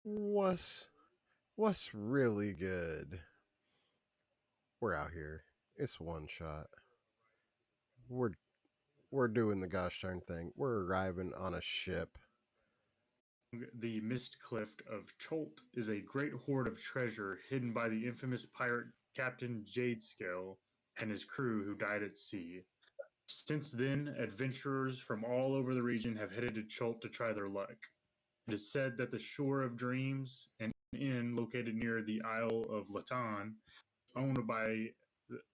What's what's really good? We're out here. It's one shot. We're we're doing the gosh darn thing. We're arriving on a ship. The mist cliff of Cholt is a great hoard of treasure hidden by the infamous pirate Captain Jadescale and his crew who died at sea. Since then, adventurers from all over the region have headed to Cholt to try their luck. It is said that the Shore of Dreams, an inn located near the Isle of Latan, owned by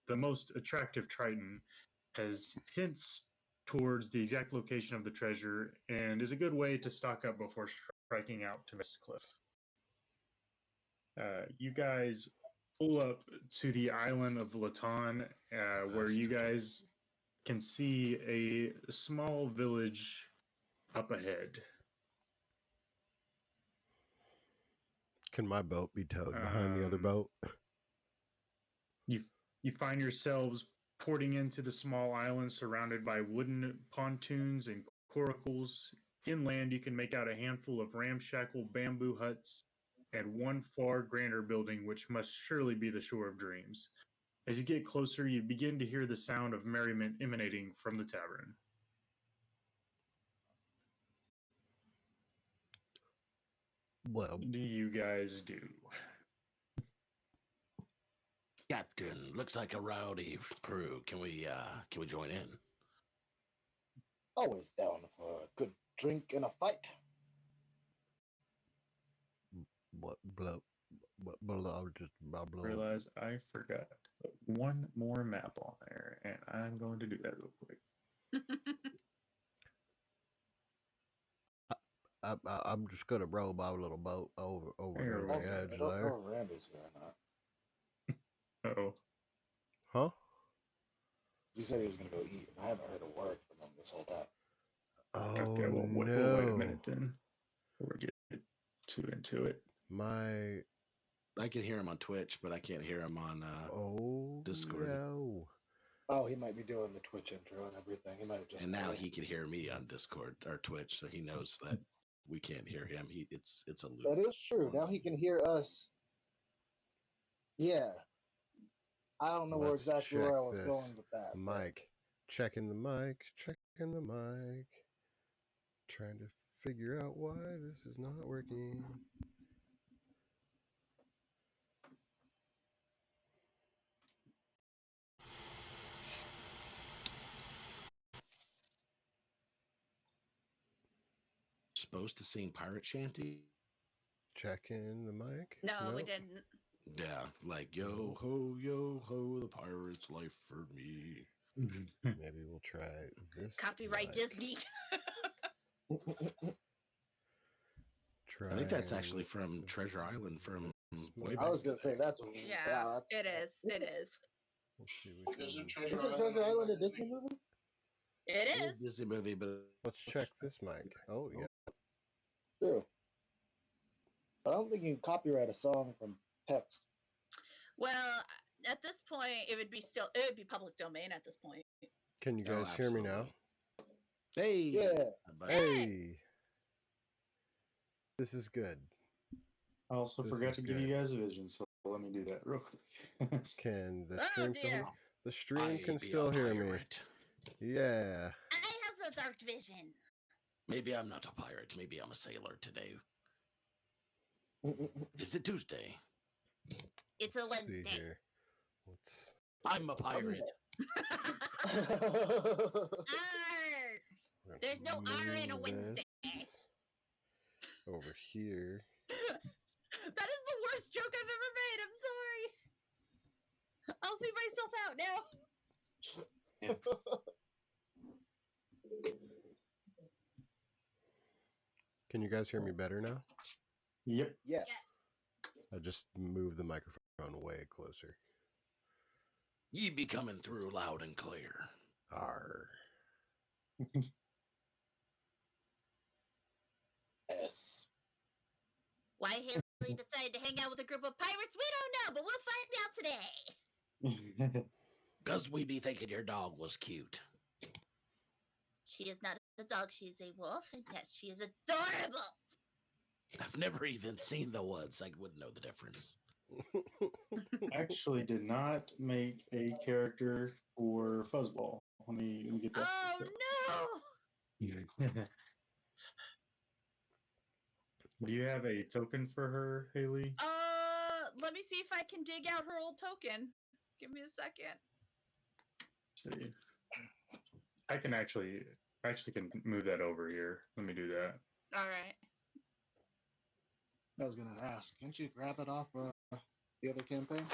the most attractive Triton, has hints towards the exact location of the treasure and is a good way to stock up before striking out to Mistcliff. You guys pull up to the island of Latan, where you guys can see a small village up ahead. Can my boat be towed behind the other boat? You you find yourselves porting into the small island surrounded by wooden pontoons and coracles. Inland, you can make out a handful of ramshackle bamboo huts and one far grander building, which must surely be the Shore of Dreams. As you get closer, you begin to hear the sound of merriment emanating from the tavern. Well, What do you guys do? Captain, looks like a rowdy crew. Can we join in? Always down for a good drink and a fight. what blow? What blow? Just blow. Realize I forgot to put one more map on there, and I'm going to do that real quick. I'm just gonna row my little boat over There to we the go. Also, edge I don't there. know if Randy's here or not. Uh-oh. Huh? He said he was going to go eat, and I haven't heard a word from him this whole time. Oh Okay, well, we'll wait a minute then. Before we get too into it. My I can hear him on Twitch, but I can't hear him on Discord. No. Oh, he might be doing the Twitch intro and everything. He might have just. And now he can hear me on Discord or Twitch, so he knows that we can't hear him. It's a loop. That is true. Now he can hear us. Yeah. I don't know Let's exactly check where I was this. going with that. but- Mic. Checking the mic. Checking the mic. Trying to figure out why this is not working. Supposed to sing Pirate Shanty? Checking the mic. No, we Nope. didn't. Yeah, like yo ho, the pirate's life for me. Maybe we'll try this. Copyright mic. Disney. Try I think that's actually from Treasure Island from way I was back. going to say that's. Yeah, that's, it is. It is. Let's see which one. Isn't Treasure Island a Disney movie? It It's a is. Disney movie, but Let's check this mic. Oh yeah. True. But I don't think you can copyright a song from text. Well, at this point, it would be public domain at this point. Can you guys hear me now? Hey, Yeah. but- Hey. This is good. I also This forgot is to give good. you guys a vision, so let me do that real quick. Can the Oh, stream still dear. the stream I can be a still hear me? pirate. Yeah. I have the dark vision. Maybe I'm not a pirate. Maybe I'm a sailor today. Is it Tuesday? It's a Let's see Wednesday. here. Let's I'm a pirate. Arr! we're gonna There's no R in a move Wednesday. this over here. That is the worst joke I've ever made. I'm sorry. I'll see myself out now. Can you guys hear me better now? Yep. Yes. I just moved the microphone way closer. Ye be coming through loud and clear. Arr. S. Why Haley decided to hang out with a group of pirates, we don't know, but we'll find out today. Cause we be thinking your dog was cute. She is not a dog, she is a wolf, and yes, she is adorable. I've never even seen the woods. I wouldn't know the difference. Actually did not make a character for Fuzzball. Let me get that. Oh no! Do you have a token for her, Haley? Let me see if I can dig out her old token. Give me a second. Let's see. I can actually can move that over here. Let me do that. All right. I was gonna ask, can't you grab it off the other campaign?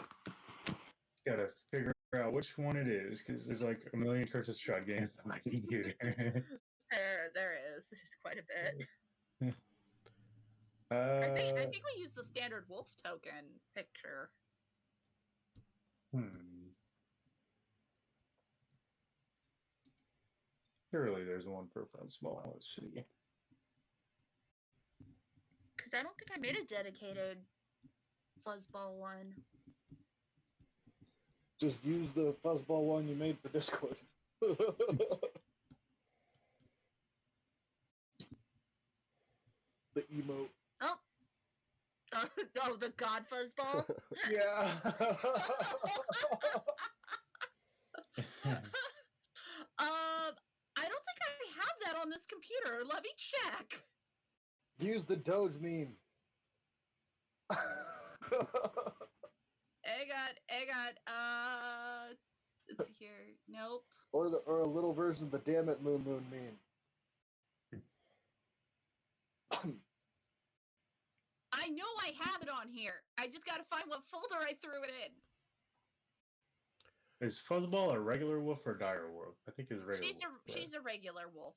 Gotta figure out which one it is because there's like a million Curses Shot games on my computer. There is. There's quite a bit. I uh, think we use the standard wolf token picture. Surely there's one for Fuzzball. Let's see. Because I don't think I made a dedicated Fuzzball one. Just use the Fuzzball one you made for Discord. The emote. Oh. Oh, the God Fuzzball? Yeah. I don't think I have that on this computer. Let me check. Use the Doge meme. Egot. Let's see here. Nope. or a little version of the Damn It Moon meme. I know I have it on here. I just gotta find what folder I threw it in. Is Fuzzball a regular wolf or dire wolf? I think it's regular. She's a regular wolf.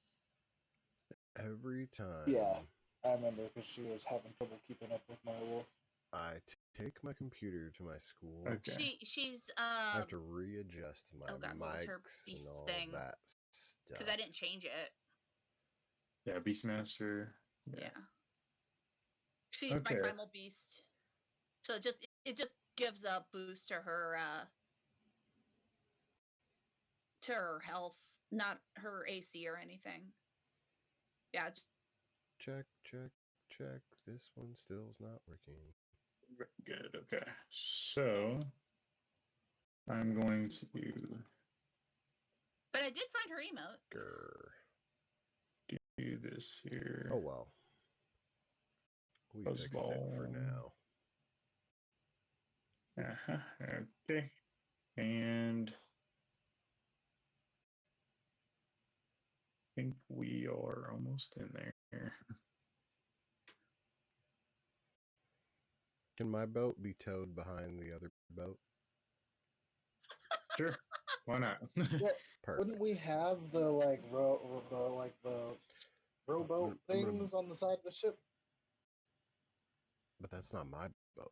Every time. Yeah. I remember because she was having trouble keeping up with my wolf. I take my computer to my school. Okay. She's I have to readjust my oh God, what was her mics beast and all thing? that stuff. Because I didn't change it. Yeah, Beastmaster. Yeah. She's Okay. my primal beast. So it just gives a boost to her health, not her AC or anything. Yeah. Check. This one still's not working. Very good. Okay. So I'm going to But I did find her emote. Grr. do this here. Oh well. We fixed it for Fuzzball. now. Okay. And I think we are almost in there. Can my boat be towed behind the other boat? Sure. Why not? Yeah, Perfect. wouldn't we have the rowboat I'm gonna- things on the side of the ship? But that's not my boat.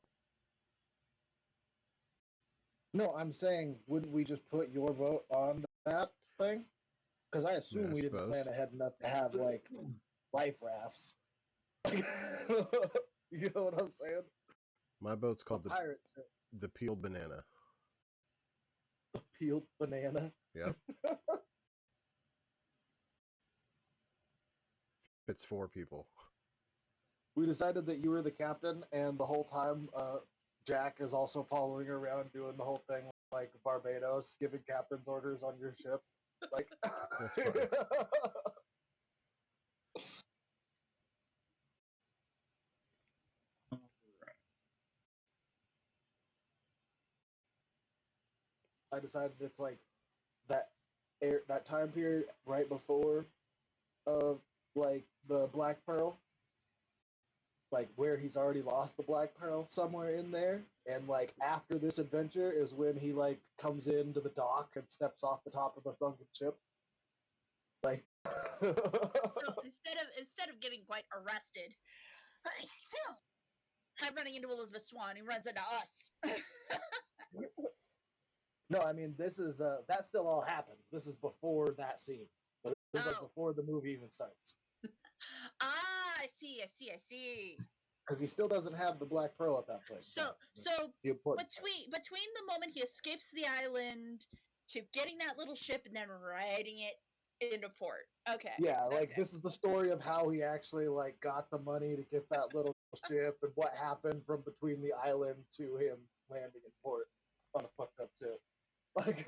No, I'm saying, wouldn't we just put your boat on that thing? Because I assume Yeah, I we didn't suppose. plan ahead enough to have like life rafts. You know what I'm saying? My boat's called A pirate ship. the Peeled Banana. A peeled banana. Yep. It's 4 people. We decided that you were the captain, and the whole time, Jack is also following her around doing the whole thing like Barbados, giving captain's orders on your ship. Like, That's fine. I decided it's like that time period right before, like the Black Pearl, like where he's already lost the Black Pearl somewhere in there, and like after this adventure is when he like comes into the dock and steps off the top of the sunken ship. Like, So instead of getting quite arrested, I'm running into Elizabeth Swan. He runs into us. no, I mean this is that still all happens. This is before that scene, but it's like before the movie even starts. I see. Because he still doesn't have the Black Pearl at that point. So the important between the moment he escapes the island to getting that little ship and then riding it into port. Okay. Yeah, like okay. this is the story of how he actually like got the money to get that little ship and what happened from between the island to him landing in port on a fucked up ship. Like,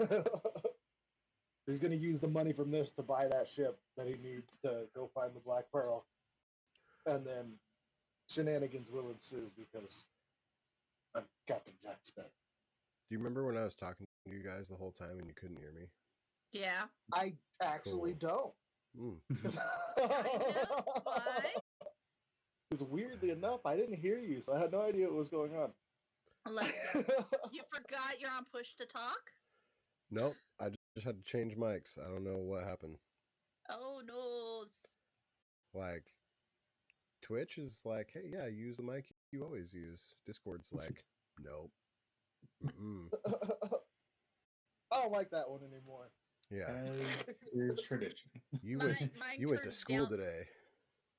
he's gonna use the money from this to buy that ship that he needs to go find the Black Pearl, and then shenanigans will ensue because I'm Captain Jack Sparrow. Do you remember when I was talking to you guys the whole time and you couldn't hear me? Yeah. I actually don't. Mm. Why? Because weirdly enough, I didn't hear you, so I had no idea what was going on. Like, you forgot you're on push to talk? Nope, I just had to change mics. I don't know what happened. Oh no. Like, Twitch is like, hey, yeah, use the mic you always use. Discord's like, nope. Mm-mm. I don't like that one anymore. Yeah, As is tradition. you Mine- went mine you went to turns school down- today.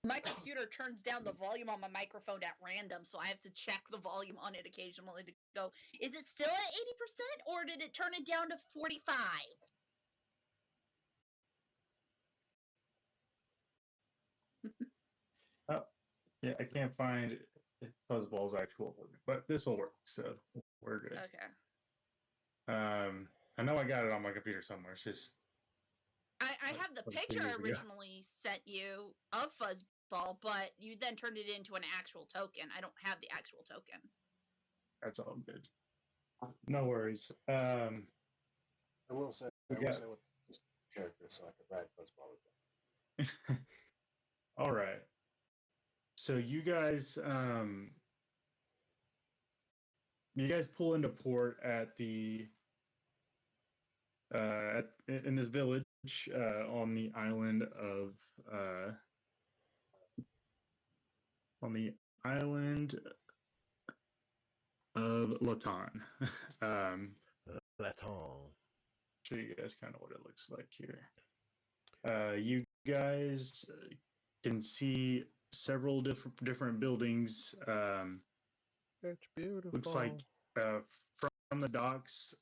My computer turns down the volume on my microphone at random, so I have to check the volume on it occasionally to go, is it still at 80% or did it turn it down to 45? Yeah, I can't find Fuzzball's actual order, but this will work, so we're good. Okay. I know I got it on my computer somewhere. It's just I Like- have the like 2 picture I years ago. originally sent you of Fuzzball, but you then turned it into an actual token. I don't have the actual token. that's all good. No worries. I will say, Yeah. what this character, so I could ride Fuzzball with him. All right. So you guys pull into port at the in this village on the island of Latan. Laton. Show you guys kind of what it looks like here. You guys can see several different buildings. It's beautiful. Looks like from the docks,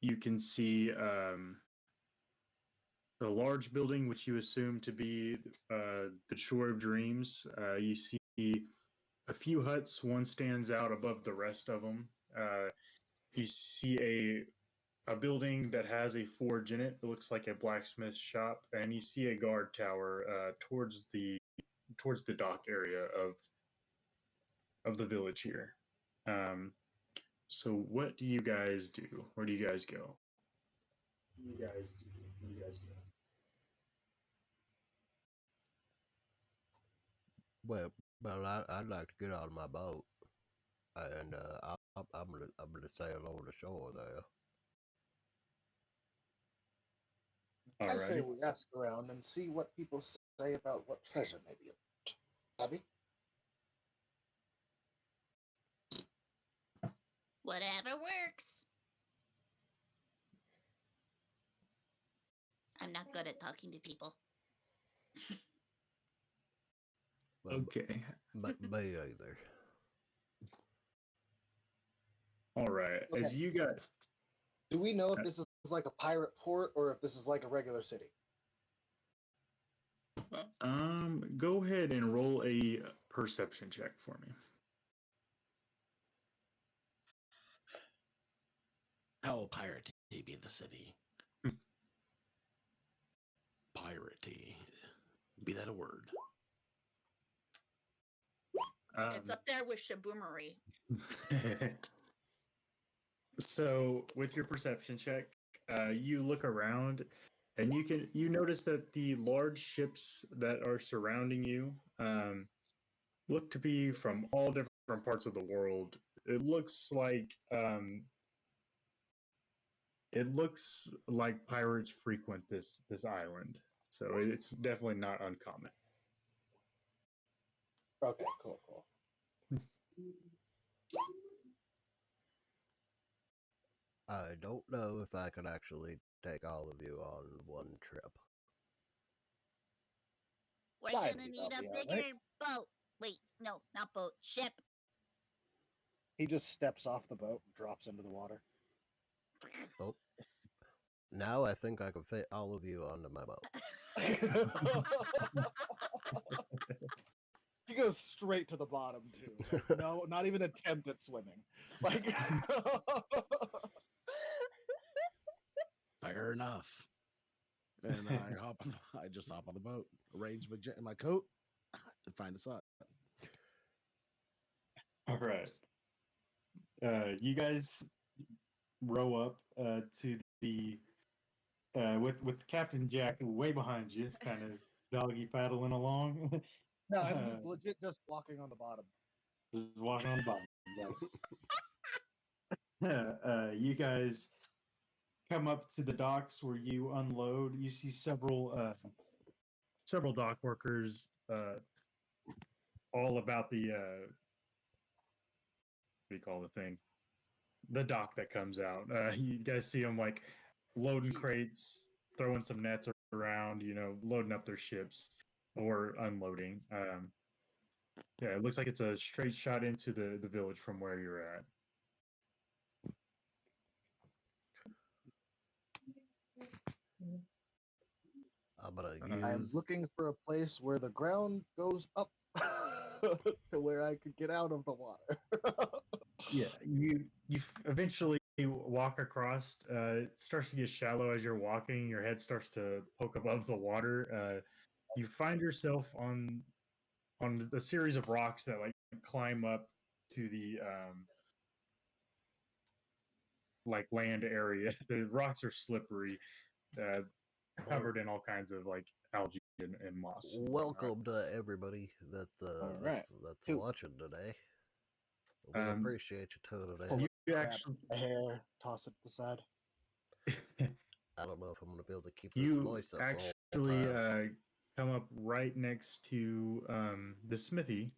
you can see the large building, which you assume to be the Shore of Dreams. You see a few huts. One stands out above the rest of them. You see a building that has a forge in it. It looks like a blacksmith shop, and you see a guard tower towards the dock area of the village here. So what do you guys do? Where do you guys go? Well, I'd like to get out of my boat, and I'm gonna sail over the shore there. I say Alrighty. we ask around and see what people say about what treasure may be about. Abby? Whatever works. I'm not good at talking to people. Well, Okay. but me either. All right. As Okay. you guys, Do we know if this is like a pirate port or if this is like a regular city? go ahead and roll a perception check for me. How will piratey be the city? Piratey. Be that a word? It's up there with Shaboomery. So with your perception check, you look around and you notice that the large ships that are surrounding you look to be from all different parts of the world. It looks like pirates frequent this island, so it's definitely not uncommon. Okay, cool. I don't know if I could actually take all of you on one trip. We're I gonna believe need I'll a be bigger alright. boat. Wait, no, not boat. Ship. He just steps off the boat and drops into the water. Oh, now I think I can fit all of you onto my boat. He goes straight to the bottom too. Like, no, not even attempt at swimming. Like, Fair enough. And I just hop on the boat, arrange my coat, and find a spot. All right. You guys row up to the with Captain Jack way behind you, kind of doggy paddling along. no, I'm just legit just walking on the bottom. Just walking on the bottom. You guys come up to the docks where you unload. You see several dock workers all about the what do you call the thing? The dock that comes out. You guys see them like loading crates, throwing some nets around, loading up their ships or unloading. Yeah, it looks like it's a straight shot into the village from where you're at. I'm gonna I'm use. looking for a place where the ground goes up to where I could get out of the water. Yeah, you eventually walk across. It starts to get shallow as you're walking. Your head starts to poke above the water. You find yourself on the series of rocks that like climb up to the like land area. The rocks are slippery, covered in all kinds of like algae and moss. and whatnot. Welcome to everybody Alright. that's Two. watching today. We appreciate you tuning Pull in. it, You grab actually, the hair, toss it to the side. I don't know if I'm gonna be able to keep this you voice up the whole actually time. come up right next to the smithy.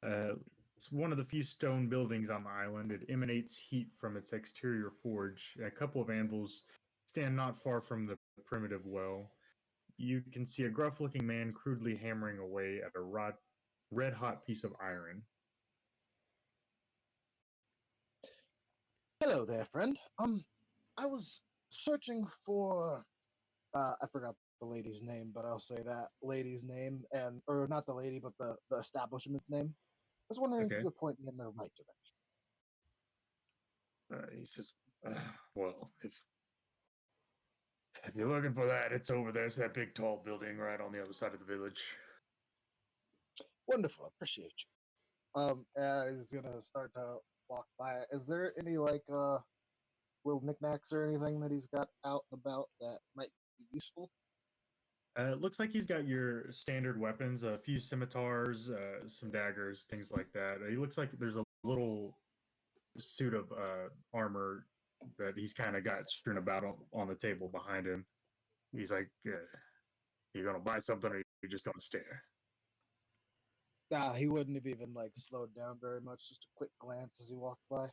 It's one of the few stone buildings on the island. It emanates heat from its exterior forge. A couple of anvils stand not far from the primitive well. You can see a gruff-looking man crudely hammering away at a red-hot piece of iron. Hello there, friend. I was searching for I forgot the lady's name, but I'll say that lady's name or not the lady, but the establishment's name. I was wondering if Okay. you could point me in the right direction. He says, "Well, if you're looking for that, it's over there. It's that big, tall building right on the other side of the village." Wonderful, appreciate you. And he's gonna start to walk by. Is there any like little knickknacks or anything that he's got out and about that might be useful? It looks like he's got your standard weapons, a few scimitars, some daggers, things like that. He looks like there's a little suit of armor that he's kind of got strewn about on the table behind him. He's like, "You gonna buy something, or you just gonna stare?" Nah, he wouldn't have even like slowed down very much. Just a quick glance as he walked by.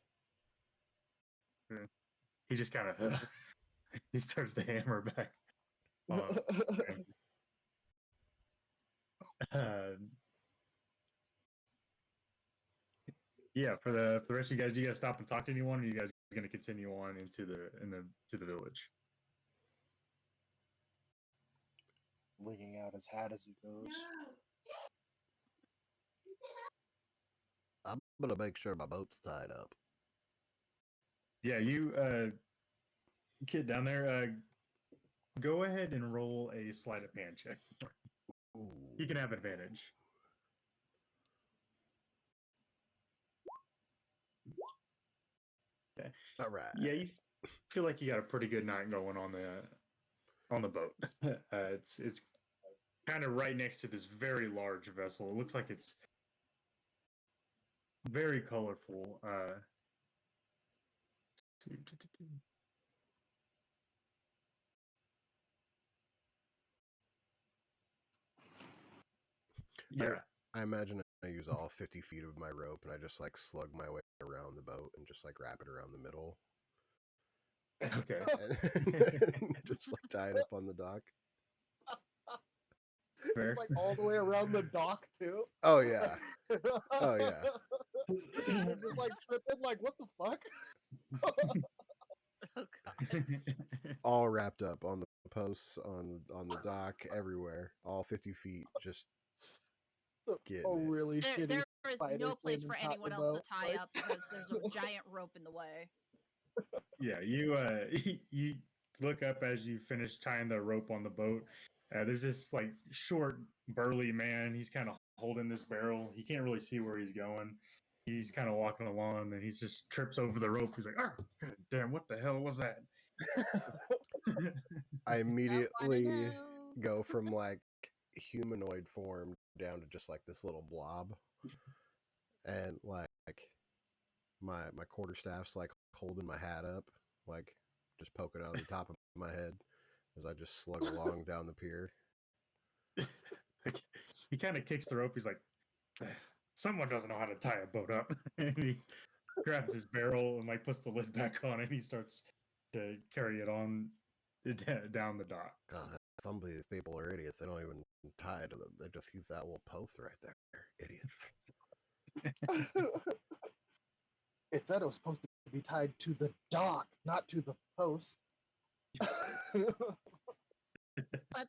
He just kind of he starts to hammer back. Yeah, for the rest of you guys, do you guys stop and talk to anyone, or are you guys going to continue on into the village? Wringing out his hat as he goes. I'm gonna make sure my boat's tied up. Yeah, you kid down there, go ahead and roll a sleight of hand check. Ooh. You can have advantage. Okay. All right. Yeah, you feel like you got a pretty good night going on the boat. It's kind of right next to this very large vessel. It looks like it's very colorful. Yeah. I imagine I use all 50 feet of my rope and I just like slug my way around the boat and just like wrap it around the middle. Okay. And just like tie it up on the dock. Fair. It's like all the way around the dock too. Oh yeah. Oh yeah. You're just like tripping, like what the fuck? Oh god. All wrapped up on the posts on the dock everywhere, all 50 feet, just So, getting a it. really shitty There is spider no place came for and caught anyone the else to boat, tie like- up because there's a giant rope in the way. Yeah, you you look up as you finish tying the rope on the boat. There's this like short, burly man. He's kind of holding this barrel. He can't really see where he's going. He's kind of walking along, and he just trips over the rope. He's like, "Oh, god damn! What the hell was that?" I Don't wanna immediately know. go from like humanoid form down to just like this little blob, and like my quarterstaff's like holding my hat up, like just poking it on the top of my head as I just slug along down the pier. Like, he kind of kicks the rope. He's like, "Someone doesn't know how to tie a boat up." And he grabs his barrel and like puts the lid back on, and he starts to carry it on down the dock. God, some of these people are idiots. They don't even tie to them. They just use that little post right there. Idiots. It said it was supposed to be tied to the dock, not to the post. But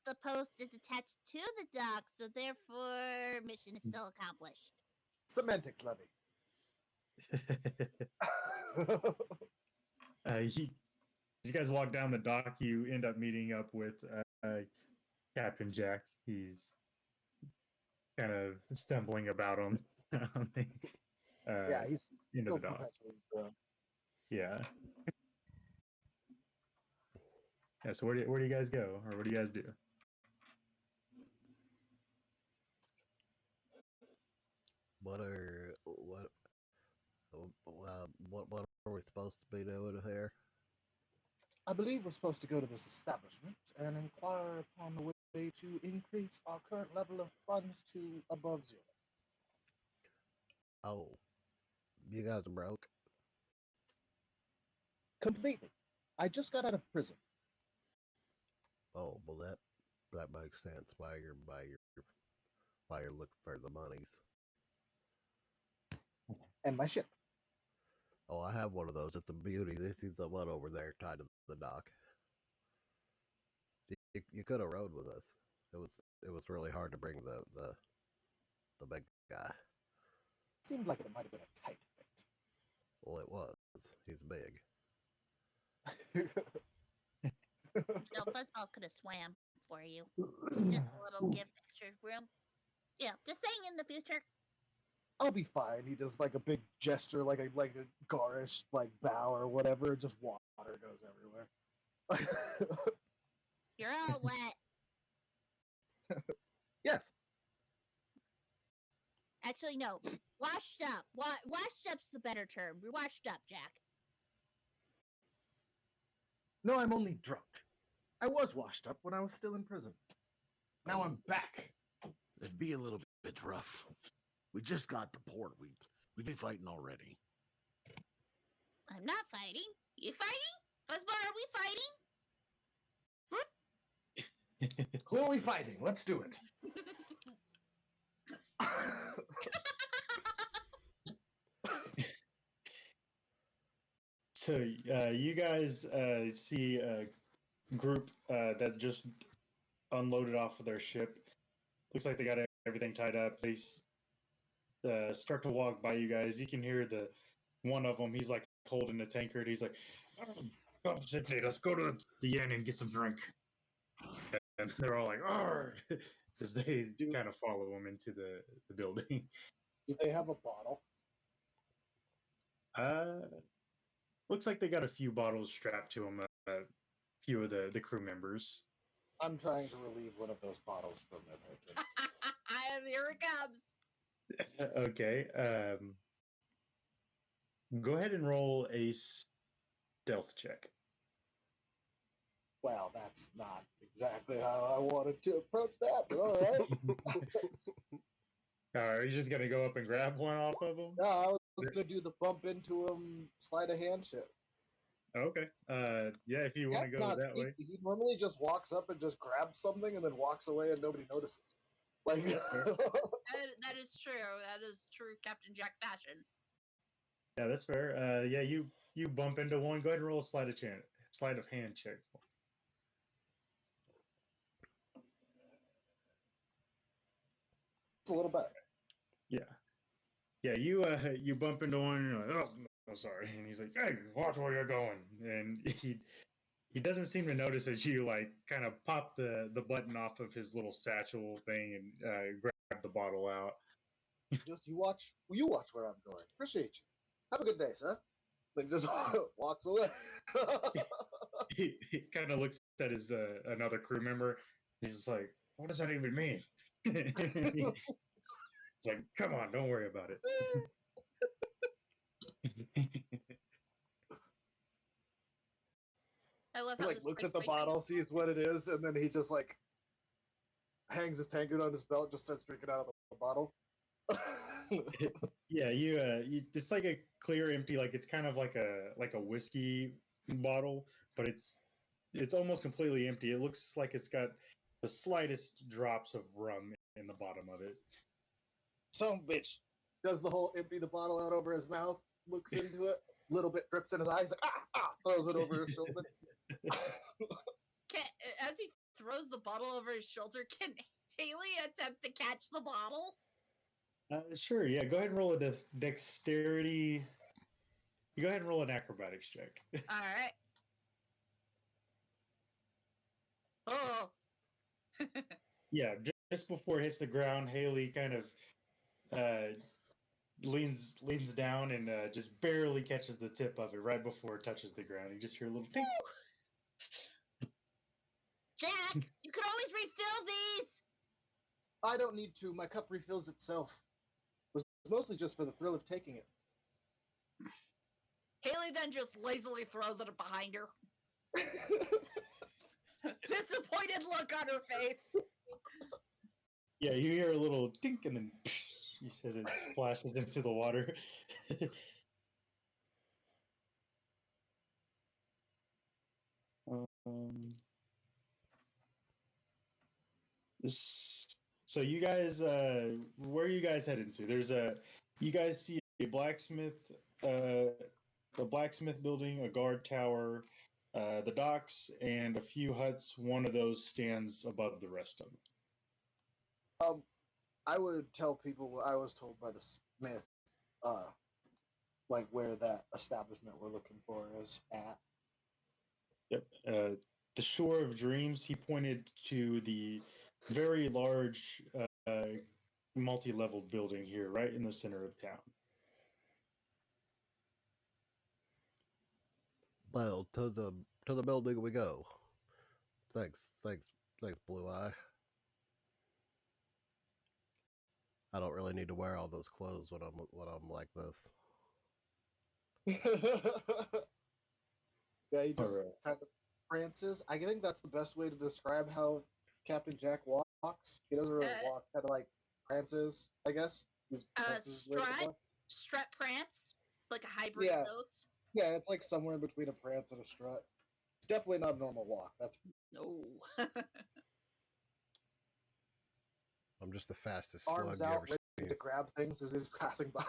the post is attached to the dock, so therefore mission is still accomplished. Semantics, Levy. As you guys walk down the dock, you end up meeting up with Captain Jack. He's kind of stumbling about on the Yeah, he's into still the dock. perpetually drunk. Yeah. Yeah. So where do you guys go, or what do you guys do? What are what are we supposed to be doing here? I believe we're supposed to go to this establishment and inquire upon the way to increase our current level of funds to above zero. Oh, you guys are broke. Completely. I just got out of prison. Oh, well that makes sense. Why you're looking for the monies. And my ship. Oh, I have one of those at the Beauty. This is the one over there tied to the dock. You could have rode with us. It was really hard to bring the big guy. Seemed like it might have been a tight Well, it was. He's big. fit. No, Fuzzball could have swam for you. Just a little give extra room. Yeah, just saying in the future. I'll be fine. He does like a big gesture, like a garish like bow or whatever. Just water goes everywhere. You're all wet. Yes. Actually, no. Washed up. Washed up's the better term. You're washed up, Jack. No, I'm only drunk. I was washed up when I was still in prison. Now I'm back. It'd be a little bit rough. We just got to port. We'd be fighting already. I'm not fighting. You fighting? Fuzzball, are we fighting? Clearly fighting. Let's do it. So you guys see a group that just unloaded off of their ship. Looks like they got everything tied up. They start to walk by you guys. You can hear the one of them. He's like holding the tankard. He's like, "Oh, Sydney, let's go to the inn and get some drink." And they're all like, "Oh," as they kind of follow him into the building. Do they have a bottle? Looks like they got a few bottles strapped to them. A few of the crew members. I'm trying to relieve one of those bottles from their patron. Here it comes. Okay. Go ahead and roll a stealth check. Well, that's not exactly how I wanted to approach that, but all right. Are you just gonna go up and grab one off of them? No, I was gonna do the bump into him, sleight of hand shit. Okay. Yeah, if you want to That's go not that way. sneaky. He normally just walks up and just grabs something and then walks away and nobody notices. Like, That's fair. That is true. That is true Captain Jack fashion. Yeah, that's fair. Yeah, you bump into one. Go ahead and roll a sleight of hand check. a little better. Yeah. Yeah, you bump into one, and you're like, oh, no, sorry, and he's like, hey, watch where you're going, and he doesn't seem to notice as you like kind of pop the button off of his little satchel thing and grab the bottle out. Just you watch where I'm going. Appreciate you. Have a good day, sir. Like just walks away. He kind of looks at his another crew member. He's just like, what does that even mean? He's like, come on, don't worry about it. I love He how like this looks price at the break- bottle, sees what it is, and then he just like hangs his tankard on his belt, just starts drinking out of the bottle. Yeah, it's like a clear empty, like it's kind of like a whiskey bottle, but it's almost completely empty. It looks like it's got the slightest drops of rum in the bottom of it. Some bitch does the whole empty the bottle out over his mouth, looks into it, little bit drips in his eyes, like throws it over his shoulder. As he throws the bottle over his shoulder, can Haley attempt to catch the bottle? Sure, yeah. Go ahead and roll a dexterity. You go ahead and roll an acrobatics check. All right. Oh. Yeah, just before it hits the ground, Haley kind of leans down and just barely catches the tip of it right before it touches the ground. You just hear a little tink. Jack, you could always refill these. I don't need to. My cup refills itself. It was mostly just for the thrill of taking it. Haley then just lazily throws it behind her. Disappointed look on her face. Yeah, you hear a little tink and then as it splashes into the water. So you guys, where are you guys heading to? You guys see a blacksmith building, a guard tower, the docks, and a few huts. One of those stands above the rest of them. I would tell people what I was told by the smith, like where that establishment we're looking for is at. Yep. The Shore of Dreams. He pointed to the very large, multi-level building here, right in the center of town. Well, to the building we go. Thanks, Blue Eye. I don't really need to wear all those clothes when I'm like this. Yeah, he just Alright. kind of prances. I think that's the best way to describe how Captain Jack walks. He doesn't really walk, kind of like prances, I guess. He's prances way to strut, walk. strut prance, like a hybrid Yeah. of those. Yeah, it's like somewhere in between a prance and a strut. It's definitely not a normal walk. That's No. I'm just the fastest slug arms you out, ever ready seen. to grab things as he's passing by.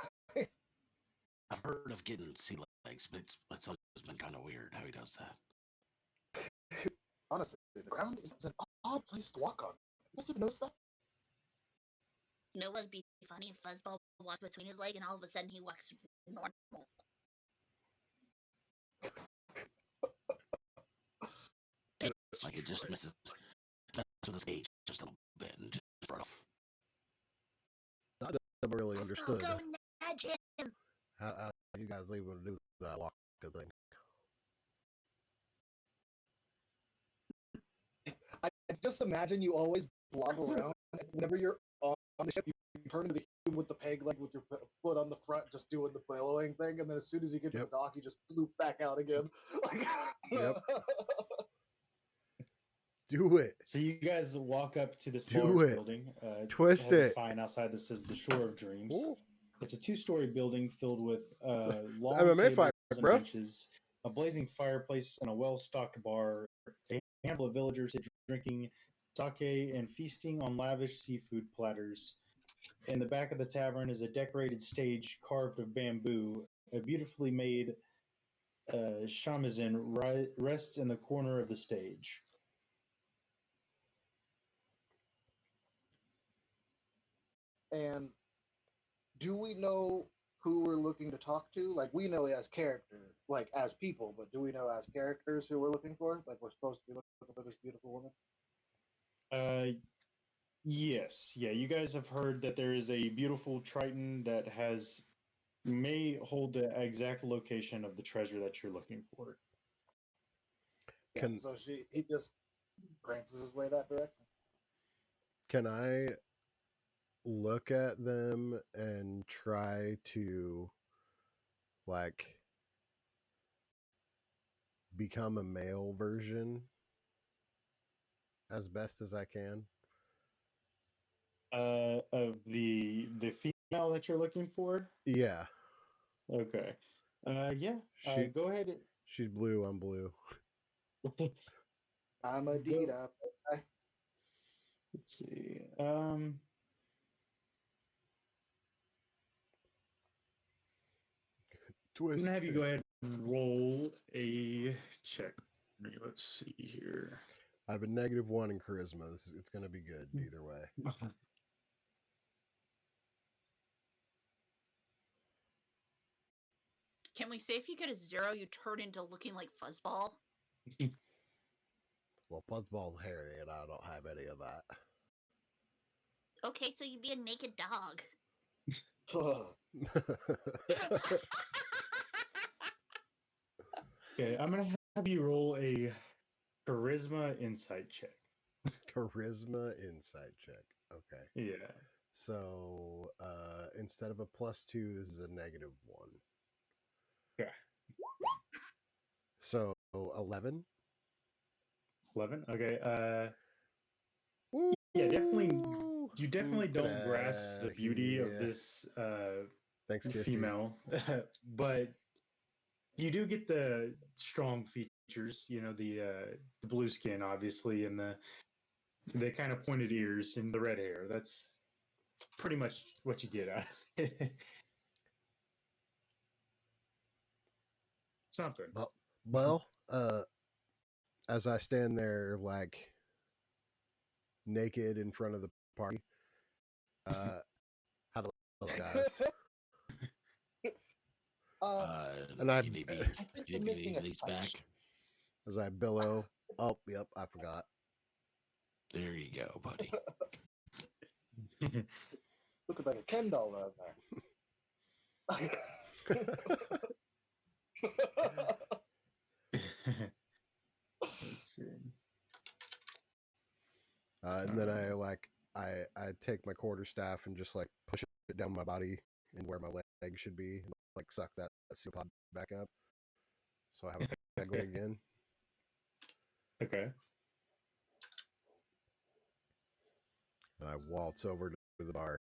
I've heard of getting sea legs, but it's always been kind of weird how he does that. Honestly, the ground is an odd place to walk on. You guys ever notice that? You know what'd be funny if Fuzzball walked between his leg and all of a sudden he walks normal. Like it just messes with the stage just a little bit and just right off. I never really understood Go nudge him. how you guys even do that walk thing. I just imagine you always blob around. Whenever you're on the ship, you turn into the human with the peg leg with your foot on the front, just doing the billowing thing, and then as soon as you get to the dock, you just floop back out again. Yep. Do it. So you guys walk up to this Do large it. building. Twist has a it. sign outside that says the Shore of Dreams. Ooh. It's a 2-story building filled with long MMA tables fight, and bro. benches, a blazing fireplace, and a well-stocked bar. A handful of villagers drinking sake and feasting on lavish seafood platters. In the back of the tavern is a decorated stage carved of bamboo. A beautifully made shamisen rests in the corner of the stage. And do we know who we're looking to talk to? Like, we know as character, like as people, but do we know as characters who we're looking for? Like, we're supposed to be looking for this beautiful woman. Yes, yeah. You guys have heard that there is a beautiful Triton that may hold the exact location of the treasure that you're looking for. Yeah, Can so he just glances his way that direction. can I look at them and try to like become a male version as best as I can? Of the female that you're looking for. Yeah. Okay. Yeah. She Go ahead. she's blue, I'm blue. I'm a Go- Dita. Let's see. I'm Twist. gonna have you go ahead and roll a check. Let's see here. I have a -1 in charisma. It's gonna be good either way. Can we say if you get a 0, you turn into looking like Fuzzball? Well, Fuzzball's hairy and I don't have any of that. Okay, so you'd be a naked dog. Okay, I'm gonna have you roll a charisma insight check. Charisma insight check. Okay. Yeah. So instead of a +2, this is a -1. Okay. So 11. 11. Okay. Yeah, definitely. You definitely don't grasp the beauty of this Thanks, Kissy. female, but you do get the strong features. You know, the blue skin, obviously, and the kind of pointed ears and the red hair. That's pretty much what you get out of it. Something. Well, as I stand there like naked in front of the party, how do guys? And I- you need, I think you we're need missing a these touch. back. As I billow. Oh, yep, I forgot. There you go, buddy. Looking like a Ken doll out there. Let's see. And then I take my quarterstaff and just like push it down my body and where my leg should be, like suck that pseudopod back up. So I have a peg leg again. Okay. And I waltz over to the bar.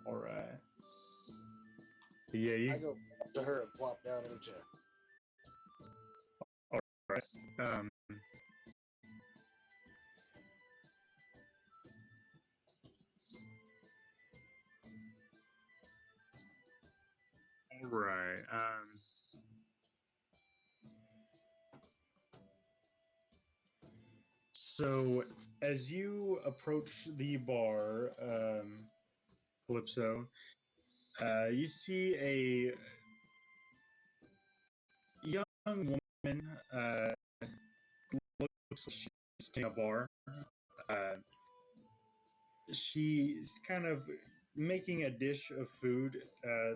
All right. Yeah, I you. go up to her and plop down in a chair. Um, all right. So as you approach the bar, Calypso, you see a young woman. Looks like she's sitting at a bar. She's kind of making a dish of food.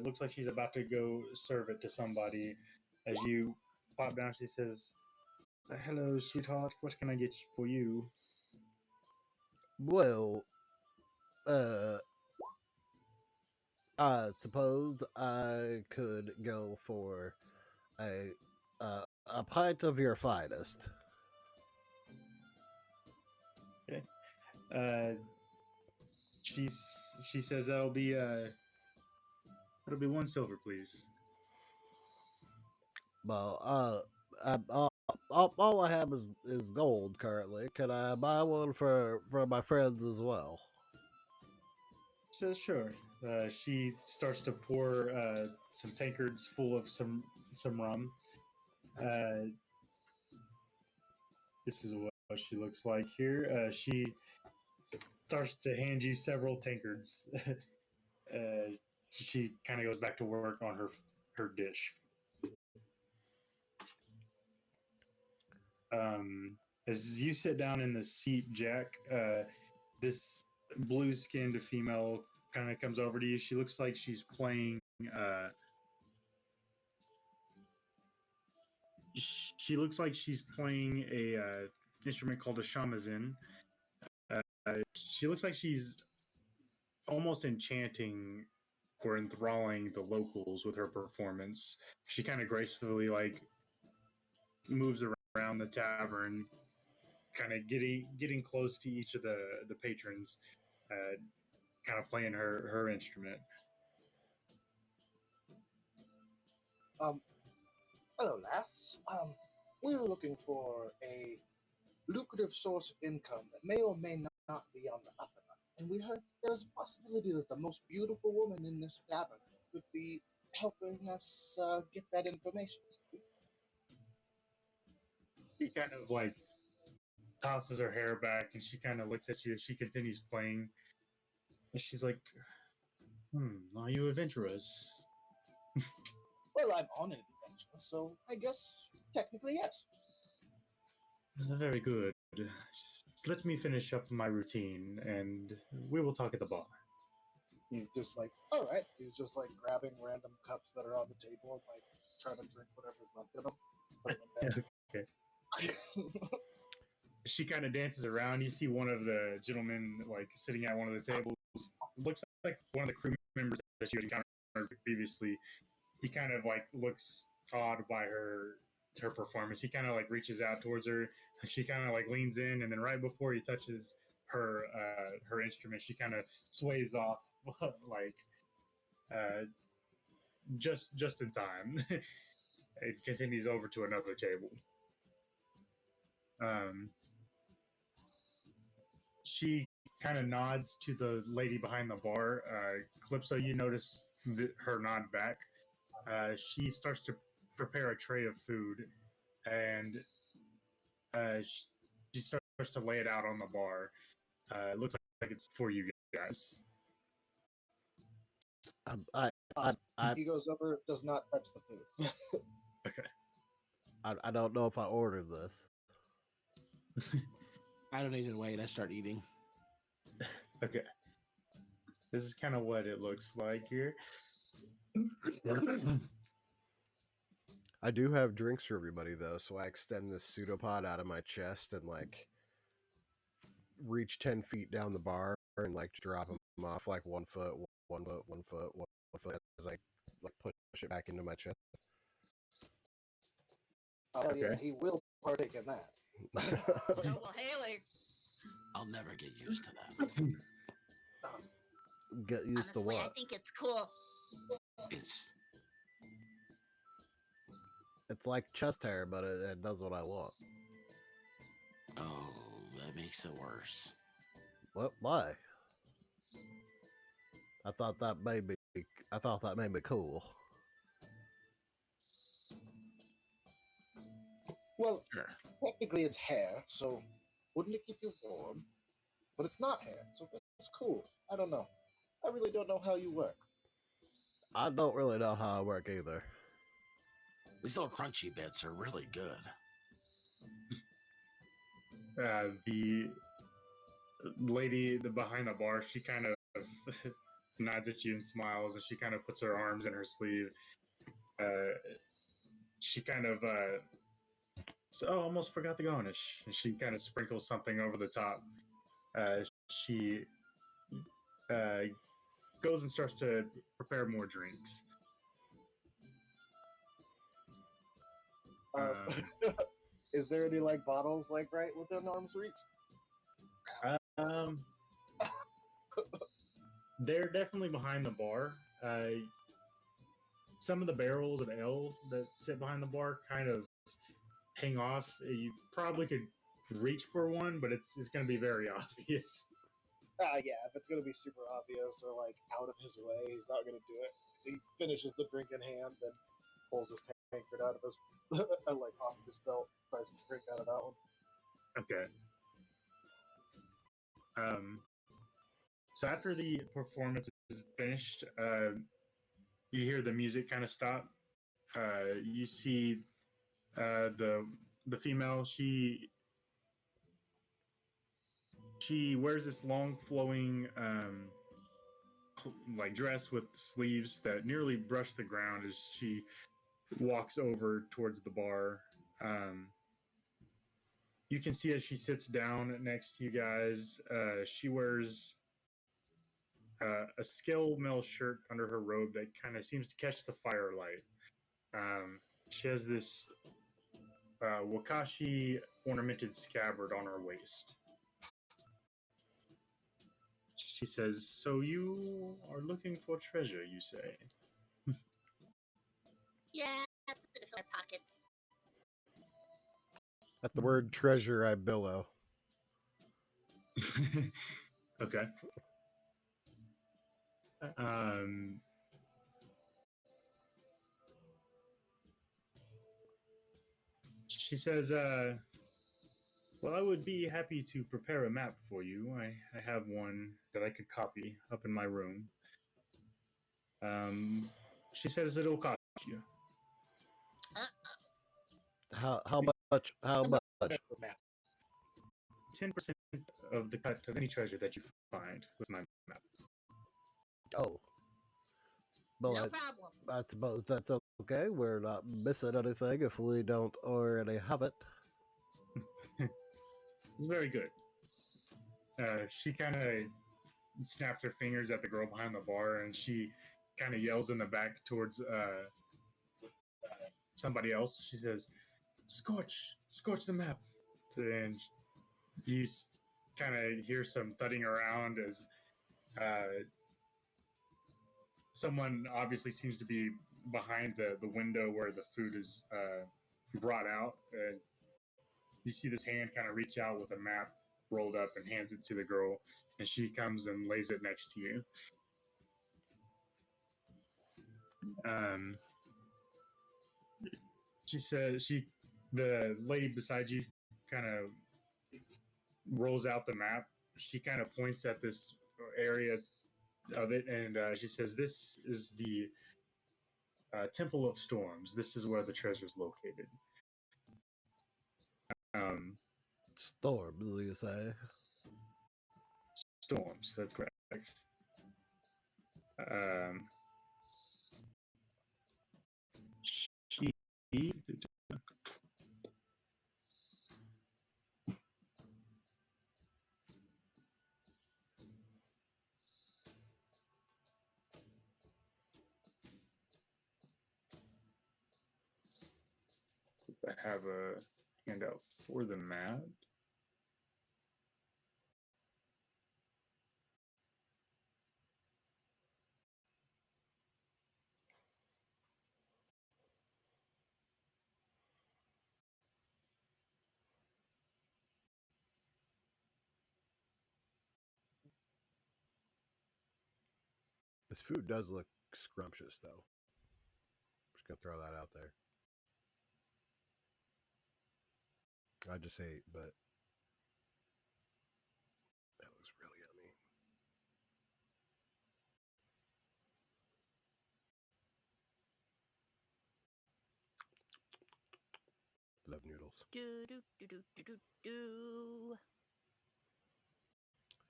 Looks like she's about to go serve it to somebody. As you pop down, she says, "Hello, sweetheart. What can I get for you?" Well, I suppose I could go for a pint of your finest. Okay. She says that'll be 1 silver, please. Well, all I have is gold currently. Can I buy one for my friends as well? Says sure. She starts to pour some tankards full of some rum. This is what she looks like here. She starts to hand you several tankards. She kind of goes back to work on her dish. As you sit down in the seat, Jack, this blue-skinned female kind of comes over to you. She looks like she's playing. She looks like she's playing a instrument called a shamisen. She looks like she's almost enchanting or enthralling the locals with her performance. She kind of gracefully moves around the tavern, kind of getting close to each of the patrons, kind of playing her instrument. Hello, lass. We were looking for a lucrative source of income that may or may not be on the up and up. And we heard there's a possibility that the most beautiful woman in this tavern could be helping us get that information. She kind of tosses her hair back and she kind of looks at you as she continues playing. And she's like, are you adventurous? Well, I'm on an adventure, so I guess technically yes. Very good. Let me finish up my routine and we will talk at the bar. He's just like, all right. He's just like grabbing random cups that are on the table and trying to drink whatever's left in them. Put them in Okay. She kind of dances around. You see one of the gentlemen sitting at one of the tables. Looks like one of the crew members that you had encountered previously. He kind of looks awed by her performance. He kind of reaches out towards her. She kind of leans in, and then right before he touches her instrument, she kind of sways off just in time. It continues over to another table. She kind of nods to the lady behind the bar. Calypso, you notice her nod back. She starts to prepare a tray of food, and she starts to lay it out on the bar. It looks like it's for you guys. He goes over, does not touch the food. Okay. I don't know if I ordered this. I don't even wait. I start eating. Okay. This is kind of what it looks like here. I do have drinks for everybody though, so I extend this pseudopod out of my chest and reach 10 feet down the bar and drop them off 1 foot, 1 foot, 1 foot, 1 foot as I push it back into my chest. Oh Okay. yeah, he will partake in that. So will Haley. I'll never get used to that. Get used to Honestly, I what? think it's cool. It's like chest hair, but it does what I want. Oh, that makes it worse. What? Why? I thought that made me cool. Well, Sure. technically it's hair, so wouldn't it keep you warm? But it's not hair, so it's cool. I don't know. I really don't know how you work. I don't really know how I work either. These little crunchy bits are really good. The lady behind the bar, she kind of nods at you and smiles, and she kind of puts her arms in her sleeve. She kind of almost forgot the garnish. And she kind of sprinkles something over the top. She goes and starts to prepare more drinks. Is there any bottles right within arm's reach? They're definitely behind the bar. Some of the barrels of ale that sit behind the bar kind of hang off. You probably could reach for one, but it's going to be very obvious. Yeah, if it's gonna be super obvious or out of his way, he's not gonna do it. He finishes the drink in hand, then pulls his tankard out of his off his belt, starts to drink out of that one. Okay. So after the performance is finished, you hear the music kind of stop. You see the female. She wears this long flowing like dress with sleeves that nearly brush the ground as she walks over towards the bar. Um, you can see as she sits down next to you guys, she wears a scale mail shirt under her robe that kind of seems to catch the firelight. She has this Wakashi ornamented scabbard on her waist. She says, "So you are looking for treasure, you say?" Yeah, something to fill our pockets. At the word treasure, I billow. Okay. Um, she says, well, I would be happy to prepare a map for you. I have one that I could copy up in my room. She says it'll cost you. How much? How much? The map. 10% of the cut of any treasure that you find with my map. Oh, well, No problem. I suppose that's okay. We're not missing anything if we don't already have it. It's very good. She kind of snaps her fingers at the girl behind the bar, and she kind of yells in the back towards somebody else. She says, Scorch the map." And you kind of hear some thudding around as someone obviously seems to be behind the window where the food is brought out. And you see this hand kind of reach out with a map rolled up and hands it to the girl, and she comes and lays it next to you. She says the lady beside you kind of rolls out the map. She kind of points at this area of it, and she says, "This is the Temple of Storms. This is where the treasure is located." Storms, you say? Storms. That's correct. She have a handout for the map. This food does look scrumptious, though. Just gonna throw that out there. I just ate, but that looks really yummy. Love noodles. Do do do do do do do.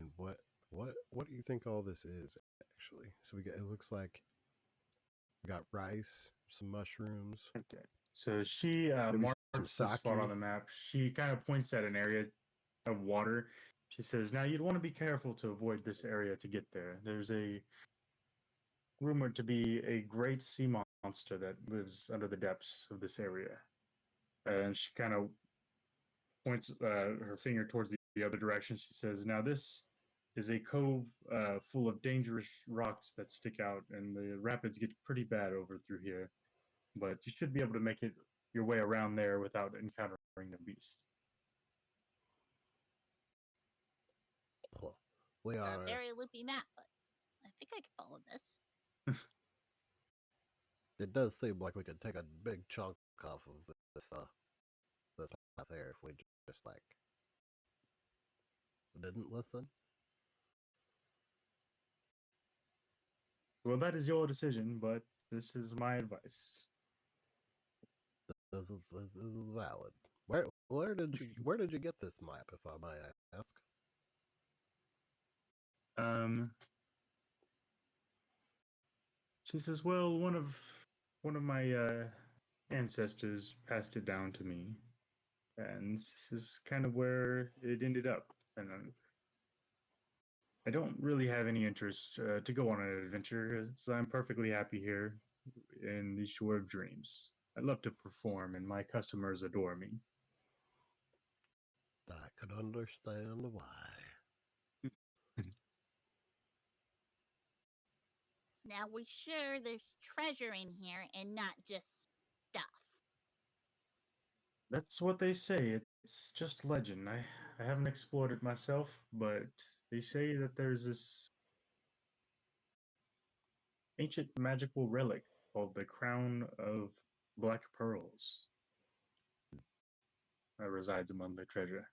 And what do you think all this is actually? So it looks like we got rice, some mushrooms. Okay. So she Maybe marks some the spot sake. on the map. She kind of points at an area of water. She says, "Now you'd want to be careful to avoid this area to get there. There's a rumored to be a great sea monster that lives under the depths of this area." And she kind of points her finger towards the other direction. She says, "Now this is a cove full of dangerous rocks that stick out, and the rapids get pretty bad over through here. But you should be able to make it your way around there without encountering the beast." Well, we It's a are. very loopy map, but I think I can follow this. It does seem like we could take a big chunk off of this path there if we just like didn't listen. Well, that is your decision, but this is my advice. This is valid. Where did you get this map, if I may ask? She says, "Well, one of my ancestors passed it down to me, and this is kind of where it ended up. And I don't really have any interest to go on an adventure, as I'm perfectly happy here in the Shore of Dreams. I love to perform, and my customers adore me." I could understand why. Now we sure there's treasure in here and not just stuff. That's what they say. It's just legend. I haven't explored it myself, but they say that there's this ancient magical relic called the Crown of Black Pearls that resides among the treasure.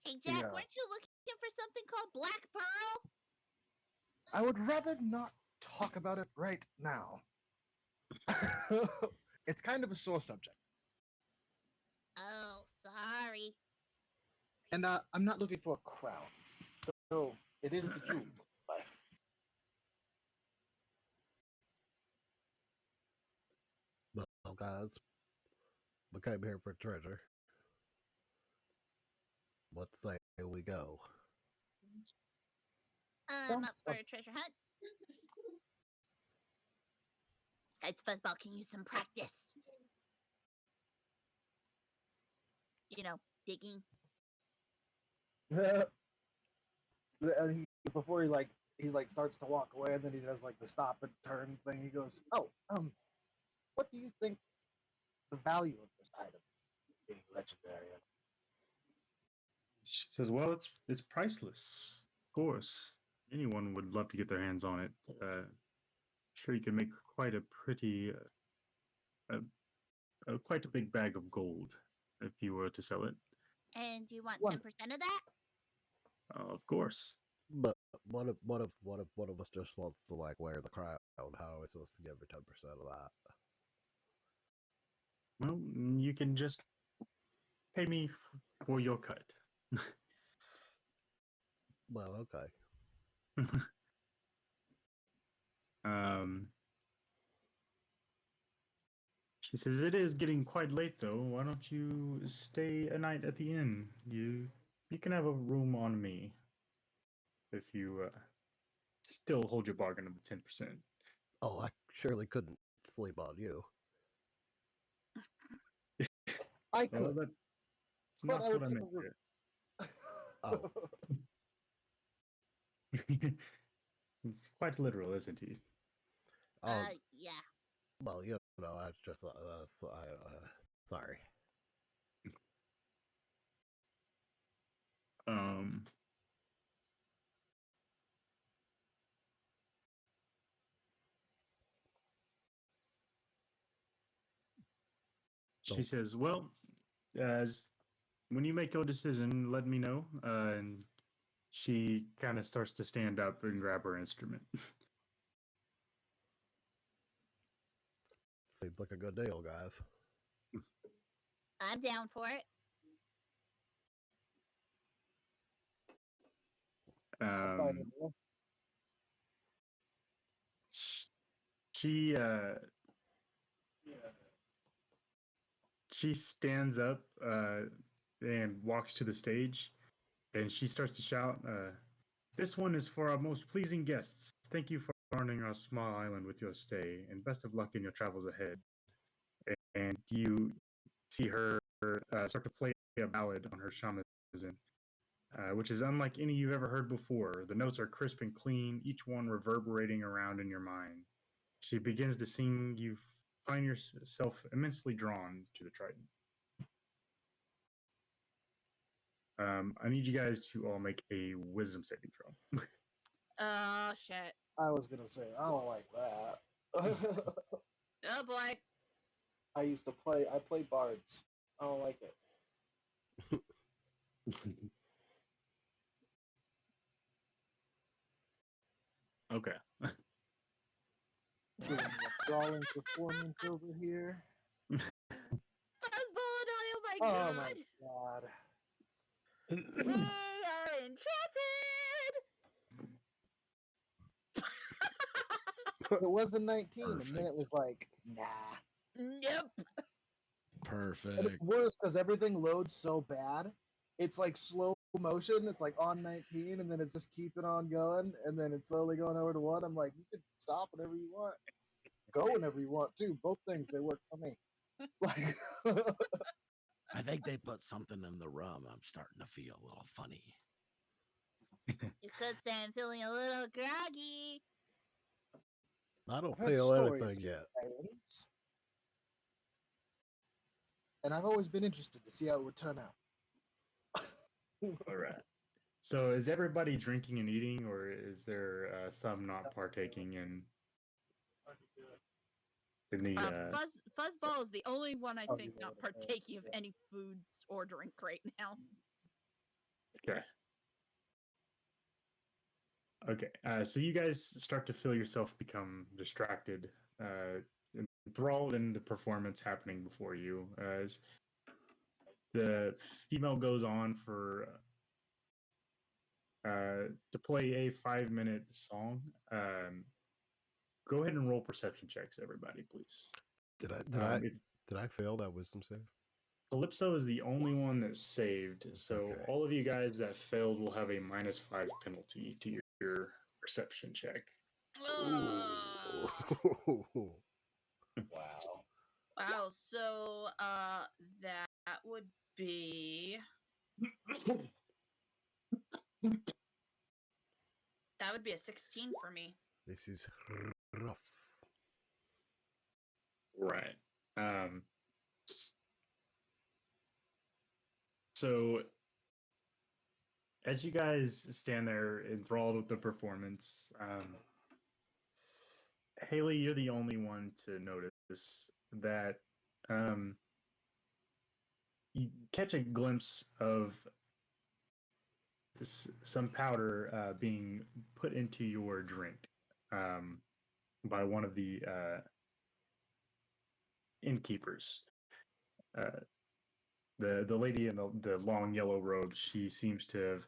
Hey Jack, Yeah. weren't you looking for something called Black Pearl? I would rather not talk about it right now. It's kind of a sore subject. Oh, sorry. And I'm not looking for a crown. So it is the jewel. Well, guys, we came here for treasure. What say we go? I'm up for a treasure hunt. Besides, Fuzzball can use some practice. You know, digging. Before he starts to walk away, and then he does like the stop and turn thing. He goes, "Oh, what do you think the value of this item being legendary?" She says, "Well, it's priceless. Of course, anyone would love to get their hands on it. Sure, you can make quite a pretty, quite a big bag of gold if you were to sell it. And do you want What? 10% of that? Of course." But what if one of us just wants to like wear the crown? How are we supposed to give her 10% of that? Well, you can just pay me for your cut. Well, okay. She says, "It is getting quite late, though. Why don't you stay a night at the inn? You can have a room on me if you still hold your bargain of the 10%. Oh, I surely couldn't sleep on you. I Well, could, that's but not I would what I take meant a room. Oh, there. It's quite literal, isn't he? oh, Yeah. well, you know, I just sorry. Um, she Don't- says, "Well, as when you make your decision, let me know." And she kind of starts to stand up and grab her instrument. Seems like a good deal, guys. I'm down for it. I'm fine Um, with it. she she stands up and walks to the stage, and she starts to shout, "This one is for our most pleasing guests. Thank you for honoring our small island with your stay, and best of luck in your travels ahead." And you see her start to play a ballad on her shamisen, which is unlike any you've ever heard before. The notes are crisp and clean, each one reverberating around in your mind. She begins to sing. You find yourself immensely drawn to the Triton. I need you guys to all make a wisdom saving throw. Oh, shit. I was gonna say I don't like that. Oh, boy. I play bards. I don't like it. Okay. Doing a brawling performance over here. Fuzzball and I, oh my Oh god! my god. We are enchanted! It wasn't 19, and then it was like, nah. Nope. And it's Perfect. worse because everything loads so bad. It's like slow motion. It's like on 19, and then it's just keeping on going, and then it's slowly going over to 1. I'm like, you can stop whenever you want, go whenever you want too. Both things, they work for me. Like, I think they put something in the rum. I'm starting to feel a little funny. You could say I'm feeling a little groggy. I don't I've had feel stories anything yet. items, and I've always been interested to see how it would turn out. All right. So is everybody drinking and eating, or is there some not partaking in the? Fuzzball is the only one I Oh, think yeah, not yeah, partaking of yeah. any foods or drink right now. Okay. Okay. So you guys start to feel yourself become distracted, enthralled in the performance happening before you, as the female goes on for to play a 5-minute song. Go ahead and roll perception checks, everybody, please. Did I fail that wisdom save? Calypso is the only one that's saved, so Okay. all of you guys that failed will have a -5 penalty to your perception check. Ugh. Ooh. Wow. Wow, so that would be a 16 for me. This is rough. Right. So as you guys stand there enthralled with the performance, Haley, you're the only one to notice that you catch a glimpse of some powder being put into your drink by one of the innkeepers. The lady in the long yellow robe, she seems to have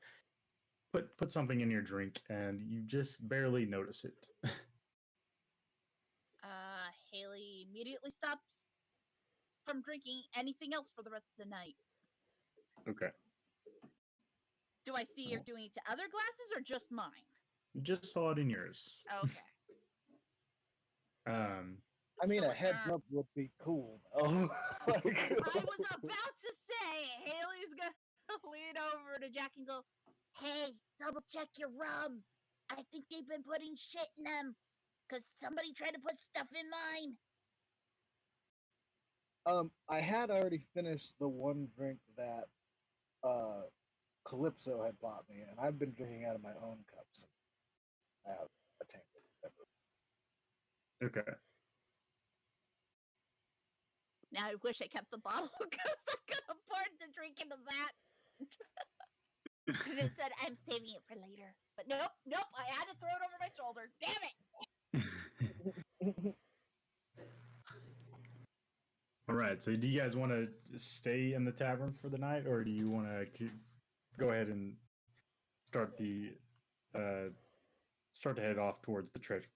put something in your drink, and you just barely notice it. Haley immediately stops from drinking anything else for the rest of the night. Okay. Do I see her doing it to other glasses or just mine? You just saw it in yours. Okay. I mean, So a with heads her- up would be cool. Oh, I was about to say, Haley's gonna lean over to Jack and go, "Hey, double check your rum. I think they've been putting shit in them, cause somebody tried to put stuff in mine." I had already finished the one drink that Calypso had bought me, and I've been drinking out of my own cups. I have a tank. Okay. Now I wish I kept the bottle because I could have poured the drink into that. Could have said I'm saving it for later, but nope. I had to throw it over my shoulder. Damn it! All right. So, do you guys want to stay in the tavern for the night, or do you want to go ahead and start start to head off towards the treasure?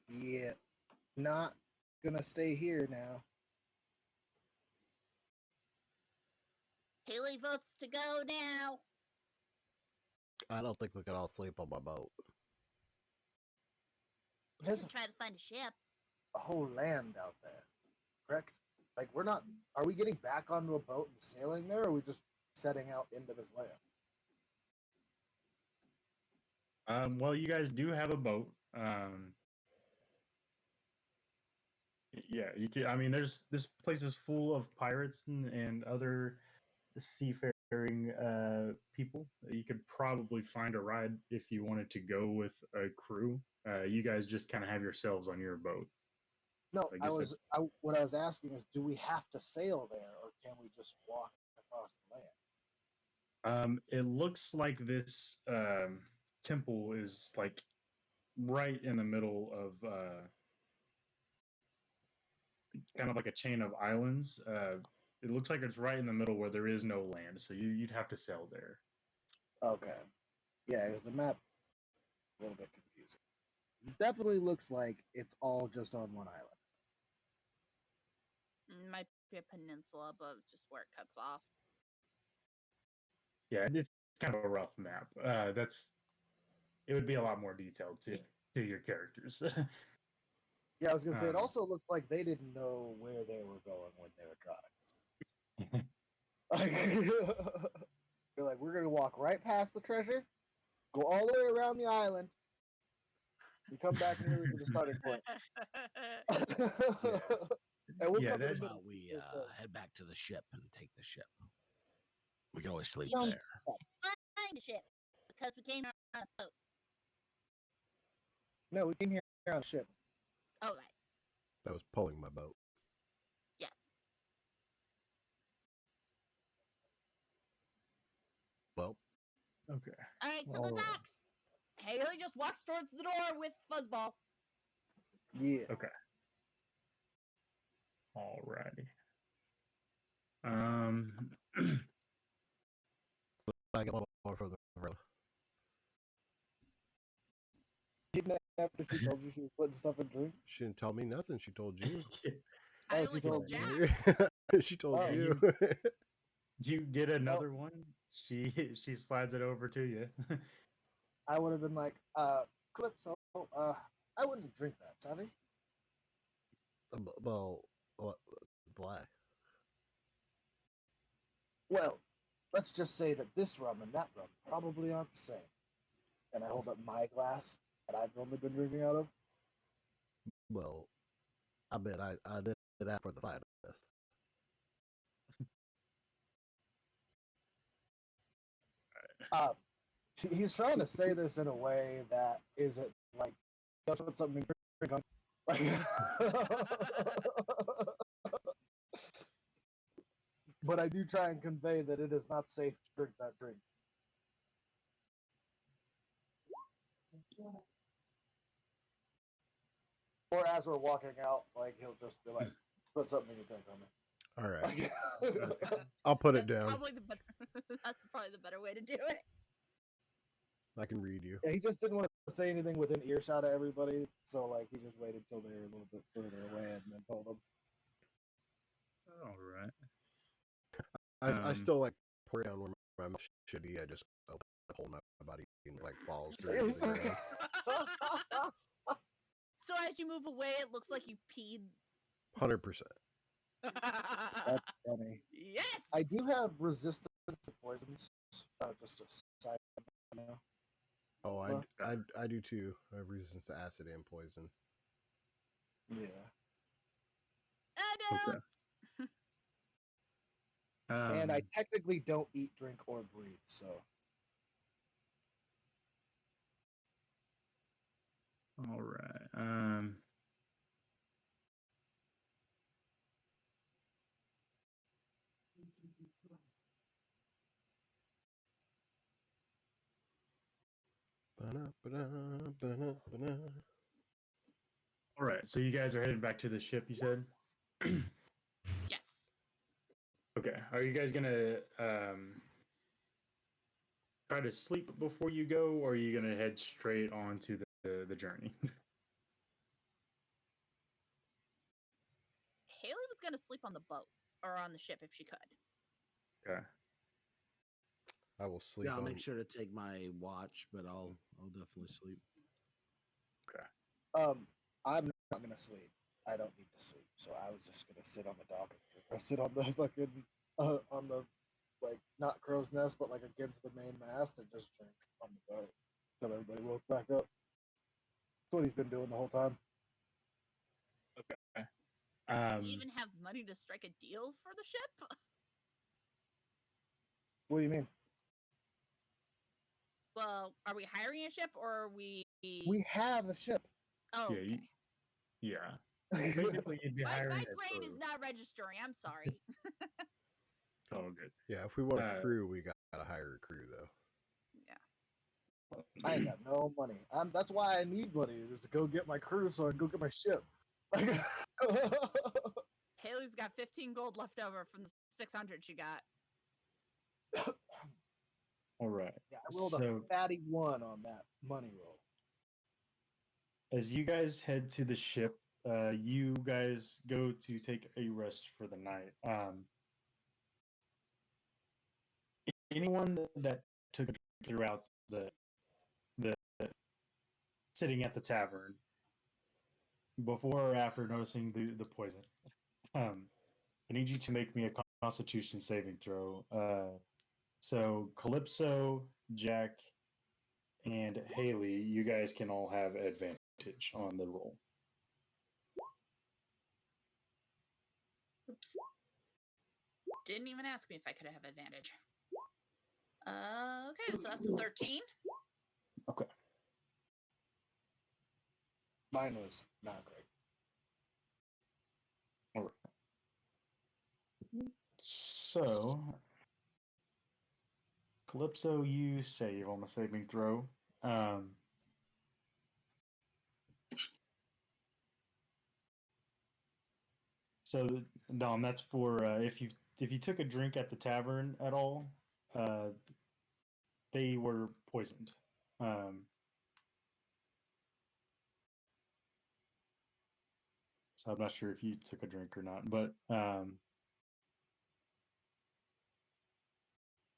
Yeah, not gonna stay here now. Haley votes to go now. I don't think we can all sleep on my boat. We There's could try to find a ship. a whole land out there, correct? Like, we're not. Are we getting back onto a boat and sailing there, or are we just setting out into this land? Well, you guys do have a boat. Yeah, you can. I mean, this place is full of pirates and other seafaring people. You could probably find a ride if you wanted to go with a crew. You guys just kind of have yourselves on your boat. No, I guess what I was asking is, do we have to sail there, or can we just walk across the land? It looks like this temple is like right in the middle of kind of like a chain of islands. It looks like it's right in the middle where there is no land, so you'd have to sail there. Okay. Yeah, because the map a little bit confusing. Definitely looks like it's all just on one island. Might be a peninsula, but just where it cuts off. Yeah, it's kind of a rough map. It would be a lot more detailed to your characters. Yeah, I was gonna say it Um, also looks like they didn't know where they were going when they were drawing. They're like, we're gonna walk right past the treasure, go all the way around the island, and come back nearly to the starting point. And we'll Yeah, come to the that's- How middle. about we Just, head back to the ship and take the ship? We can always sleep sounds there. sad. Find a ship because we came here on a boat. No, we came here on a ship. Oh, right. That was pulling my boat. Yes. Well, okay. All right, to the All right. docks. Haley just walks towards the door with Fuzzball. Yeah. Okay. Alrighty. I get one more for the road. Kidnapped if she told you she was putting stuff in drinks. She didn't tell me nothing. She told you. I Oh, only she told told Jack. She told Oh, you. you get another one. She slides it over to you. I would have been like, Calypso, I wouldn't drink that, Savvy. Well, what? Why? Well, let's just say that this rum and that rum probably aren't the same. And I hold up my glass that I've only been drinking out of. Well, I bet I did that for the finest. He's trying to say this in a way that isn't like, just put something in drink on. But I do try and convey that it is not safe to drink that drink. Or as we're walking out, like he'll just be like, "Put something in your drink on me." All right, Like, I'll put it That's down. probably the better. That's probably the better way to do it. I can read you. yeah, he just didn't want to say anything within earshot of everybody, so like he just waited till they were a little bit further away and then told them. All right. I still like pour down where my mouth should be. I just open the hole in my body and it, like falls straight into the ground. So as you move away, it looks like you peed. 100%. That's funny. Yes. I do have resistance to poisons. Just a side note. Oh, Well, I do too. I have resistance to acid and poison. Yeah. I don't. Okay. And I technically don't eat, drink, or breathe, so. All right. All right. So you guys are headed back to the ship. You said. Yes. Okay. Are you guys gonna try to sleep before you go, or are you gonna head straight on to the journey? Haley was gonna sleep on the boat or on the ship if she could. Okay. I will sleep Yeah, I'll on. make sure to take my watch, but I'll definitely sleep. I'm not gonna sleep. I don't need to sleep, so I was just gonna sit on the dock. I sit on the fucking on the like not crow's nest, but like against the main mast and just drink on the boat till everybody woke back up. That's what he's been doing the whole time. Do Um, we even have money to strike a deal for the ship? What do you mean? Well, are we hiring a ship or are we? We have a ship. Oh, yeah. okay. Yeah. Basically, you'd be my hiring. brain is not registering. I'm sorry. Oh, good. Yeah, if we want a Uh, crew, we gotta hire a crew though. Yeah. I ain't got no money. That's why I need money, is to go get my crew so I can go get my ship. Like, Haley's got 15 gold left over from the 600 she got. All right. yeah, I rolled So a fatty 1 on that money roll. as you guys head to the ship, you guys go to take a rest for the night. Anyone that took a drink throughout the sitting at the tavern before or after noticing the poison, I need you to make me a Constitution saving throw. So Calypso, Jack, and Haley, you guys can all have advantage on the roll. Oops. Didn't even ask me if I could have advantage. Okay, so that's a 13. Okay. Mine was not great. All right. So, Calypso, you save on the saving throw. So, Dom, that's for if you took a drink at the tavern at all, they were poisoned. So I'm not sure if you took a drink or not, but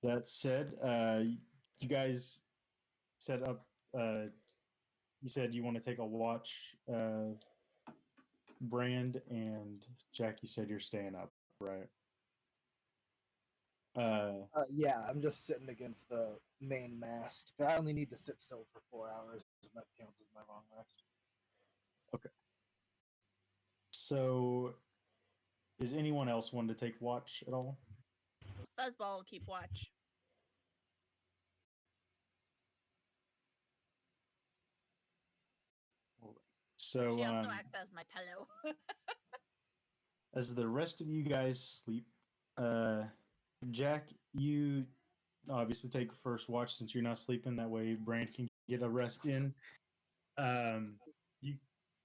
that said, you guys set up. You said you want to take a watch, Brand and Jack. You said you're staying up, right? Yeah, I'm just sitting against the main mast. But I only need to sit still for 4 hours. That counts as my long rest. Okay. So, is anyone else wanting to take watch at all? Fuzzball will keep watch. So, She also acts as my pillow. as the rest of you guys sleep, Jack, you obviously take first watch since you're not sleeping. That way, Brand can get a rest in. You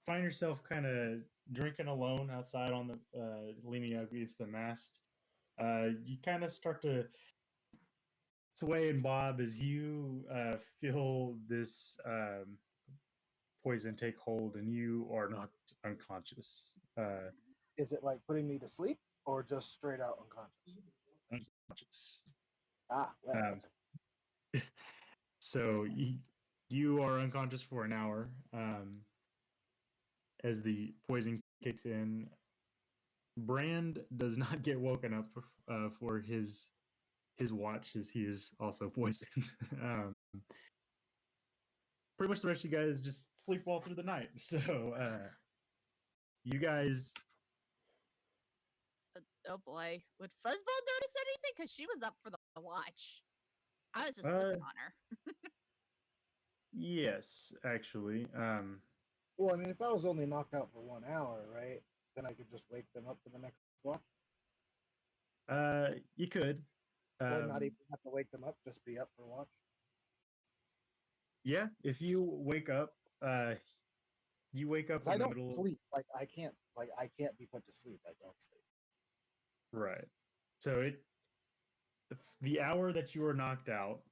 find yourself kind of drinking alone outside on the leaning up against the mast. You kind of start to sway and bob as you feel this poison take hold, and you are knocked unconscious. Is it like putting me to sleep or just straight out unconscious? Unconscious. Ah, well, So you are unconscious for an hour as the poison kicks in. Brand does not get woken up for his watch, as he is also poisoned. Pretty much the rest of you guys just sleep all through the night. So you guys. Oh boy. Would Fuzzball notice anything? Because she was up for the watch. I was just sleeping on her. Yes, actually. well, I mean, if I was only knocked out for 1 hour, right, then I could just wake them up for the next watch. You could. Or not even have to wake them up, just be up for watch. Yeah, if you wake up, you wake up in I the don't middle. sleep. Like I can't be put to sleep. I don't sleep. Right. So the hour that you were knocked out,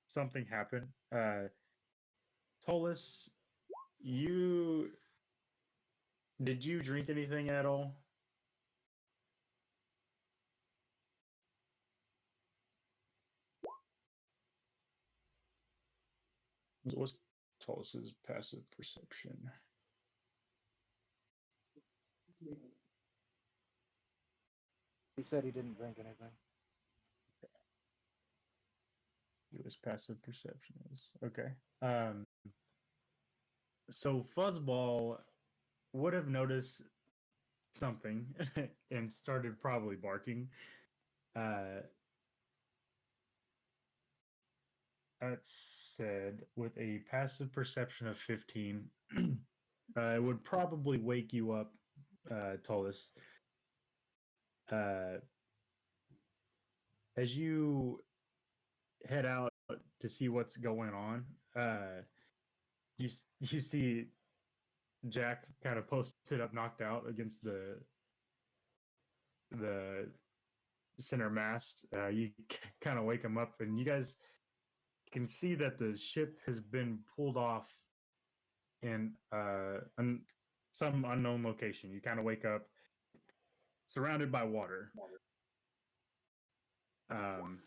something happened. Tolus, did you drink anything at all? What's Tolus's passive perception? He said he didn't drink anything. His passive perception is okay. So Fuzzball would have noticed something and started probably barking. That said, with a passive perception of 15, it would probably wake you up, Tullus. As you head out to see what's going on, you see Jack kind of posted up, knocked out against the center mast. You kind of wake him up, and you guys can see that the ship has been pulled off in some unknown location. You kind of wake up surrounded by water. Um,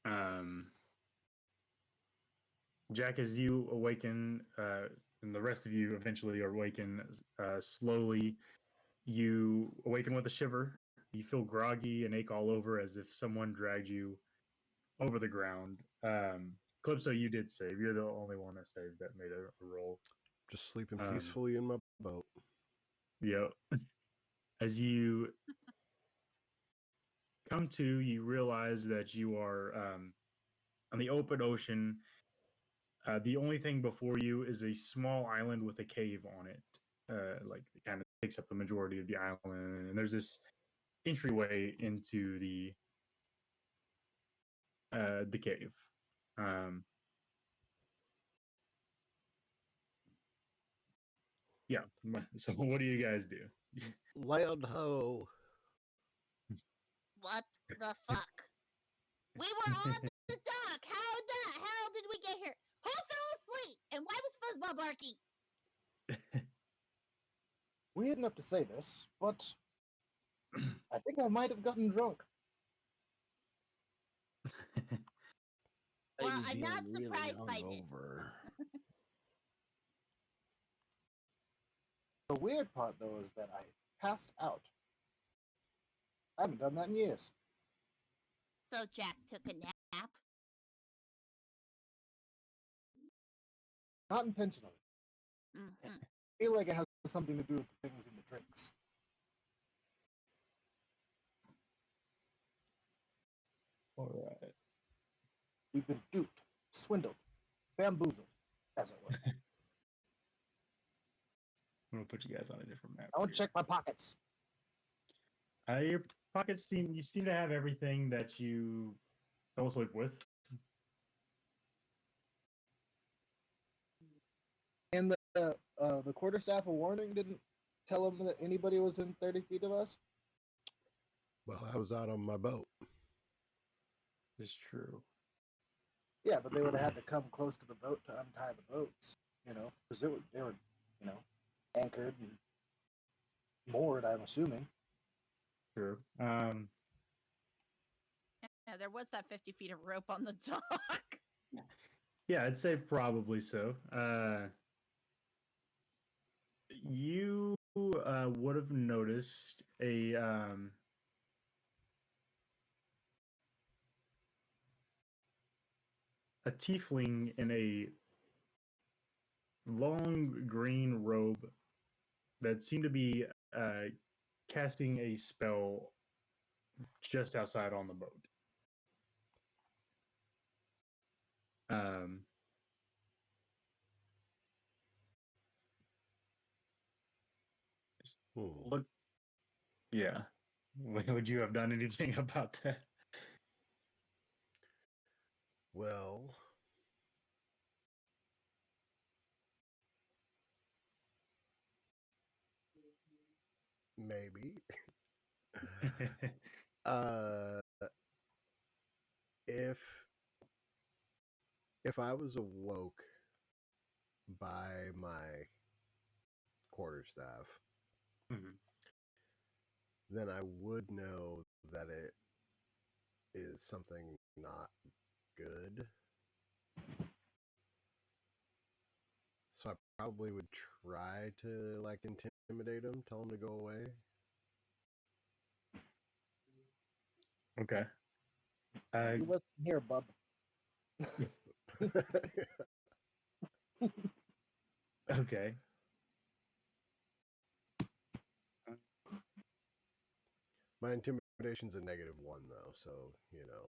um, Jack, as you awaken, and the rest of you eventually awaken slowly, you awaken with a shiver. You feel groggy and ache all over as if someone dragged you over the ground. Calypso, you did save. You're the only one that saved that made a roll. Just sleeping peacefully in my boat. Yep. As you come to, you realize that you are on the open ocean. The only thing before you is a small island with a cave on it. Like it kind of takes up the majority of the island, and there's this entryway into the cave. Yeah. So what do you guys do? Land ho! What the fuck? We were on the dock. How the hell did we get here? Who fell asleep? And why was Fuzzball barking? Weird enough to say this, but I think I might have gotten drunk. Well, Maybe I'm feeling not really surprised by this. hungover. The weird part, though, is that I passed out. I haven't done that in years. So Jack took a nap. Not intentionally. Mhm. I feel like it has something to do with the things in the drinks. All right. We've been duped, swindled, bamboozled, as it were. I'm gonna put you guys on a different map. I want to here. check my pockets. Your pockets seem to have everything that you fell asleep with. And the quarterstaff of warning didn't tell them that anybody was in 30 feet of us. Well, I was out on my boat. It's true. Yeah, but they would have had to come close to the boat to untie the boats. You know, because they were, you know, anchored and moored. I'm assuming. True. Yeah, there was that 50 feet of rope on the dock. Yeah, I'd say probably so. You would have noticed a tiefling in a long green robe that seemed to be casting a spell just outside on the boat. Look, yeah. Would you have done anything about that? Well, maybe. If I was awoke by my quarterstaff, Mhm. then I would know that it is something not good. So I probably would try to like intimidate him, tell him to go away. Okay. You listen here, bub. Okay. My intimidation's a -1 though, so you know.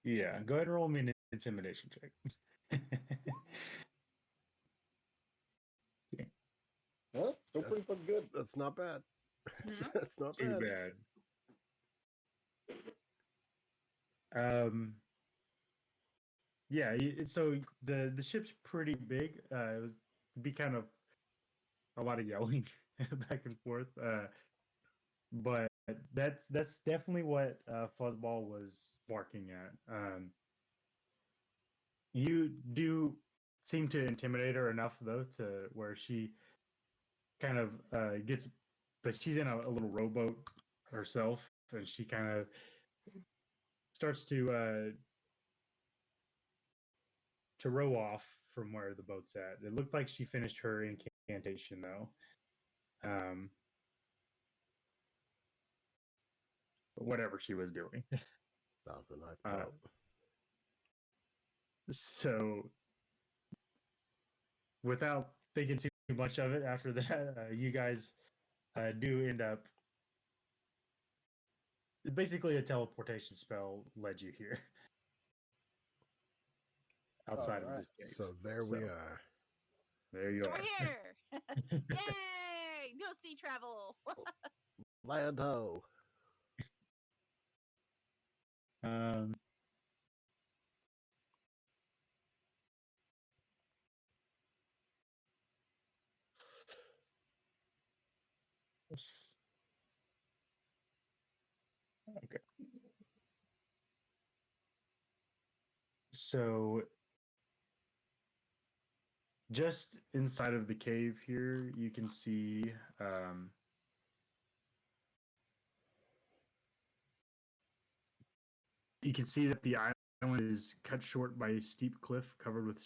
Yeah. Go ahead and roll me an intimidation check. Huh? Still pretty fucking good. That's not bad. Mhm. That's not Too bad. bad. Yeah. So the ship's pretty big. It was be kind of a lot of yelling back and forth. But that's definitely what Fuzzball was barking at. You do seem to intimidate her enough though to where she kind of gets like she's in a little rowboat herself, and she kind of starts to row off from where the boat's at. It looked like she finished her incantation though. Whatever she was doing. That was a nice Uh, boat. So, without thinking too much of it, after that, you guys do end up. Basically, a teleportation spell led you here outside of Alright. this cave. So there we So, are. There you So are. we're here. Yay! No sea travel. Land ho. Um, okay. So, just inside of the cave here, you can see that the island is cut short by a steep cliff covered with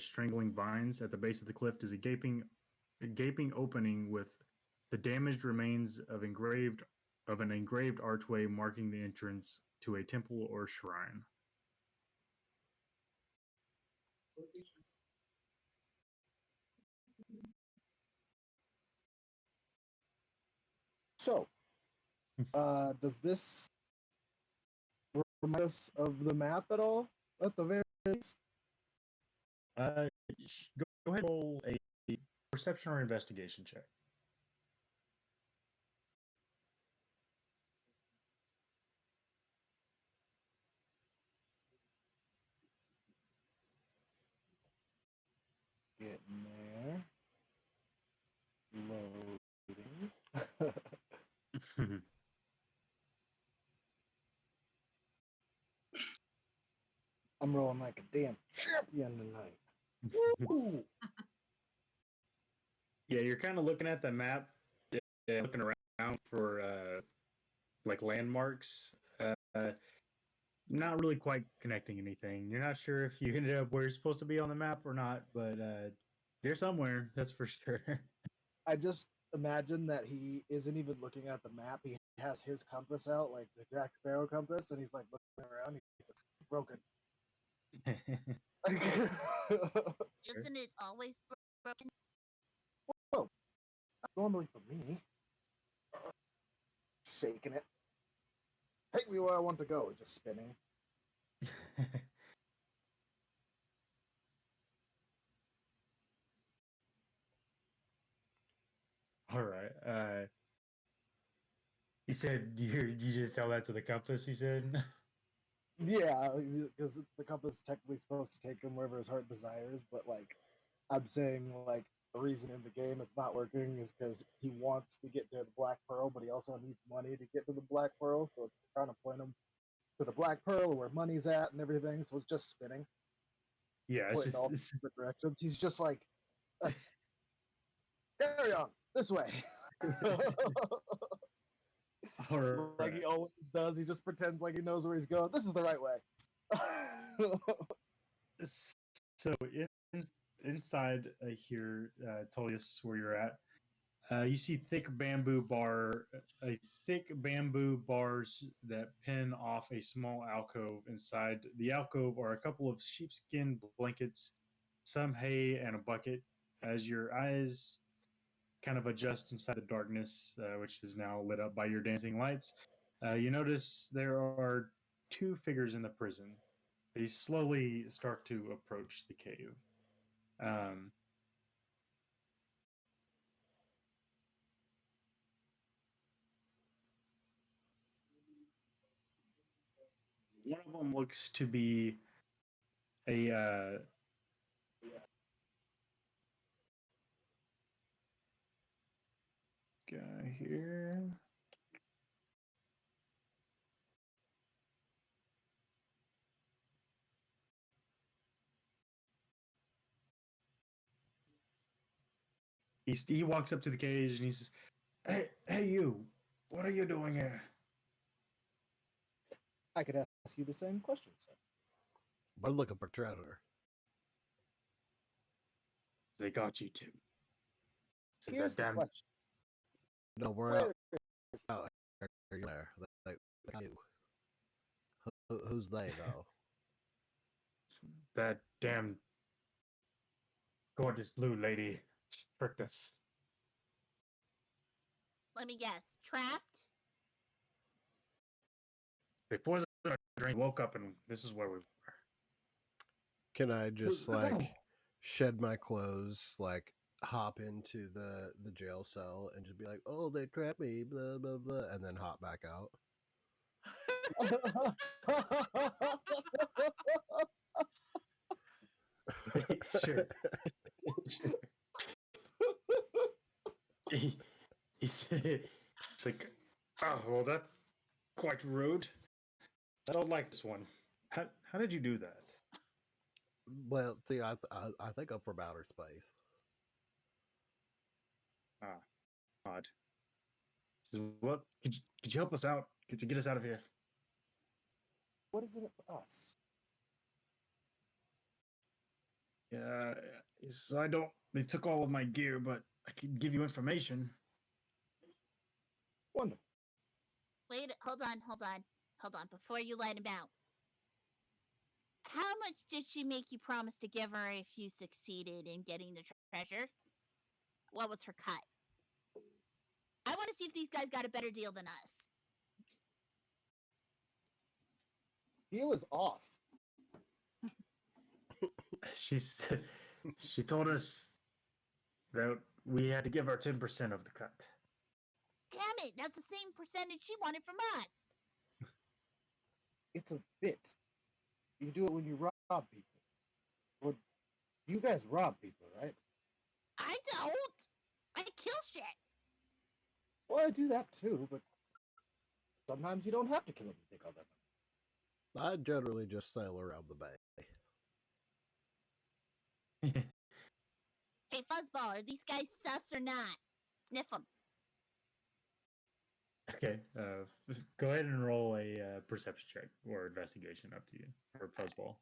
strangling vines. At the base of the cliff is a gaping opening with the damaged remains of an engraved archway marking the entrance to a temple or shrine. So, does this remind us of the map at all? At the very least? Go ahead and roll a perception or investigation check. Getting there. Loading. I'm rolling like a damn champion tonight. Woo! Yeah, you're kind of looking at the map, looking around for like landmarks. Not really quite connecting anything. You're not sure if you ended up where you're supposed to be on the map or not, but you're somewhere. That's for sure. I just imagine that he isn't even looking at the map. He has his compass out, like the Jack Sparrow compass, and he's like looking around. He's broken. Isn't it always broken? Well, normally for me, shaking it. Take me where I want to go. Just spinning. All right. He said you just tell that to the compass. He said. Yeah, because the compass is technically supposed to take him wherever his heart desires, but like I'm saying, like the reason in the game it's not working is because he wants to get to the Black Pearl, but he also needs money to get to the Black Pearl, so it's trying to point him to the Black Pearl where money's at and everything. So it's just spinning, Yeah, it's pointing all just different directions. He's just like, let's carry on this way. Like he always does. He just pretends like he knows where he's going. This is the right way. So inside here, Tullius, where you're at, you see thick bamboo bars that pin off a small alcove. Inside the alcove are a couple of sheepskin blankets, some hay, and a bucket. As your eyes kind of adjust inside the darkness, which is now lit up by your dancing lights, you notice there are two figures in the prison. They slowly start to approach the cave. Um, One of them looks to be a guy here. He walks up to the cage and he says, hey, you! What are you doing here?" I could ask you the same question, sir. We're looking for treasure. They got you too. Says Here's that the damn. question. No, we're Where out there. They got you. Who's they though? That damn gorgeous blue lady tricked us. Let me guess. Trapped? They poisoned our drink, woke up, and this is where we were. Can I just No. like shed my clothes, like hop into the jail cell and just be like, "Oh, they trapped me," blah blah blah, and then hop back out? Sure. He said, "It's like, oh, well, that's quite rude. I don't like this one. How did you do that?" Well, see, I think I'm from outer space. Odd. He says, "What? Could you help us out? Could you get us out of here?" What is in it for us? Yeah, he says, "I don't. They took all of my gear, but I can give you information." Wonderful. Wait, hold on. Before you let him out. How much did she make you promise to give her if you succeeded in getting the treasure? What was her cut? I want to see if these guys got a better deal than us. Deal is off. She told us that we had to give her 10% of the cut. Damn it, that's the same percentage she wanted from us. It's a bit. You do it when you rob people. Well, you guys rob people, right? I don't. I kill shit. Well, I do that too, but sometimes you don't have to kill them to take all that money. I generally just sail around the bay. Hey, Fuzzball, are these guys sus or not? Sniff them. Okay, go ahead and roll a perception check or investigation, up to you, or Fuzzball.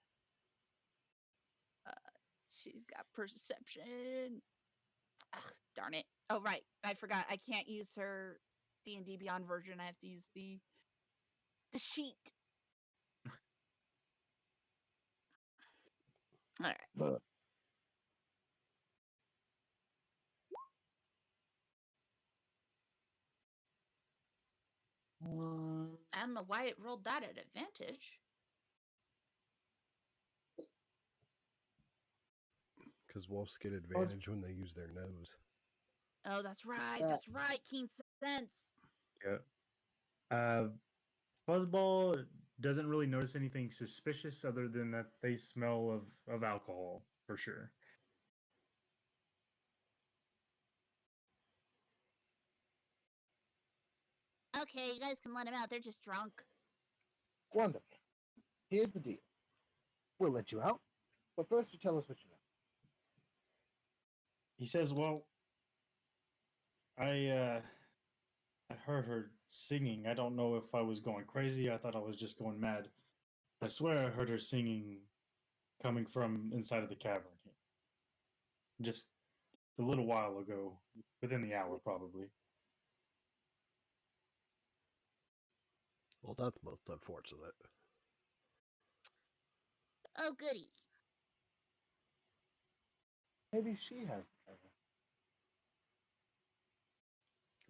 She's got perception. Ugh, darn it. Oh, right. I forgot. I can't use her D&D Beyond version. I have to use the sheet. All right. Look, I don't know why it rolled that at advantage. Because wolves get advantage when they use their nose. Oh, that's right. Yeah. That's right. Keen sense. Yeah. Fuzzball doesn't really notice anything suspicious other than that they smell of alcohol, for sure. Okay, you guys can let them out. They're just drunk. wonderful. Here's the deal. We'll let you out, but first you tell us what you know. He says, "Well, I heard her singing. I don't know if I was going crazy. I thought I was just going mad. I swear I heard her singing coming from inside of the cavern here. Just a little while ago, within the hour, probably." Well, that's most unfortunate. Oh, goody. Maybe she has the treasure.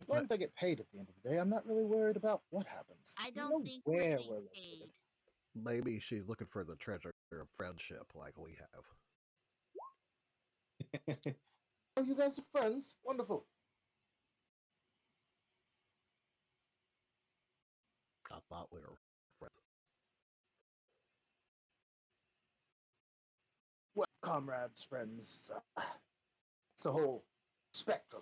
As long as I get paid at the end of the day, I'm not really worried about what happens. I You don't know think where we're we're getting located. paid. Maybe she's looking for the treasure of friendship like we have. Oh, you guys are friends? Wonderful. I thought we were friends. Well, comrades, friends, it's a whole spectrum.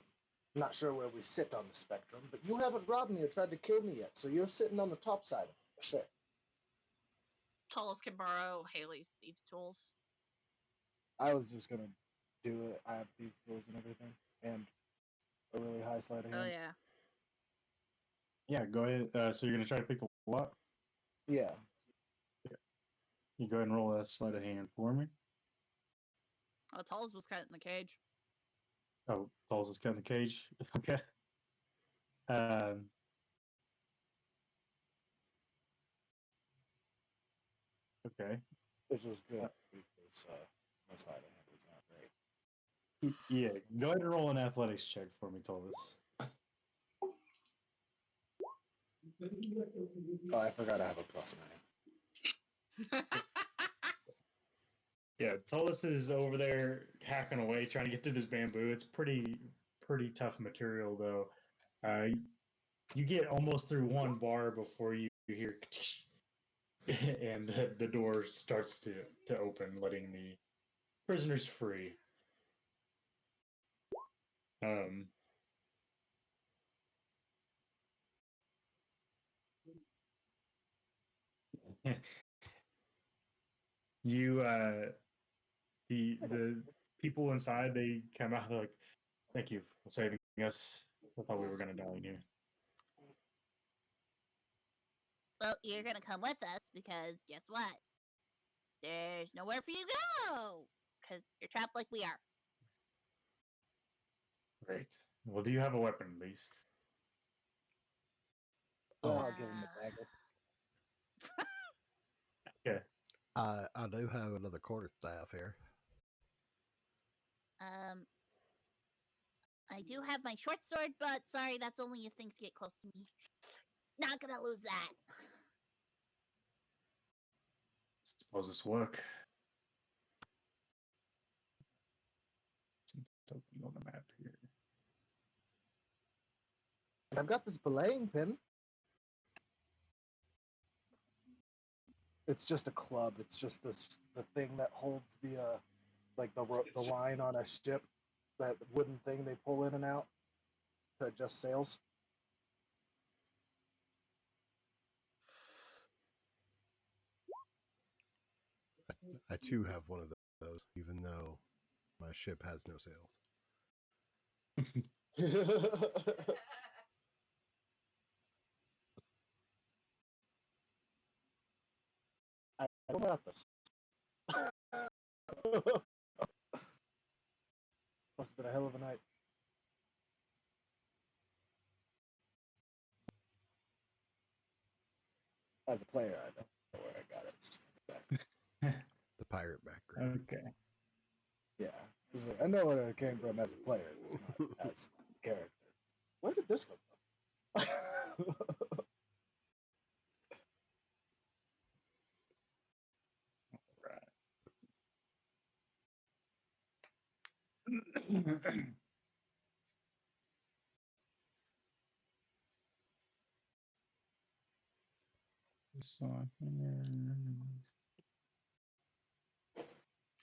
Not sure where we sit on the spectrum, but you haven't robbed me or tried to kill me yet, so you're sitting on the top side of it, for sure. Tallest can borrow Haley's thieves' tools. I was just gonna do it. I have thieves' tools and everything, and a really high sleight of hand. Oh yeah. Yeah, go ahead. So you're gonna try to pick the lock. Yeah. You go ahead and roll a sleight of hand for me. Oh, Tallest was cut in the cage. Oh, Paul's is cutting the cage. Okay. Um. Okay. Which was good Uh, because my sleight of hand was not great. Yeah. Go ahead and roll an athletics check for me, Tullis. Oh, I forgot I have a +9. Yeah, Tullis is over there hacking away, trying to get through this bamboo. It's pretty tough material, though. You get almost through one bar before you hear, and the door starts to open, letting the prisoners free. You the people inside, they come out, they're like, "Thank you for saving us. I thought we were gonna die in here." Well, you're gonna come with us because guess what? There's nowhere for you to go because you're trapped like we are. Great. Well, do you have a weapon at least? Well, Oh. I'll give him a dagger. Okay. I do have another quarterstaff here. I do have my short sword, but sorry, that's only if things get close to me. Not gonna lose that. Suppose this work. Something on the map here. I've got this belaying pin. It's just a club. It's just the thing that holds the like the line on a ship, that wooden thing they pull in and out to adjust sails. I too have one of those, even though my ship has no sails. I don't got this. Must have been a hell of a night. As a player, I don't know where I got it. The pirate background. Okay. Yeah, I know where it came from as a player, just not as a character. Where did this come from? Right. So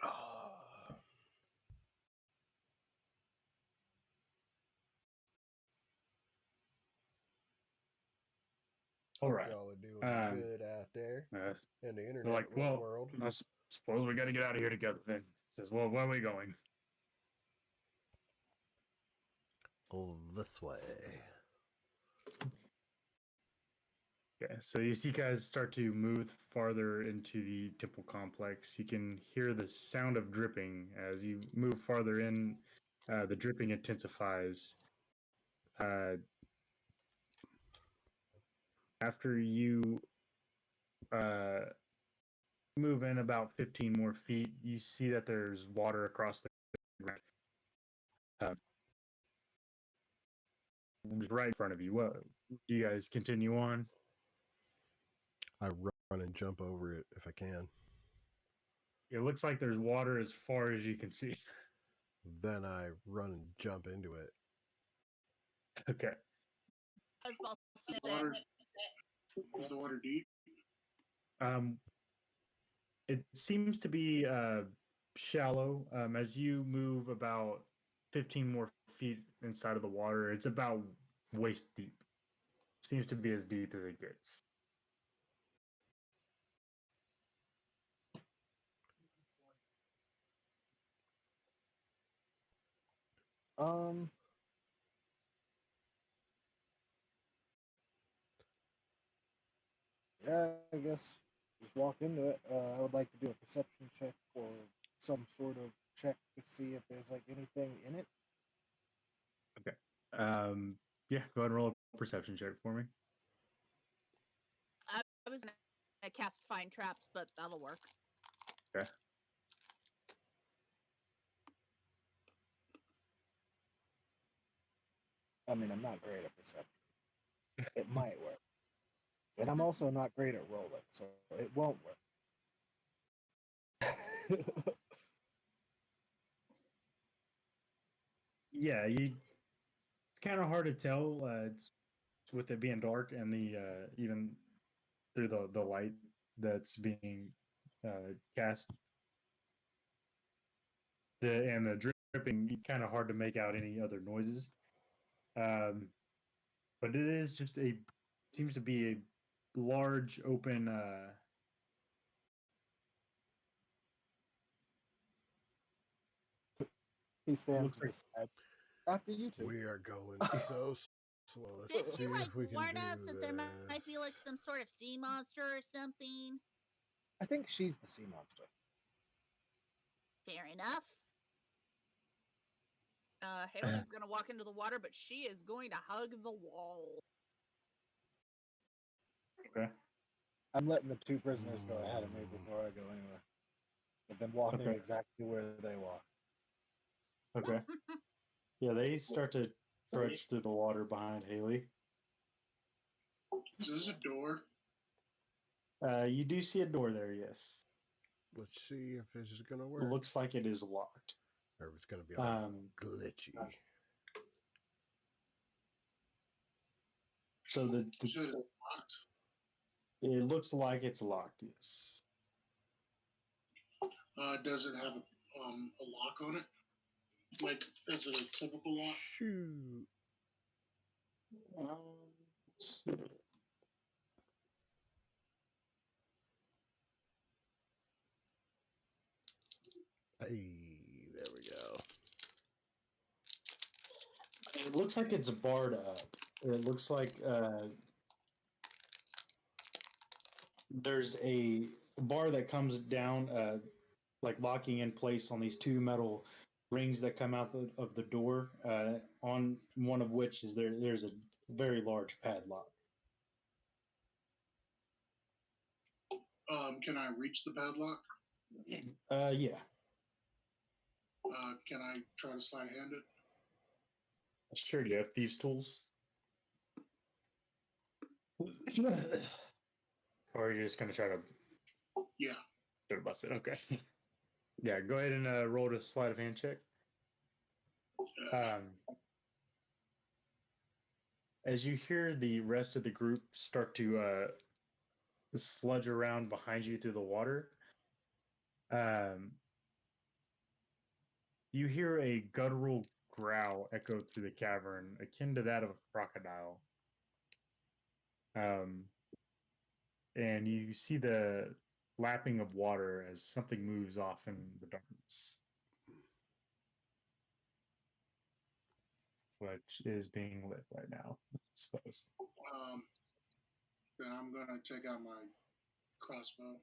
Ah. all right. Y'all are doing good out there in the They're internet like, well, world. I suppose we got to get out of here together then. Says, well, where are we going? Oh, this way. Okay, so you see guys start to move farther into the temple complex. You can hear the sound of dripping as you move farther in. The dripping intensifies. After you move in about 15 more feet, you see that there's water across the ground. Right in front of you. What do you guys continue on? I run and jump over it if I can. It looks like there's water as far as you can see. Then I run and jump into it. Okay. I was about to say Water. that. Is the water deep? It seems to be shallow. As you move about 15 more feet inside of the water, it's about waist deep. Seems to be as deep as it gets. Um. Yeah, I guess just walk into it. I would like to do a perception check or some sort of check to see if there's like anything in it. Yeah, go ahead and roll a perception check for me. I was gonna cast Find Traps, but that'll work. Okay. I mean, I'm not great at perception. It might work, and I'm also not great at rolling, so it won't work. Yeah, it's kind of hard to tell. It's with it being dark and the even through the light that's being cast. And the dripping, kind of hard to make out any other noises. But it is just seems to be a large open. He stands Looks to the like side. After you two. We are going so slow. Did Let's see she like if we can warn do us that there might be this. like some sort of sea monster or something? I think she's the sea monster. Fair enough. Haley's gonna walk into the water, but she is going to hug the wall. okay. I'm letting the two prisoners go ahead of me before I go anywhere. But then walking Okay. exactly where they walk. Okay. Yeah, they start to trudge through the water behind Haley. Is this a door? You do see a door there, yes. Let's see if this is gonna It work. looks like it is locked. Or if it's gonna be all glitchy. So So it's locked. it looks like it's locked, yes. Does it have a lock on it? Like, is it a typical lock? Shoot. Hey, there we go. It looks like it's barred up. It looks like there's a bar that comes down, like locking in place on these two metal rings that come out of the door. On one of which is there's a very large padlock. Can I reach the padlock? Yeah, Can I try to slide hand it? sure. Do you have thieves' tools? Or are you just gonna try to Yeah. bust it? Okay. Yeah, go ahead and roll a sleight of hand check. As you hear the rest of the group start to sludge around behind you through the water, you hear a guttural growl echo through the cavern, akin to that of a crocodile. And you see the lapping of water as something moves off in the darkness, which is being lit right now, I suppose. Then I'm gonna take out my crossbow.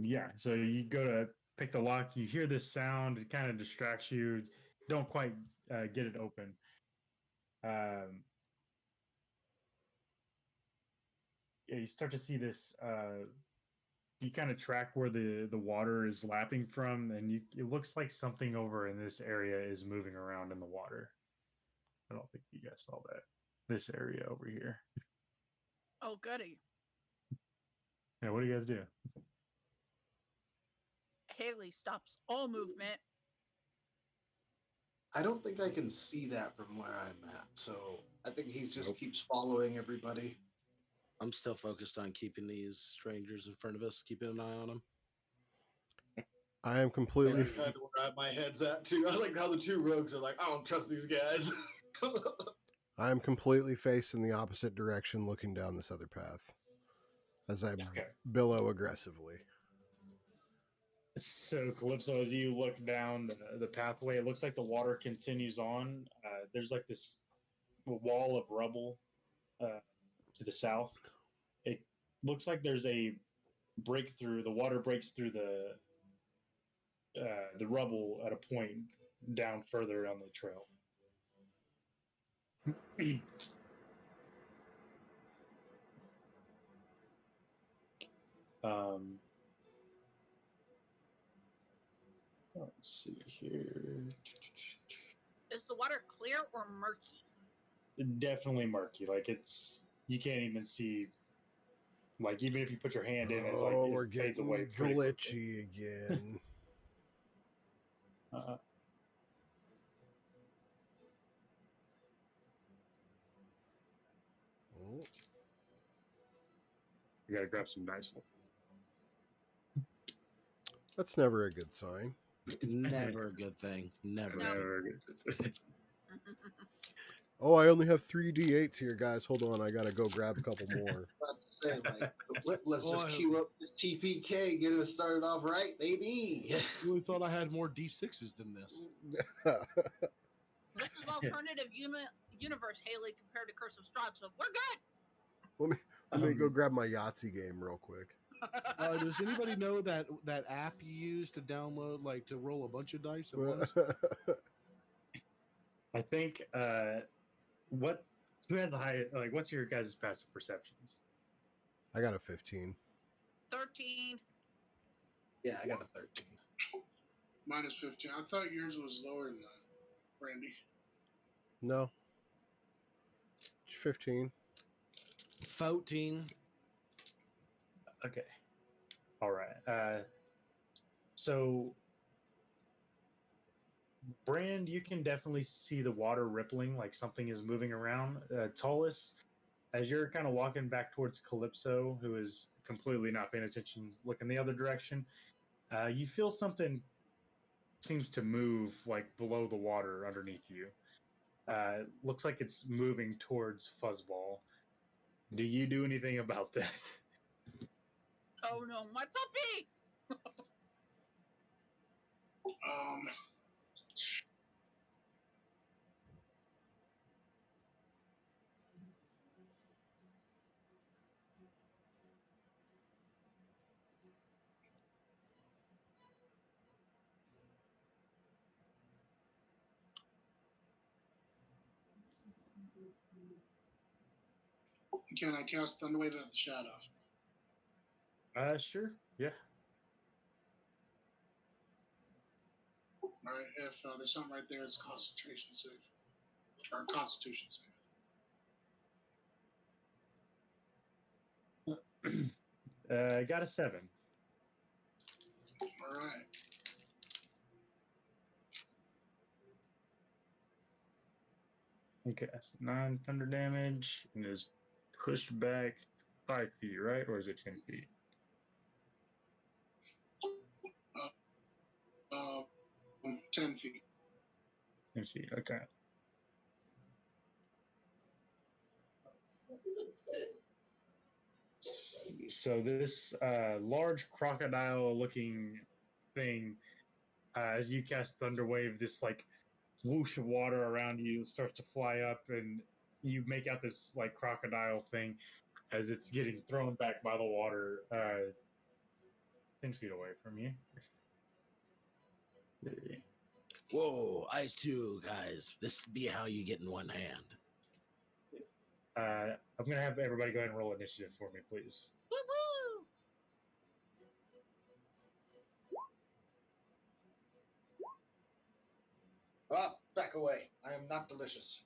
Yeah, so you go to pick the lock, you hear this sound, it kind of distracts you, don't quite get it open. Yeah, you start to see this. You kind of track where the water is lapping from, and it looks like something over in this area is moving around in the water. I don't think you guys saw that. This area over here. Oh, goody. Yeah, what do you guys do? Haley stops all movement. I don't think I can see that from where I'm at, so I think he just Nope. keeps following everybody. I'm still focused on keeping these strangers in front of us, keeping an eye on them. I am Yeah, completely. that's kind of where my head's at too. I like how the two rogues are like, I don't trust these guys. I am completely facing the opposite direction, looking down this other path as I Okay. billow aggressively. So, Calypso, as you look down the pathway, it looks like the water continues on. There's like this wall of rubble to the south. It looks like there's a breakthrough. The water breaks through the rubble at a point down further on the trail. um, let's see here. Is the water clear or murky? Definitely murky. Like you can't even see. Like even if you put your hand in, it's like Oh, it we're fades away getting pretty quickly. glitchy again. Uh, Oh, you gotta grab some dice. that's never a good sign. Never a good thing. Never. No. Never good. Oh, I only have 3 d8s here, guys. Hold on, I gotta go grab a couple more. About to say, like, let's Oh, just queue up this TPK, get it started off right, baby. I really thought I had more D6s than this. This is alternative universe, Haley, compared to Curse of Strahd, so we're Let me go grab my Yahtzee game real quick. good. Does anybody know that app you use to download, like to roll a bunch of dice at once? I think who has the high, like what's your guys' passive perceptions? I got a 15. 13. Yeah, I got a 13. Minus 15. I thought yours was lower than that, Randy. No. 15. 14. Okay. All right. So Brand, you can definitely see the water rippling, like something is moving around. Tullus, as you're kind of walking back towards Calypso, who is completely not paying attention, looking the other direction, you feel something seems to move like below the water underneath you. Looks like it's moving towards Fuzzball. Do you do anything about that? Oh no, my puppy! Um, can I cast Thunderwave at the shadow? Sure. Yeah. All right, if there's something right there, it's concentration save. Or constitution save. I got a 7. All right. Okay, that's 9 thunder damage and is pushed back 5 feet, right? Or is it 10 feet? Uh, 10 feet. 10 feet, okay. So this large crocodile-looking thing, as you cast Thunderwave, this like whoosh of water around you starts to fly up, and you make out this like crocodile thing as it's getting thrown back by the water 10 feet away from you. Whoa, Ice 2, guys. This be how you get in one hand. I'm gonna have everybody go ahead and roll initiative for me, please. Woo woo! Ah, back away. I am not delicious.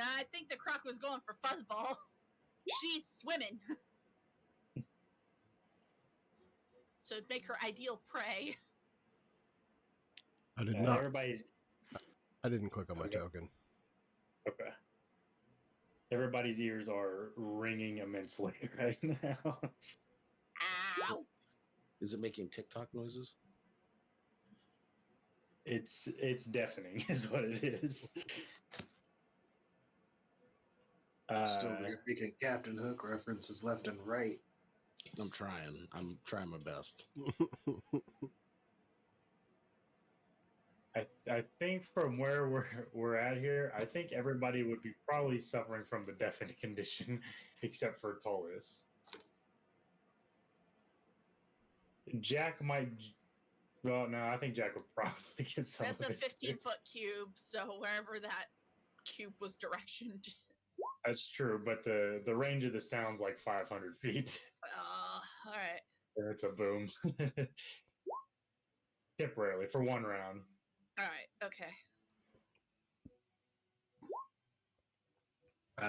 I think the croc was going for Fuzzball. She's swimming. So it'd make her ideal prey. I did not. Everybody's I didn't click on my Okay. token. okay. Everybody's ears are ringing immensely right now. Ow! Is it making TikTok noises? It's deafening, is what it is. Still making Captain Hook references left and right. I'm trying. I'm trying my best. I think from where we're at here, I think everybody would be probably suffering from the deafening condition, except for Tullius. Jack might. Well, no, I think Jack would probably get some That's of a it. too. 15-foot cube, so wherever that cube was directioned. That's true, but the range of the sound's like 500 feet. All right. And it's a boom. Temporarily for one round. All right. Okay.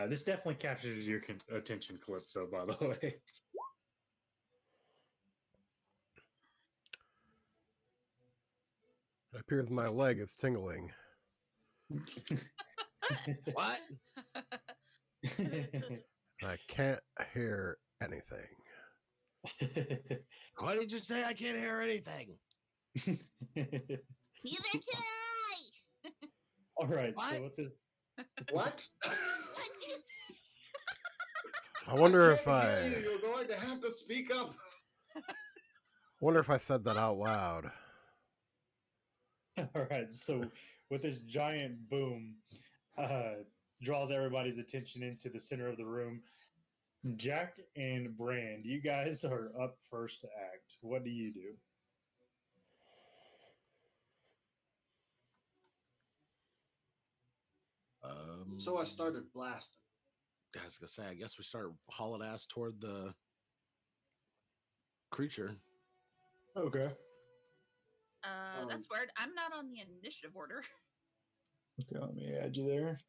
This definitely captures your attention, Calypso, by the way. It appears my leg is tingling. What? I can't hear anything. Why did you say I can't hear anything? Neither can I! All right, What? so what this What? What'd you say? I wonder if can't I hear you. You're going to have to speak up. said that out loud. all right, so with this giant boom, draws everybody's attention into the center of the room. Jack and Brand, you guys are up first to act. What do you do? So I started blasting. I was gonna say, I guess we start hauling ass toward the creature. Okay. That's weird. I'm not on the initiative order. Okay, let me add you there.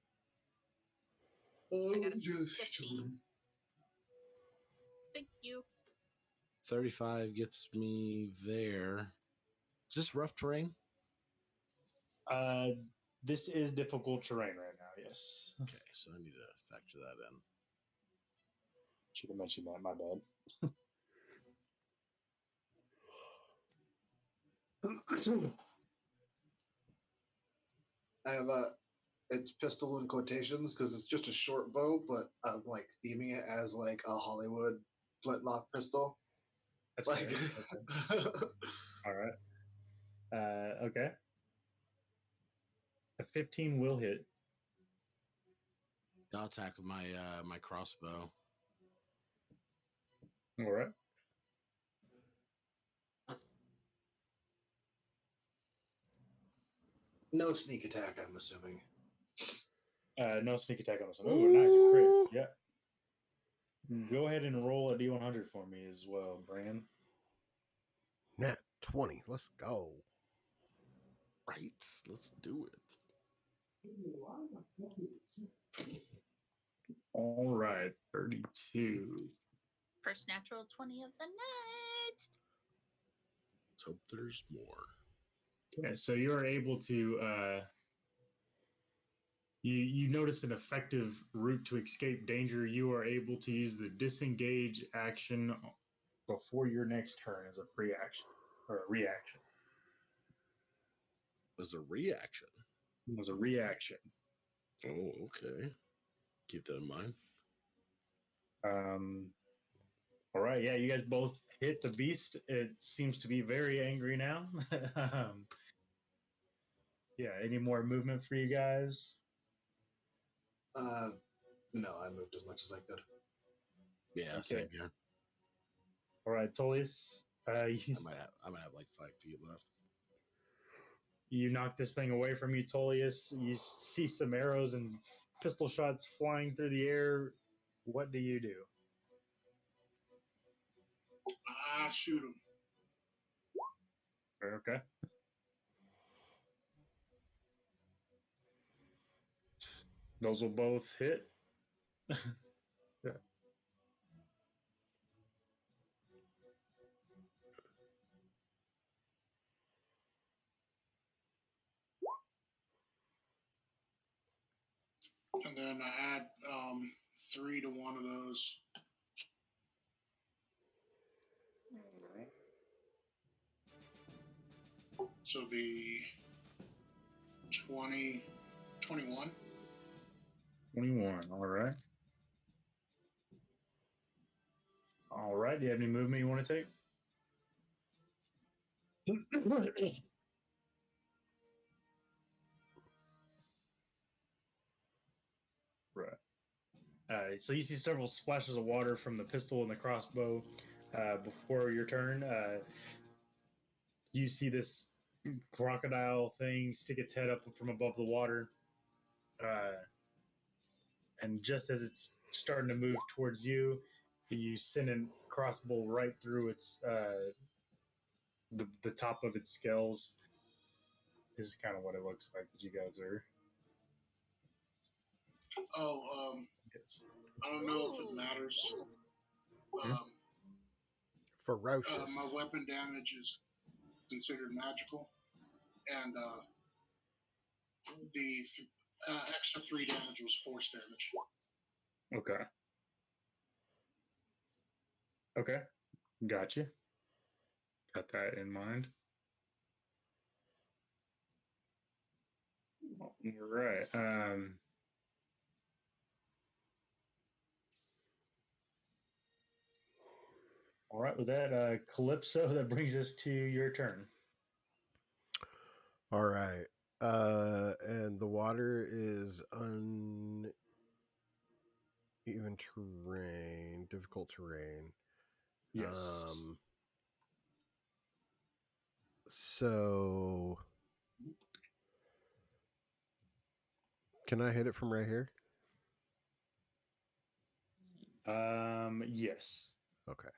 Oh, got a just 15. Thank you. 35 gets me there. Is this rough terrain? This is difficult terrain right now, yes. Okay, so I need to factor that in. Should have mentioned that, my bad. I have it's pistol in quotations because it's just a short bow, but I'm like theming it as like a Hollywood flintlock pistol. That's Like, fair. All right. Okay. A 15 will hit. I'll attack with my my crossbow. All right. no sneak attack, I'm assuming. No sneak attack on this one. Oh, nice. A crit. Ooh. Yeah. Go ahead and roll a D100 for me as well, Bran. Nat 20. Let's go. Right, let's do it. All right. 32. First natural 20 of the night. Let's hope there's more. Okay, so you're able to you notice an effective route to escape danger. You are able to use the disengage action before your next turn as a free action or a reaction. As a reaction. As a reaction. Oh, okay. Keep that in mind. All right, yeah, you guys both hit the beast. It seems to be very angry now. Yeah, any more movement for you guys? No, I moved as much as I could. Yeah, Okay. same here. All right, Tullius, you, I might have like 5 feet left. you knock this thing away from you, Tullius. You see some arrows and pistol shots flying through the air. What do you do? Shoot him. Okay. Those will both hit. Yeah. And then I add 3 to one of those. So it'll be 20, 21. 21. All right. All right. Do you have any movement you want to take? Right. So you see several splashes of water from the pistol and the crossbow before your turn. You see this crocodile thing stick its head up from above the water. And just as it's starting to move towards you, you send a crossbow right through its the top of its scales. This is kind of what it looks like that you guys are. Oh, Yes. I don't know if it matters. Ferocious. My weapon damage is considered magical, and the extra 3 damage was force damage. Okay. Okay. Gotcha. Got that in mind. All right. All right. With that, Calypso, that brings us to your turn. All right. And the water is uneven terrain, difficult terrain. Yes. So can I hit it from right here? Yes. Okay.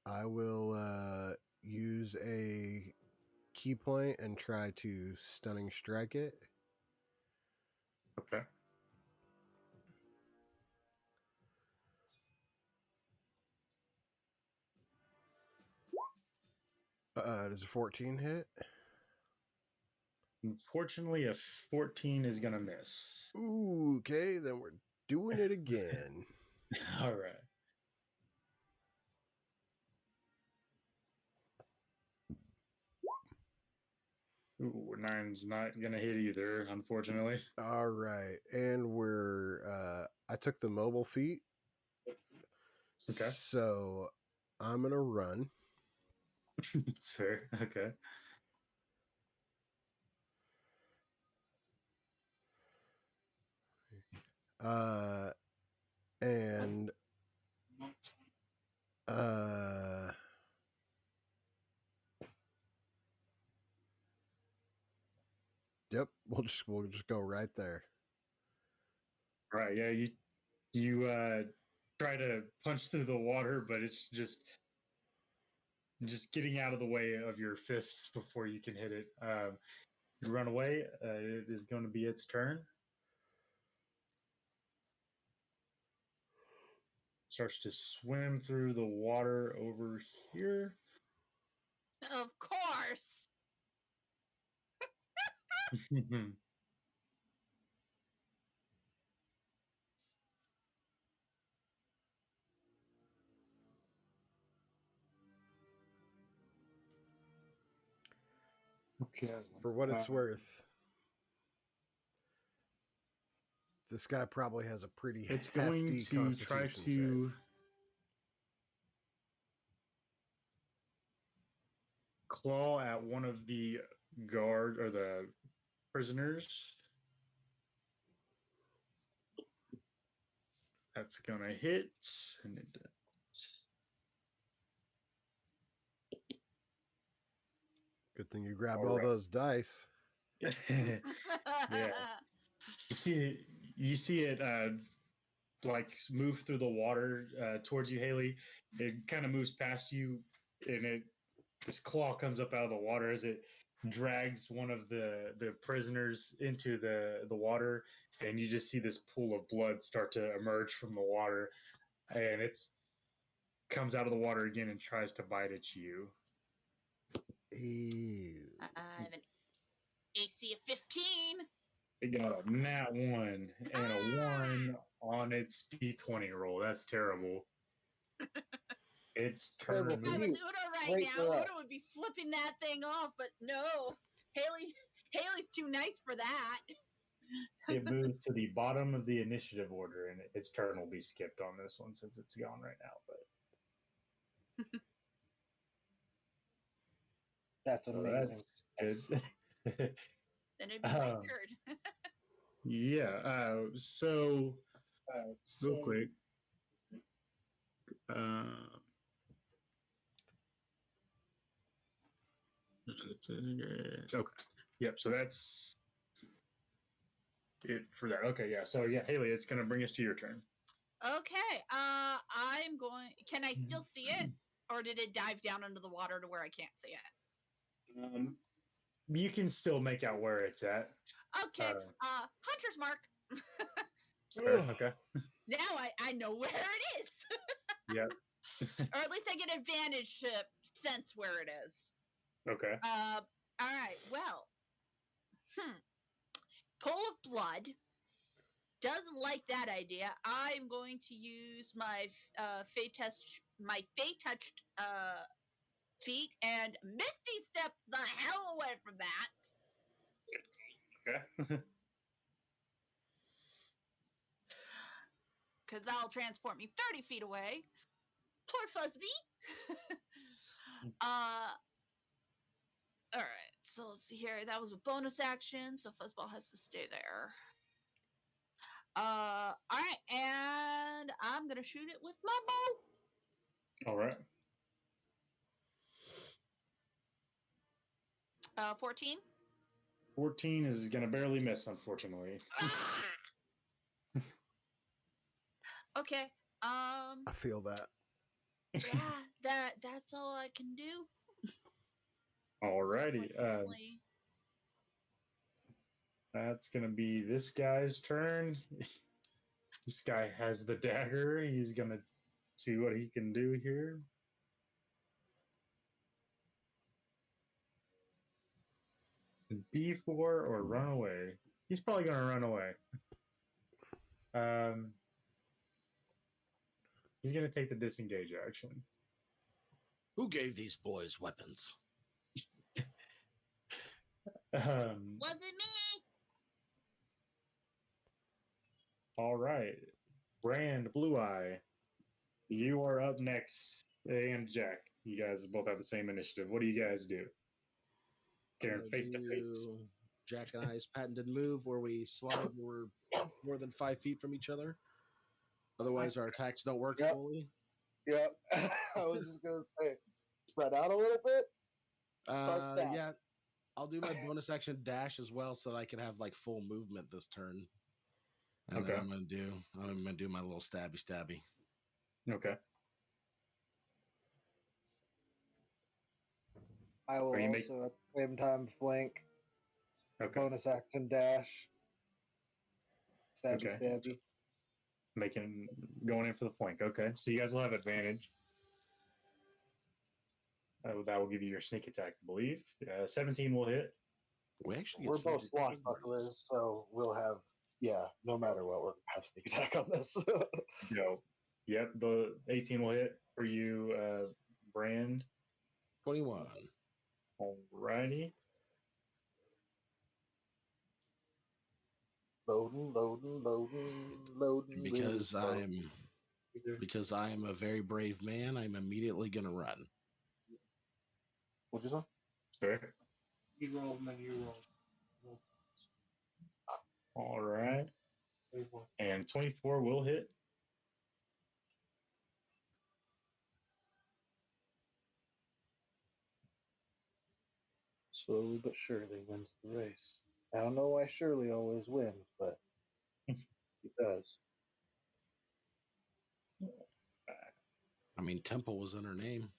I will use a key point and try to stunning strike it. Okay. Does a 14 hit? Unfortunately, a 14 is gonna miss. Ooh, okay, then we're doing it again. All right. Ooh, 9's not gonna hit either, unfortunately. All right, and we're I took the mobile feat. Okay. So I'm gonna run. It's fair. Okay. And yep, we'll just go right there. Right. Yeah. You try to punch through the water, but it's just getting out of the way of your fists before you can hit it. You run away. It is going to be its turn. Starts to swim through the water over here. Of course. Okay. For what it's worth, this guy probably has a pretty It's hefty going to try constitution to save. claw at one of the guard or the prisoners. That's gonna hit, and it does. Good thing you grabbed All all right. those dice. Yeah. You see it like move through the water towards you, Haley. It kind of moves past you, and this claw comes up out of the water as it drags one of the prisoners into the water, and you just see this pool of blood start to emerge from the water, and it's comes out of the water again and tries to bite at you. Ew. I have an AC of 15. It got a nat 1 and a 1 on its d20 roll. That's terrible. It's Terrible turn. for I was you. Uno right Great now. for us. Uno would be flipping that thing off, but no. Haley's too nice for that. It moves to the bottom of the initiative order, and its turn will be skipped on this one since it's gone right now. But That's so amazing. that's Yes. it. Then it'd be my Um, turn. yeah. So real quick. Okay. Yep. So that's it for that. Okay. Yeah. So yeah, Haley, it's gonna bring us to your turn. Okay. I'm going. Can I still see it, or did it dive down into the water to where I can't see it? You can still make out where it's at. Okay. Hunter's mark. Okay. Now I know where it is. Yep. Or at least I get advantage to sense where it is. Okay. All right. Well, Pool of Blood doesn't like that idea. I'm going to use my fate touched feet and Misty Step the hell away from that. Okay. Because that'll transport me 30 feet away. Poor Fuzzbee. All right, so let's see here. That was a bonus action, so Fuzzball has to stay there. All right, and I'm gonna shoot it with my bow. All right. 14. 14 is gonna barely miss, unfortunately. Okay. I feel that. Yeah, that's all I can do. Alrighty. Unfortunately. That's gonna be this guy's turn. This guy has the dagger. He's gonna see what he can do here. B4 or run away. He's probably gonna run away. He's gonna take the disengage action. Who gave these boys weapons? Wasn't me. All right, Brand, Blue Eye, you are up next, and Jack. You guys both have the same initiative. What do you guys do? They're face to face. Jack and I's patented move where we slide when we're more than 5 feet from each other. Otherwise, our attacks don't work Yep. fully. Yeah, I was just gonna say, spread out a little bit. Start stab. Yeah, I'll do my bonus action dash as well, so that I can have like full movement this turn. And Okay. then I'm gonna do my little stabby. Okay. I will Are you also make- at the same time flank, Okay. bonus action dash, stabby Okay. stabby. Going in for the flank. Okay. So you guys will have advantage. That will give you your sneak attack, I believe. 17 will hit. We actually get We're sneak both attack swashbucklers, so we'll have no matter what, we're gonna have sneak attack on this. Go. Yep. The 18 will hit for you, Brand. 21. Alrighty. Loading. Because I am a very brave man, I'm immediately gonna run. What'd you say? Sure. You roll and then you roll. All right. And 24 will hit. Slowly but surely wins the race. I don't know why Shirley always wins, but he does. I mean, Temple was in her name.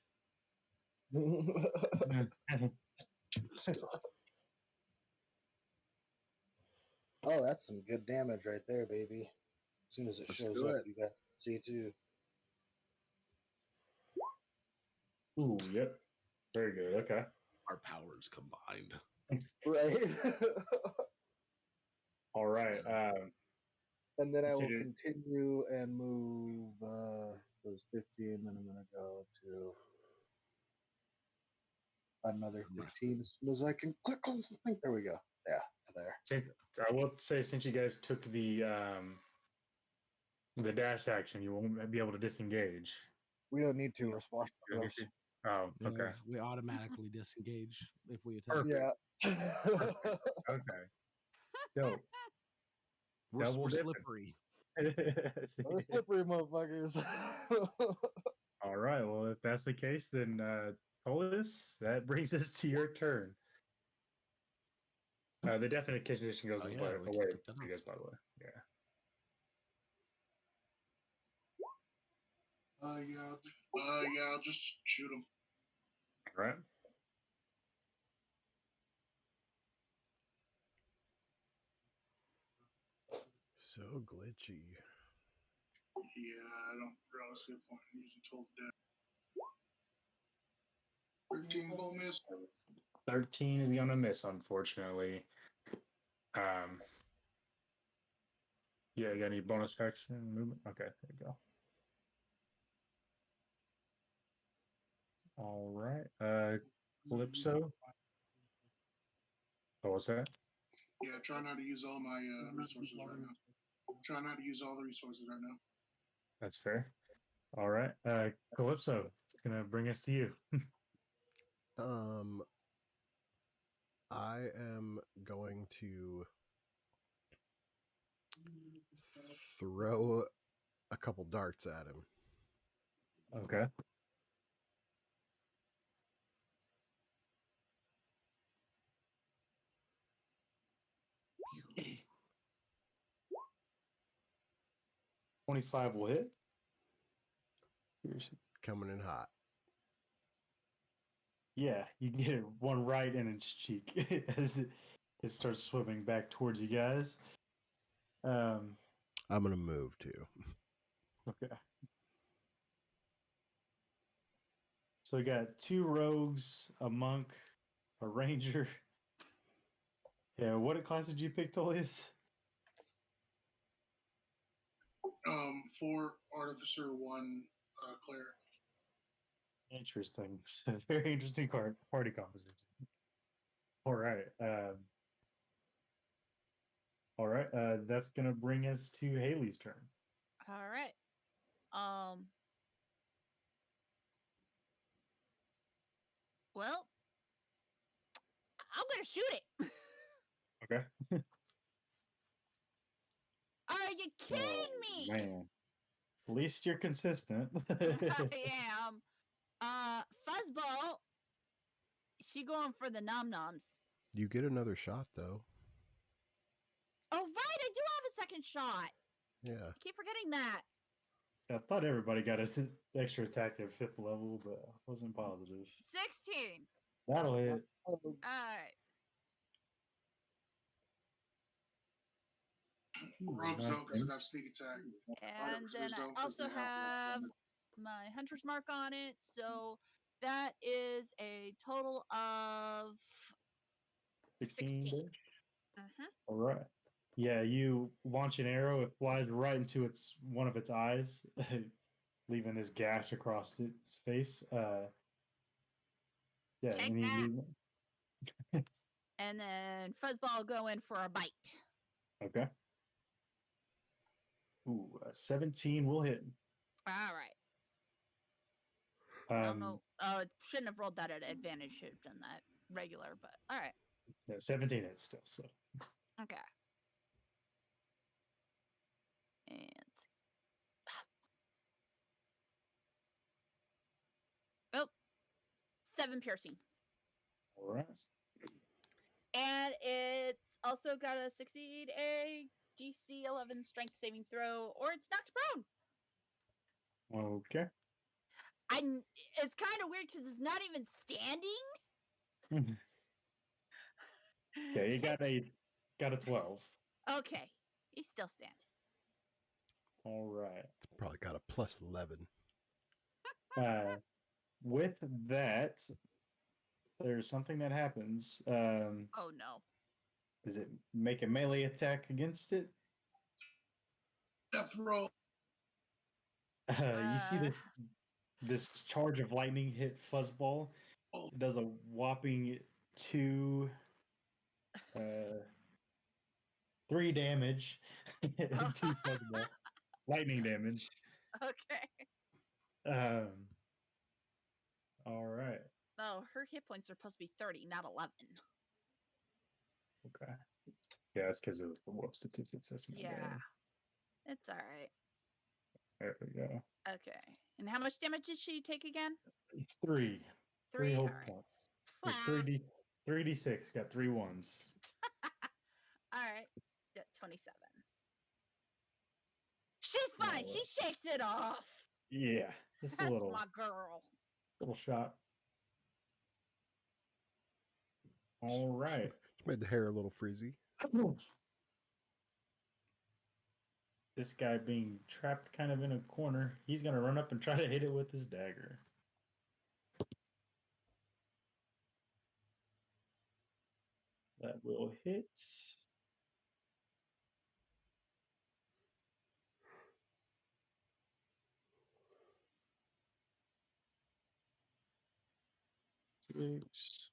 Oh, that's some good damage right there, baby. As soon as it Let's shows do up, it. you guys can see too. Ooh, yep. Very good. Okay. Our powers combined. Right? right. And then I So will you- continue and move. It was 15. Then I'm gonna go to another 15 as soon as I can click on something. There we go. Yeah, there. I will say, since you guys took the dash action, you won't be able to disengage. We don't need to You respond don't to need those. to? Oh, Yeah, okay. we automatically disengage if we attack. Perfect. Yeah. Okay. Dope. We're Double dipping. slippery. Those slippery motherfuckers. All right. Well, if that's the case, then Tolis, that brings us to your turn. The definite condition goes Oh, yeah, away we can away take that from off. you guys, by the way. Yeah. I'll just shoot him. All right. So glitchy. Yeah, I don't really see a point in using total death. 13 will miss. 13 is gonna miss, unfortunately. Yeah, you got any bonus action movement? Okay, there you go. All right. Calypso. Oh, what's that? Yeah, try not to use all my resources right now. Try not to use all the resources right now. That's fair. All right. Calypso, it's gonna bring us to you. I am going to throw a couple darts at him. Okay. Pew. 25 will hit. Coming in hot. Yeah, you can get one right in its cheek as it starts swimming back towards you guys. I'm gonna move too. Okay. So we got 2 rogues, a monk, a ranger. Yeah, what class did you pick, Tolius? 4 artificer, 1 cleric. Interesting. Very interesting party composition. All right. All right. That's gonna bring us to Haley's turn. All right. Well, I'm gonna shoot it. Okay. Are you kidding me? Man, at least you're consistent. I am. Fuzzball. She going for the nom noms. You get another shot though. Oh right, I do have a second shot. Yeah. I keep forgetting that. I thought everybody got an extra attack at 5th level, but I wasn't positive. 16. That'll hit. All right. Rogues nice don't because thing. I got sneak attack. And then I also have my hunter's mark on it, so that is a total of 16. 16. All right. Yeah, you launch an arrow. It flies right into one of its eyes, leaving this gash across its face. Yeah, Take and that. And then Fuzzball go in for a bite. okay. Ooh, 17 will hit. All right. I don't know. Shouldn't have rolled that at advantage. Should have done that regular, but all right. Yeah, 17 hits still. So Okay. And oh, 7 piercing. all right. And it's also got to succeed a DC 11 strength saving throw, or it's knocked prone. Okay. It's kind of weird because it's not even standing. Okay, you got a 12. Okay, he's still standing. All right. It's probably got a plus 11. With that, there's something that happens. Oh no. Does it make a melee attack against it? Death roll. You see this charge of lightning hit Fuzzball. Oh, It does a whopping 3 damage to Fuzzball. Lightning damage. Okay. All right. Oh, her hit points are supposed to be 30, not 11. Okay. Yeah, that's because of the warp statistics. That's my Yeah. bad. It's all right. There we go. Okay. And how much damage did she take again? 3. 3 All hope right. points. With 3d6. Got 3 ones. All right. Yeah, 27. She's fine. No. She shakes it off. Yeah, just That's a little my girl. shot. All right. Just made the hair a little freezy. This guy being trapped kind of in a corner, he's gonna run up and try to hit it with his dagger. That will hit. Six.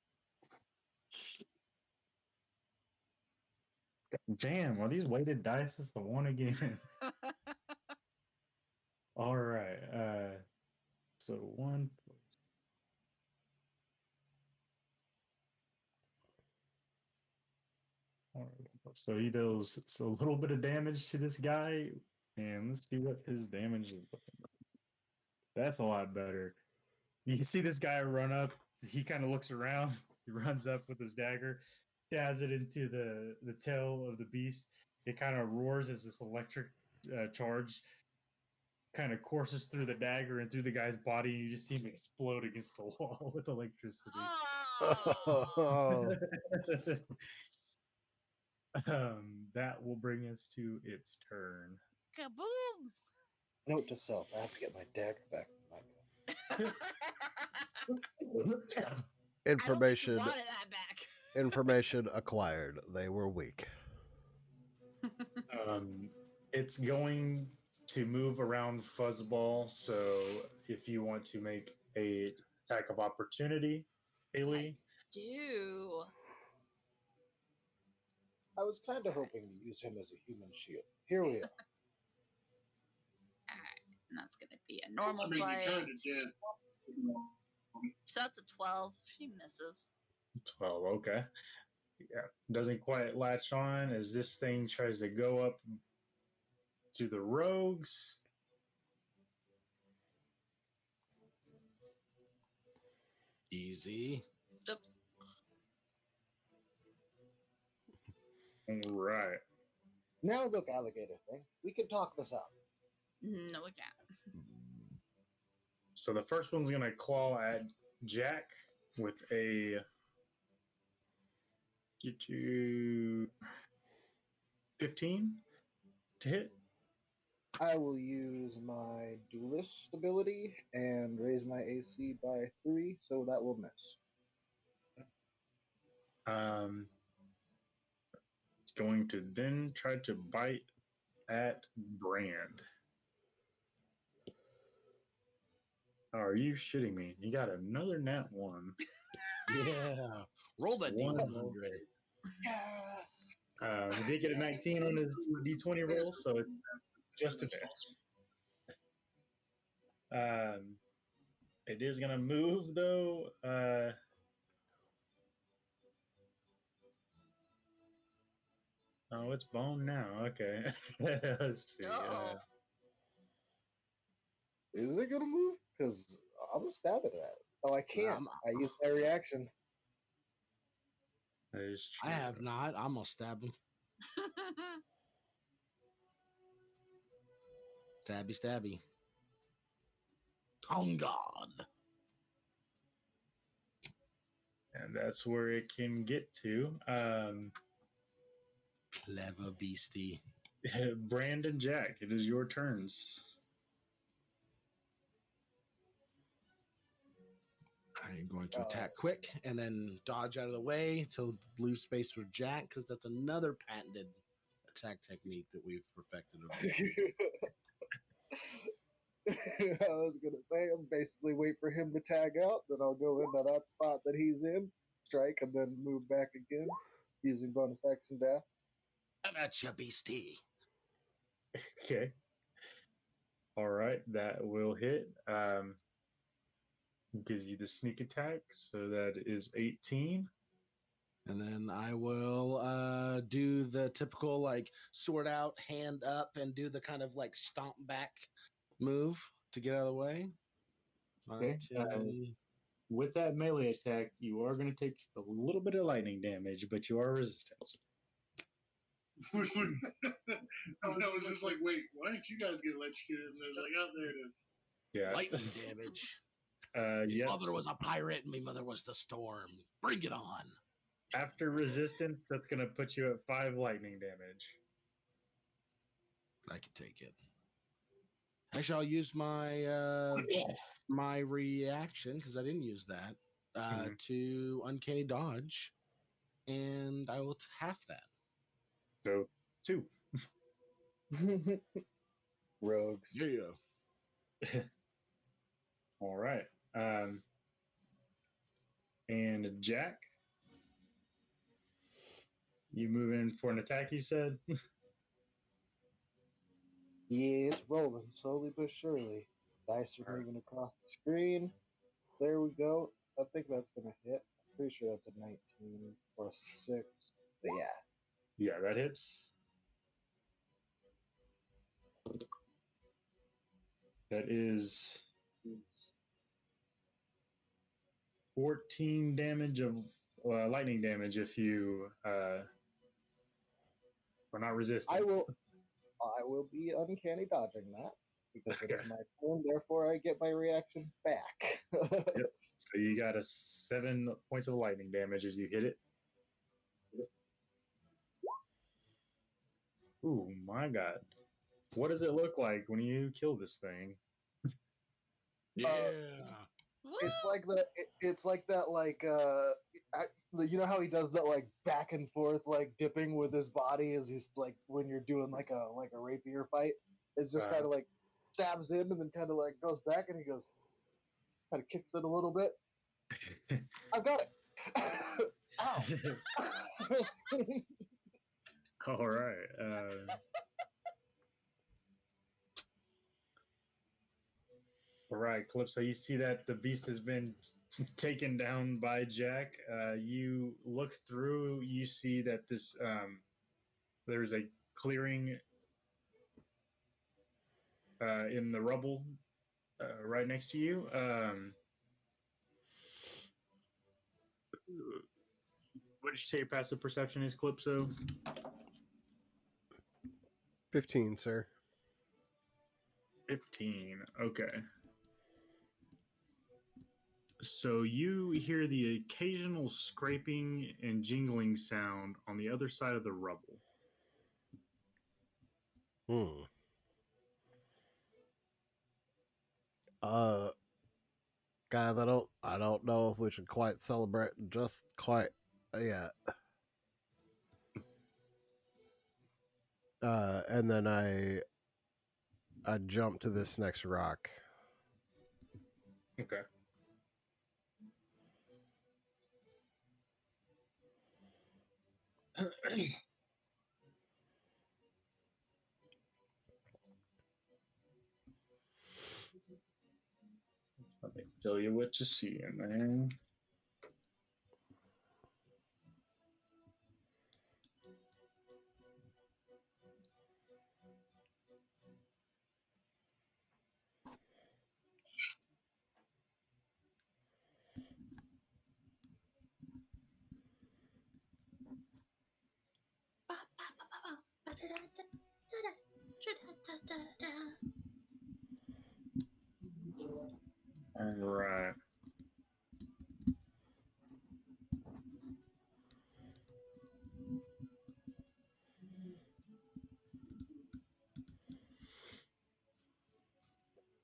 Damn, are these weighted dice? Is the one again? All right. So 1. All right. So he does a little bit of damage to this guy, and let's see what his damage is looking like. That's a lot better. You can see this guy run up. He kind of looks around. He runs up with his dagger, stabs it into the tail of the beast. It kind of roars as this electric charge kind of courses through the dagger and through the guy's body, and you just see him explode against the wall with electricity. Oh. That will bring us to its turn. Kaboom. Note to self: I have to get my dagger back. Information I don't think you wanted that back. information acquired. They were weak. It's going to move around Fuzzball, so if you want to make a attack of opportunity, Haley. Do. I was kind of hoping to use him as a human shield. Here we are. And that's going to be a normal I mean, bite. you kind of did. So that's a 12. She misses. 12, okay. Yeah, doesn't quite latch on as this thing tries to go up to the rogues. Easy. Oops. All right. Now look, alligator thing. We can talk this out. No, we can't. So the first one's gonna claw at Jack with a get to 15 to hit. I will use my duelist ability and raise my AC by 3, so that will miss. It's going to then try to bite at Brand. Oh, are you shitting me? You got another nat 1. Yeah. Roll that One. D100. Yes! He did get a 19 on his D20 roll, so it's just a miss. It is going to move, though. Oh, it's bone now. Okay. Let's see. Uh-oh. Is it gonna move? Because I'm gonna stab it at it. Oh, I can't. I used my reaction. That is true. I have not. I'm gonna stab him. Stabby, stabby. On God. And that's where it can get to. Clever beastie. Brandon, Jack, it is your turns. I'm going to attack quick and then dodge out of the way to leave space for Jack because that's another patented attack technique that we've perfected. I was gonna say, I'll basically wait for him to tag out, then I'll go into that spot that he's in, strike, and then move back again using bonus action dash. How about you, beastie? Okay. All right, that will hit. Gives you the sneak attack, so that is 18. And then I will do the typical like sword out, hand up, and do the kind of like stomp back move to get out of the way. Okay. 5, 10. With that melee attack, you are going to take a little bit of lightning damage, but you are resistant. I was just like, wait, why didn't you guys get electrocuted? And there's like, oh, there it is. Yeah. Lightning damage. My Yes. father was a pirate and my mother was the storm. Bring it on. After resistance, that's going to put you at 5 lightning damage. I can take it. Actually, I'll use my my reaction because I didn't use that to uncanny dodge, and I will half that. So 2. Rogues. Yeah. All right. And Jack, you move in for an attack, you said? Yeah, it's rolling slowly but surely. Dice are moving across the screen. There we go. I think that's gonna hit. I'm pretty sure that's a 19 plus 6. But yeah. Yeah, that hits. That is 14 damage of lightning damage if you are not resisting. I will be uncanny dodging that because it is my turn. Therefore, I get my reaction back. Yep. So you got 7 points of lightning damage as you hit it. Ooh, my God. What does it look like when you kill this thing? Yeah. It's like that. It's like that. You know how he does that like back and forth like dipping with his body as he's like when you're doing like a rapier fight. It's just kind of like stabs in and then kind of like goes back and he goes kind of kicks it a little bit. I've got it. Ow. All right. All right, Calypso, you see that the beast has been taken down by Jack. You look through, you see that this there's a clearing in the rubble right next to you. What did you say your passive perception is, Calypso? 15, sir. 15. Okay. So you hear the occasional scraping and jingling sound on the other side of the rubble. Guys, I don't know if we should quite celebrate just quite yet. And then I jump to this next rock. Okay. Let me tell you what you see in there. All right.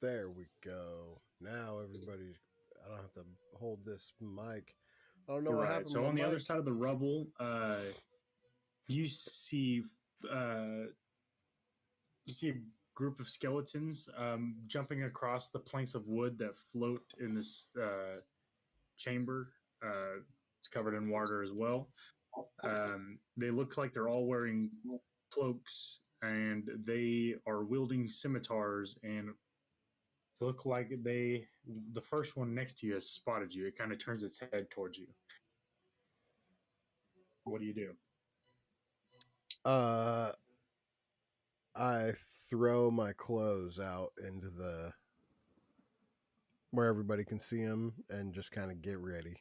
There we go. Now everybody's. I don't have to hold this mic. I don't know All what right. happened. So to on my the other mic. side of the rubble, you see uh, you see a group of skeletons jumping across the planks of wood that float in this chamber. It's covered in water as well. They look like they're all wearing cloaks, and they are wielding scimitars and look like the first one next to you has spotted you. It kind of turns its head towards you. What do you do? I throw my clothes out into the where everybody can see them and just kind of get ready.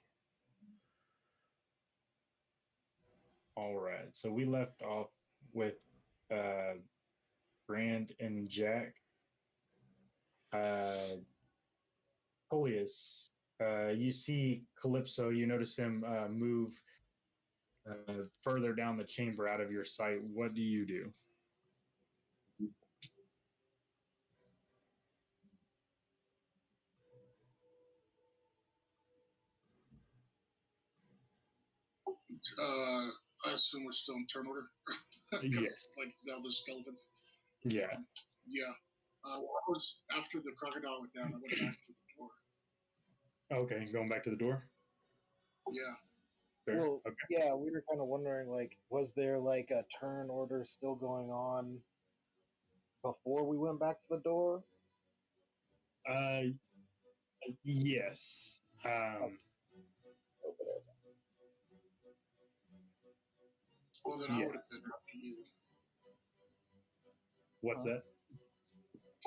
All right. So we left off with Brand and Jack. Coleus, you see Calypso. You notice him move further down the chamber out of your sight. What do you do? I assume we're still in turn order. 'Cause, Yes. Like all those skeletons. Yeah. Yeah. I was after the crocodile went down. I went back to the door. Okay. Going back to the door. Yeah. Fair. Well, Okay. yeah, we were kind of wondering, like, was there like a turn order still going on before we went back to the door? Yes. Well, then Yeah. I would have been after you. What's Huh? that?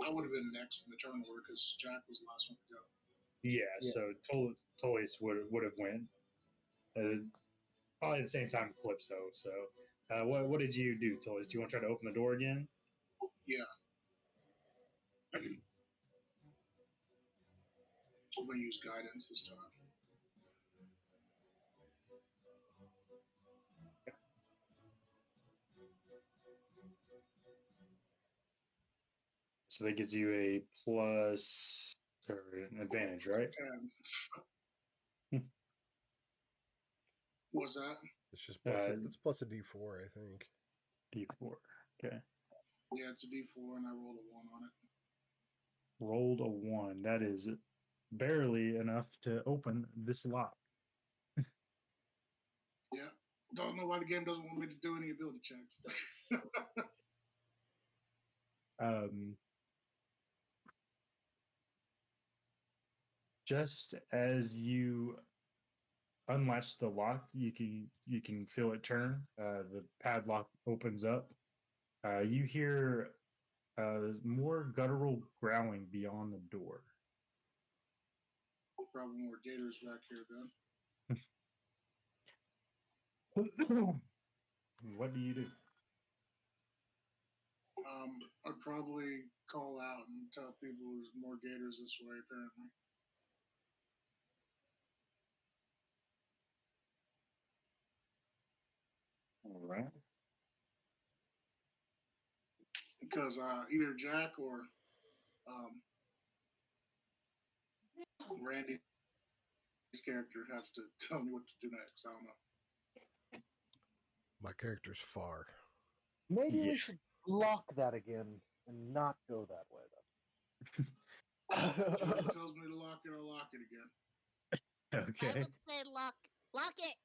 I would have been next in the turn order because Jack was the last one to go. Yeah. Yeah. So Tolis would have went. Probably at the same time with Calypso. So, what did you do, Tolis? Do you want to try to open the door again? Yeah. I'm gonna use guidance this time. So that gives you a plus or an advantage, right? And what was that? It's just plus. Uh, It's plus a D4, I think. D4. Okay. Yeah, it's a D4, and I rolled a 1 on it. Rolled a 1. That is barely enough to open this lock. Yeah. Don't know why the game doesn't want me to do any ability checks. Just as you unlatch the lock, you can feel it turn. The padlock opens up. You hear more guttural growling beyond the door. Probably more gators back here then. What do you do? I'd probably call out and tell people there's more gators this way, apparently. All right. Because either Jack or Randy's character has to tell me what to do next. I don't know. My character's far. Maybe Yeah. we should block that again and not go that way If Jack then. tells me to lock it, I'll lock it again. I Okay. would say lock it.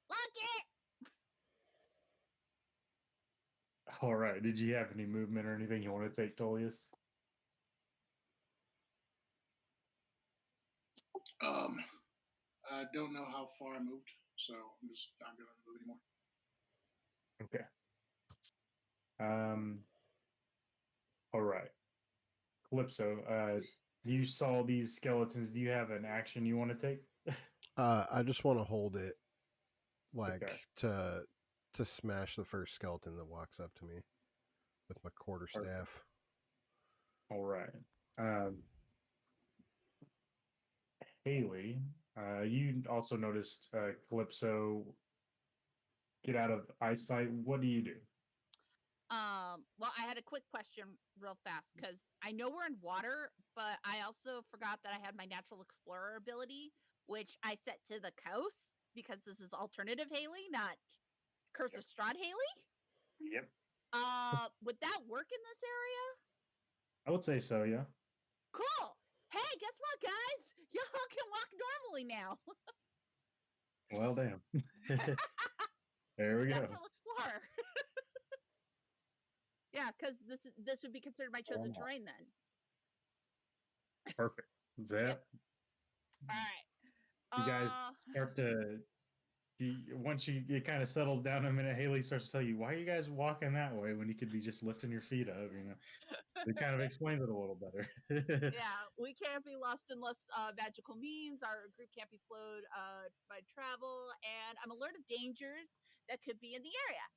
All right. Did you have any movement or anything you want to take, Tolius? I don't know how far I moved, so I'm just not gonna move anymore. Okay. All right. Calypso, you saw these skeletons. Do you have an action you want to take? I just want to hold it, like Okay. to smash the first skeleton that walks up to me with my quarterstaff. All right. Haley, you also noticed Calypso get out of eyesight. What do you do? Well, I had a quick question real fast because I know we're in water, but I also forgot that I had my natural explorer ability. which I set to the coast because this is alternative Haley, not Curse of Strahd Haley. Yep. Would that work in this area? I would say so, yeah. Cool. Hey, guess what, guys? Y'all can walk normally now. Well, damn. There we go. Natural Explorer. Yeah, because this would be considered my chosen Oh. terrain then. Perfect. Zap. All right. You guys start to once you get kind of settled down a minute, Haley starts to tell you, why are you guys walking that way when you could be just lifting your feet up, you know? It kind of explains it a little better. Yeah, we can't be lost unless magical means. Our group can't be slowed by travel, and I'm alert of dangers that could be in the area.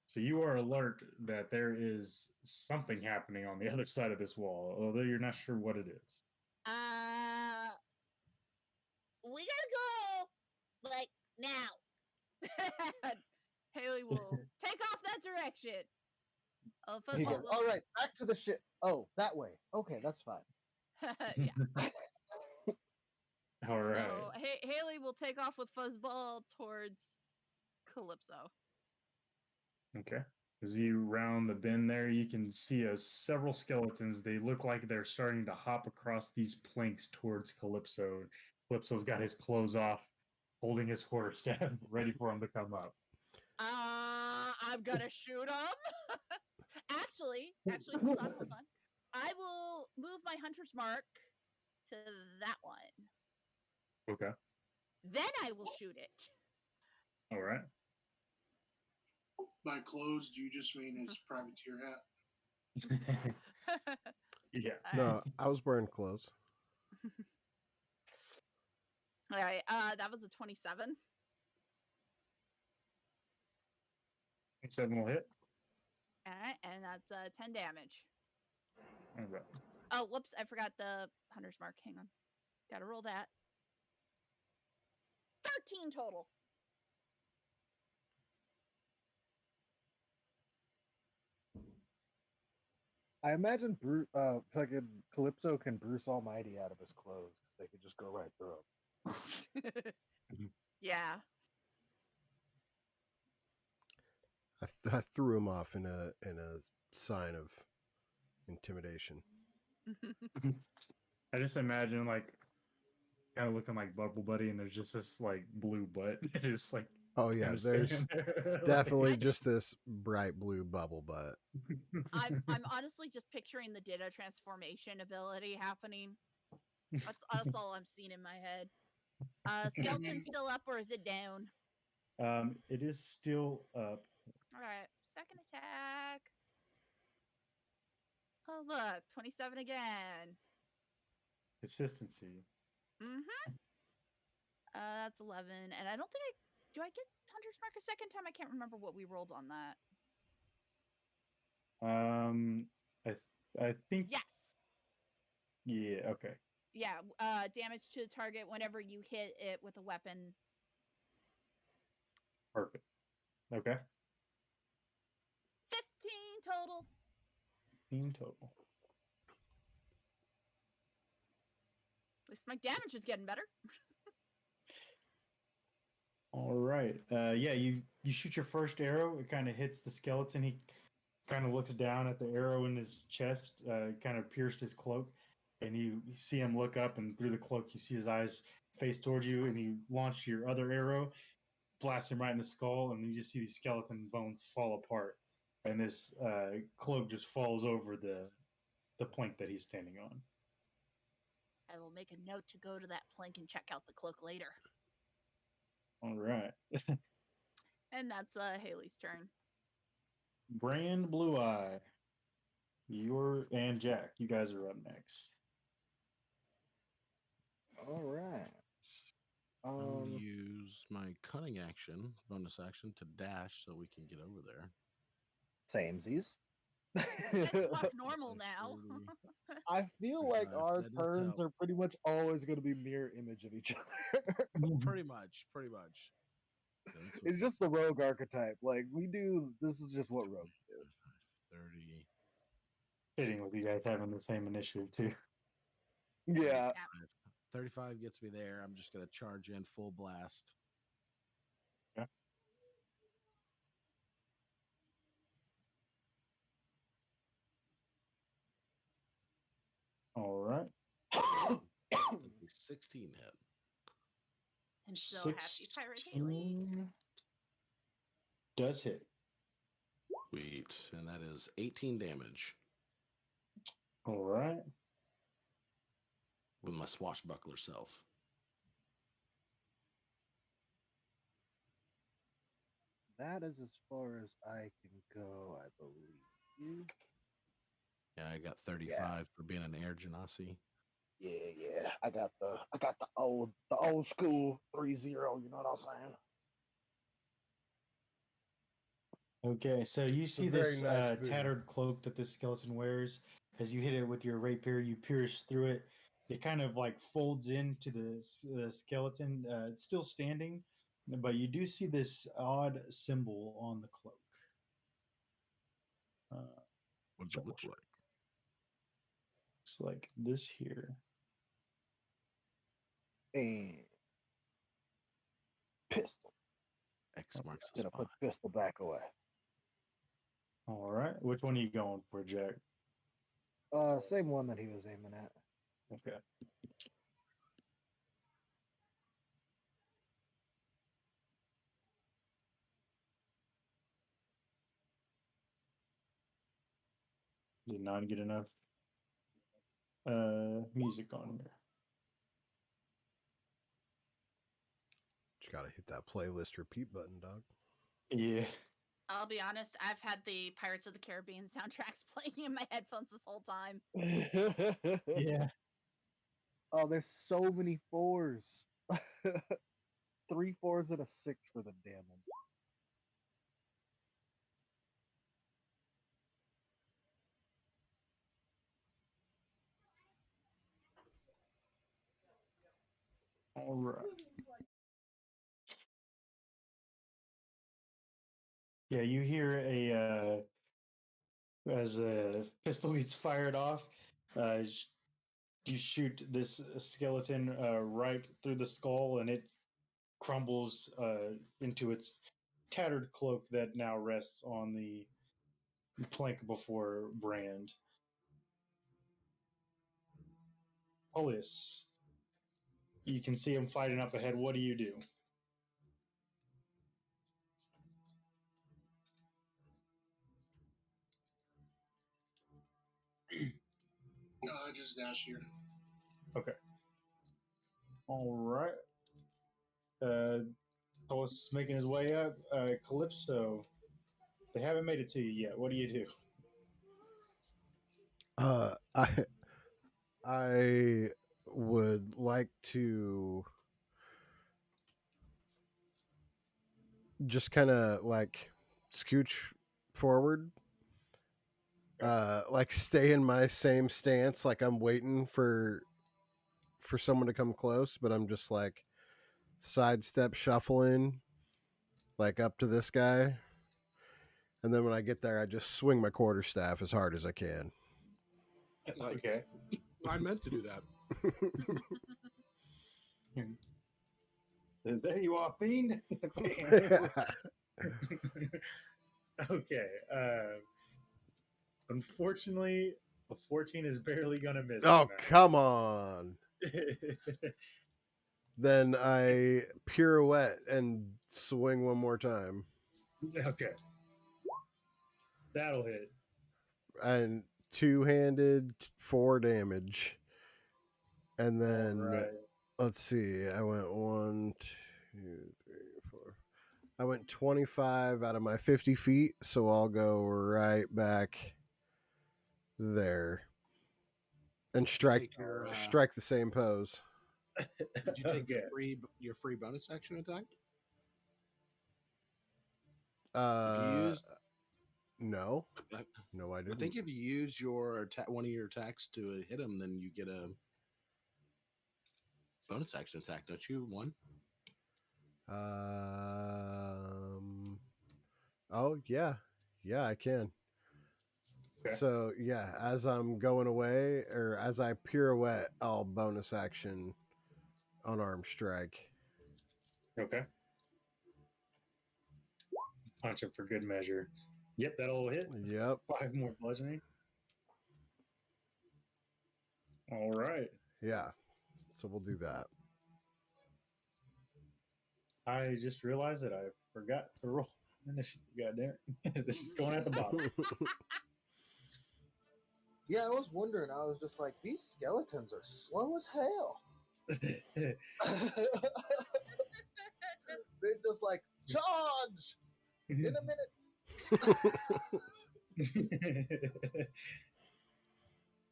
So you are alert that there is something happening on the other side of this wall, although you're not sure what it is. We gotta go, like, now. Haley will take off that direction. Oh, He goes, Fuzzball will. all right, back to the ship. Oh, that way. Okay, that's fine. Yeah. All right. So Haley will take off with Fuzzball towards Calypso. Okay. As you round the bend there, you can see several skeletons. They look like they're starting to hop across these planks towards Calypso. Calypso's got his clothes off, holding his quarterstaff, ready for him to come up. I'm gonna shoot him. Actually, hold on. I will move my hunter's mark to that one. Okay. Then I will shoot it. All right. By clothes, do you just mean his privateer hat? Yeah. No, I was wearing clothes. All right. That was a 27. 7 will hit. All right, and that's 10 damage. All right. Oh, whoops! I forgot the hunter's mark. Hang on, gotta roll that. 13 total. I imagine fucking Calypso can Bruce Almighty out of his clothes because they could just go right through him. Yeah. I threw him off in a sign of intimidation. I just imagine like kind of looking like Bubble Buddy, and there's just this like blue butt. It's like Oh yeah, kinda there's standing there, definitely like- just this bright blue bubble butt. I'm honestly just picturing the Ditto transformation ability happening. That's all I'm seeing in my head. Skeleton still up or is it down? It is still up. All right, second attack. Oh look, 27 again. Consistency. Mm-hmm. That's 11, and I don't think do I get Hunter's Mark a second time? I can't remember what we rolled on that. I think. Yes. Yeah. Okay. Yeah. Damage to the target whenever you hit it with a weapon. Perfect. Okay. 15 total. 15 total. At least my damage is getting better. All right. Yeah, you shoot your first arrow. It kind of hits the skeleton. He kind of looks down at the arrow in his chest, kind of pierced his cloak, and you see him look up, and through the cloak, you see his eyes face towards you, and you launch your other arrow, blast him right in the skull, and you just see these skeleton bones fall apart, and this cloak just falls over the plank that he's standing on. I will make a note to go to that plank and check out the cloak later. All right. And that's Haley's turn. Brand Blue Eye. And Jack, you guys are up next. All right. I'll use my cunning action, bonus action, to dash so we can get over there. Samesies. You guys can walk normal That's now. 30. I feel like our That does turns help. are pretty much always going to be mirror image of each other. Pretty much. That's what- It's just the rogue archetype. Like this is just what rogues do. 30. Fitting with you guys having the same initiative too. Yeah. 35 gets me there. I'm just going to charge in full blast. All right. 16 hit. I'm so happy, Pirate Haley. 16 does hit. Sweet. And that is 18 damage All right. with my swashbuckler self. That is as far as I can go, I believe. Yeah, I got 35 for being an air genasi. Yeah. I got the old school 3-0, you know what I'm saying? Okay, so you see a very this nice move. tattered cloak that this skeleton wears. As you hit it with your rapier, you pierce through it. It kind of like folds into the skeleton. It's still standing, but you do see this odd symbol on the cloak. What does it look like? Looks like this here. And pistol. X marks the Gonna spot. put pistol back away. All right, which one are you going for, Jack? Same one that he was aiming at. Okay. Did not get enough music on here. Just gotta hit that playlist repeat button, dog. Yeah. I'll be honest, I've had the Pirates of the Caribbean soundtracks playing in my headphones this whole time. Yeah. Oh, there's so many 4s. 3 4s and a 6 for the damage. All right. Yeah, you hear as a pistol gets fired off, you shoot this skeleton right through the skull, and it crumbles into its tattered cloak that now rests on the plank before Brand. Polius, you can see him fighting up ahead. What do you do? No, I just dash here. Okay. All right. Polius making his way up. Calypso, they haven't made it to you yet. What do you do? I would like to just kind of like scooch forward, like stay in my same stance, like I'm waiting for someone to come close, but I'm just like sidestep shuffling like up to this guy, and then when I get there I just swing my quarterstaff as hard as I can. Okay. I meant to do that. There you are, fiend. Okay. Unfortunately, a 14 is barely gonna miss. Oh, come on. Then I pirouette and swing one more time. Okay. That'll hit. And two-handed 4 damage. And then All right. let's see. I went 1, 2, 3, 4. I went 25 out of my 50 feet, so I'll go right back there and strike the same pose. Did you take Okay. your free bonus action attack? No, I didn't. I think if you use your one of your attacks to hit him, then you get a bonus action attack, don't you? 1. Oh yeah, I can. Okay. So yeah, as I'm going away or as I pirouette, I'll bonus action unarmed strike. Okay. Punch him for good measure. Yep, that'll hit. Yep. 5 more bludgeoning. All right. Yeah. So we'll do that. I just realized that I forgot to roll initiative. Goddamn it. This is going at the bottom. Yeah, I was wondering. I was just like, these skeletons are slow as hell. They're just like, charge in a minute.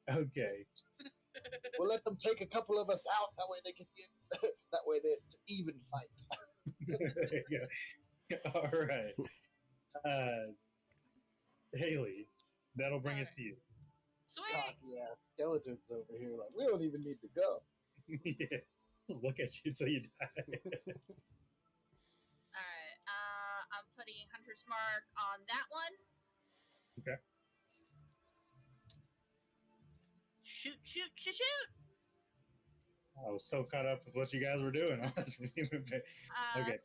Okay. We'll let them take a couple of us out. That way they can get. That way it's an even fight. There you go. All right. Haley, that'll bring us to you. Sweet. Cocky ass skeletons over here. Like we don't even need to go. Yeah. Look at you till you die. All right. I'm putting Hunter's Mark on that one. Okay. Shoot, shoot, shoot, shoot. I was so caught up with what you guys were doing. I wasn't even paying. Okay. 13.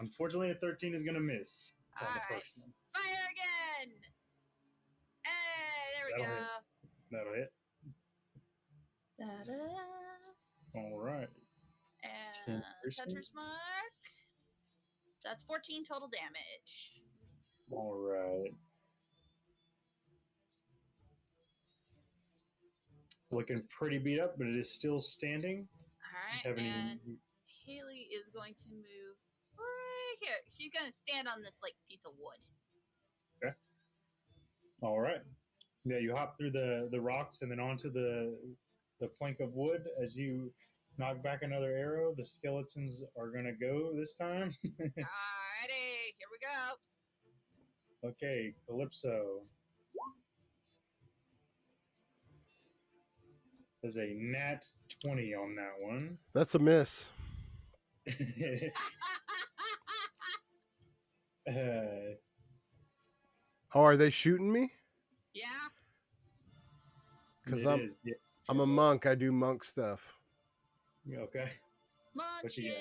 Unfortunately, a 13 is going to miss on the All right. first one. Fire again. Hey, there we That'll go. That'll hit. Da-da-da. All right. And Hunter's Mark. So that's 14 total damage. All right. Looking pretty beat up, but it is still standing. All right. Haven't And even- Haley is going to move right here. She's going to stand on this like piece of wood. All right. Yeah, you hop through the rocks and then onto the plank of wood. As you knock back another arrow, the skeletons are going to go this time. Alrighty, here we go. Okay, Calypso. There's a nat 20 on that one. That's a miss. uh, Oh, are they shooting me? Yeah. Because it I'm is, yeah. a monk. I do monk stuff. Okay. Munch What you got?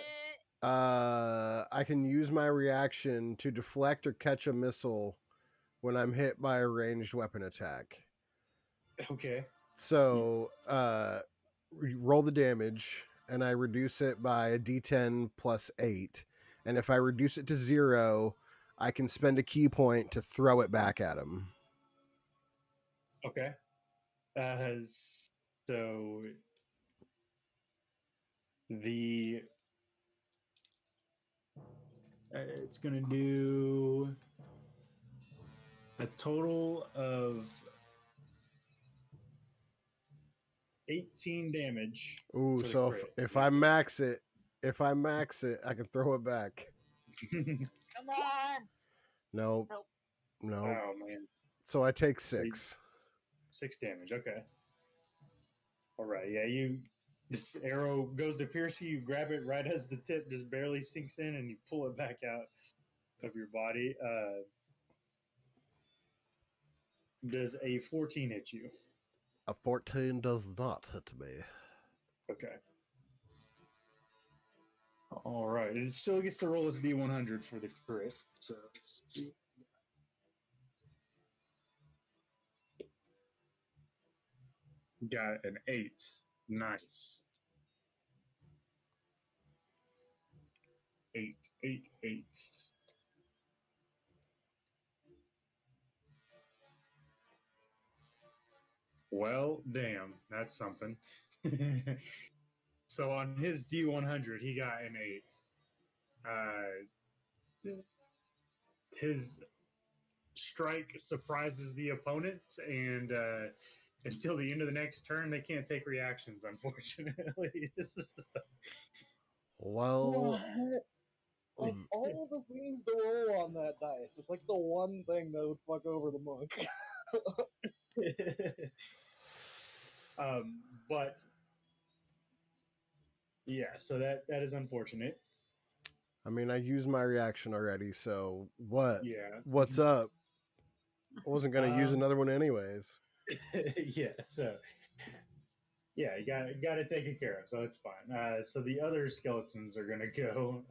it. I can use my reaction to deflect or catch a missile when I'm hit by a ranged weapon attack. Okay. So roll the damage, and I reduce it by a d10 plus 8. And if I reduce it to 0, I can spend a key point to throw it back at him. Okay. So the it's gonna do a total of 18 damage. Ooh, for the so crit. if I max it, I can throw it back. Come on. Nope. Nope. No. Oh man, So I take So you- 6. 6 damage. Okay. All right. Yeah, this arrow goes to pierce you. You grab it right as the tip just barely sinks in, and you pull it back out of your body. Does a 14 hit you? A 14 does not hit me. Okay. All right. It still gets to roll its D100 for the crit. So let's see. Got an 8. Nice. 8, 8, 8. Well, damn, that's something. So on his D100, he got an 8. His strike surprises the opponent, and until the end of the next turn, they can't take reactions, unfortunately. Well, Of all the things to roll on that dice, it's like the one thing that would fuck over the monk. But yeah, so that is unfortunate. I mean, I used my reaction already, so what? Yeah. What's up? I wasn't going to use another one anyways. Yeah, so Yeah, you got it taken care of, so it's fine. So the other skeletons are gonna go.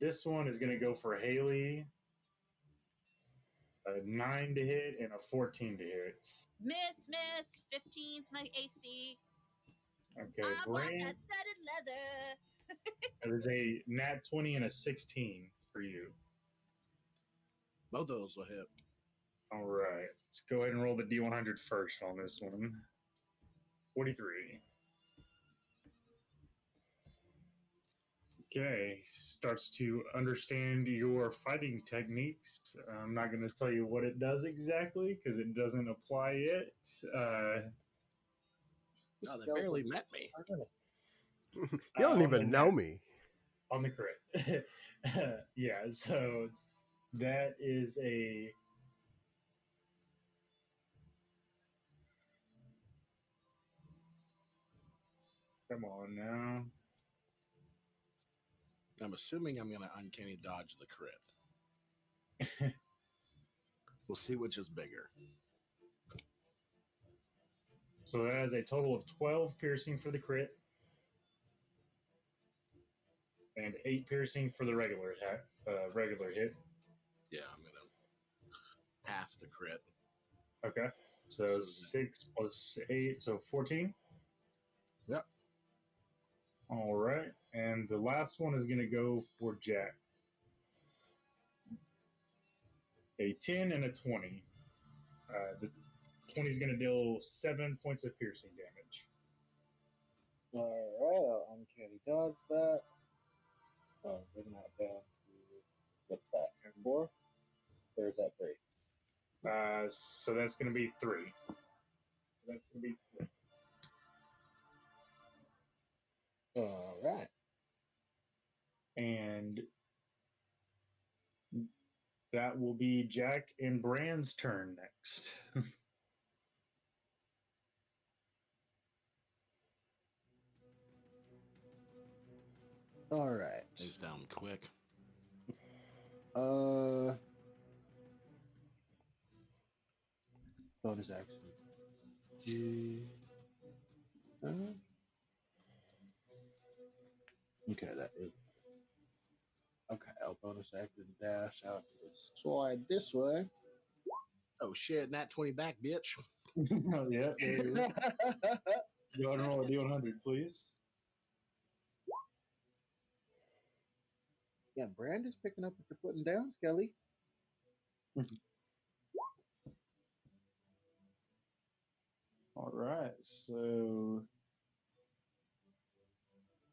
This one is gonna go for Haley. A 9 to hit and a 14 to hit. Miss. 15's my AC. Okay, I want Brain. that studded leather. It is a nat 20 and a 16 for you. Both of those will hit. All right, let's go ahead and roll the D100 first on this one. 43. Okay, starts to understand your fighting techniques. I'm not going to tell you what it does exactly because it doesn't apply yet. Oh, they barely met me. You don't even know me. On the crit. Yeah, so that is a come on now. I'm assuming I'm going to uncanny dodge the crit. We'll see which is bigger. So that has a total of 12 piercing for the crit and 8 piercing for the regular attack, regular hit. Yeah, I'm going to half the crit. Okay. So So- 6 plus 8, so 14. Yep. All right. And the last one is going to go for Jack. A 10 and a 20. The 20 is going to deal 7 points of piercing damage. Alright, I'll uncanny dodge that. Oh, bring that down to what's that? 4? Or is that 3? So that's going to be 3. That's going to be 3. Alright. And that will be Jack and Brand's turn next. Alright. Things down quick. Bonus action. Okay, that is. Okay, I'll bonus action dash out to the slide this way. Oh shit, nat 20 back, bitch. Oh, yeah, there it is. Go ahead and roll a D100, please. Yeah, Brand is picking up what you're putting down, Skelly. All right, so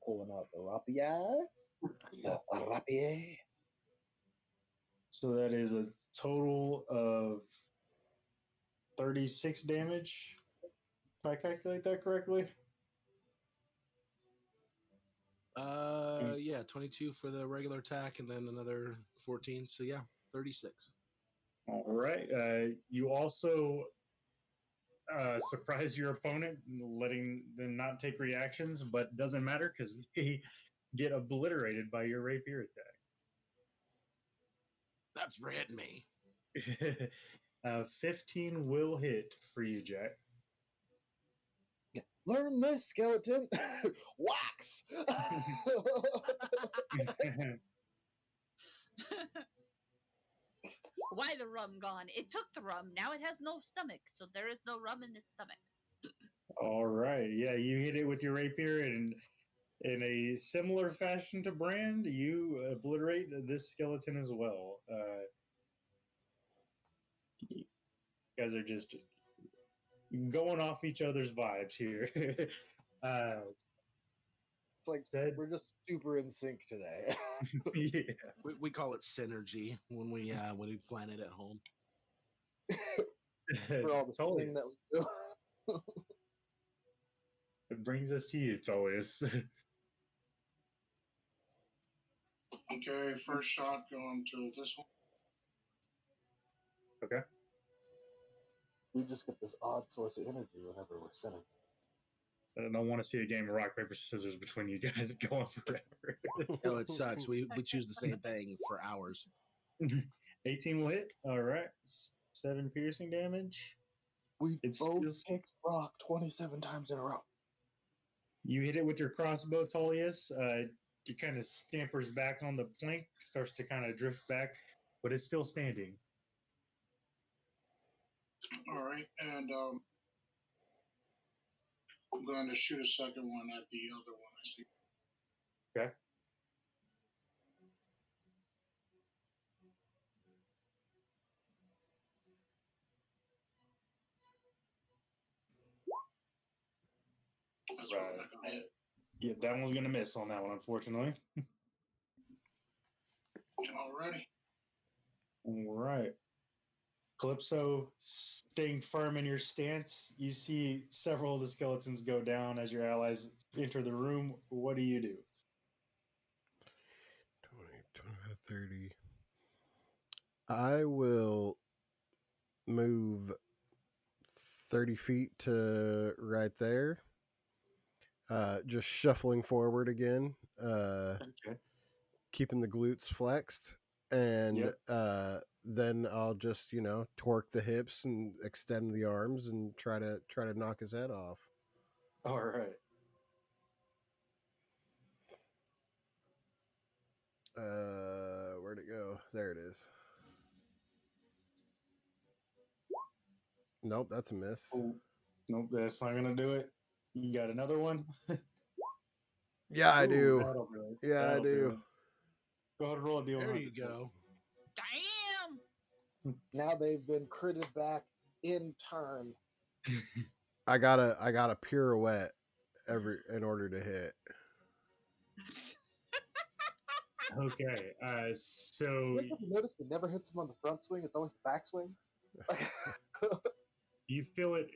Pulling out the rapier. The rapier. so that is a total of 36 damage. If I calculate that correctly. Yeah, 22 for the regular attack and then another 14. So yeah, 36. All right. You also surprise your opponent, letting them not take reactions, but doesn't matter because they get obliterated by your rapier That's red me. attack. 15 will hit for you, Jack. Learn this, skeleton. Wax. Why the rum gone? It took the rum. Now it has no stomach, so there is no rum in its stomach. All right. Yeah, you hit it with your rapier, and in a similar fashion to Brand, you obliterate this skeleton as well. You guys are just going off each other's vibes here. It's like Said- we're just super in sync today. yeah. We call it synergy when we plan it at home. For all the Totally. singing that we do. It brings us to you, Tullius. Okay, first shot going to this one. Okay. We just get this odd source of energy whenever we're sinning. I don't want to see a game of rock, paper, scissors between you guys going forever. Oh, it sucks. We choose the same thing for hours. 18 will hit. All right. 7 piercing damage. We It's both just- picked rock 27 times in a row. You hit it with your crossbow, Tullius. It kind of scampers back on the plank, starts to kind of drift back, but it's still standing. All right, and I'm going to shoot a second one at the other one I see. Okay. That's Right. what I'm gonna hit. Yeah, that one's gonna miss on that one, unfortunately. Alrighty. All right. Calypso, staying firm in your stance, you see several of the skeletons go down as your allies enter the room. What do you do? 20, 25, 30. I will move 30 feet to right there. Just shuffling forward again. Okay. Keeping the glutes flexed. And Yep. then I'll just, torque the hips and extend the arms and try to knock his head off. All right. Where'd it go? There it is. Nope, that's a miss. Oh, nope, that's not gonna do it. You got another one? Yeah, I Ooh, do. that'll do it. Yeah, I That'll do. it. Go ahead and roll a D100. There you go. Damn. Now they've been critted back in turn. I gotta pirouette in order to hit. Okay. So Have you noticed it never hits him on the front swing? It's always the back swing. you feel it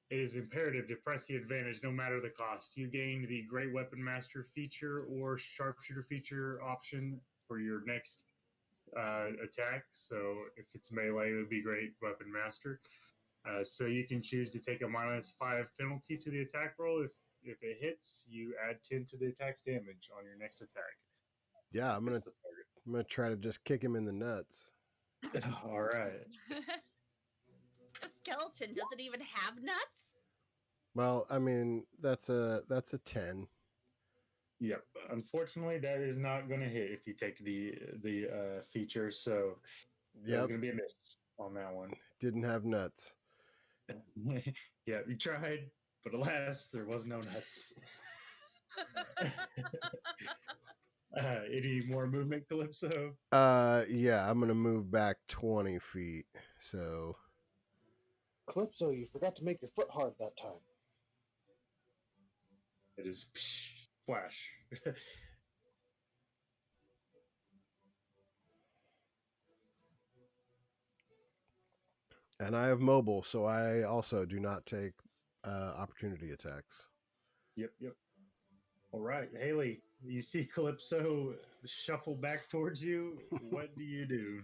is imperative to press the advantage no matter the cost. You gain the Great Weapon Master feature or Sharpshooter feature option for your next attack. So if it's melee, it would be Great Weapon Master. So you can choose to take a -5 penalty to the attack roll. If it hits, you add 10 to the attack's damage on your next attack. Yeah, I'm That's the target. gonna try to just kick him in the nuts. All right. The skeleton doesn't even have nuts. Well, I mean that's a 10. Yep. Unfortunately, that is not going to hit if you take the feature. So there's Yep, going to be a miss on that one. didn't have nuts. Yeah, you tried, but alas, there was no nuts. Any more movement, Calypso? Yeah, I'm gonna move back 20 feet. So Calypso, you forgot to make your foot hard that time. It is flash. and I have mobile, so I also do not take opportunity attacks. Yep. All right, Haley, you see Calypso shuffle back towards you. What do you do?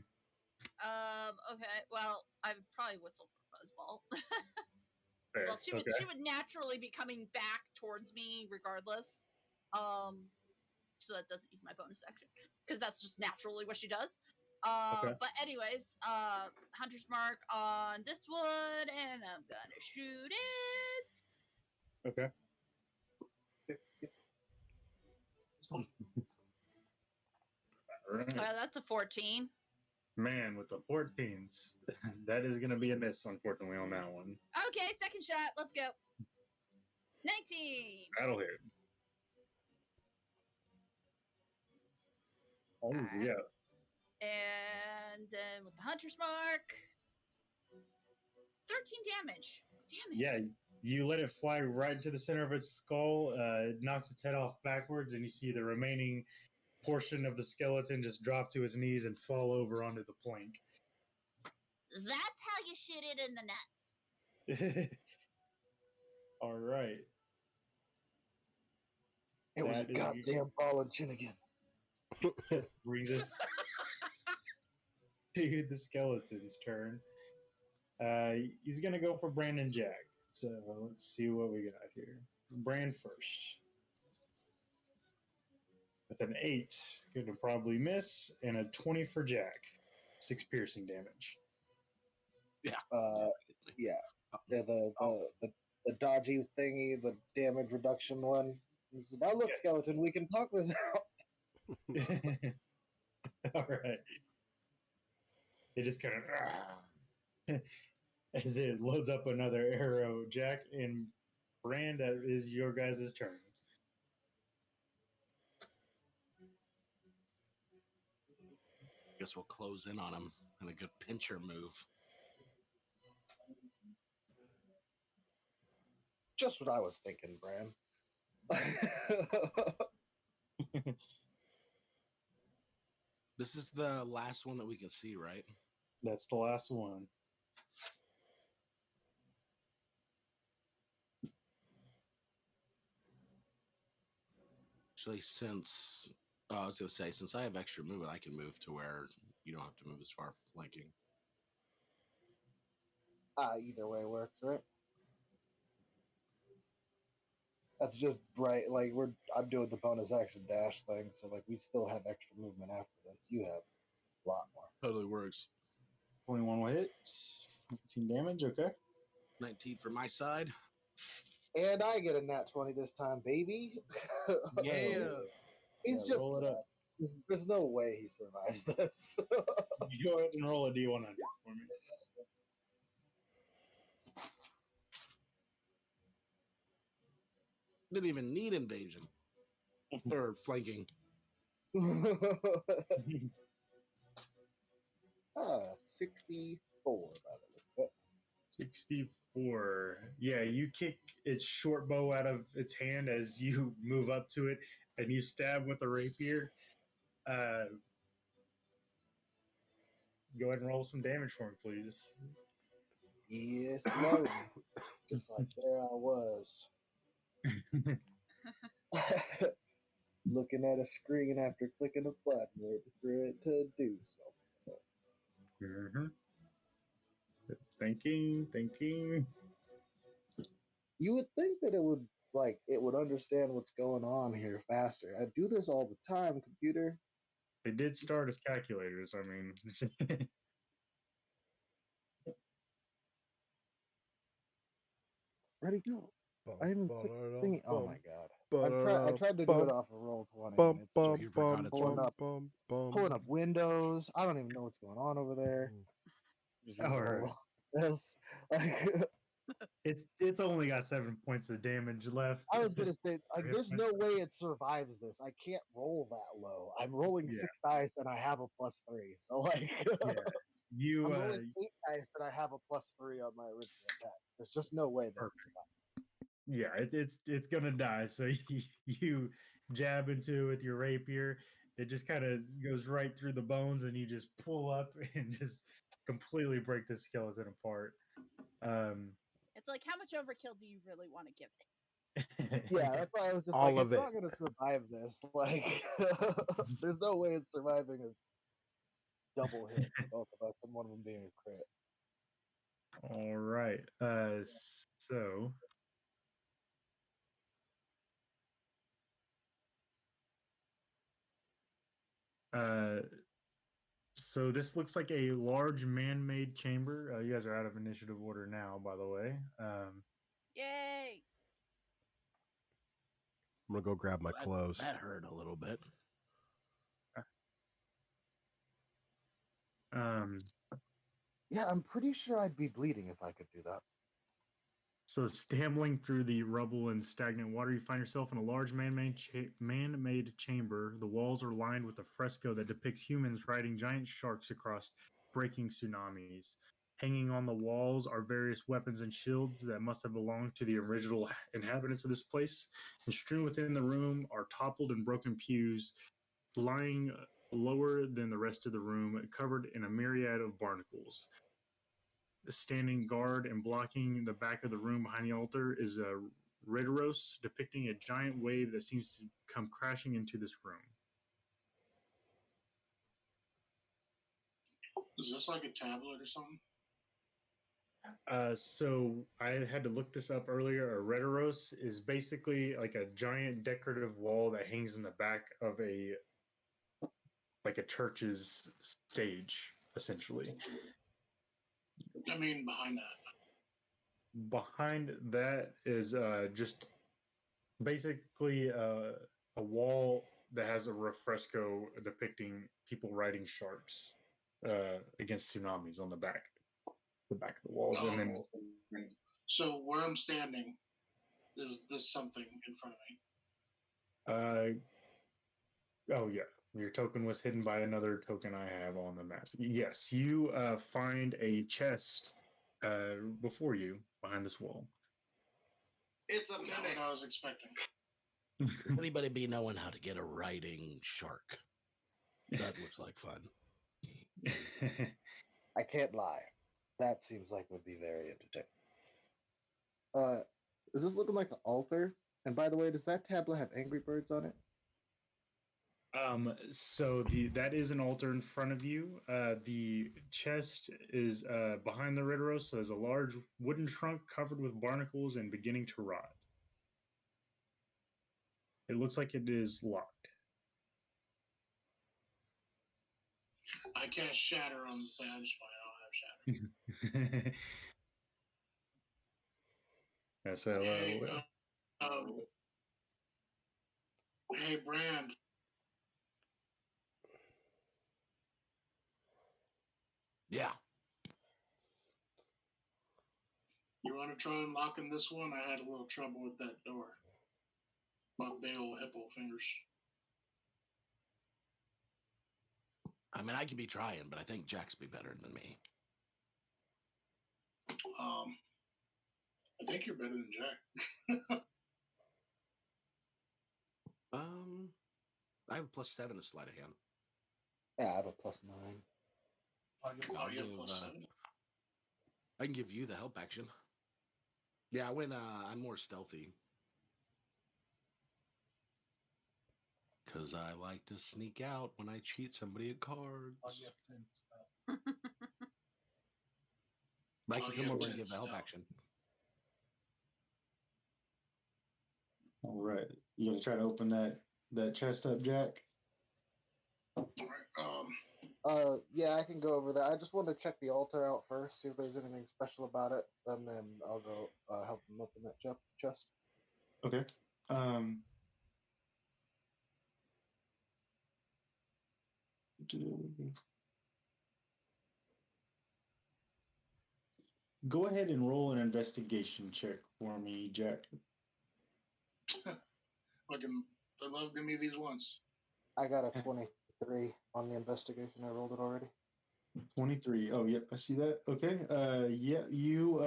Okay. Well, I would probably whistle for Fuzzball. Fair. Well, she would naturally be coming back towards me regardless. So that doesn't use my bonus action because that's just naturally what she does. Okay. But anyways, Hunter's Mark on this one, and I'm gonna shoot it. Okay. All right. That's a 14. Man, with the 14s, that is going to be a miss, unfortunately, on that one. Okay, second shot. Let's go. 19. That'll hit. Oh, Alright. yeah. And then with the Hunter's Mark, 13 damage. Damn it. Yeah, you let it fly right into the center of its skull, it knocks its head off backwards, and you see the remaining portion of the skeleton just drop to his knees and fall over onto the plank. That's how you shoot it in the nuts. All right. It was That a is- goddamn ball and chin again. Brings us to the skeleton's turn. He's going to go for Brandon Jack. So let's see what we got here. Brand first. With an 8, going to probably miss, and a 20 for Jack. 6 piercing damage. Yeah. Yeah, the dodgy thingy, the damage reduction one. He said, now look, Yeah. skeleton, we can talk this out. All right. It just kind of as it loads up another arrow. Jack and Brand, that is your guys' turn. Guess we'll close in on him in a good pincher move. Just what I was thinking, Bran. This is the last one that we can see, right? That's the last one. Actually, since I was gonna say, since I have extra movement, I can move to where you don't have to move as far flanking. Either way works, right? That's just right. Like I'm doing the bonus action dash thing, so like we still have extra movement after this. You have a lot more. Totally works. 21 will hit. 19 damage, okay. 19 for my side. And I get a nat 20 this time, baby. Yeah. He's Yeah, just roll it up. There's no way he survives this. You go ahead and roll a D100 for me. Didn't even need invasion or flanking. 64 by the way. 64. Yeah, you kick its short bow out of its hand as you move up to it and you stab with a rapier. Go ahead and roll some damage for him, please. Yes, Lord. Just like there I was. Looking at a screen after clicking a button, waiting for it to do so. Mm-hmm. Thinking. You would think that it would understand what's going on here faster. I do this all the time, computer. They did start as calculators. I mean, Where'd he go? I didn't click the thingy. Oh my god! I tried to do it off of Roll20. And it's just pulling up windows. I don't even know what's going on over there. Just All roll right. this. Like, it's only got 7 points of damage left. I was gonna say, like, there's no way it survives this. I can't roll that low. I'm rolling 6 dice and I have a +3. So like, you I'm rolling 8 dice and I have a +3 on my original attacks. There's just no way that it survives. Yeah, it's gonna die. So you jab into it with your rapier. It just kind of goes right through the bones, and you just pull up and just completely break the skeleton apart. It's like, how much overkill do you really want to give it? Yeah, that's why I was just All like, of it's it. not gonna survive this. Like, there's no way it's surviving a double hit for both of us, and one of them being a crit. All right. So so this looks like a large man-made chamber. You guys are out of initiative order now, by the way. Yay! I'm gonna go grab my clothes. That hurt a little bit. Yeah, I'm pretty sure I'd be bleeding if I could do that. So, stumbling through the rubble and stagnant water, you find yourself in a large man-made chamber. The walls are lined with a fresco that depicts humans riding giant sharks across breaking tsunamis. Hanging on the walls are various weapons and shields that must have belonged to the original inhabitants of this place. And strewn within the room are toppled and broken pews, lying lower than the rest of the room, covered in a myriad of barnacles. Standing guard and blocking the back of the room behind the altar is a Redoros depicting a giant wave that seems to come crashing into this room. Is this like a tablet or something? So I had to look this up earlier. A Redoros is basically like a giant decorative wall that hangs in the back of a church's stage, essentially. I mean, behind that. behind that is just basically a wall that has a refresco depicting people riding sharks against tsunamis on the back of the walls, and then So where I'm standing, is this something in front of me? oh yeah, your token was hidden by another token I have on the map. Yes, you find a chest before you behind this wall. It's a minute. What I was expecting. Anybody be knowing how to get a riding shark? That looks like fun. I can't lie. That seems like would be very entertaining. Is this looking like an altar? And by the way, does that tablet have Angry Birds on it? So that is an altar in front of you. The chest is behind the Red Rose, so there's a large wooden trunk covered with barnacles and beginning to rot. It looks like it is locked. I cast Shatter on the thing. I just want to have Shatter. Yeah, so Hey, Brand. Yeah. You want to try unlocking this one? I had a little trouble with that door. My big old hippo fingers. I mean, I could be trying, but I think Jack's be better than me. I think you're better than Jack. I have a +7 to sleight of hand. Yeah, I have a +9. I'll give, I can give you the help action. Yeah, I'm more stealthy. Because I like to sneak out when I cheat somebody at cards. But I can come over and give the help action. all right, you gonna try to open that chest up, Jack? All right. Yeah, I can go over there. I just want to check the altar out first, see if there's anything special about it, and then I'll go help them open that chest. Okay. Go ahead and roll an investigation check for me, Jack. They love give me these ones. I got a 23 on the investigation. I rolled it already. 23. Oh, yep, I see that. Okay. Yeah, you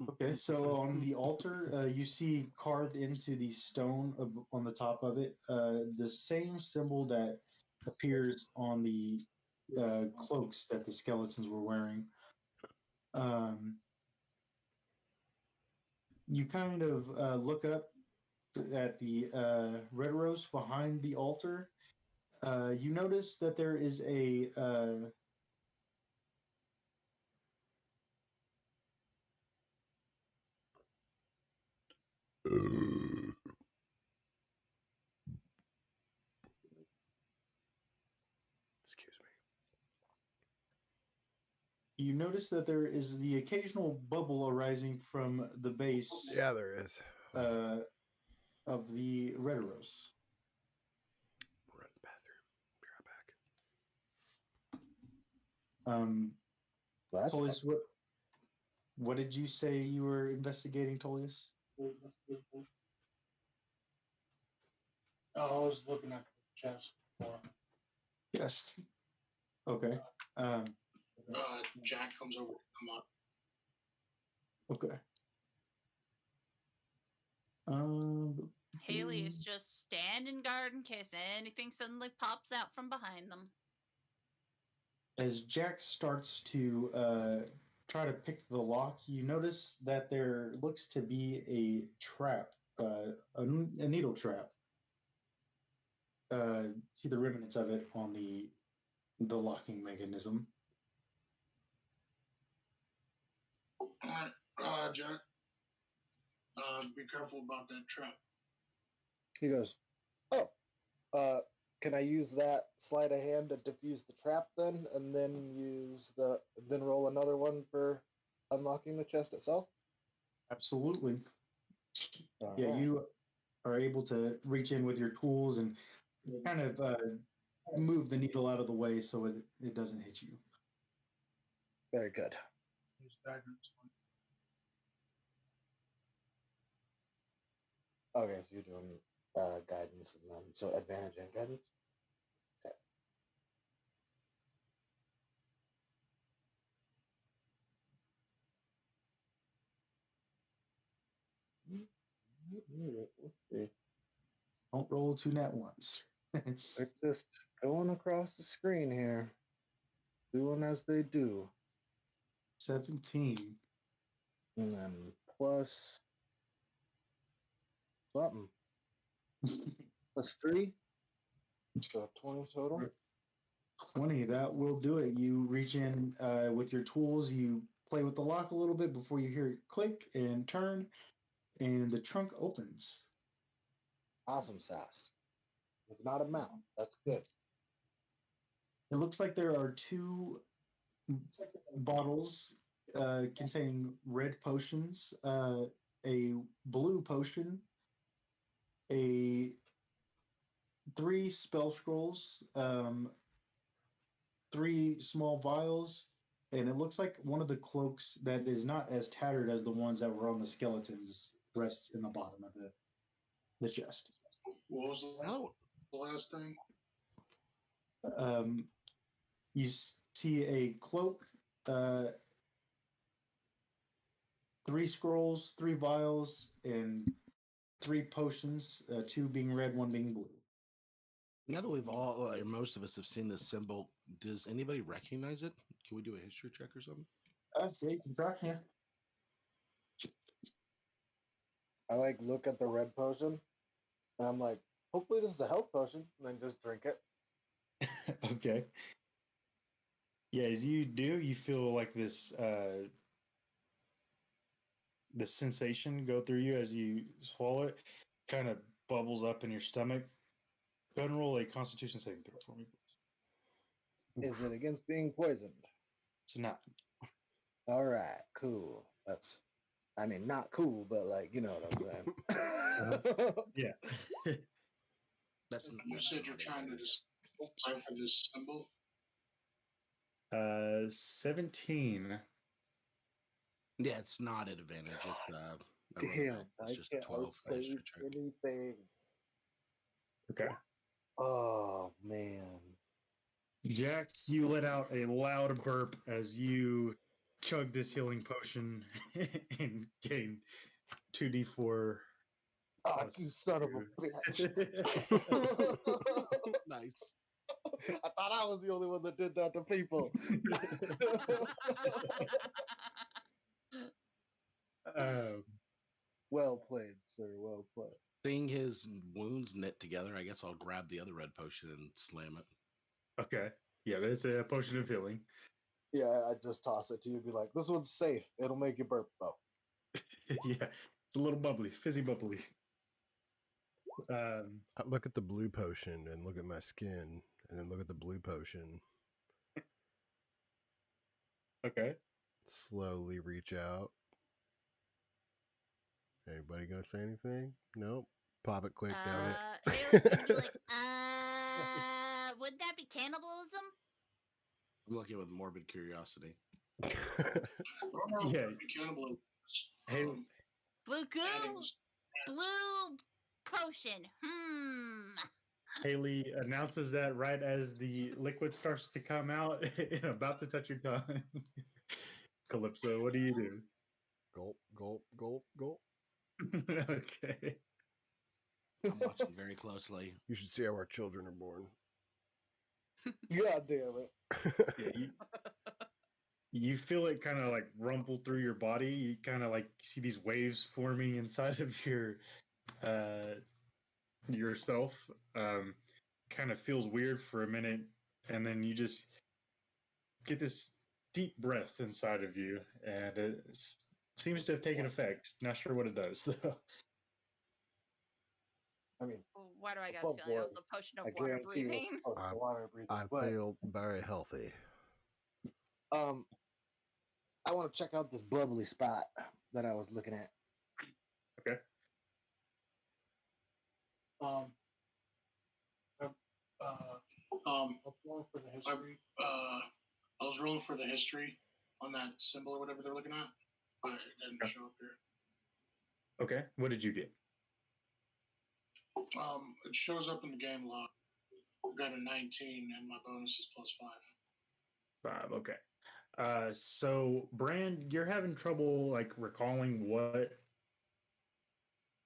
Okay, so on the altar, you see carved into the stone on the top of it the same symbol that appears on the cloaks that the skeletons were wearing. You kind of look up at the red rose behind the altar. You notice that there is a Excuse me. you notice that there is the occasional bubble arising from the base Yeah, there is. of the red rose. Run to the bathroom. Be right back. That's Tolius, what did you say you were investigating, Tolius? Oh, I was looking at the chest. Yes. Okay. Jack comes over. Come on. Okay. Haley is just standing guard in case anything suddenly pops out from behind them. As Jack starts to try to pick the lock, you notice that there looks to be a trap, a needle trap. See the remnants of it on the locking mechanism. All right, Jack. Be careful about that trap. He goes, "Oh, can I use that sleight of hand to defuse the trap then, and then roll another one for unlocking the chest itself?" Absolutely. All Yeah, right. you are able to reach in with your tools and kind of move the needle out of the way so it doesn't hit you. Very good. Use guidance. Okay, so you're doing guidance and then so advantage and guidance. Okay. Let's see. Don't roll 2 nat ones. They're just going across the screen here, doing as they do, 17. and then plus something plus 3, so 20 total. 20, that will do it. You reach in with your tools, you play with the lock a little bit before you hear it click and turn, and the trunk opens. Awesome sauce. It's not a mouth. That's good. It looks like there are 2 bottles containing red potions, a blue potion, 3 spell scrolls, 3 small vials, and it looks like one of the cloaks that is not as tattered as the ones that were on the skeletons rests in the bottom of the chest. What was the last thing? You see a cloak, 3 scrolls, 3 vials, and 3 potions, 2 being red, 1 being blue. Now that we've all, or most of us, have seen this symbol, does anybody recognize it? Can we do a history check or something? Yeah, you can try, yeah. I like look at the red potion, and I'm like, hopefully this is a health potion, and then just drink it. Okay. Yeah, as you do, you feel like this sensation go through you as you swallow it, kind of bubbles up in your stomach. Go ahead and roll a Constitution saving throw for me, please. Is it against being poisoned? It's not. All right, cool. That's, I mean, not cool, but like, you know what I'm saying. Yeah. That's You said you're trying to decipher this symbol. 17. Yeah, it's not at advantage. It's a roll Damn, back. I It's just a can't 12 save history check. anything. Okay. Oh man. Jack, you let out a loud burp as you chug this healing potion and gain 2d4. Oh, plus you son of a 2. bitch. Nice. I thought I was the only one that did that to people. Well played, sir. Well played. Seeing his wounds knit together, I guess I'll grab the other red potion and slam it. Okay. Yeah, that's a potion of healing. Yeah, I just toss it to you and be like, this one's safe. It'll make you burp though. Yeah, it's a little bubbly, fizzy bubbly. I look at the blue potion and look at my skin, and then look at the blue potion. Okay. Slowly reach out. Anybody gonna say anything? Nope. Pop it quick down it. Haley's gonna be like, would that be cannibalism? I'm looking with morbid curiosity. Yeah. Cannibalism. Hey, Blue goo? Adding- Blue potion. Haley announces that right as the liquid starts to come out and about to touch your tongue. Calypso, what do you do? Gulp, gulp, gulp, gulp. Okay. I'm watching very closely. You should see how our children are born. God damn it. Yeah, you feel it kind of like rumble through your body. You kind of like see these waves forming inside of your yourself. Kind of feels weird for a minute, and then you just get this deep breath inside of you, and seems to have taken effect. Not sure what it does. I mean, Why do I got a above feeling it was board, a potion of I water guarantee you breathing? it's supposed to water breathing. I But feel very healthy. I want to check out this bubbly spot that I was looking at. Okay. Um, Um, I'm going for the I, history. I was rolling for the history on that symbol or whatever they're looking at, but it didn't Okay. show up here. Okay. What did you get? It shows up in the game log. I got a 19, and my bonus is +5. 5. Okay. So Brand, you're having trouble like recalling what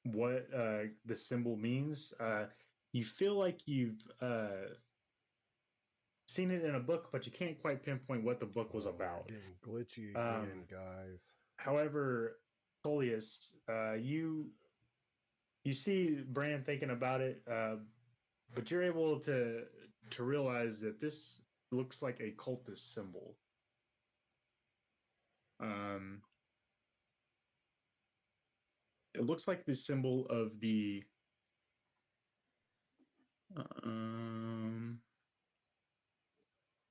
the symbol means. You feel like you've seen it in a book, but you can't quite pinpoint what the book was Oh, about. we're getting glitchy again, guys. However, Coleus, you see Brand thinking about it, but you're able to realize that this looks like a cultist symbol. It looks like the symbol of the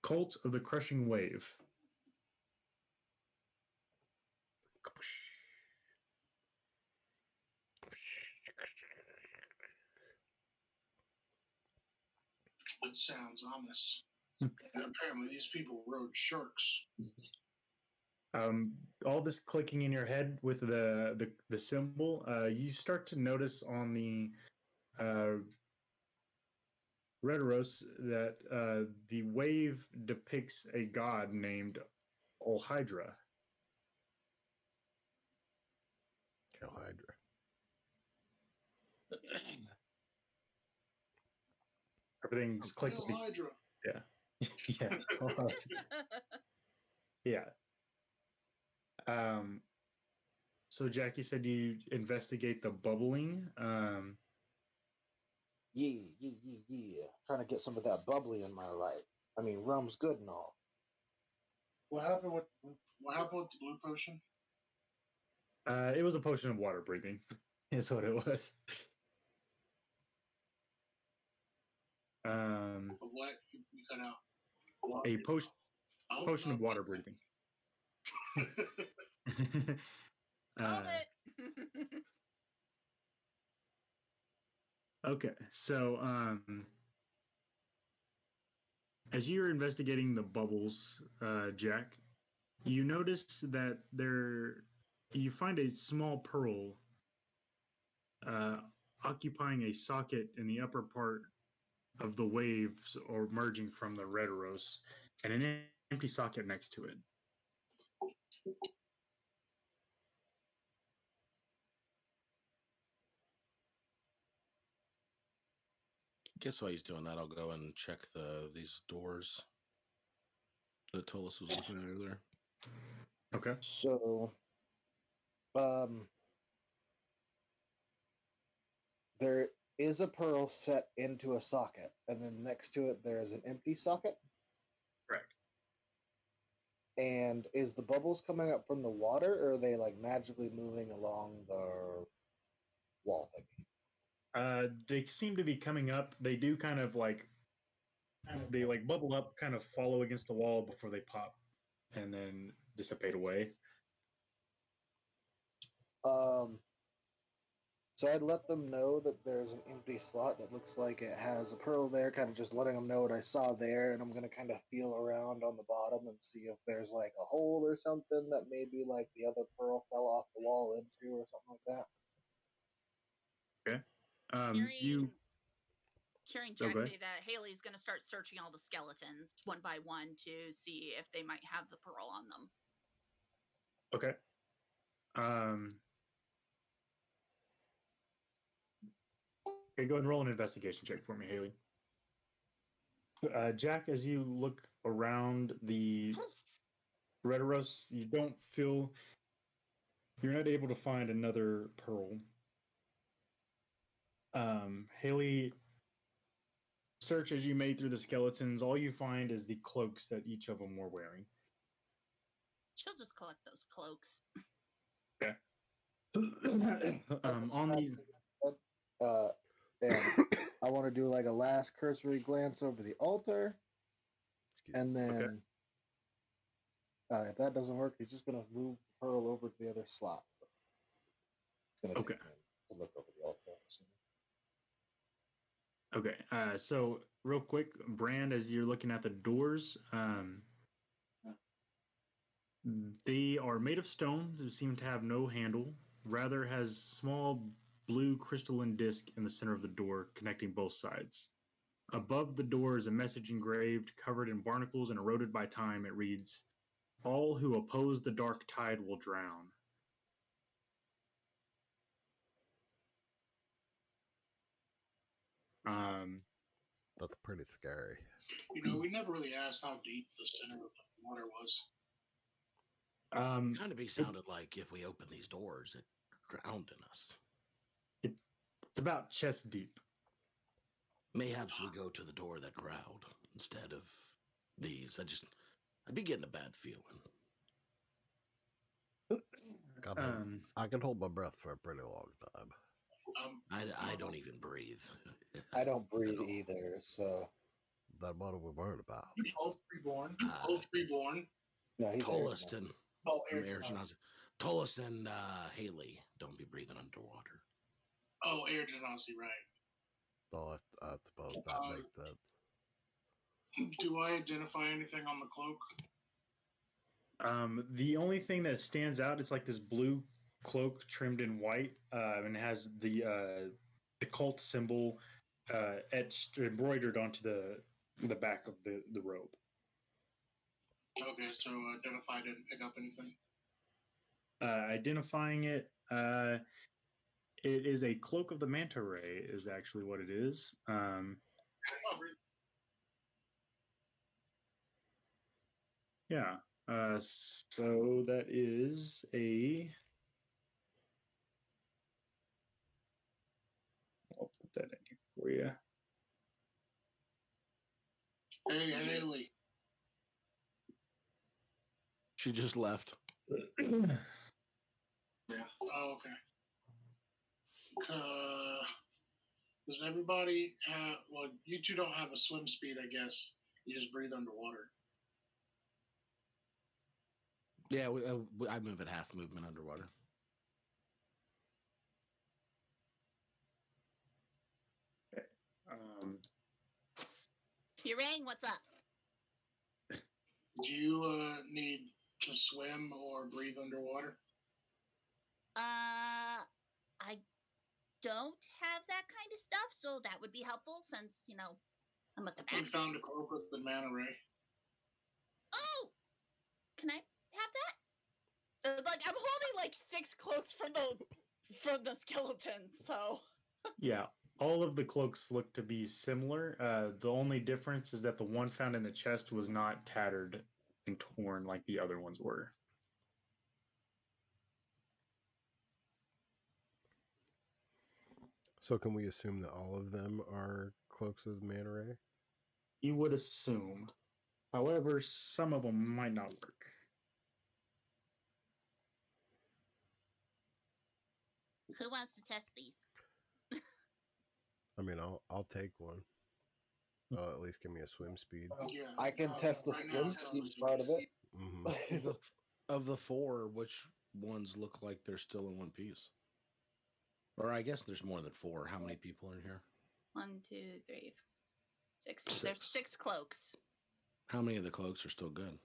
cult of the crushing wave. It sounds ominous. Apparently, these people rode sharks. All this clicking in your head with the symbol, you start to notice on the Rhedoros that the wave depicts a god named Olhydra. Hydra. Everything's clicking. Hail Hydra. Yeah. Yeah. So Jack, you said you investigate the bubbling. Yeah. Trying to get some of that bubbly in my life. I mean, rum's good and all. What happened with the blue potion? It was a potion of water breathing. Is what it was. What you cut out? A Oh, potion of water breathing. Called it. Okay, so as you're investigating the bubbles, Jack, you notice that you find a small pearl occupying a socket in the upper part of the waves or emerging from the Rhedoros, and an empty socket next to it. Guess while he's doing that, I'll go and check these doors that Tolis was looking earlier. Okay. So, there is a pearl set into a socket, and then next to it there is an empty socket. Correct. And is the bubbles coming up from the water, or are they like magically moving along the wall thing? They seem to be coming up. They do kind of like bubble up, kind of follow against the wall before they pop, and then dissipate away. So I'd let them know that there's an empty slot that looks like it has a pearl there, kind of just letting them know what I saw there, and I'm gonna kind of feel around on the bottom and see if there's like a hole or something that maybe like the other pearl fell off the wall into or something like that. Okay. Hearing Oh, Jack go ahead. say that, Haley's going to start searching all the skeletons one by one to see if they might have the pearl on them. Okay. Okay, go ahead and roll an investigation check for me, Haley. Jack, as you look around the Rhedoros, you're not able to find another pearl. Haley, search as you made through the skeletons, all you find is the cloaks that each of them were wearing. She'll just collect those cloaks. On the and I want to do like a last cursory glance over the altar, Excuse me. and then if that doesn't work, he's just gonna move the pearl over to the other slot. It's gonna Okay. take him to look over the altar. Okay. So real quick, Brand, as you're looking at the doors, they are made of stone. They seem to have no handle. Rather, has small blue crystalline disc in the center of the door, connecting both sides. Above the door is a message engraved, covered in barnacles and eroded by time. It reads, "All who oppose the dark tide will drown." That's pretty scary. You know, we never really asked how deep the center of the water was. Kind of be sounded like if we open these doors, it drowned in us. It's about chest deep. Mayhaps we go to the door that growled instead of these. I'd be getting a bad feeling. I can hold my breath for a pretty long time. I don't even breathe. I don't breathe either, so Then what are we worried about? Both reborn. Both reborn. no, he's Tollus Arizona. and Oh, Tollus and Haley don't be breathing underwater. Air Genasi, right. So I suppose that makes sense. Do I identify anything on the cloak? The only thing that stands out is like this blue cloak trimmed in white, and has the cult symbol embroidered onto the back of the robe. Okay, so identify didn't pick up anything. Identifying it, it is a cloak of the manta ray. Is actually what it is. Yeah. So that is a. I'll put that in here for you. Hey, Haley. She just left. Yeah. Oh, okay. Does everybody have? Well, you two don't have a swim speed, I guess. You just breathe underwater. Yeah, I move at half movement underwater. Yurang, what's up? Do you need to swim or breathe underwater? I don't have that kind of stuff, so that would be helpful since, I'm a We tabaxi. found a cloak with the mana ray. Oh! Can I have that? I'm holding like 6 cloaks from the skeletons, so. Yeah, all of the cloaks look to be similar. The only difference is that the one found in the chest was not tattered and torn like the other ones were. So can we assume that all of them are cloaks of Manta Ray? You would assume. However, some of them might not work. Who wants to test these? I mean, I'll take one. At least give me a swim speed. Yeah, I can test the right now swim it's speed on part of it. Mm-hmm. Of the 4, which ones look like they're still in one piece? Or I guess there's more than 4. How many people are in here? 1, 2, 3, 6. 6. There's 6 cloaks. How many of the cloaks are still good?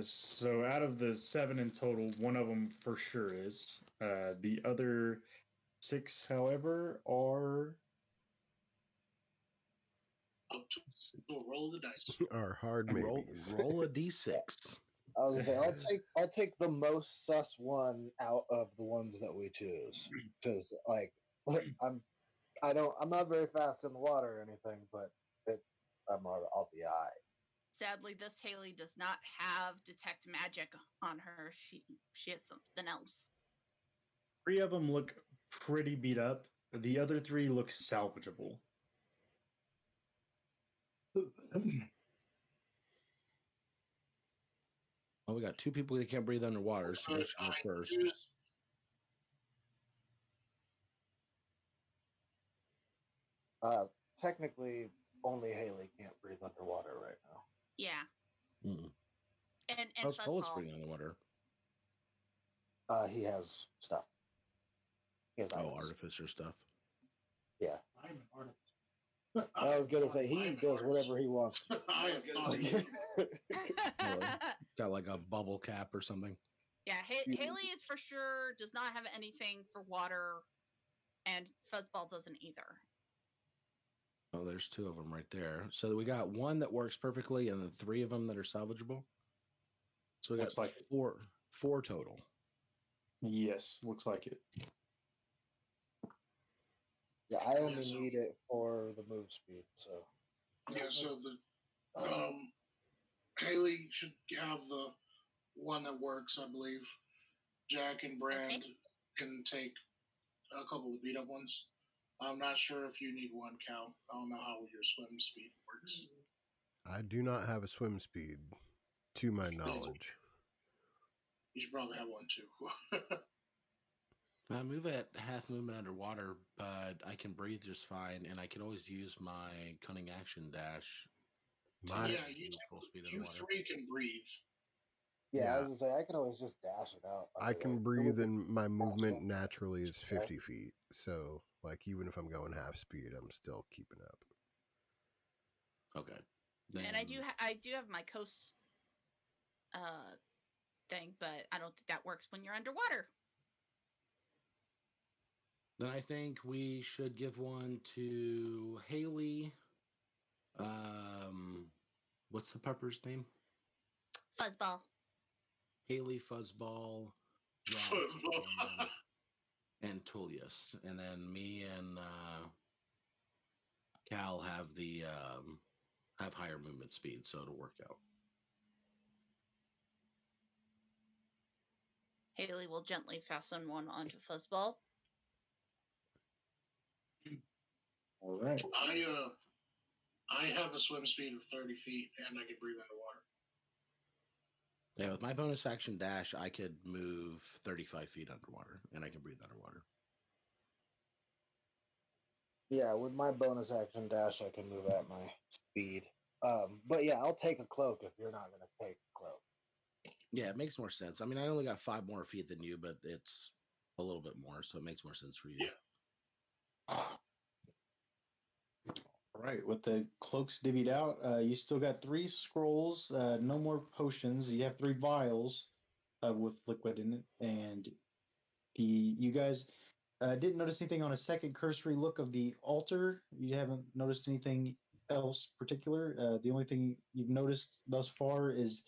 So out of the 7 in total, one of them for sure is. The other 6, however, are. Up to a roll of the dice. Are hard maybes. Roll a d6. I was gonna say I'll take the most sus one out of the ones that we choose because I'm not very fast in the water or anything, but I'll be alright. Sadly, this Haley does not have detect magic on her. She has something else. 3 of them look pretty beat up. The other 3 look salvageable. Well, we got 2 people that can't breathe underwater, so they should go first. Technically, only Haley can't breathe underwater right now. Yeah. Mm. And How's Toilet's Fuzzball. breathing underwater? He has stuff. He has Oh, items. artificer stuff. Yeah. I'm an artist. I was gonna say he I'm an does artist. whatever he wants. I am not. Got like a bubble cap or something. Yeah, Haley is for sure does not have anything for water, and Fuzzball doesn't either. Oh, there's 2 of them right there. So we got 1 that works perfectly, and then 3 of them that are salvageable. So we got Looks like it. 4 total. Yes, looks like it. Yeah, I only need it for the move speed. So Yeah, so the Haley should have the one that works, I believe. Jack and Brand can take a couple of beat up ones. I'm not sure if you need one, Cal. I don't know how your swim speed works. I do not have a swim speed, to my knowledge. You should probably have one too. I move at half movement underwater, but I can breathe just fine, and I can always use my cunning action dash. My yeah, you full speed you underwater. 3 can breathe. yeah, I was gonna say I can always just dash it out. I can breathe, and my movement naturally is 50 feet. So, like, even if I'm going half speed, I'm still keeping up. Okay. And I do have my coast thing, but I don't think that works when you're underwater. Then I think we should give one to Haley. What's the pupper's name? Fuzzball. Haley, Fuzzball, Jack, and Tullius. And then me and Cal have the have higher movement speed, so it'll work out. Haley will gently fasten one onto Fuzzball. All right. I have a swim speed of 30 feet, and I can breathe underwater. Yeah, with my bonus action dash, I could move 35 feet underwater, and I can breathe underwater. Yeah, with my bonus action dash, I can move at my speed. But yeah, I'll take a cloak if you're not gonna take a cloak. Yeah, it makes more sense. I mean, I only got 5 more feet than you, but it's a little bit more, so it makes more sense for you. Yeah. All right, with the cloaks divvied out, you still got 3 scrolls, no more potions. You have 3 vials with liquid in it, and you guys didn't notice anything on a second cursory look of the altar. You haven't noticed anything else particular. The only thing you've noticed thus far is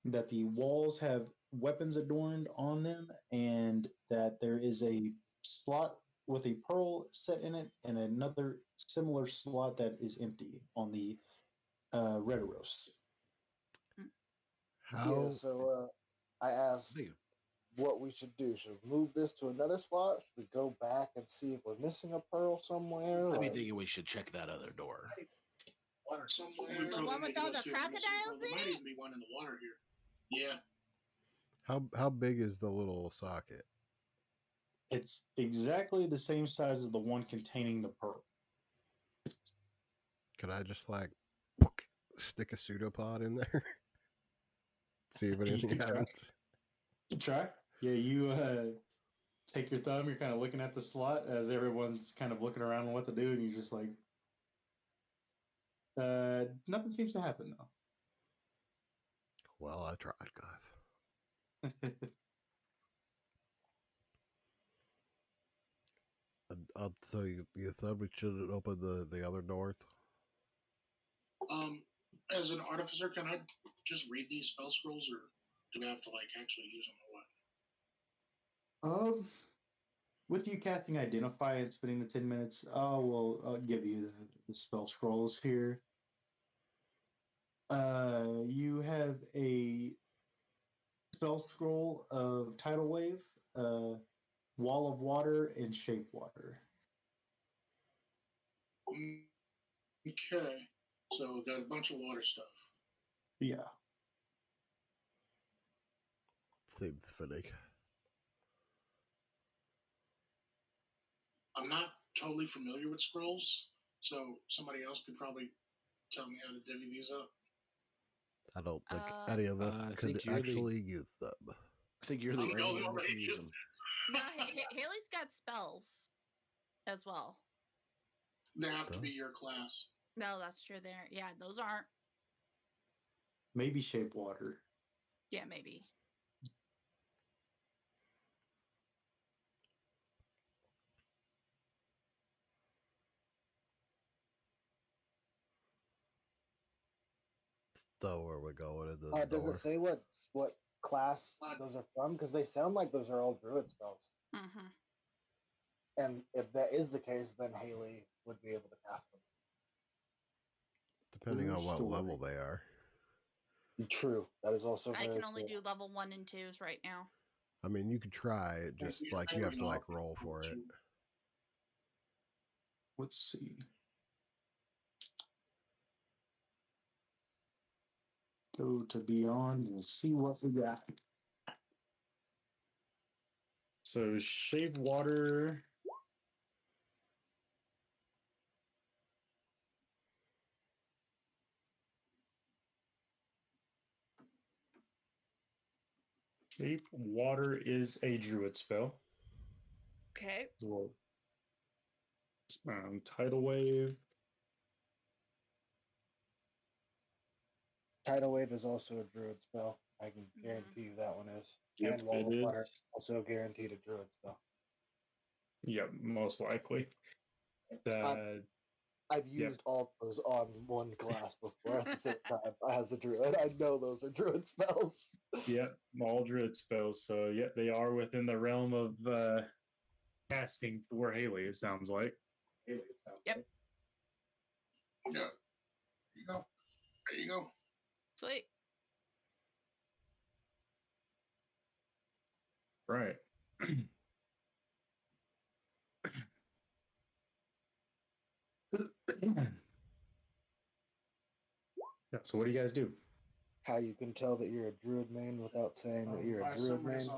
that the walls have weapons adorned on them, and that there is a slot with a pearl set in it, and another similar slot that is empty on the Retiros. How? Yeah, so I asked what we should do. Should we move this to another slot? Should we go back and see if we're missing a pearl somewhere? I'd be Like, thinking we should check that other door. Water somewhere. The one with all the crocodiles There in might it? even be one in the water here. Yeah. How big is the little socket? It's exactly the same size as the one containing the pearl. Could I just like stick a pseudopod in there? See if anything can try. happens. You try. Yeah, you take your thumb. You're kind of looking at the slot as everyone's kind of looking around on what to do, and you just like, nothing seems to happen though. Well, I tried, guys. So you thought we should open the other doors? As an artificer, can I just read these spell scrolls, or do we have to like actually use them or what? With you casting Identify and spending the 10 minutes, I'll give you the spell scrolls here. You have a spell scroll of Tidal Wave, Wall of Water, and Shape Water. Okay, so we got a bunch of water stuff. Yeah. Same thing. I'm not totally familiar with scrolls, so somebody else could probably tell me how to divvy these up. I don't think Uh, any of us I could think you're the- actually use them. I think you're the I'm the only only one one that can that use can- them. no, Haley's got spells as well. They have to Duh. be your class. No, that's true. There, yeah, those aren't. Maybe shape water. Yeah, maybe. So where we going in the Does door? it say what class those are from? Because they sound like those are all druid spells. Mm-hmm. And if that is the case, then Haley would be able to cast them. Depending True on what story. level they are. True. That is also I very can only true. do level 1 and 2s right now. I mean, you could try it, just Yeah, like I you have would to like know. roll for it. Let's see. Go to Beyond and see what we got. So shape water. Shape water is a druid spell. Okay. Well, tidal wave. Tidal Wave is also a druid spell. I can Mhm. guarantee you that one is. Yep, and Wall it of Water is. also guaranteed a druid spell. Yep, most likely. I've Yep. used all those on one class before at the same time as a druid. I know those are druid spells. Yep, all druid spells. So yep, they are within the realm of casting for Haley. It sounds like. Yep. Yeah. There you go. There you go. Sweet. Right. Yeah, so what do you guys do? How you can tell that you're a druid main without saying that you're a druid main.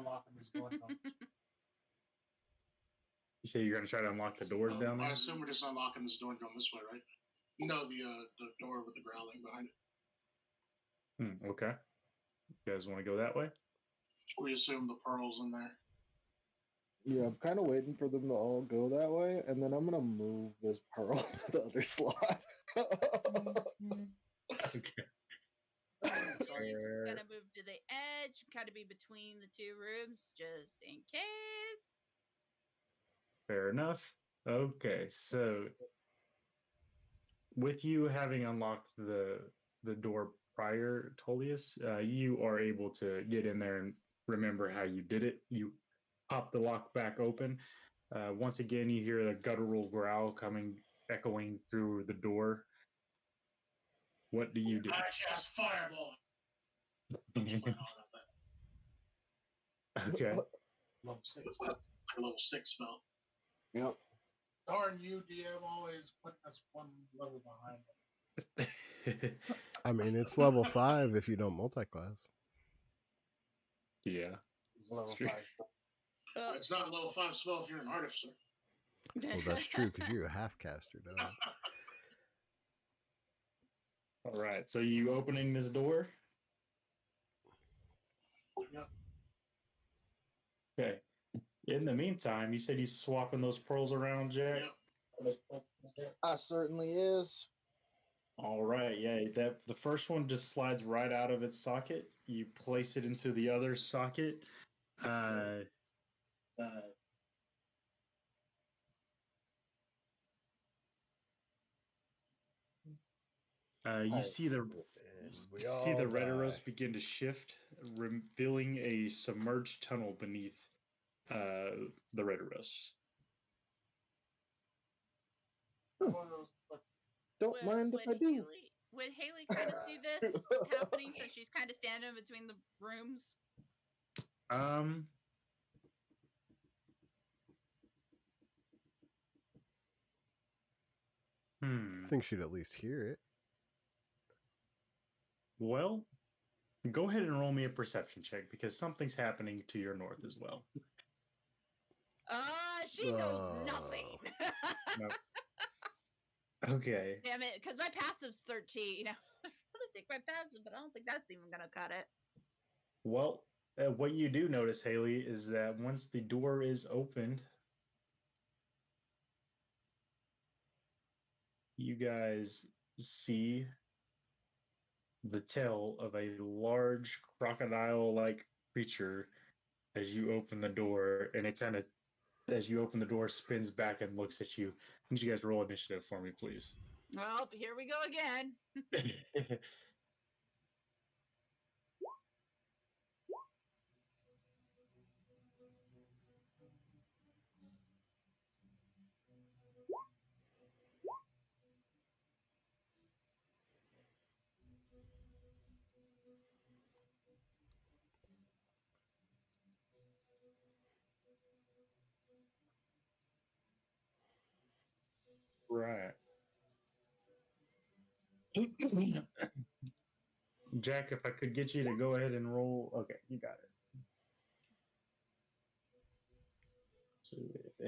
You say you're gonna try to unlock the doors down I there? assume we're just unlocking this door and going this way, right? No, the door with the growling behind it. Okay. You guys want to go that way? We assume the pearls in there. Yeah, I'm kind of waiting for them to all go that way, and then I'm gonna move this pearl to the other slot. Okay. Haley's just gonna move to the edge, kind of be between the two rooms, just in case. Fair enough. Okay, so with you having unlocked the door prior, Tullius, you are able to get in there and remember how you did it. You pop the lock back open. Once again, you hear a guttural growl coming, echoing through the door. What do you do? I cast fireball. Okay. Level 6. It's a level 6 spell. Yep. Darn you, DM, always putting us one level behind. I mean, it's level 5 if you don't multi-class. Yeah. It's level True. 5. It's not a level 5 spell if you're an artificer. Well, that's true because you're a half caster now. All right. So you opening this door? Yep. Okay. In the meantime, you said you swapping those pearls around, Jack? Yep. Certainly is. All right, yeah, that the first one just slides right out of its socket. You place it into the other socket. You see the Retiros begin to shift, revealing a submerged tunnel beneath the Retiros. Don't mind if I do. Would Haley kind of see this happening since she's kind of standing between the rooms? I think she'd at least hear it. Well, Go ahead and roll me a perception check because something's happening to your north as well. She knows nothing. No. Okay. Damn it, because my passive's 13. I really think my passive, but I don't think that's even gonna cut it. Well, what you do notice, Haley, is that once the door is opened, you guys see the tail of a large crocodile-like creature as you open the door, and it kind of, as you open the door, spins back and looks at you. Can you guys roll initiative for me, please? Well, here we go again. Right. Jack, if I could get you to go ahead and roll. Okay, you got it. So,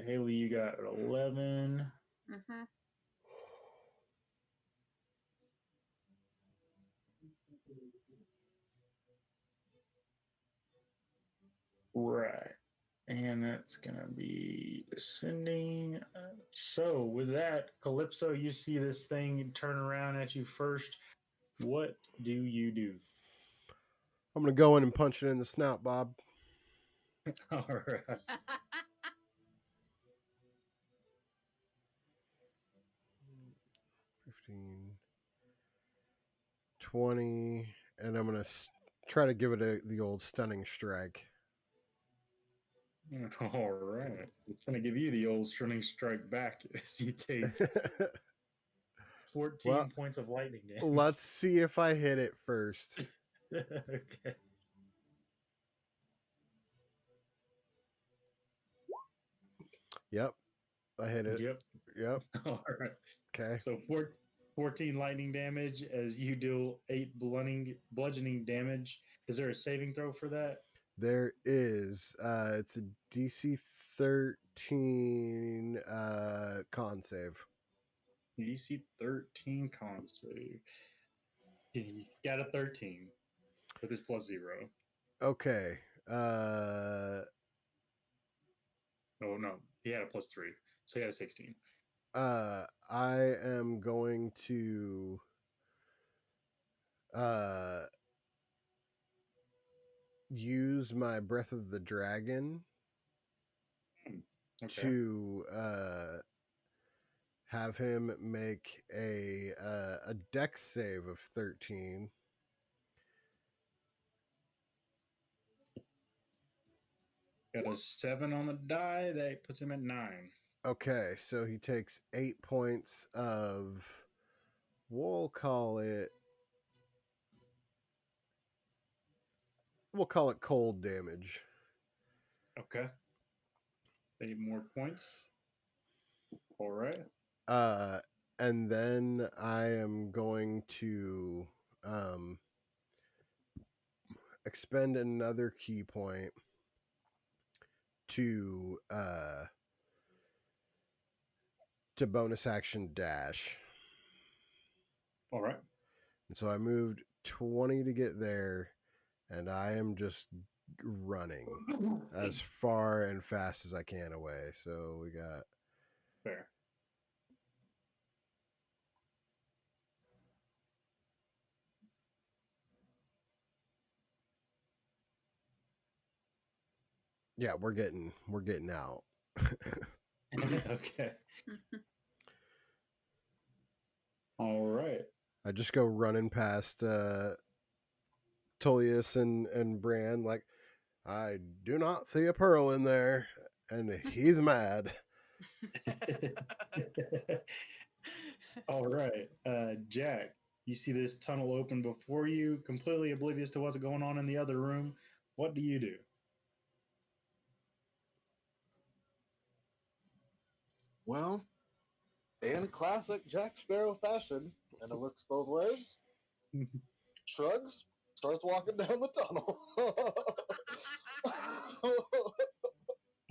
Haley, you got 11. Mm-hmm. Right. And that's going to be descending. So, with that, Calypso, you see this thing turn around at you first. What do you do? I'm gonna go in and punch it in the snout, Bob. All right. 15, 20, and I'm gonna try to give it the old stunning strike. All right. It's going to give you the old stunning strike back as you take 14 Well, points of lightning damage. Let's see if I hit it first. Okay. Yep, I hit it. Yep. Yep. All right. Okay. So 14 lightning damage as you deal 8 bludgeoning damage. Is there a saving throw for that? There is. It's a DC 13 con save. DC 13 con save. He got a 13 with his plus 0. Okay. Oh, no. He had a plus 3. So he had a 16. I am going to use my Breath of the Dragon Okay. to have him make a dex save of 13. Got a 7 on the die. That puts him at 9. Okay, so he takes 8 points of, we'll call it cold damage. Okay. 8 more points. All right. And then I am going to expend another key point to bonus action dash. All right. And so I moved 20 to get there, and I am just running as far and fast as I can away. So we got Fair. yeah, we're getting out. Okay. All right. I just go running past Tullius and Bran like, I do not see a pearl in there, and he's mad. All right. Jack, you see this tunnel open before you, completely oblivious to what's going on in the other room. What do you do? Well, in classic Jack Sparrow fashion, and it looks both ways, shrugs, starts walking down the tunnel.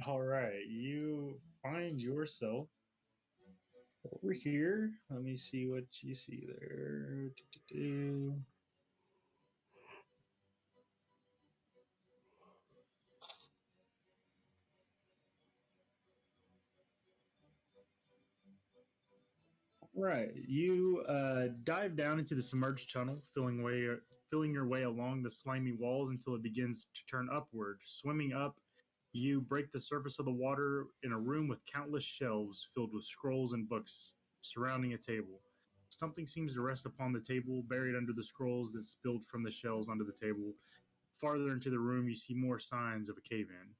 All right, you find yourself over here. Let me see what you see there. Do-do-do. Right, you dive down into the submerged tunnel, filling your way along the slimy walls until it begins to turn upward. Swimming up, you break the surface of the water in a room with countless shelves filled with scrolls and books surrounding a table. Something seems to rest upon the table, buried under the scrolls that spilled from the shelves onto the table. Farther into the room, you see more signs of a cave in.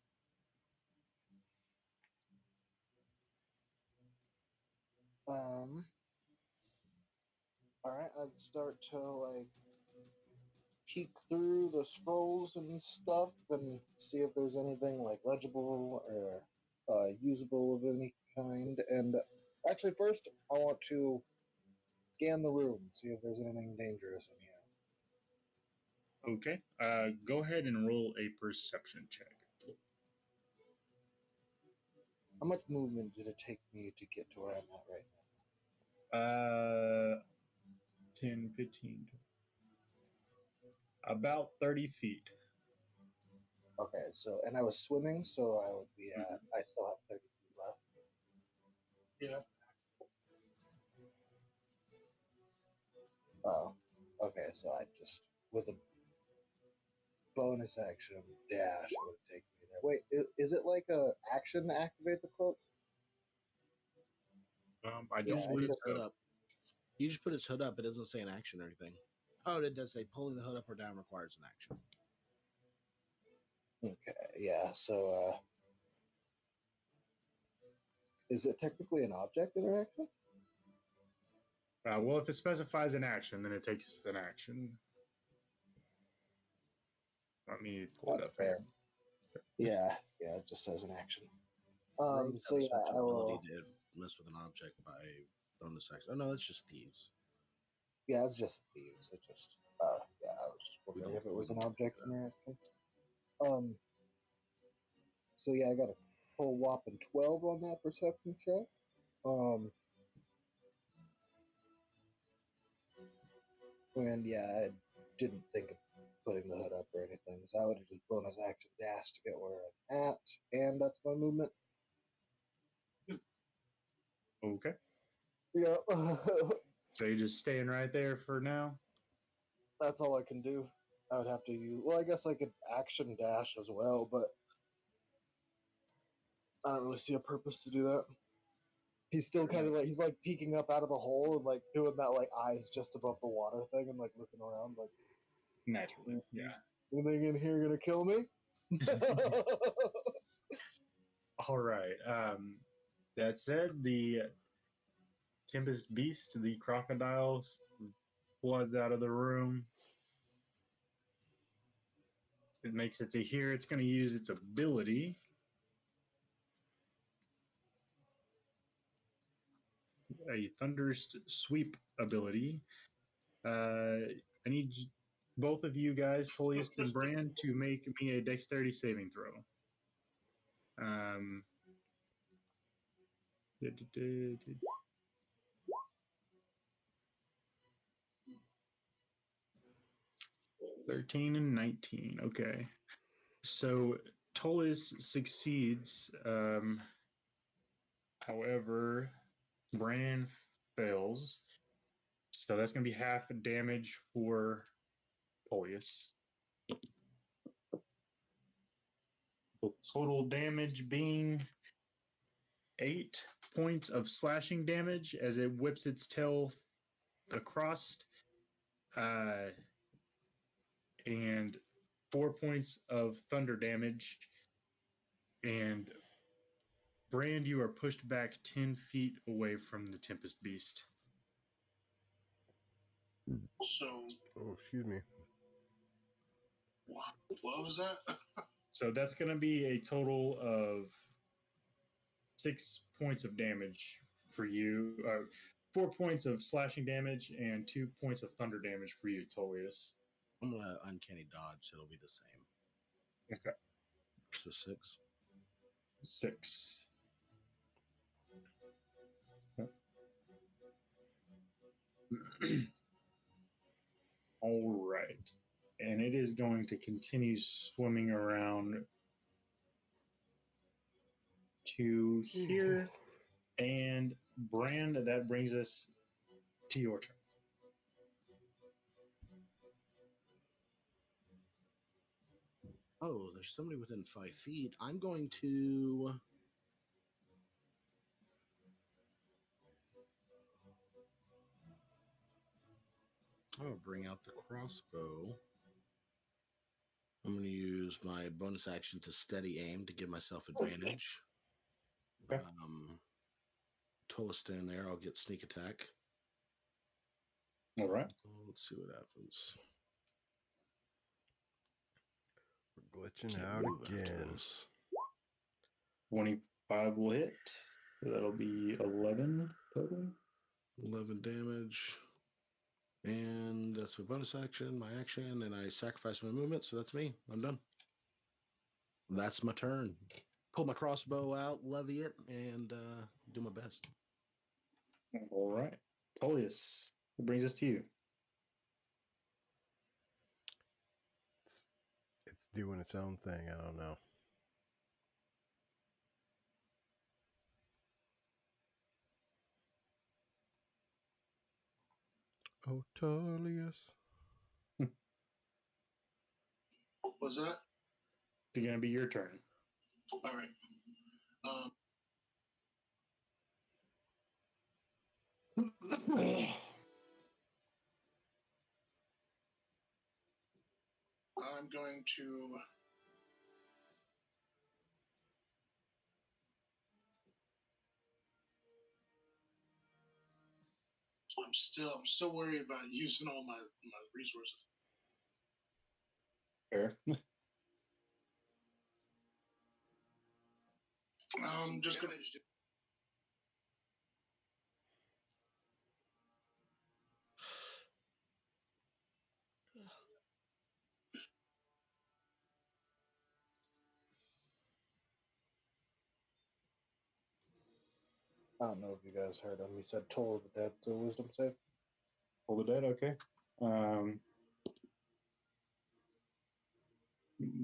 All right, I'd start to like peek through the scrolls and stuff and see if there's anything like legible or usable of any kind. And actually, first, I want to scan the room, see if there's anything dangerous in here. Okay, go ahead and roll a perception check. How much movement did it take me to get to where I'm at right now? 10, 15, about 30 feet. Okay, so and I was swimming, so I would be at. I still have 30 feet left. Yeah. Oh, okay. So I just with a bonus action dash would take me there. Wait, is it like a action to activate the cloak? I don't Yeah, believe His hood so. up. You just put his hood up. It doesn't say an action or anything. Oh, it does say pulling the hood up or down requires an action. Okay, yeah. So, is it technically an object interaction? Well, if it specifies an action, then it takes an action. Let me pull it That's up fair. here. Yeah. It just says an action. Rogues So have a yeah, certain I ability will. to mess with an object by bonus action. Oh no, that's just thieves. Yeah, it's just thieves. It just. Yeah, I was just wondering if it was an object interaction. So yeah, I got a whole whopping 12 on that perception check. And yeah, I didn't think of putting the hood up or anything, so I would have just bonus action dash to get where I'm at, and that's my movement. Okay. Yeah, So you're just staying right there for now? that's all I can do. I would have to use. Well, I guess I could action dash as well, but I don't really see a purpose to do that. He's still kind of like he's like peeking up out of the hole and like doing that like eyes just above the water thing and like looking around like Naturally, yeah. anything in here gonna kill me? All right. That said, the Tempest Beast, the crocodile, floods out of the room. It makes it to here. It's going to use its ability. A Thunder Sweep ability. I need both of you guys, Tolius and Brand, to make me a dexterity saving throw. 13 and 19. Okay. So Tolius succeeds. However, Bran fails. So that's going to be half the damage for Tolius. Total damage being 8 points of slashing damage as it whips its tail across, and 4 points of thunder damage. And Brand, you are pushed back 10 feet away from the Tempest Beast. So, Oh, excuse me. what was that? So that's going to be a total of 6 points of damage for you. 4 points of slashing damage and 2 points of thunder damage for you, Tolius. I'm gonna uncanny dodge. So it'll be the same. Okay. So 6. 6. All right. And it is going to continue swimming around to here. And Brand, that brings us to your turn. Oh, there's somebody within 5 feet. I'm going to. I'm going to bring out the crossbow. I'm going to use my bonus action to steady aim to give myself advantage. Okay. Tola stand there. I'll get sneak attack. All right. Let's see what happens. We're glitching Can't out move after again. this. 25 will hit. So that'll be 11 total. 11 damage. And that's my bonus action, my action, and I sacrifice my movement, so that's me. I'm done. That's my turn. Pull my crossbow out, levy it, and do my best. All right. Tullius, it brings us to you. It's doing its own thing. I don't know. Oh, Tullius. Was that? It's going to be your turn. All right. I'm going to. I'm still worried about using all my resources. Fair. I'm just gonna. I don't know if you guys heard him. He said total the dead to wisdom save. Hold the dead, okay.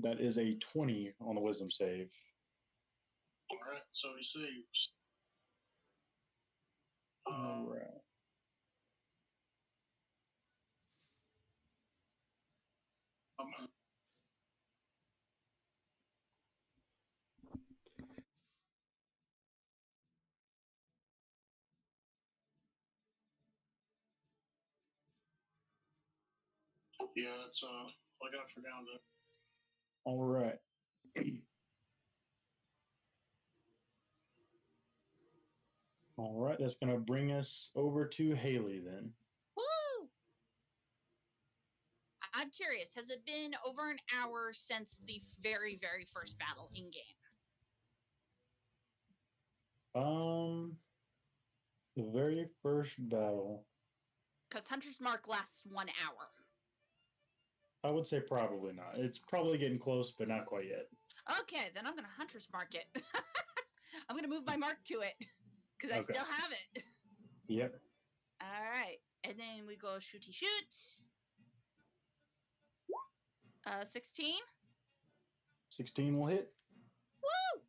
That is a 20 on the wisdom save. All right, so he saves. All right. Yeah, that's all I got for now. Though. All right. All right, that's going to bring us over to Haley then. Woo! I'm curious, has it been over an hour since the very, very first battle in game? The very first battle. Because Hunter's Mark lasts 1 hour. I would say probably not. It's probably getting close, but not quite yet. Okay, then I'm going to Hunter's Mark it. I'm going to move my mark to it because I Okay. still have it. Yep. All right. And then we go shooty shoot. 16. 16 will hit. Woo!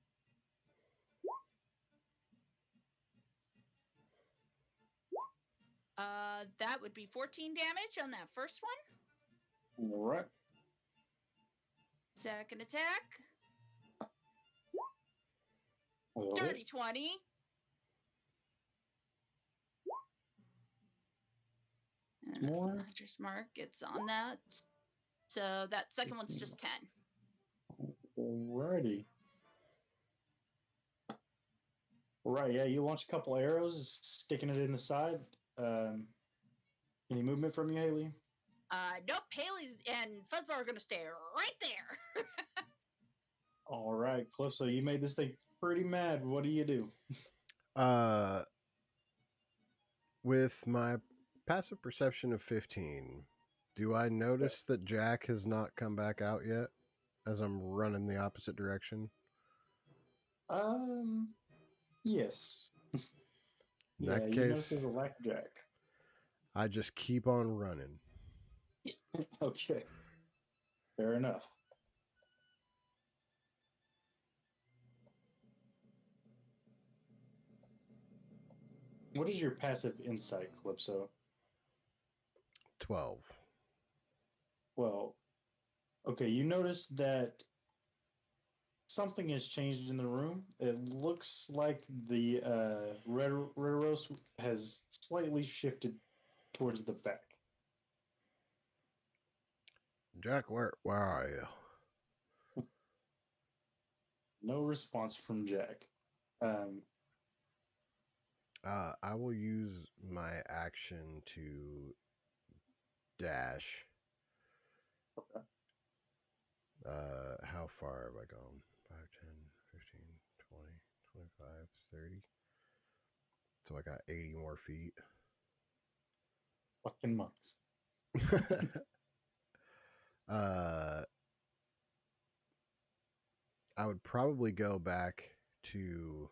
That would be 14 damage on that first one. All right. Second attack. Will Dirty hit. 20. And More. Hunter's Mark gets on that. So that second one's just 10. Alrighty. Right, yeah, you launch a couple arrows, sticking it in the side. Any movement from you, Haley? Nope. Haley's and Fuzzball are going to stay right there. All right, Cliff. So you made this thing pretty mad. What do you do? With my passive perception of 15, Do I notice that Jack has not come back out yet as I'm running the opposite direction? Yes. In Yeah, that you notice case, there's a lack of Jack. I just keep on running. Okay. Fair enough. What is your passive insight, Calypso? 12. Well, okay, you notice that something has changed in the room. It looks like the red rose has slightly shifted towards the back. Jack, where are you? No response from Jack. I will use my action to dash. Okay. How far have I gone? 5, 10, 15, 20, 25, 30. So I got 80 more feet. Fucking monks. I would probably go back to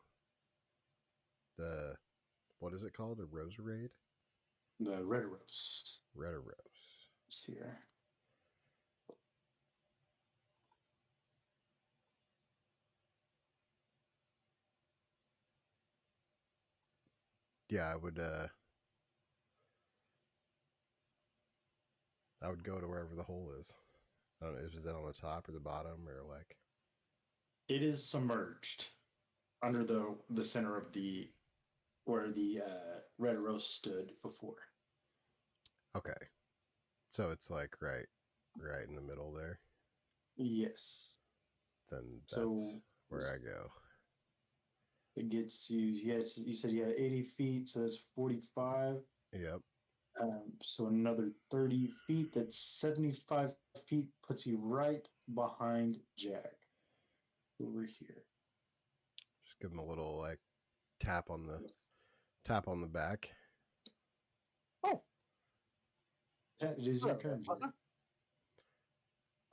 the, what is it called? A Roserade? The red rose Red Rose. is here. Yeah, I would go to wherever the hole is. I don't know, is that on the top or the bottom or like? It is submerged under the center of the where the red rose stood before. Okay. So it's like right in the middle there. Yes. Then that's So where I go. it gets you. Yes, you said you had 80 feet, so that's 45. Yep. So another 30 feet. That's 75 feet. Puts you right behind Jack. Over here. Just give him a little like tap on the back. Oh, That it is your turn. Jack.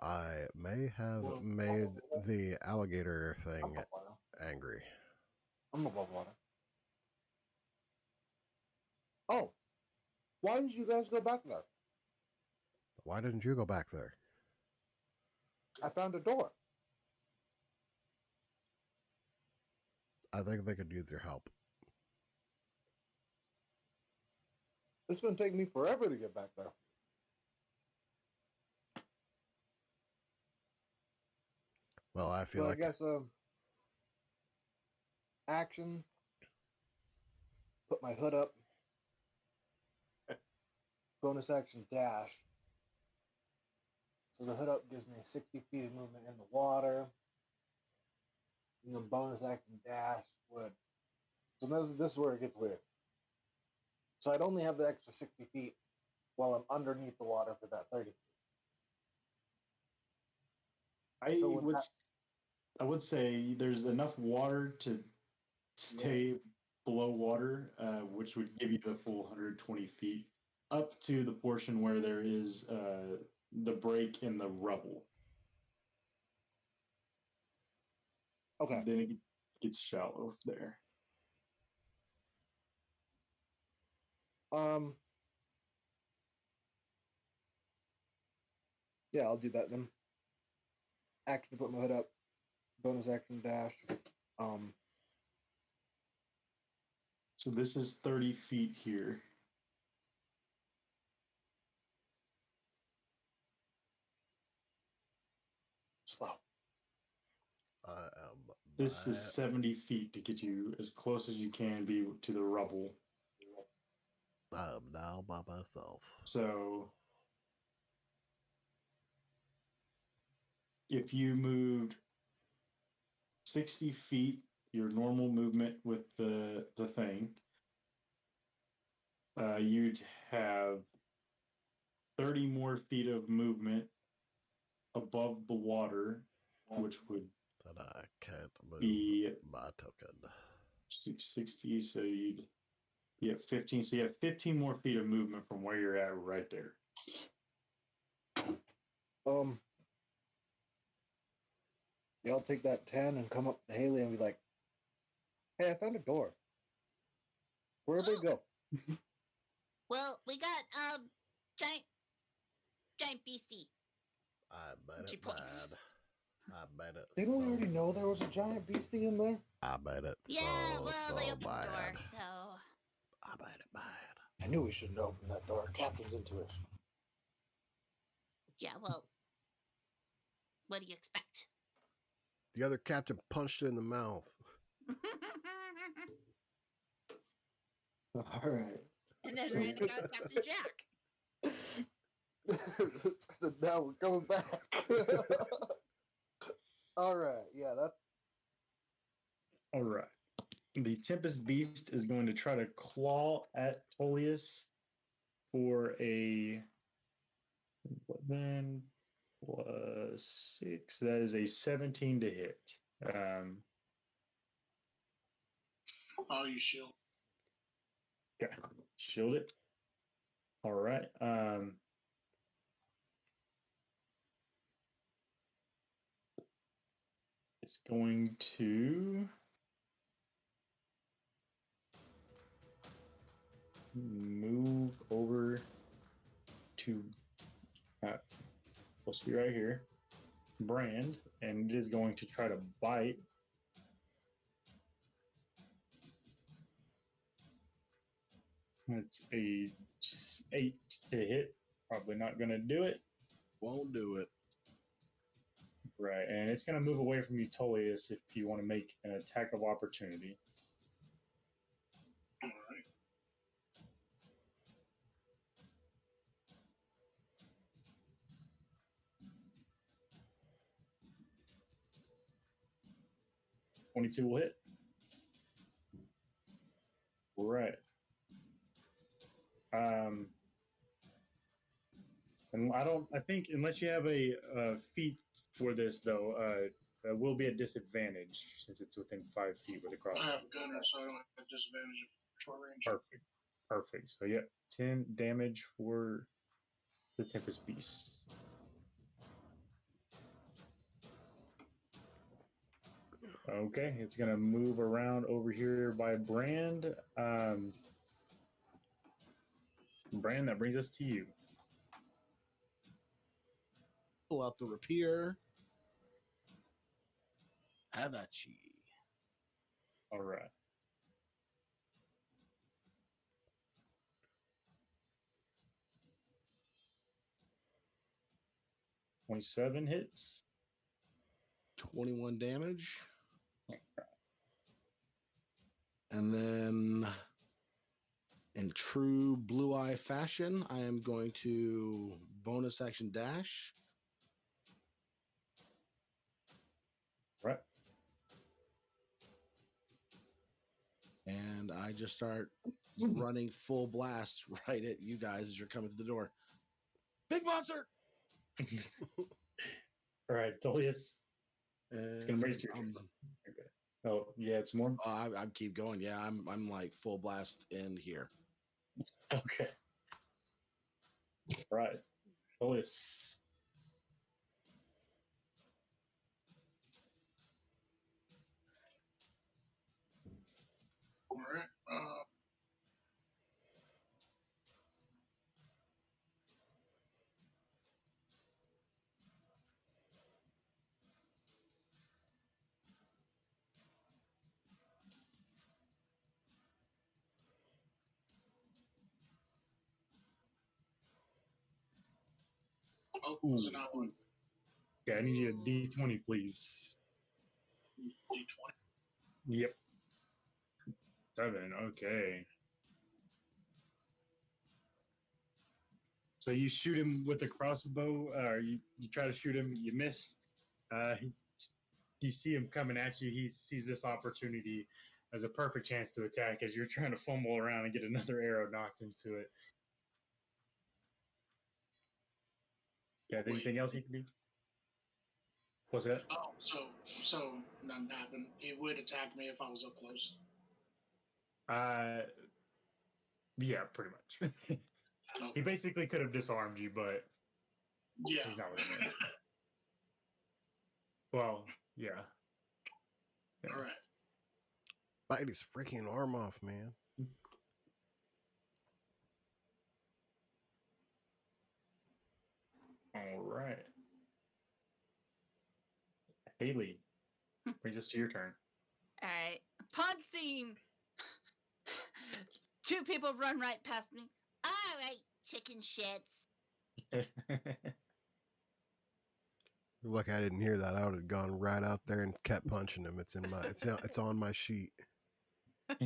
I may have Well, made the alligator thing I'm above water. angry. I'm above water. Oh, why did you guys go back there? Why didn't you go back there? I found a door. I think they could use your help. It's going to take me forever to get back there. Well, I feel So like I guess action. Put my hood up. Bonus action dash. So the hood up gives me 60 feet of movement in the water. And the bonus action dash would. So this is where it gets weird. So I'd only have the extra 60 feet while I'm underneath the water for that 30 feet. I would say there's enough water to stay below water, which would give you the full 120 feet up to the portion where there is the break in the rubble. Okay. Then it gets shallow there. Yeah, I'll do that then. Action to put my hood up. Bonus action dash. So this is 30 feet here. Slow. This is 70 feet to get you as close as you can be to the rubble. I'm now by myself. So if you moved 60 feet, your normal movement with the thing, you'd have 30 more feet of movement above the water, which would That I can't move be my token. 60. So you'd be at 15. So you have 15 more feet of movement from where you're at right there. y'all take that 10 and come up to Haley and be like, "Hey, I found a door. Where'd they go?" Well, we got giant beastie. I bet She it points. bad. I bet it. They don't so- already know there was a giant beastie in there. I bet it. Yeah, so, well, so they opened the door, bad. so I bet it bad. I knew we shouldn't open that door. Captain's intuition. yeah. Well, what do you expect? The other captain punched it in the mouth. All right. And then So- ran and got Captain Jack. Now we're coming back. All right. Yeah, that. All right. The Tempest Beast is going to try to claw at Tullius for a 11 plus 6. That is a 17 to hit. Oh, you shield. Okay. Shield it. All right. It's going to move over to supposed to be right here, Brand, and it is going to try to bite. It's a 8 to hit. Probably not going to do it. Won't do it. Right, and it's going to move away from you, Tullius, if you want to make an attack of opportunity. All right. $22 will hit. Right. And I think unless you have a feat for this though, it will be a disadvantage since it's within 5 feet with a I crossbow. have a gunner, so I don't have disadvantage of short range. Perfect. So yeah, 10 damage for the Tempest Beast. Okay, it's gonna move around over here by Brand. Brand, that brings us to you. Pull out the rapier. Have at ye. All right. $27 hits. 21 damage. And then, in true blue eye fashion, I am going to bonus action dash. Right. And I just start running full blast right at you guys as you're coming to the door. Big monster! All right, Tullius. It's gonna raise your- Okay. Oh yeah, it's more. I keep going. Yeah, I'm like full blast in here. Okay. All right, Tullius. All right. Oh, was it not one? Okay, I need you a D20, please. D20. Yep. 7. Okay. So you shoot him with a crossbow, or you try to shoot him, you miss. You see him coming at you. He sees this opportunity as a perfect chance to attack as you're trying to fumble around and get another arrow knocked into it. Yeah, anything else he can do? What's that? Oh, so nothing happened. He would attack me if I was up close. Yeah, pretty much. He Okay. basically could have disarmed you, but Yeah. He's not within range. Well, yeah. Yeah. All right. Bite his freaking arm off, man. All right. Haley, brings us to your turn. All right. Pond scene. Two people run right past me. All right, chicken shits. Look, I didn't hear that. I would have gone right out there and kept punching him. It's in my it's on my sheet. All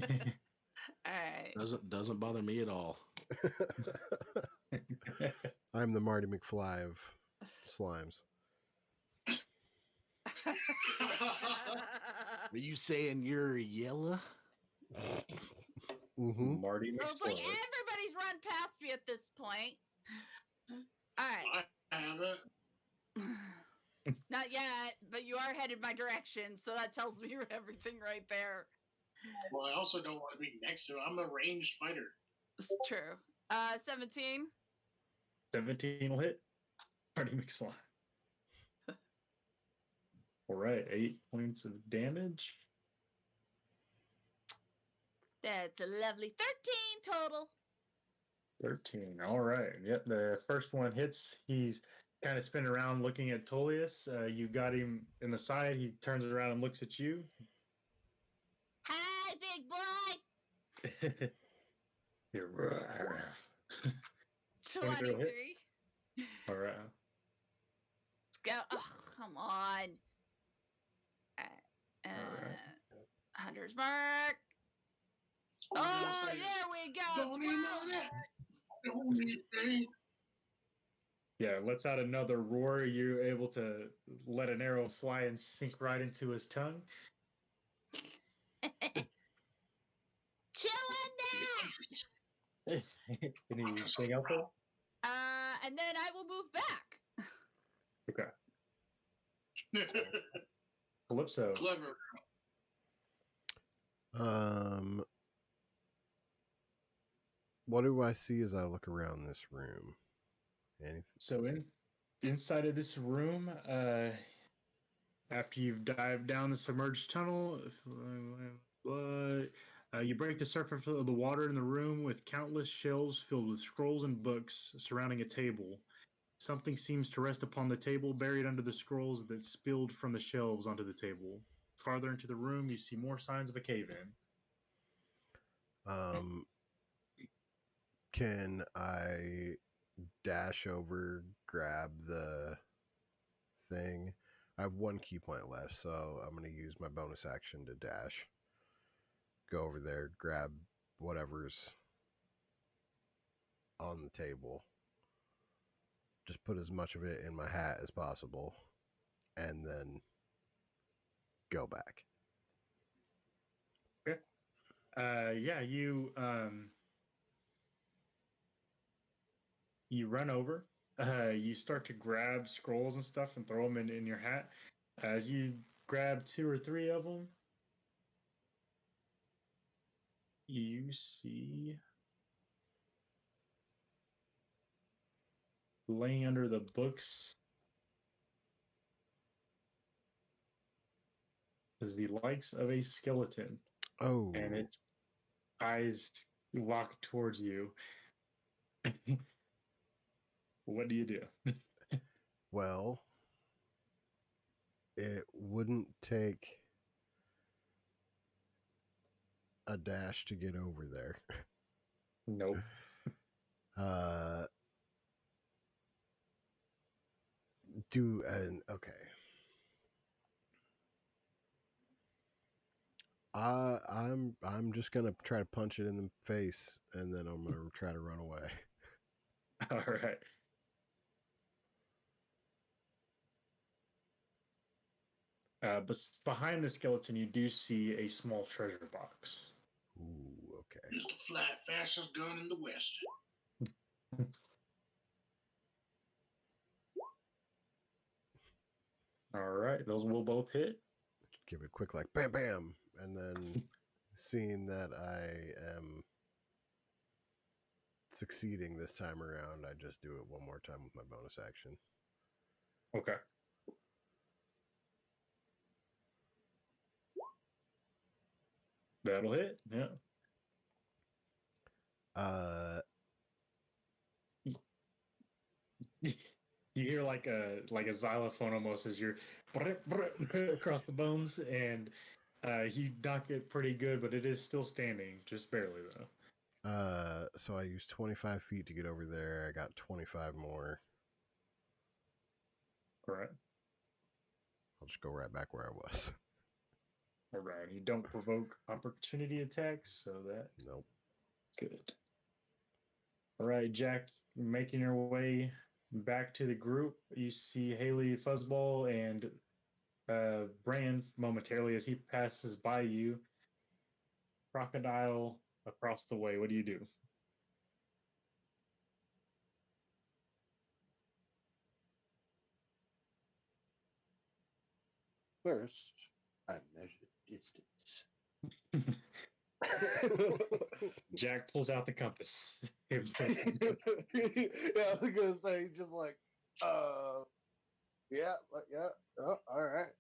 right. Doesn't bother me at all. I'm the Marty McFly of slimes. Are you saying you're yellow? Mm-hmm. Marty So it's like McFly. everybody's run past me at this point. All right. I haven't. Not yet, but you are headed my direction, so that tells me everything right there. Well, I also don't want to be next to him. I'm a ranged fighter. It's true. 17. 17 will hit. Marty McFly. All right, 8 points of damage. That's a lovely 13 total. 13. All right. Yep, the first one hits. He's kind of spinning around looking at Tullius. You got him in the side. He turns around and looks at you. Hi, big boy. You're 23. All right. Let's go. Oh, come on. Alright. Hunter's mark. Oh, there we go. Don't need none of that. Don't need anything. Yeah, lets out another roar. You're able to let an arrow fly and sink right into his tongue. Chill Anything else? And then I will move back. Okay. Calypso. Clever. What do I see as I look around this room? Anything? So inside of this room, after you've dived down the submerged tunnel, you break the surface of the water in the room with countless shelves filled with scrolls and books surrounding a table. Something seems to rest upon the table, buried under the scrolls that spilled from the shelves onto the table. Farther into the room, you see more signs of a cave-in. Can I dash over, grab the thing? I have 1 key point left, so I'm going to use my bonus action to dash. Go over there, grab whatever's on the table. Just put as much of it in my hat as possible, and then go back. Okay. Yeah, you run over. You start to grab scrolls and stuff and throw them in your hat. As you grab 2 or 3 of them, you see laying under the books is the likes of a skeleton, Oh, and its eyes lock towards you. What do you do? well, it wouldn't take a dash to get over there. Nope. Okay. I'm just gonna try to punch it in the face, and then I'm gonna try to run away. All right. But behind the skeleton, you do see a small treasure box. Ooh, okay. Used to fly fastest gun in the West. All right, those will both hit. Give it a quick like bam bam, and then seeing that I am succeeding this time around, I just do it one more time with my bonus action. Okay. That'll hit. Yeah. You hear like a xylophone almost as you're across the bones, and you knock it pretty good, but it is still standing, just barely though. So I used 25 feet to get over there. I got 25 more. All right. I'll just go right back where I was. All right. You don't provoke opportunity attacks, so that's Nope. good. All right, Jack, making your way back to the group. You see Haley, Fuzzball, and Brand momentarily as he passes by you. Crocodile across the way. What do you do? First, I measured distance. Jack pulls out the compass. Yeah, I was gonna say just like, yeah, oh, all right.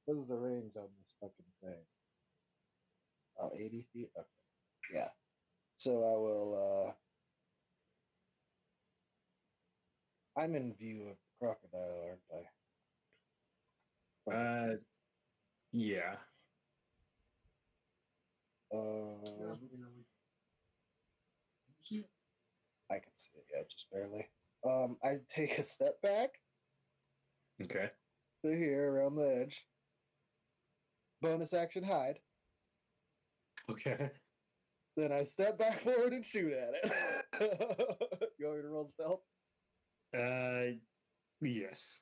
What is the range on this fucking thing? Oh, 80 feet. Okay, yeah. So I will. I'm in view of the crocodile, aren't I? Yeah. I can see it, yeah, just barely. I take a step back Okay. to here around the edge. Bonus action hide. Okay. Then I step back forward and shoot at it. You want me to roll stealth? Yes.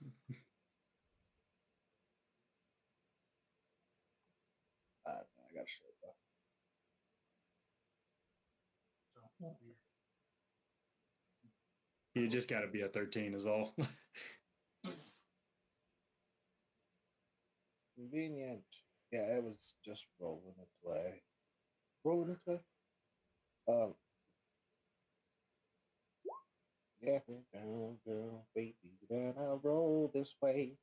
No, I got a short bow. You just got to be a 13 is all. Convenient. Yeah, it was just rolling its way. Rolling its way? Yeah, girl, baby, then I'll roll this way.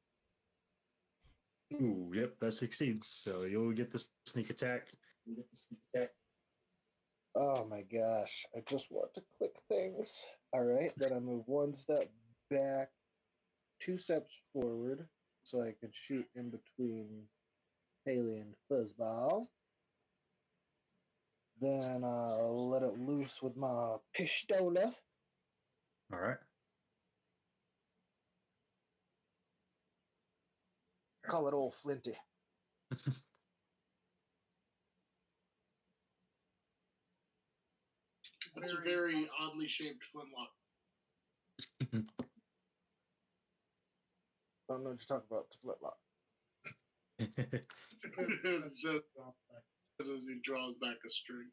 Ooh, yep, that succeeds. So you'll get the sneak attack. Oh my gosh, I just want to click things. All right, then I move one step back, 2 steps forward, so I can shoot in between Haley and Fuzzball. Then I'll let it loose with my pistola. All right. Call it old Flinty. It's a very oddly shaped flintlock. I don't know what you're talking about. It's a flintlock. It's just as he draws back a string.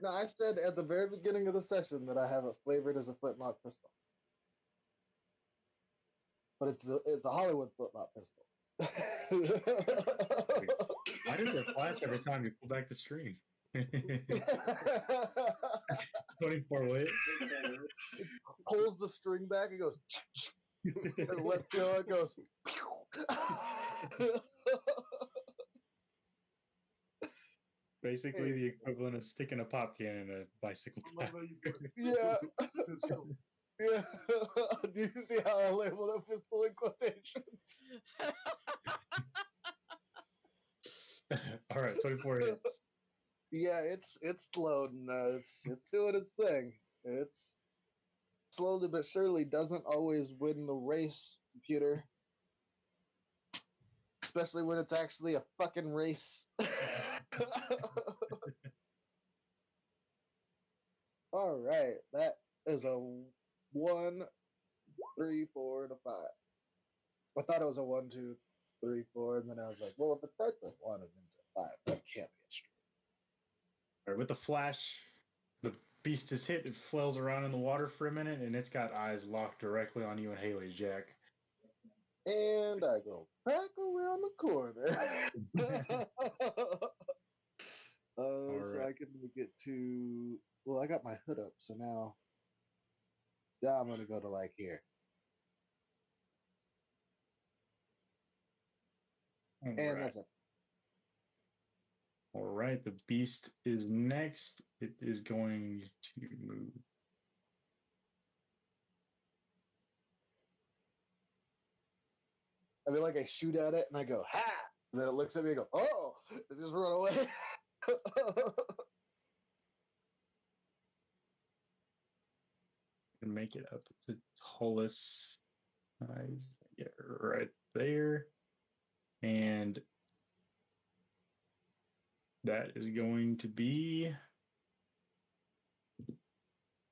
No, I said at the very beginning of the session that I have it flavored as a flintlock pistol. But it's a Hollywood flintlock pistol. Why does it flash every time you pull back the string? 24 lit. Pulls the string back and goes. And lets go. It goes. Basically, the equivalent of sticking a pop can in a bicycle tire. Yeah. Yeah. Do you see how I labeled a pistol in quotations? All right, 24 hits. Yeah, it's loading. It's doing its thing. It's slowly but surely doesn't always win the race, computer. Especially when it's actually a fucking race. All right, that is a 1, 3, 4, and a 5. I thought it was a 1, 2, 3, 4, and then I was like, well, if it starts with 1 and ends at 5, that can't be a string. All right, with the flash, the beast is hit. It flails around in the water for a minute, and it's got eyes locked directly on you and Haley, Jack. And I go back around the corner. So right. I can make it to. Well, I got my hood up, so now Now I'm gonna go to like here. And Alright. that's it. All right, the beast is next. It is going to move. I mean, like I shoot at it and I go, ha! And then it looks at me and go, oh! It just run away. And make it up to tallest size. Yeah, right there. And that is going to be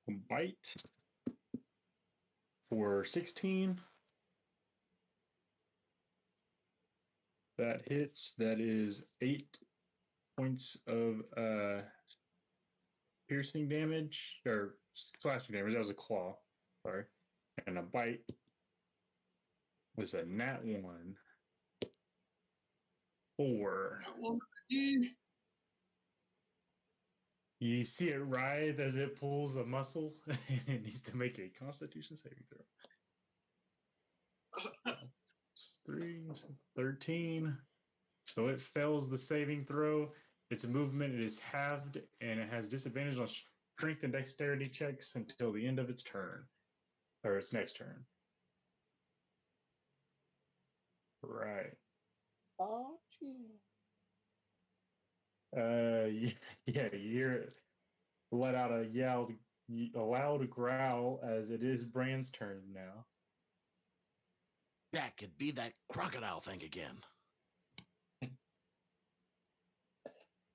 a bite for 16. That hits. That is 8 points of piercing damage or slashing damage. That was a claw. Sorry. And a bite was a nat 1 for. You see it writhe as it pulls a muscle. It needs to make a Constitution saving throw. 3, 13. So it fails the saving throw. Its movement is halved, and it has disadvantage on strength and dexterity checks until the end of its turn, or its next turn. Right. Oh, gee. Yeah, you let out a loud growl as it is Brand's turn now. That could be that crocodile thing again.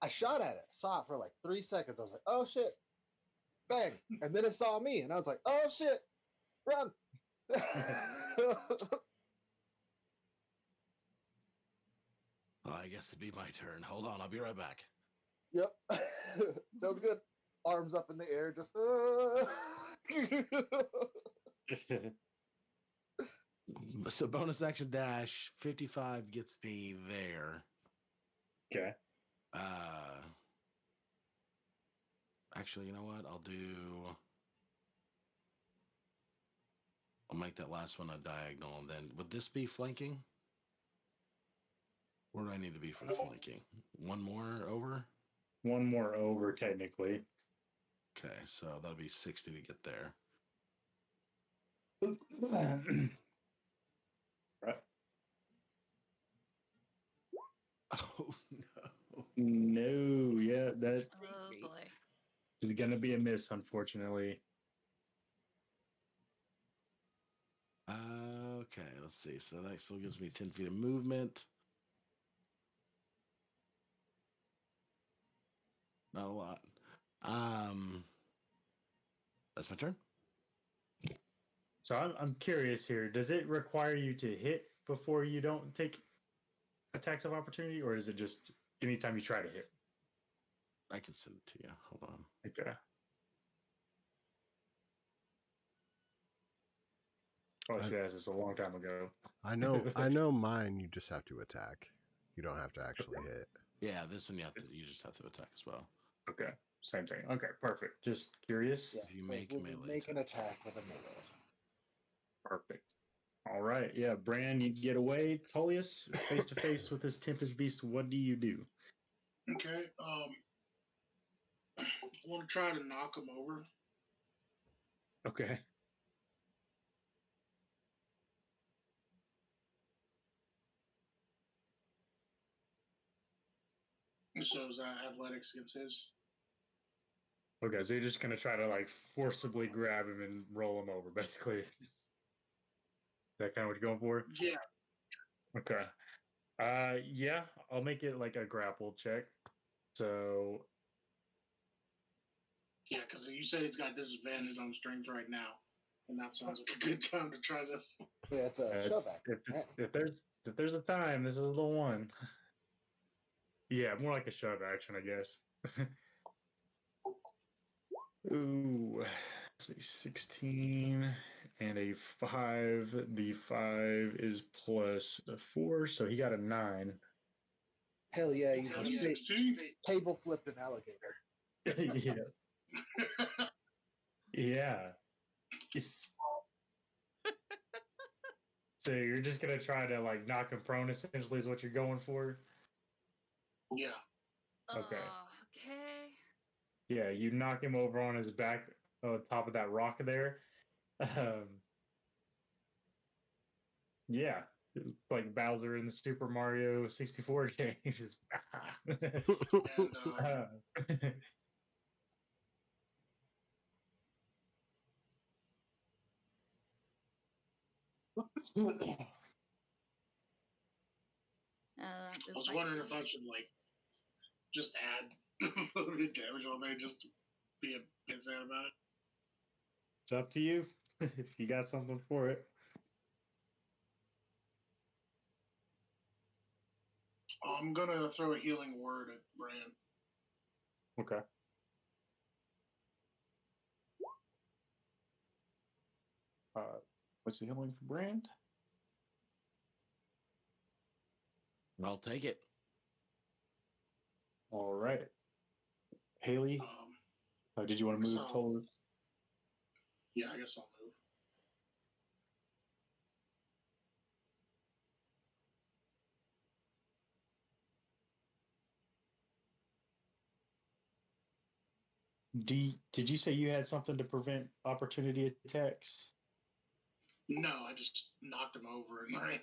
I shot at it, saw it for like 3 seconds. I was like, oh shit. Bang. And then it saw me, and I was like, oh shit. Run. Well, I guess it'd be my turn. Hold on, I'll be right back. Yep. Sounds good. Arms up in the air, just. So bonus action dash 55 gets me there. Okay. Actually, you know what? I'll make that last one a diagonal, and then would this be flanking? Where do I need to be for flanking? One more over? One more over, technically. Okay, so that'll be 60 to get there. Right. Oh no. No, yeah, that Oh boy. is going to be a miss, unfortunately. Okay, let's see. So that still gives me 10 feet of movement. Not a lot. That's my turn. So I'm curious here. Does it require you to hit before you don't take attacks of opportunity, or is it just anytime you try to hit? I can send it to you. Hold on. Okay. Oh, she asked this a long time ago. I know mine. You just have to attack. You don't have to actually hit. Yeah, this one you just have to attack as well. Okay, same thing. Okay, perfect. Just curious. Yeah, If you so make we'll melee make an attack with a melee. Perfect. All right. Yeah, Bran, you get away. Tullius, face to face with this Tempest Beast. What do you do? Okay. I want to try to knock him over. Okay. So is that athletics against his? Okay, so you're just gonna try to like forcibly grab him and roll him over, basically. Is that kind of what you're going for? Yeah. Okay. Yeah, I'll make it like a grapple check. So Yeah, because you said it's got disadvantage on strength right now, and that sounds like a good time to try this. Yeah, it's a shove action. Right? if there's a time, this is the one. Yeah, more like a shove action, I guess. Ooh, let's see, 16 and a 5. The 5 is plus a 4, so he got a 9. Hell yeah, you Got a just 16. table flipped an alligator. Yeah. Yeah. Yes. So you're just gonna try to like knock him prone, essentially, is what you're going for. Yeah. Okay. Okay. Yeah, you knock him over on his back, top of that rock there. Yeah, it's like Bowser in the Super Mario 64 game. Just And I was wondering if I should like just add a little bit of damage on there just to be a bit sad about it. It's up to you if you got something for it. I'm gonna throw a healing word at Bran. Okay. What's the healing for Brand? I'll take it. All right. Haley, did you want to move so- towards? Yeah, I guess I'll move. Did you say you had something to prevent opportunity attacks? No, I just knocked him over and ran.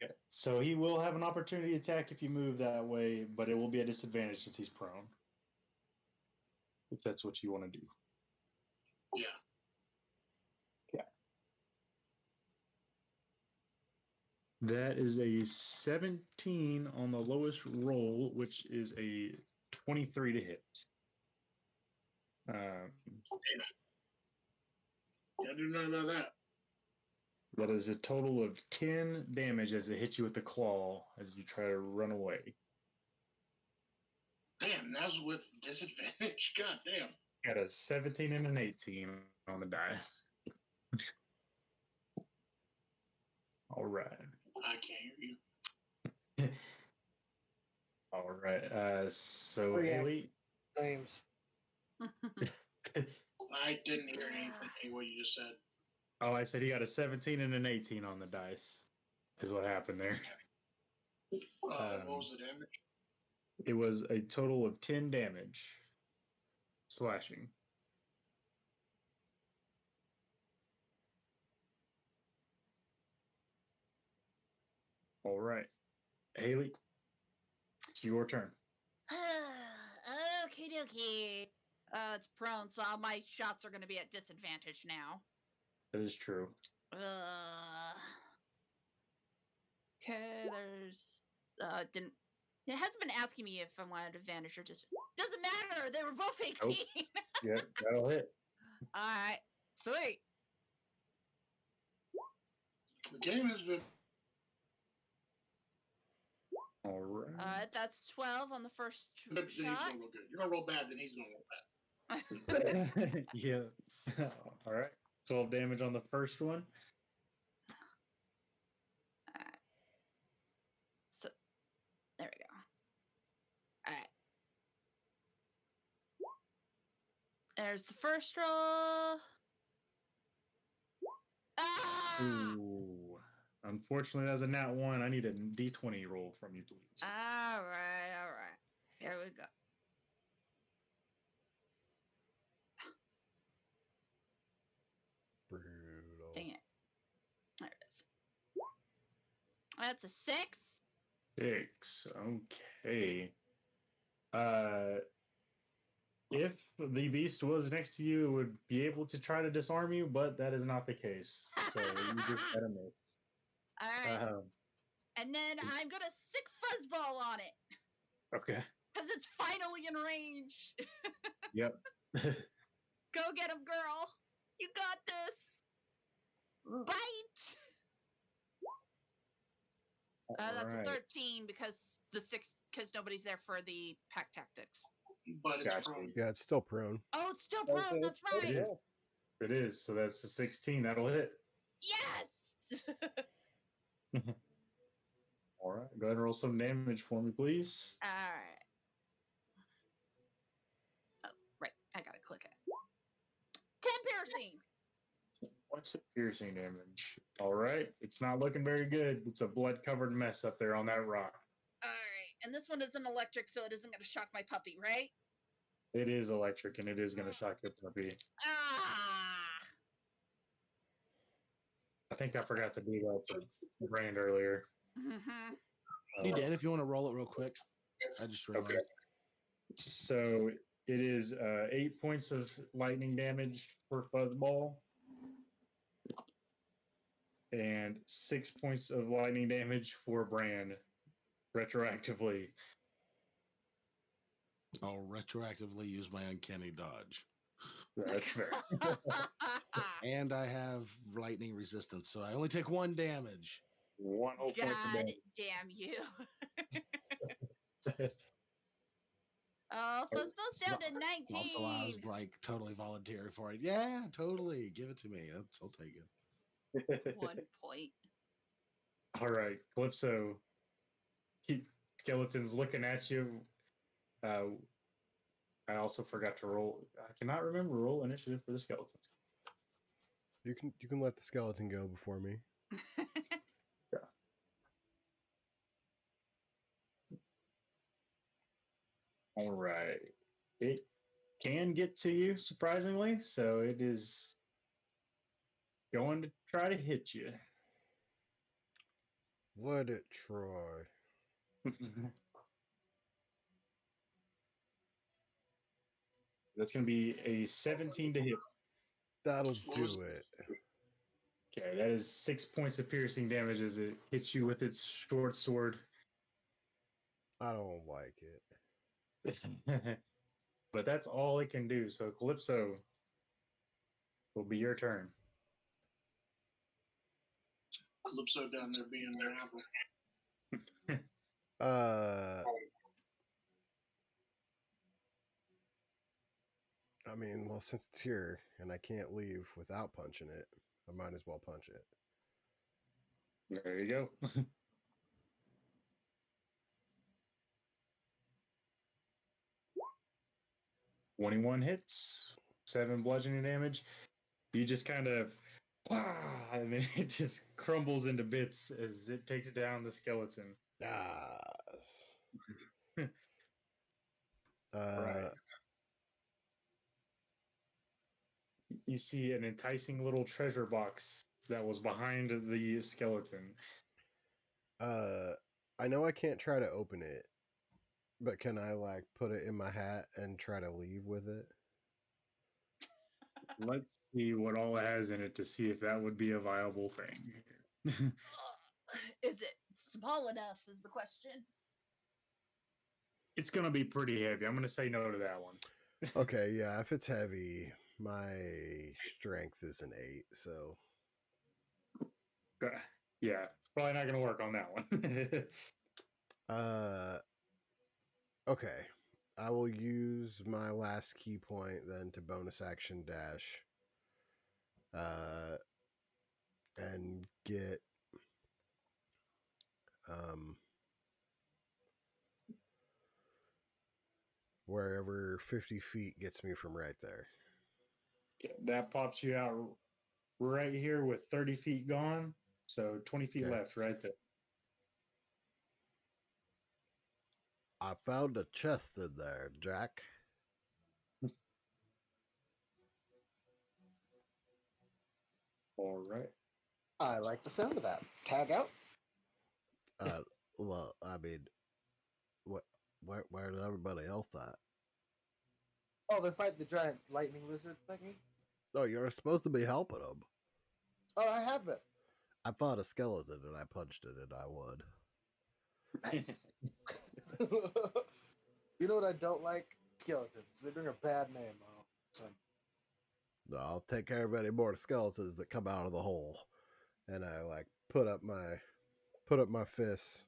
Okay. So he will have an opportunity attack if you move that way, but it will be a disadvantage since he's prone. If that's what you want to do. Yeah. That is a 17 on the lowest roll, which is a 23 to hit. I do know about that. That is a total of 10 damage as it hits you with the claw as you try to run away. Damn, that's with disadvantage. God damn. Got a 17 and an 18 on the die. All right. I can't hear you. All right. So React. Haley. Names. I didn't hear anything what you just said. Oh, I said he got a 17 and an 18 on the dice. Is what happened there. What was the damage? It was a total of 10 damage. Slashing. All right. Haley, it's your turn. Okie dokie. It's prone, so all my shots are going to be at disadvantage now. That is true. Okay, there's didn't. It hasn't been asking me if I wanted advantage or just doesn't matter. They were both 18. Nope. Yep, that'll hit. All right, sweet. The game has been. All right. That's 12 on the first Then he's shot. gonna roll good. You're gonna roll bad, then he's gonna roll bad. Yeah. All right. 12 damage on the first one. So there we go. All right. There's the first roll. Ah! Ooh. Unfortunately, that's a nat 1. I need a d20 roll from you, please. All right. Here we go. Brutal. Dang it. There it is. That's a 6. 6. Okay. If the beast was next to you, it would be able to try to disarm you, but that is not the case. So you just had a miss. All right. And then I'm going to sick fuzzball on it. Okay. Because it's finally in range. Yep. Go get him, girl. You got this. Bite. That's Alright. a 13 because nobody's there for the pack tactics. But it's Gotcha. prone. Yeah, it's still prone. Oh, it's still prone. Okay, That's it's right. It is. It is. So that's a 16. That'll hit. Yes. All right. Go ahead and roll some damage for me, please. All right. Oh, right. I gotta click it. 10 piercing. points of piercing damage. All right. It's not looking very good. It's a blood covered mess up there on that rock. All right. And this one isn't electric, so it isn't going to shock my puppy, right? It is electric and it is going to shock your puppy. Ah. I think I forgot to do that for Brand earlier. Mm-hmm. Hey, Dan, if you want to roll it real quick. I just realized. Okay. So it is 8 points of lightning damage for Fuzzball and 6 points of lightning damage for Brand retroactively. I'll retroactively use my uncanny dodge. That's fair. And I have lightning resistance, so I only take 1 damage. 1 whole point of God damage. damn you. Oh, Fuzzball's down to 19. Also, I was like totally voluntary for it. Yeah, totally. Give it to me. I'll take it. 1 point. All right, Calypso. Skeleton's looking at you. I also forgot to roll. I cannot remember roll initiative for the skeletons. You can let the skeleton go before me. All right. It can get to you, surprisingly, so it is going to try to hit you. Let it try. That's going to be a 17 to hit. That'll do it. Okay, that is 6 points of piercing damage as it hits you with its short sword. I don't like it. But that's all it can do. So, Calypso, will be your turn. Calypso down there being an apple. I mean, well, since it's here and I can't leave without punching it, I might as well punch it. There you go. 21 hits, 7 bludgeoning damage. You just kind of, and then it just crumbles into bits as it takes down the skeleton. Yes. Right. You see an enticing little treasure box that was behind the skeleton. I know I can't try to open it, but can I like put it in my hat and try to leave with it? Let's see what all it has in it to see if that would be a viable thing. Is it small enough is the question. It's going to be pretty heavy. I'm going to say no to that one. Okay, yeah, if it's heavy, my strength is an 8, so yeah, probably not going to work on that one. Okay. I will use my last key point then to bonus action dash. And get wherever 50 feet gets me from right there. That pops you out right here with 30 feet gone. So 20 feet left right there. I found a chest in there, Jack. All right. I like the sound of that. Tag out. Well, I mean, where's everybody else at? Oh, they're fighting the giant lightning lizard thingy. Oh, you're supposed to be helping them. Oh, I have it. I fought a skeleton and I punched it and I won. Nice. You know what I don't like? Skeletons. They bring a bad name. So. No, I'll take care of any more skeletons that come out of the hole. And I like put up my fists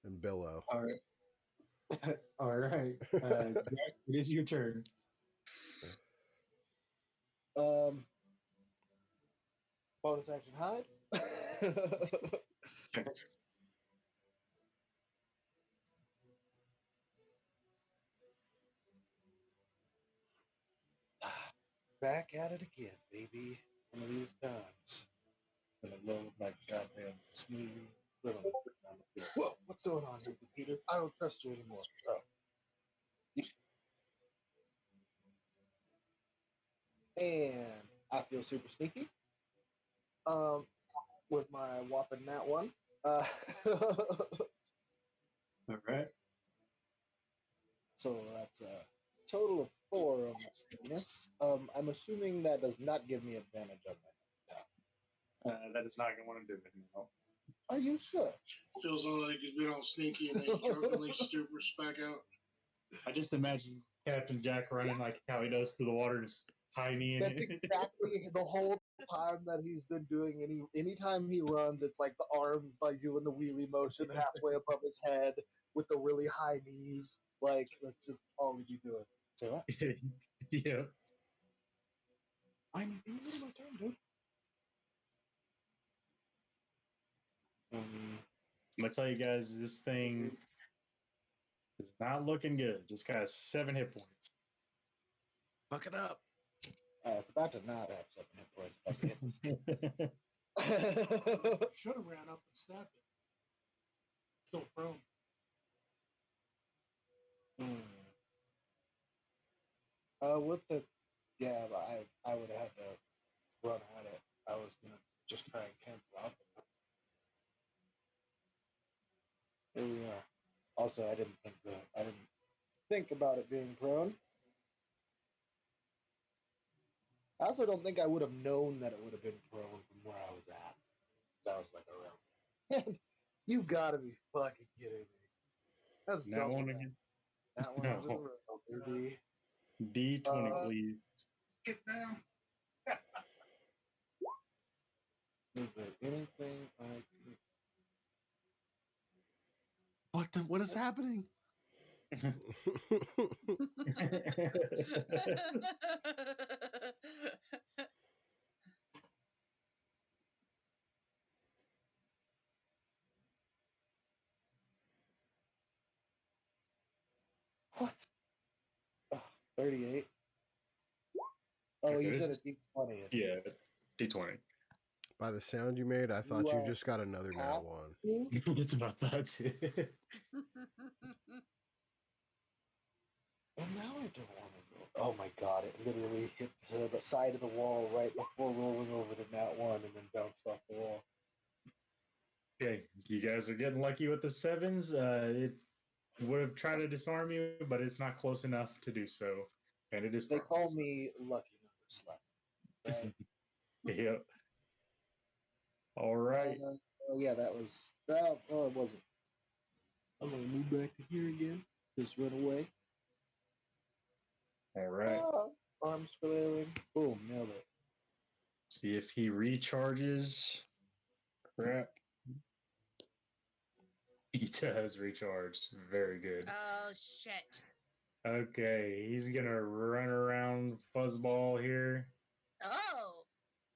and billow. All right. All right. Jack, it is your turn. Bonus action hide. back at it again, baby. One of these times. Gonna load my goddamn smoothie. Whoa, what's going on here, Peter? I don't trust you anymore. Oh. And I feel super sneaky. With my whopping nat one. All right. So that's a total of 4 on my sneakiness. I'm assuming that does not give me advantage on my. That is not going to want to do it now. Are you sure? Feels all like he's been all sneaky and then he drunkenly stoopers back out. I just imagine Captain Jack running like how he does through the water, just high knee. That's exactly the whole time that he's been doing. Anytime he runs, it's like the arms like doing the wheelie motion halfway above his head with the really high knees. Like that's just all we be doing. Say what? Yeah. I'm in my turn, dude. I'm gonna tell you guys, this thing is not looking good. Just got 7 hit points. Fuck it up. It's about to not have 7 hit points. Should have ran up and stabbed it. Still prone. With the I would have had to run at it. I was gonna just try and cancel out. Here we are. Also, I didn't think about it being prone. I also don't think I would have known that it would have been prone from where I was at. So I was like around. You gotta be fucking kidding me. That's That double one that. again? That one No. over the road, baby. D20, please. Get down. Is there anything I can... What is happening? What? 38. Oh, Okay, you this said is- a D20. Yeah, D20. By the sound you made, I thought you just got another nat half? one. It's about that too. And now I don't want to go. Oh my god, it literally hit the side of the wall right before rolling over to nat 1 and then bounced off the wall. Okay, you guys are getting lucky with the 7s. It would have tried to disarm you, but it's not close enough to do so. And it is They prone, call so- me Lucky Number Slap. Right? Yep. All right. Yeah, that was. Oh, it wasn't. I'm gonna move back to here again. Just run away. All right. Arms flailing. Boom, nailed it. See if he recharges. Crap. He does recharge. Very good. Oh shit. Okay, he's gonna run around Fuzzball here. Oh.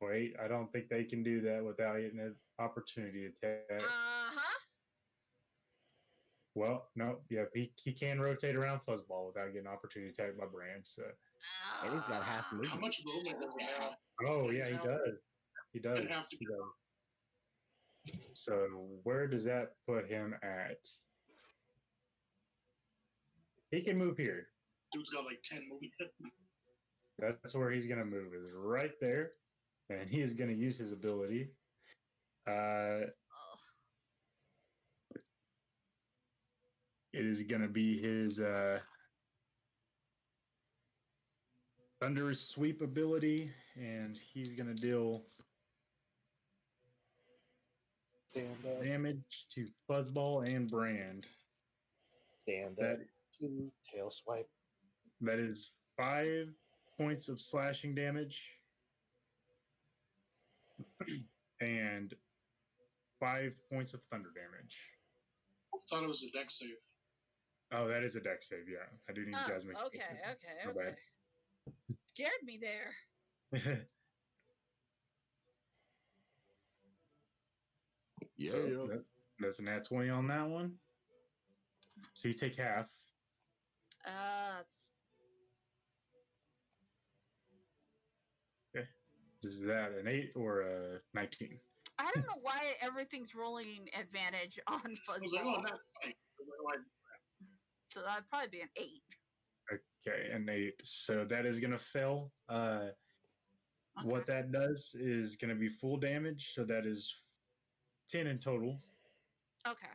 Wait, I don't think they can do that without getting an opportunity attack. Uh-huh. Well, no, yeah, he can rotate around Fuzzball without getting an opportunity attack by Brand. So, And he's got half How movement. much movement does he have? oh yeah, he does. He does. It'd have to He does. So, where does that put him at? He can move here. Dude's got like 10 movement. That's where he's gonna move. Is right there, and he is gonna use his ability. Oh. It is going to be his Thunderous Sweep ability, and he's going to deal Stand up. damage to Fuzzball and Brand. Stand That up. 2, tail swipe. that is 5 points of slashing damage and 5 points of thunder damage. I thought it was a deck save. Oh, that is a deck save. Yeah, I do need you guys to make okay, My okay. bad. Scared me there. Yeah. So that's an nat 20 on that one. So you take half. Is that an 8 or a 19? I don't know why everything's rolling advantage on I was like, oh, fuzzball. that's fine. So that'd probably be an 8. Okay, an 8. So that is going to fail. What Okay. that does is going to be full damage. So that is 10 in total. Okay.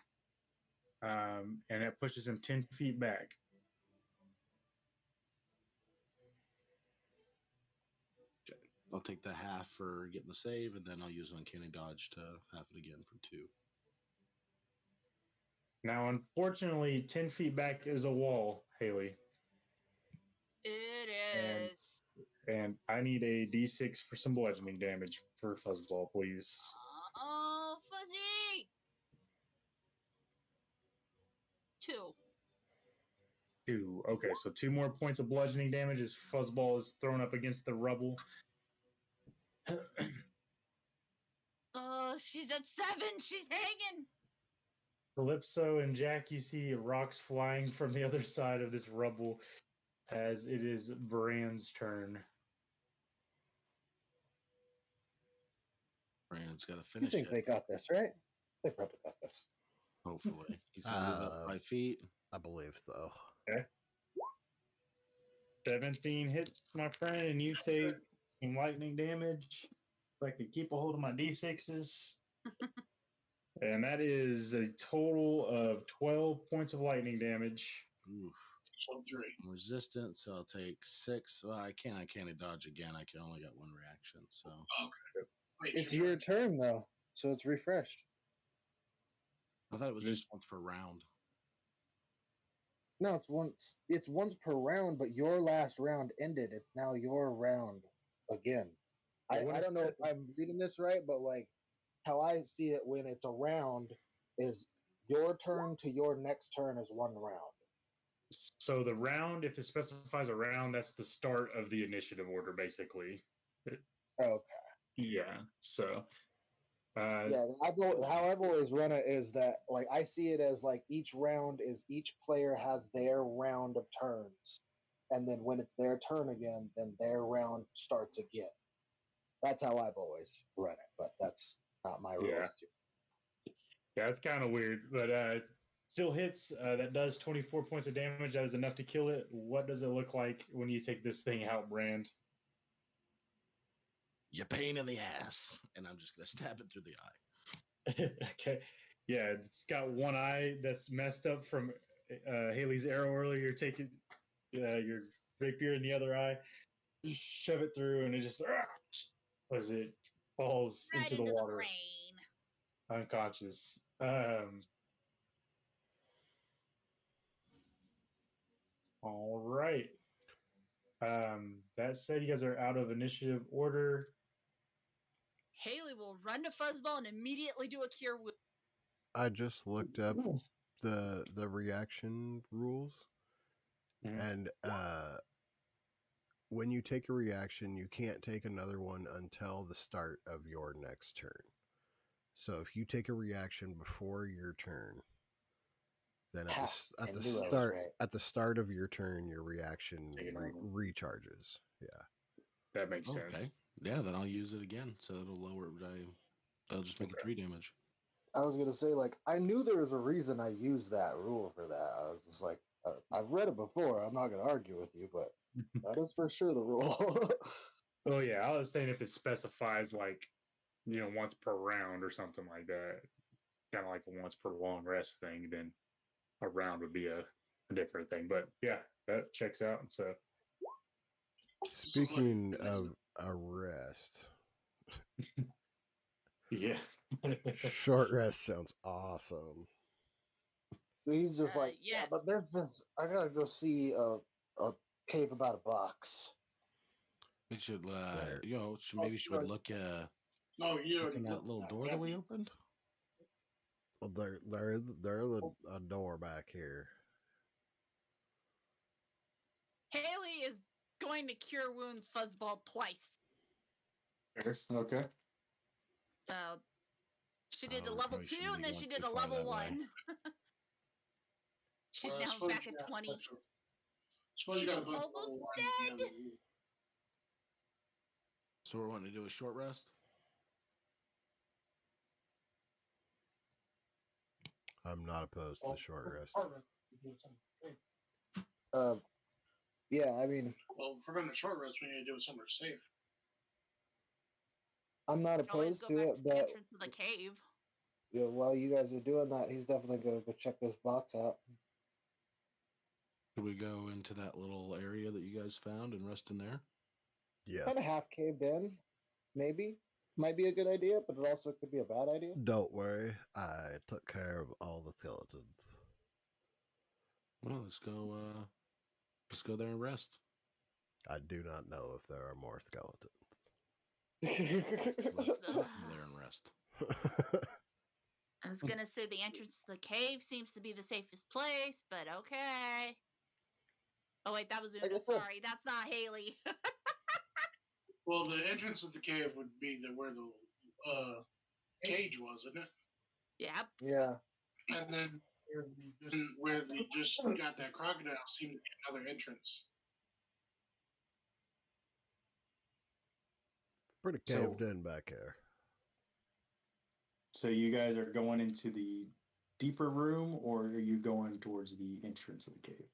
And that pushes him 10 feet back. I'll take the half for getting the save, and then I'll use Uncanny Dodge to half it again for 2. Now, unfortunately, 10 feet back is a wall, Haley. It And- is. And I need a d6 for some bludgeoning damage for Fuzzball, please. Oh, Fuzzy! 2. 2. Okay, so 2 more points of bludgeoning damage as Fuzzball is thrown up against the rubble. Oh, she's at 7. She's hanging. Calypso and Jack, you see rocks flying from the other side of this rubble as it is Brand's turn. Brand's got to You finish think it. they got this, right? They probably got this. Hopefully. He's going to move up 5 feet. I believe so. 17 hits, my friend, and you take some lightning damage. If I could keep a hold of my d6s. And that is a total of 12 points of lightning damage. Oof. 3. I'm resistant, so I'll take 6. Well, I can't dodge again. I can only got 1 reaction, so. Okay. Wait, It's your turn though, so it's refreshed. I thought it was just once per round. No, it's once per round, but your last round ended. It's now your round again. I don't know if I'm reading this right, but like how I see it when it's a round is your turn to your next turn is 1 round. So the round, if it specifies a round, that's the start of the initiative order, basically. Okay. Yeah. So. Yeah, how I've always run it is that like I see it as like each round is each player has their round of turns, and then when it's their turn again, then their round starts again. That's how I've always run it, but that's not my rules. Yeah. Yeah, it's kind of weird, but still hits. That does 24 points of damage. That is enough to kill it. What does it look like when you take this thing out, Brand? You pain in the ass. And I'm just going to stab it through the eye. Okay. Yeah, it's got one eye that's messed up from Haley's arrow earlier. You're taking your rapier in the other eye, just shove it through, and it just as it falls Right into the water, brain. unconscious. All right. That said, you guys are out of initiative order. Haley will run to Fuzzball and immediately do a cure wound. I just looked up the reaction rules, and when you take a reaction, you can't take another one until the start of your next turn. So if you take a reaction before your turn, then at the start of your turn, your reaction recharges. Yeah, that makes sense. Yeah, then I'll use it again, so it'll lower. That'll just make it 3 damage. I was gonna say like I knew there was a reason I used that rule for that. I was just like I've read it before. I'm not gonna argue with you, but that is for sure the rule. Oh yeah, I was saying if it specifies like once per round or something like that, kind of like a once per long rest thing, then a round would be a different thing. But yeah, that checks out. And so, speaking of a rest, yeah, short rest sounds awesome. He's just like, yes. but there's this. I gotta go see a cave about $1. We should, maybe she would look No, look in that little door that we opened. Well, there is a door back here. Haley is going to cure wounds Fuzzball twice. Okay. So she did a we level probably 2 shouldn't and be then going she did too a far level that 1. way. She's Well, I now suppose back you at got- 20. suppose you She got was to put almost level 1 dead. together. So we're wanting to do a short rest. I'm not opposed to Well, the short rest. short rest, we do something. Yeah, I mean, Well, if we're going to short rest, we need to do it somewhere safe. I'm not We can always opposed go to back it, to the but entrance of the cave. yeah, while you guys are doing that, he's definitely gonna go check this box out. Should we go into that little area that you guys found and rest in there? Yes. Kind of half caved in, maybe. Might be a good idea, but it also could be a bad idea. Don't worry, I took care of all the skeletons. Well, let's go there and rest. I do not know if there are more skeletons. Let's go there and rest. I was gonna say the entrance to the cave seems to be the safest place, but okay. Oh wait, that was Like I Una. said- Sorry, that's not Haley. Well, the entrance of the cave would be where the cage was, isn't it? Yep. Yeah. And then where we just got that crocodile seemed to be another entrance. Pretty caved in back here. So you guys are going into the deeper room, or are you going towards the entrance of the cave?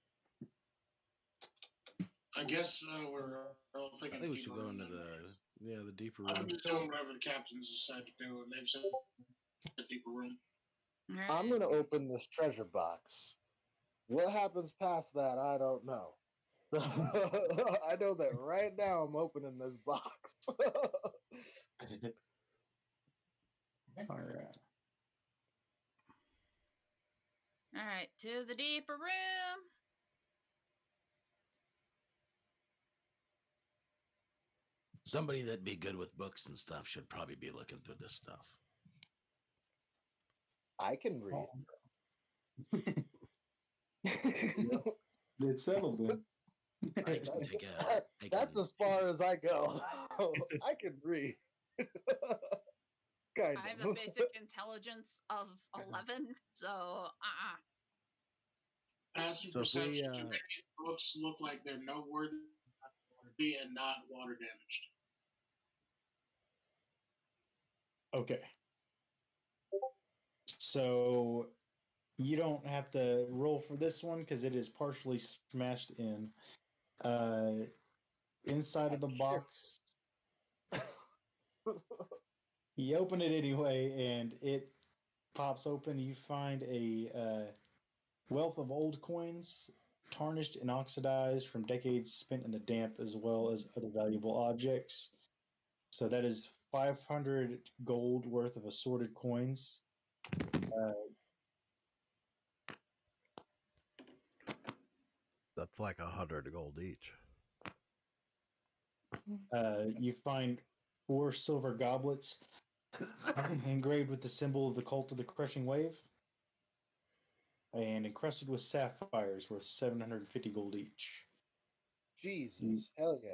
I guess we're all I thinking. think we should deeper go room into than- the deeper I'm room. just doing whatever the captains decide to do, and they've said the deeper room. I'm gonna open this treasure box. What happens past that, I don't know. I know that right now I'm opening this box. All right. All right, to the deeper room. Somebody that'd be good with books and stuff should probably be looking through this stuff. I can read. It's settled then. I can take a. I That's can- as far as I go. I can read. Kind I have of. a basic intelligence of 11, so Passive So if we, perception. Do any of the books look like they're noteworthy and not water damaged? Okay. So you don't have to roll for this one because it is partially smashed in. Inside of the box, you open it anyway, and it pops open. You find a wealth of old coins, tarnished and oxidized from decades spent in the damp, as well as other valuable objects. So that is 500 gold worth of assorted coins. That's like 100 gold each. You find 4 silver goblets engraved with the symbol of the cult of the crushing wave and encrusted with sapphires worth 750 gold each. Jesus, hell yeah.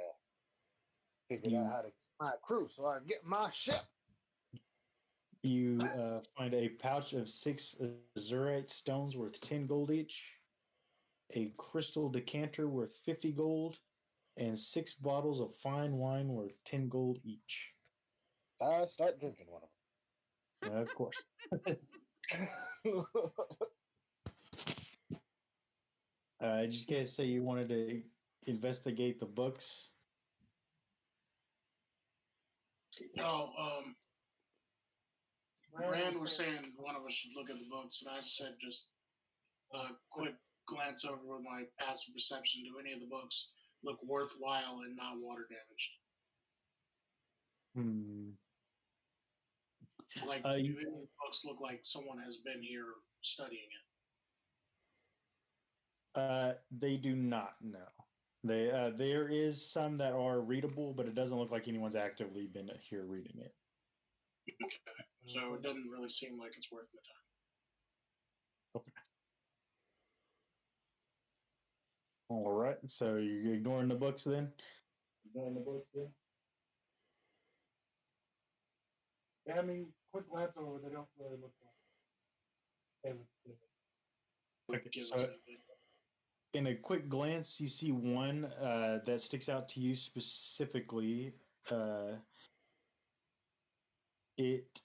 Figured out how to get my crew so I can get my ship. You find a pouch of 6 azurite stones worth 10 gold each, a crystal decanter worth 50 gold, and 6 bottles of fine wine worth 10 gold each. I start drinking one Of course. of them. Just guys say you wanted to investigate the books. No, Rand was saying one of us should look at the books, and I said just a quick glance over with my passive perception. Do any of the books look worthwhile and not water damaged? Like, do any of the books look like someone has been here studying it? They do not. No, they there is some that are readable, but it doesn't look like anyone's actively been here reading it. Okay. So it doesn't really seem like it's worth the time. All right, so you're ignoring the books then? Yeah, I mean, quick glance over, they don't really look like. Okay, Give so us anything. in a quick glance, you see one that sticks out to you specifically. It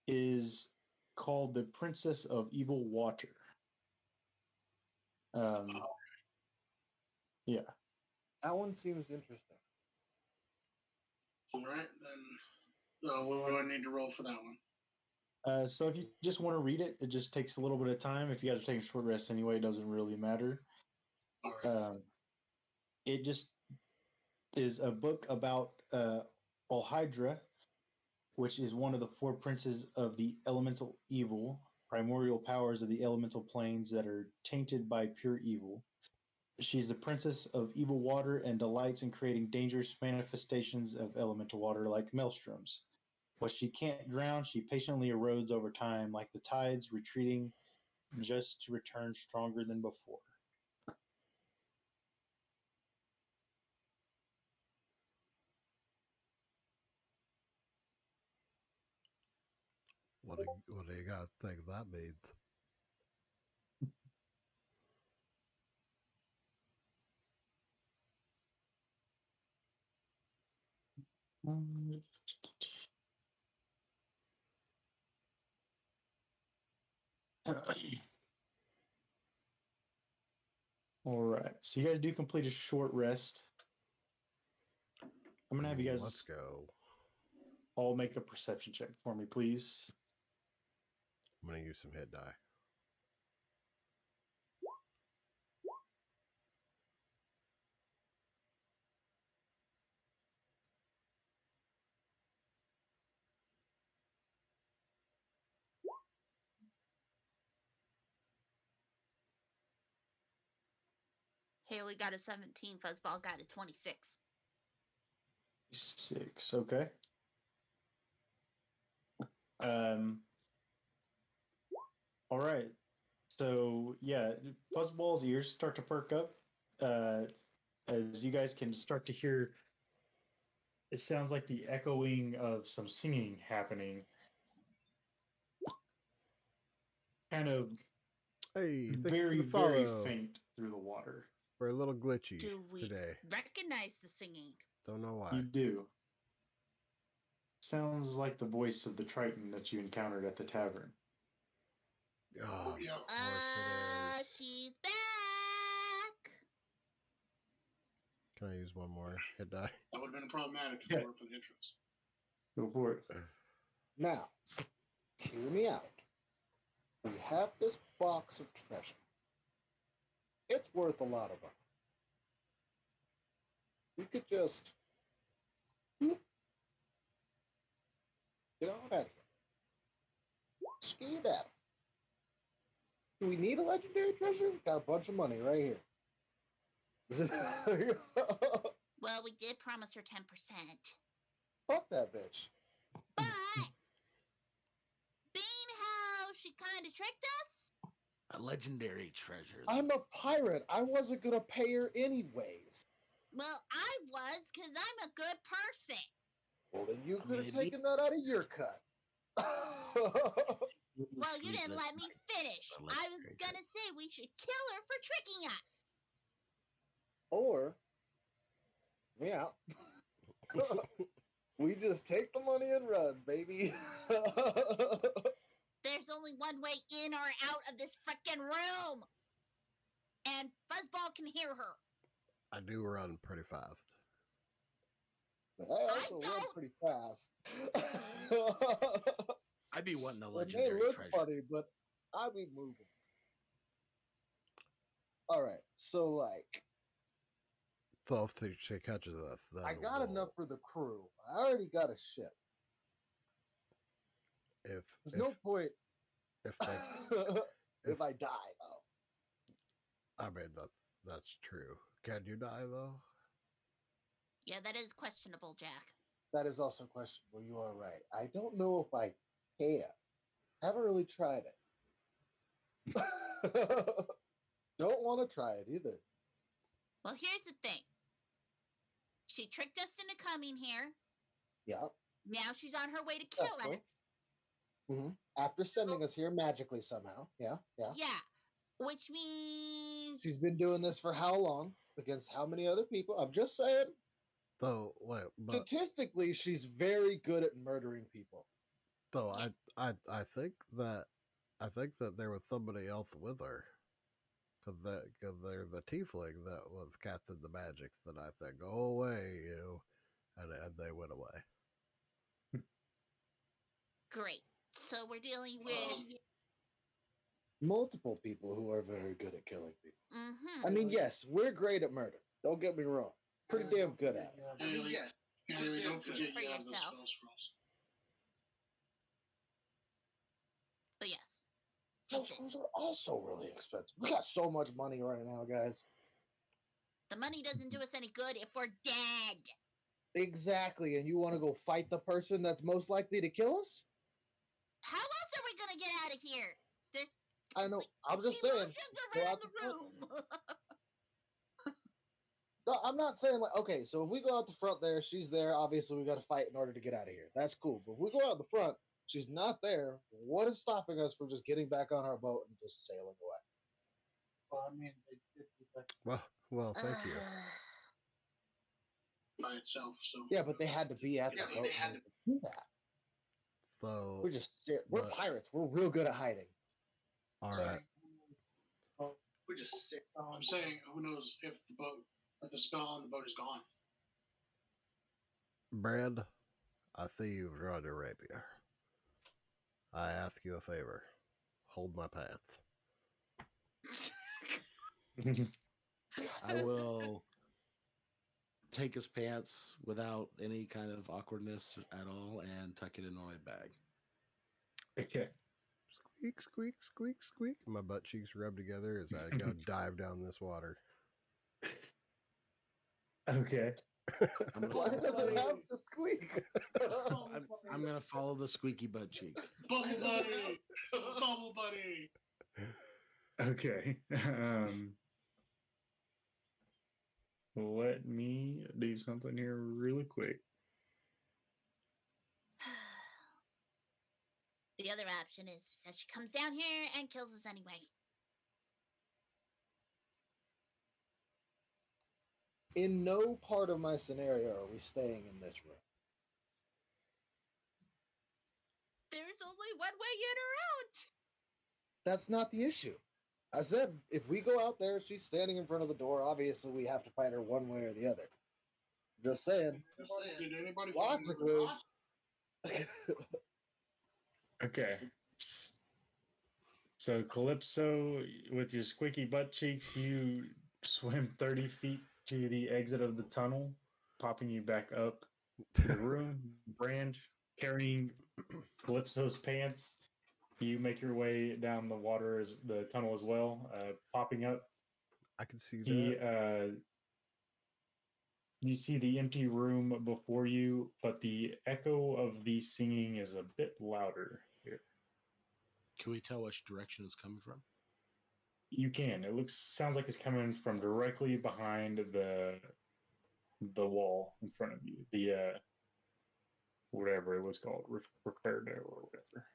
is called the Princess of Evil Water. Yeah. That one seems interesting. All right, then. What do I need to roll for that one? So if you just want to read it, it just takes a little bit of time. If you guys are taking a short rest anyway, it doesn't really matter. All right. It just is a book about Olhydra, which is one of the four princes of the elemental evil, primordial powers of the elemental planes that are tainted by pure evil. She's the princess of evil water and delights in creating dangerous manifestations of elemental water like maelstroms. What she can't drown, she patiently erodes over time, like the tides retreating just to return stronger than before. What do you guys think that means? All right. So you guys do complete a short rest. I'm going to have you guys Let's go. all make a perception check for me, please. I'm going to use some hit die. Haley got a 17. Fuzzball got a 26. 6. Okay. All right. So yeah, Fuzzball's ears start to perk up as you guys can start to hear. It sounds like the echoing of some singing happening. Kind of Hey, thank very, you for the very follow. faint through the water. We're a little glitchy Do we today. recognize the singing? Don't know why. You do. Sounds like the voice of the Triton that you encountered at the tavern. Oh, Yeah. of course it is. She's back. Can I use one more hit die? That would have been problematic if Yeah. it weren't for the entrance. Go for it. Now, hear me out. We have this box of treasure. It's worth a lot of money. We could just get on out of here. Skedaddle. Do we need a legendary treasure? Got a bunch of money right here. Well, we did promise her 10%. Fuck that bitch. But being how she kind of tricked us, A legendary treasure. I'm a pirate. I wasn't gonna pay her anyways. well, I was because I'm a good person. Well, then you I could have mean, taken that out of your cut. Well, you didn't let me finish. a I was legendary gonna say we should kill her for tricking us. Or, yeah, we just take the money and run, baby. There's only one way in or out of this frickin' room. And Fuzzball can hear her. I do run pretty fast. I also run don't. pretty fast. I'd be wanting the It may legendary look treasure. funny, but I'll be moving. All right, so like, So if she catches us, then I got we'll- enough for the crew. I already got a ship. If There's no point if they, if I die, though. I mean that's true. Can you die though? Yeah, that is questionable, Jack. That is also questionable. You are right. I don't know if I can. Haven't really tried it. Don't want to try it either. Well, here's the thing. She tricked us into coming here. Yeah. Now she's on her way to kill That's us. cool. After sending us here magically somehow. Yeah. Yeah. Yeah. Which means She's been doing this for how long? Against how many other people? I'm just saying. Though, wait, but Statistically, she's very good at murdering people. though I think that there was somebody else with her. Because they're the tiefling that was casting the magic that I said, go away, you. And they went away. Great. So we're dealing with. Multiple people who are very good at killing people. Mm-hmm. I mean, yes, we're great at murder. Don't get me wrong. Pretty damn good at it. Haley, Haley, don't forget For you have the yourself. spell scrolls. But yes. Those schools are also really expensive. We got so much money right now, guys. The money doesn't do us any good if we're dead. Exactly. And you want to go fight the person that's most likely to kill us? How else are we gonna get out of here? There's I know. like I'm just saying. emotions go around out the the front. room. No, I'm not saying like, okay, so if we go out the front there, she's there. Obviously, we got to fight in order to get out of here. That's cool. But if we go out the front, she's not there. What is stopping us from just getting back on our boat and just sailing away? Well, I mean, they did do that. Well, thank you. By itself, so Yeah, but they had to be at the Yeah, but boat they in had order to do that. So, We're but- pirates. We're real good at hiding. all right. we just sit. I'm saying, who knows if the spell on the boat is gone. Brand, I see you've drawn a rapier. I ask you a favor. Hold my pants. I will take his pants without any kind of awkwardness at all and tuck it in my bag. Okay. Squeak, squeak, squeak, squeak. My butt cheeks rub together as I go dive down this water. Okay. Why does it have to squeak? I'm gonna follow the squeaky butt cheeks. Bubble buddy, bubble buddy. Okay. Let me do something here really quick. The other option is that she comes down here and kills us anyway. In no part of my scenario are we staying in this room. There's only one way in or out. That's not the issue. I said if we go out there, she's standing in front of the door. Obviously, we have to fight her one way or the other. Just saying. Did anybody Logically. Okay. So Calypso, with your squeaky butt cheeks, you swim 30 feet to the exit of the tunnel, popping you back up to the room. Brand, carrying Calypso's pants, you make your way down the water, as the tunnel as well, popping up. I can see He, that. you see the empty room before you, but the echo of the singing is a bit louder here. Can we tell which direction it's coming from? You can. It sounds like it's coming from directly behind the wall in front of you. The whatever it was called, Ricardo or whatever,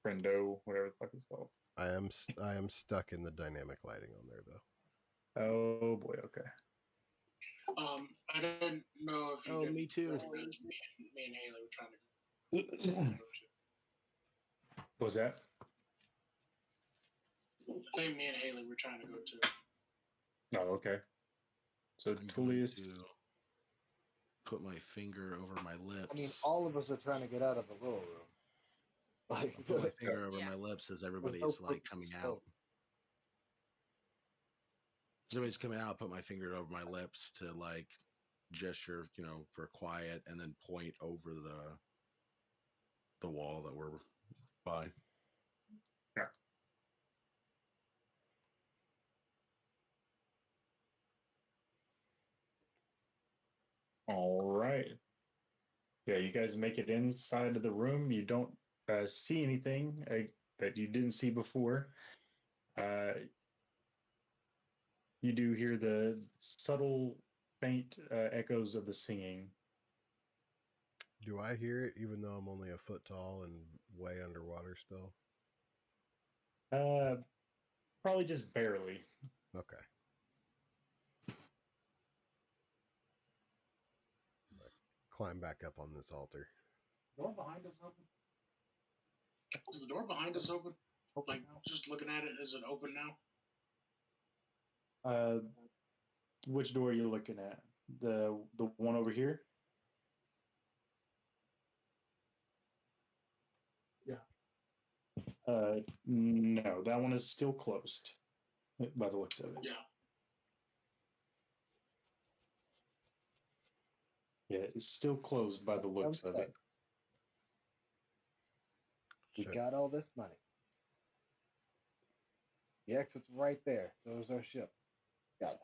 Friendo, whatever the fuck it's called. I am stuck in the dynamic lighting on there though. Oh boy. Okay. I didn't know if you Oh, did me too. recommend me and Haley were trying to go. Was that? I think me and Haley were trying to go too. Oh, okay. So I'm going Tullius. to put my finger over my lips. I mean, all of us are trying to get out of the little room. Like, I'll put my finger over Yeah. my lips as everybody's no like purpose coming to out. stay. As everybody's coming out, I'll put my finger over my lips to like gesture, for quiet, and then point over the wall that we're by. All right. Yeah, you guys make it inside of the room. You don't see anything that you didn't see before. You do hear the subtle, faint echoes of the singing. Do I hear it even though I'm only a foot tall and way underwater still? Probably just barely. Okay. climb back up on this altar. Door behind us open. Is the door behind us open? Open Like, now. just looking at it, is it open now? Which door are you looking at? The one over here? Yeah. No, that one is still closed by the looks of it. Yeah. Yeah, it's still closed by the looks of it. We Shit. got all this money. The exit's right there. So is our ship. Got it.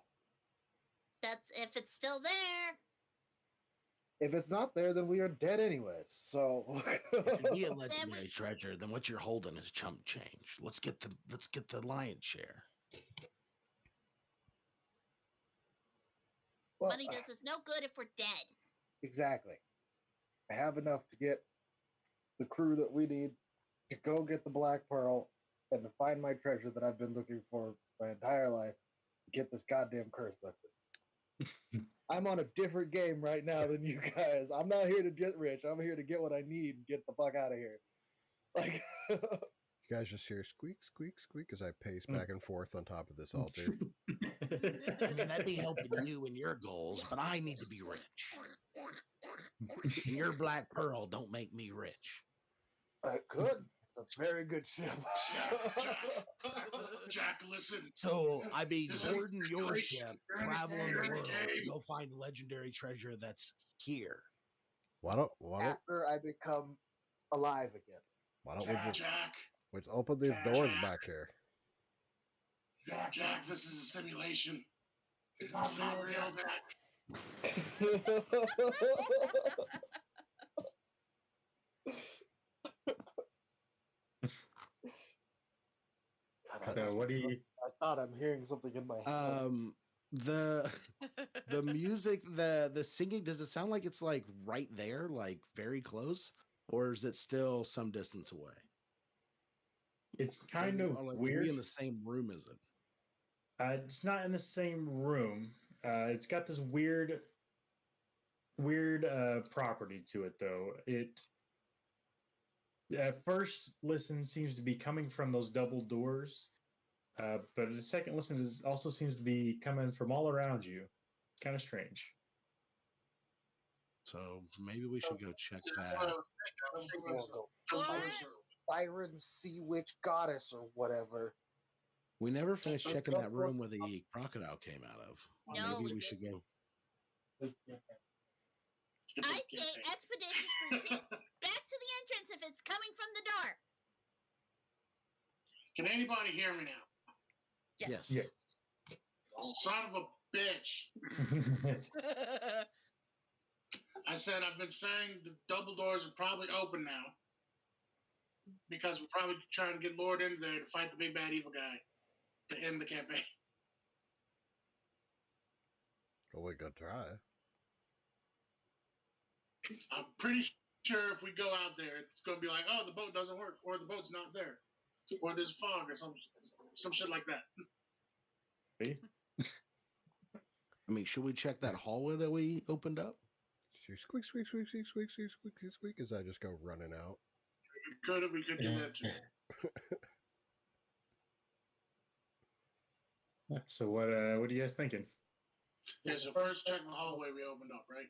That's if it's still there. If it's not there, then we are dead anyways. So If it be a legendary treasure, then what you're holding is chump change. Let's get the lion's share. Well, Money does us no good if we're dead. exactly. I have enough to get the crew that we need to go get the Black Pearl and to find my treasure that I've been looking for my entire life. Get this goddamn curse lifted. I'm on a different game right now than you guys. I'm not here to get rich. I'm here to get what I need and get the fuck out of here. Like, You guys just hear squeak, squeak, squeak as I pace back and forth on top of this altar. I mean, that'd be helping you and your goals, but I need to be rich. And your Black Pearl don't make me rich. good. It's a very good ship. Jack, listen. So I be This is boarding your great. ship, You're in a traveling game, the you're in a world, game. go find legendary treasure that's here. Why don't After I become alive again. we just Jack, open these doors Jack. back here? Jack, this is a simulation. It's not real, Jack. God, What do you? I thought I'm hearing something in my head. The music, the singing, does it sound like it's like right there, like very close, or is it still some distance away? It's kind of Or, like, are weird. we in the same room as it? It's not in the same room. It's got this weird property to it, though. It at first listen seems to be coming from those double doors, but the second listen also seems to be coming from all around you. It's kind of strange. So maybe we should go check that. We'll go Siren Sea Witch Goddess or whatever. We never finished checking that room where the crocodile came out of. No, Maybe we we should go. I say expeditious retreat back to the entrance if it's coming from the door. Can anybody hear me now? Yes. Yes. Son of a bitch. I said I've been saying the double doors are probably open now. Because we're probably trying to get Lord in there to fight the big bad evil guy to end the campaign. Well, we could try. I'm pretty sure if we go out there, it's going to be like, oh, the boat doesn't work, or the boat's not there, or there's fog, or some shit like that. I mean, should we check that hallway that we opened up? You squeak, squeak, squeak, squeak, squeak, squeak, squeak, squeak, squeak as I just go running out. We could do that too. So what are you guys thinking? Yeah, so first check the hallway we opened up, right?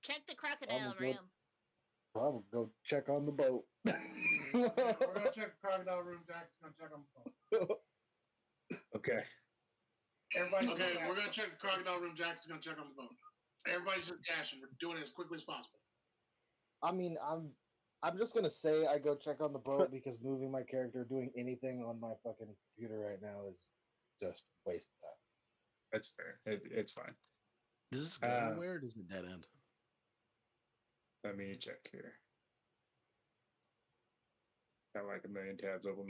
Check the crocodile good. room. I'll go check on the boat. We're gonna check the crocodile room. Jack's gonna check on the phone. Okay. Everybody's Okay, we're gonna check the crocodile room. Jack's gonna check on the boat. Everybody's just dashing. We're doing it as quickly as possible. I mean, I'm just gonna say I go check on the boat because moving my character, doing anything on my fucking computer right now is just waste of time. That's fair. It's fine. Does this go anywhere or does it dead end? Let me check here. Got like a million tabs open.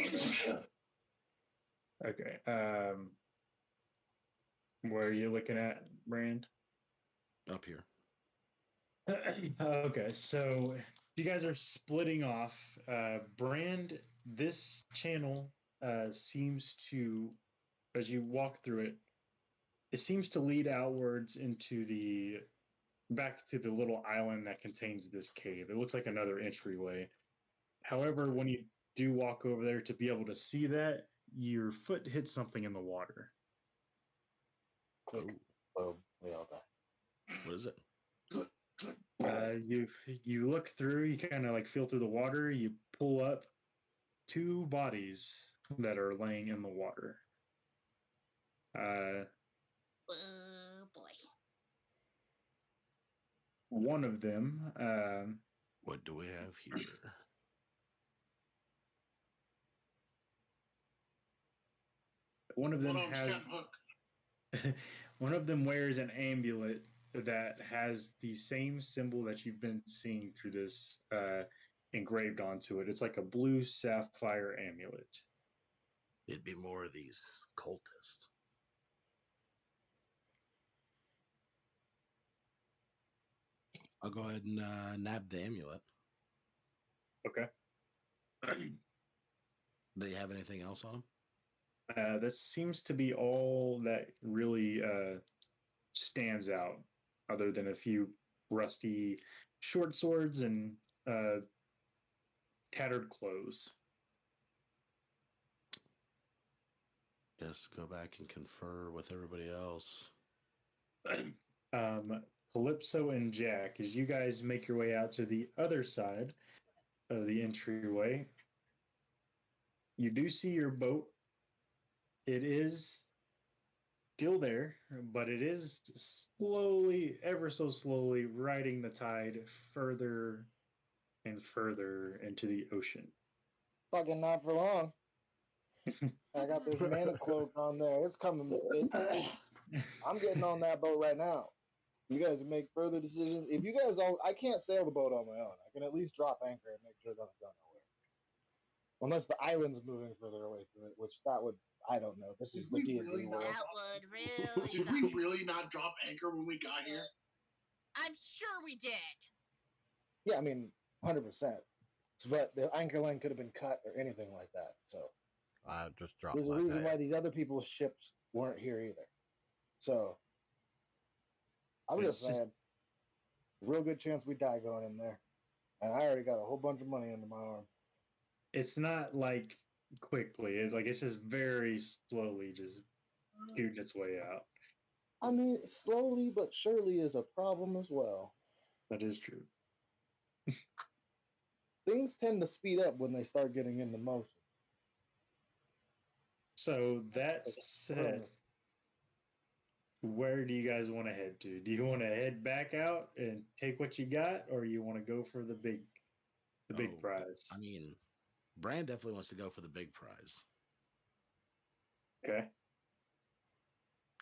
Okay. Where are you looking at, Brand? Up here. Okay, so you guys are splitting off. Brand, this channel seems to, as you walk through it, it seems to lead outwards into the back to the little island that contains this cave. It looks like another entryway. However, when you do walk over there to be able to see that, your foot hits something in the water. Quick. Boom. We all die. What is it? You look through, you kind of like feel through the water, you pull up two bodies that are laying in the water. Oh boy. One of them, What do we have here? one of them One of them's has Captain Hook. one of them wears an amulet that has the same symbol that you've been seeing through this engraved onto it. It's like a blue sapphire amulet. It'd be more of these cultists. I'll go ahead and nab the amulet. Okay. Do you have anything else on them? That seems to be all that really stands out, other than a few rusty short swords and tattered clothes. Yes, go back and confer with everybody else. Calypso and Jack, as you guys make your way out to the other side of the entryway, you do see your boat. It is still there, but it is slowly, ever so slowly, riding the tide further and further into the ocean. Fucking not for long. I got this mana cloak on there. It's coming. I'm getting on that boat right now. You guys make further decisions. If you guys all, I can't sail the boat on my own. I can at least drop anchor and make sure it doesn't go nowhere. Unless the island's moving further away from it, which that would, I don't know. This is Did the we D&D really world. not- That would really. Did we really not drop anchor when we got here? I'm sure we did. Yeah, I mean, 100%. But the anchor line could have been cut or anything like that. So I just dropped there's a my reason why pants. these other people's ships weren't here either. So I'm It's just saying, real good chance we die going in there. And I already got a whole bunch of money under my arm. It's not like quickly. It's just very slowly, just shooting its way out. I mean, slowly but surely is a problem as well. That is true. Things tend to speed up when they start getting into motion. So that said, where do you guys want to head to? Do you want to head back out and take what you got, or you want to go for the big Oh, prize? I mean, Brand definitely wants to go for the big prize. Okay.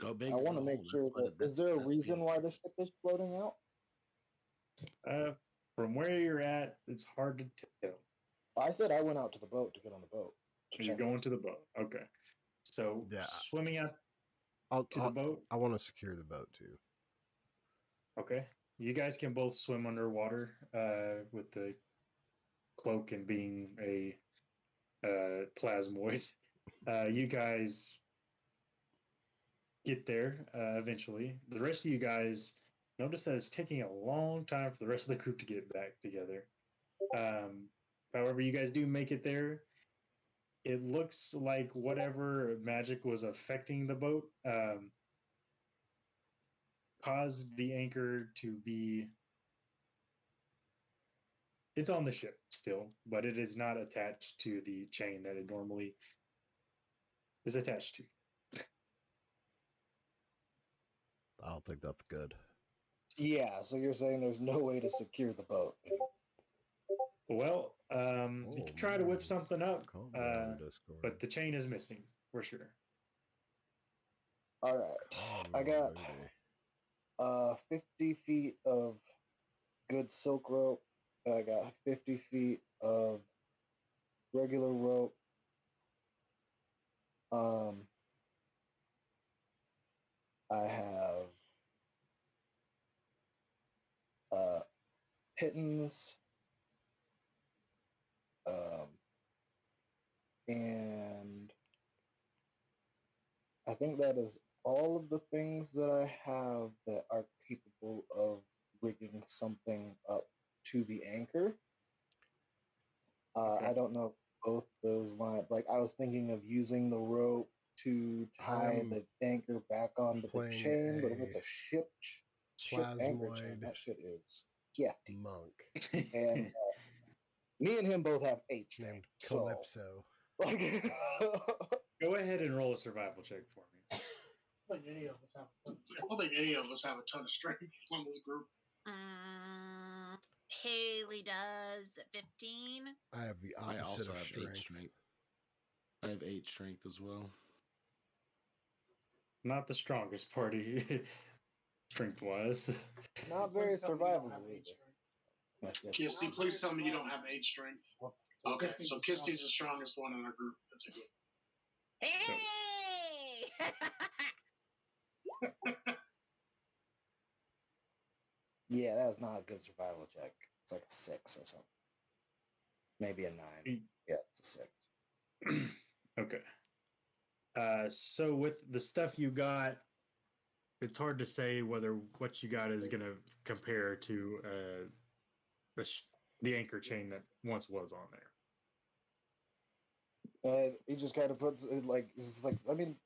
Go big. I or want to go make home. sure that, is there a reason why the ship is floating out? From where you're at, it's hard to tell. I said I went out to the boat to get on the boat. to You're check. going to the boat. Okay. So Yeah. swimming out to the boat. I want to secure the boat too. Okay. You guys can both swim underwater with the cloak and being a plasmoid. You guys get there eventually. The rest of you guys notice that it's taking a long time for the rest of the group to get back together. However, you guys do make it there. It looks like whatever magic was affecting the boat caused the anchor to be. It's on the ship still, but it is not attached to the chain that it normally is attached to. I don't think that's good. Yeah, so you're saying there's no way to secure the boat. Well, you can try to whip something up, Call me on Discord. but the chain is missing for sure. All right. Call me I on got Moody. 50 feet of good silk rope. I got 50 feet of regular rope. I have pittance. And I think that is all of the things that I have that are capable of rigging something up to the anchor. Okay. I don't know if both those line. Like I was thinking of using the rope to tie I'm the anchor back onto the playing chain, but if a it's a ship anchor chain, plasmoid that shit is hefty. monk And me and him both have 8 strength. named So, Calypso. like, Go ahead and roll a survival check for me. I don't think any of us have a I don't think any of us have a ton of strength on this group. Haley does 15. I have the I opposite also of have 8 strength. strength. I have 8 strength as well. Not the strongest party, strength wise. not very Please tell me you don't survivable have eight either. strength. Kisty, please tell me you don't have 8 strength. Okay, Kisty's so the Kisty's the strongest one in our group. That's a good. Hey! Yeah, that was not a good survival check. It's like a 6 or something. Maybe a 9. Yeah, it's a 6. Okay. So with the stuff you got, it's hard to say whether what you got is going to compare to the anchor chain that once was on there. He just kind of puts it like, it's just like, I mean,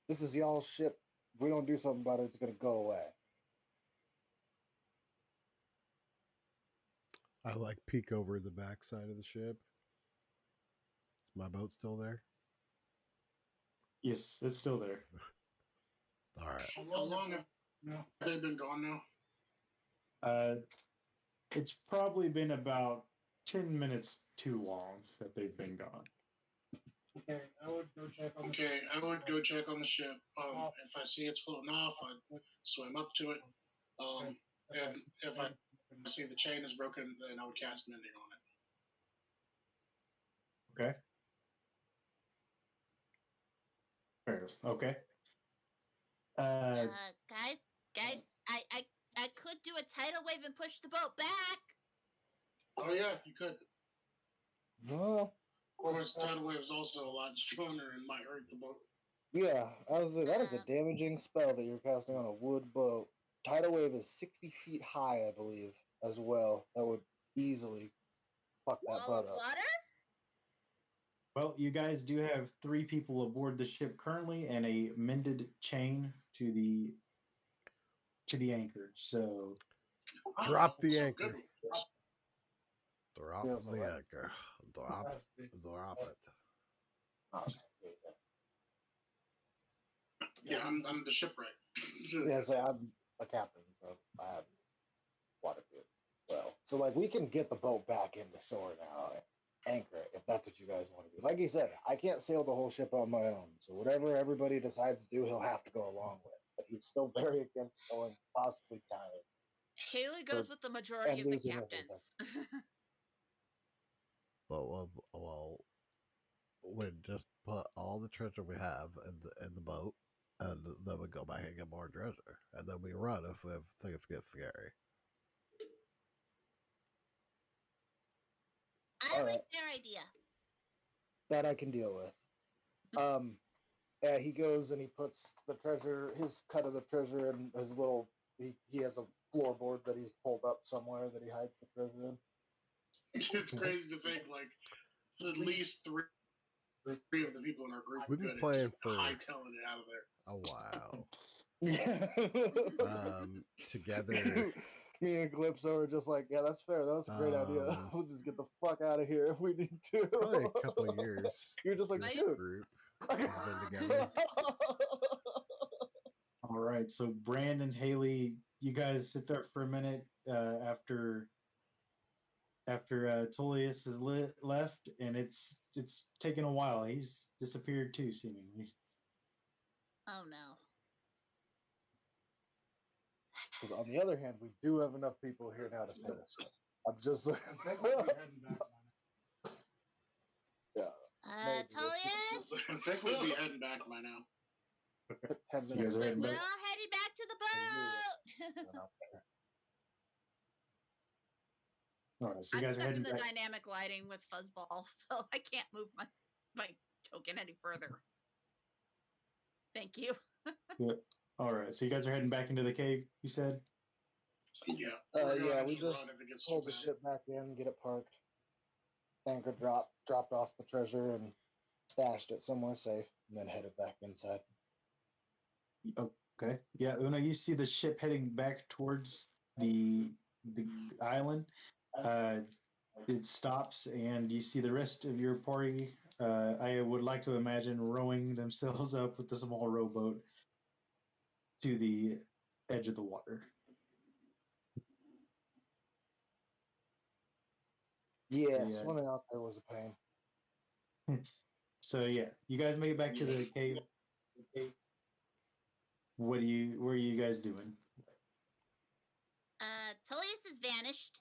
this is y'all's ship. If we don't do something about it, it's gonna go away. I like peek over the backside of the ship. Is my boat still there? Yes, it's still there. All right. How long have they been gone now? It's probably been about 10 minutes too long that they've been gone. Okay, I would go check on the Okay, ship. I would go check on the ship. If I see it's floating off, I'd swim up to it. And if I see the chain is broken, then I would cast mending on it. Okay. Fair. Okay. Guys, I could do a tidal wave and push the boat back. Oh yeah, you could. Well, Of course, tidal wave is also a lot stronger and might hurt the boat. yeah, that is a damaging spell that you're casting on a wood boat. Tidal wave is 60 feet high, I believe, as well. That would easily fuck that Wall of boat up. water? Well, you guys do have 3 people aboard the ship currently and a mended chain to the anchor. So Drop Oh, the so anchor. good. Drop Feels the alright. anchor. Drop it. Yeah, I'm the shipwright. Yeah, so I'm a captain, so I have water view. Well, so like we can get the boat back into shore now, and anchor it if that's what you guys want to do. Like you said, I can't sail the whole ship on my own, so whatever everybody decides to do, he'll have to go along with. But he's still very against going possibly down. Haley goes with the majority and of the losing captains. Well, we just put all the treasure we have in the boat, and then we go back and get more treasure, and then we run if things get scary. I All like right. their idea. That I can deal with. Yeah, he goes and he puts the treasure, his cut of the treasure, in his little. He has a floorboard that he's pulled up somewhere that he hides the treasure in. It's crazy to think like at least three of the people in our group We've are been good playing at for hightailing it out of there. a while. Yeah. Together. Me and Calypso are just like, yeah, that's fair. That's a great idea. We'll just get the fuck out of here if we need to. Probably a couple of years. You're just like, this dude. group has been together. all right, so Brandon, Haley, you guys sit there for a minute after Tullius has left, and it's taken a while. He's disappeared too, seemingly. Oh no. Because on the other hand, we do have enough people here now to say this. I'm just like, I think we'll be heading back by now. yeah. Maybe. Tullius, I think we'd be heading back by now. Took 10 So you guys minutes. are we're heading back. all heading back to the boat. All right, so you I'm guys are stuck in heading the back. dynamic lighting with Fuzzball, so I can't move my token any further. Thank you. All right, so you guys are heading back into the cave. You said. Yeah. Yeah, we're gonna we have to just run if it gets pulled too the bad. ship back in, get it parked, anchor dropped off the treasure, and stashed it somewhere safe, and then headed back inside. Okay. Yeah, Una, you see the ship heading back towards the island. It stops, and you see the rest of your party. I would like to imagine rowing themselves up with the small rowboat to the edge of the water. Yeah, Yeah. swimming out there was a pain. So yeah, you guys make it back to the cave. Where are you guys doing? Tullius has vanished.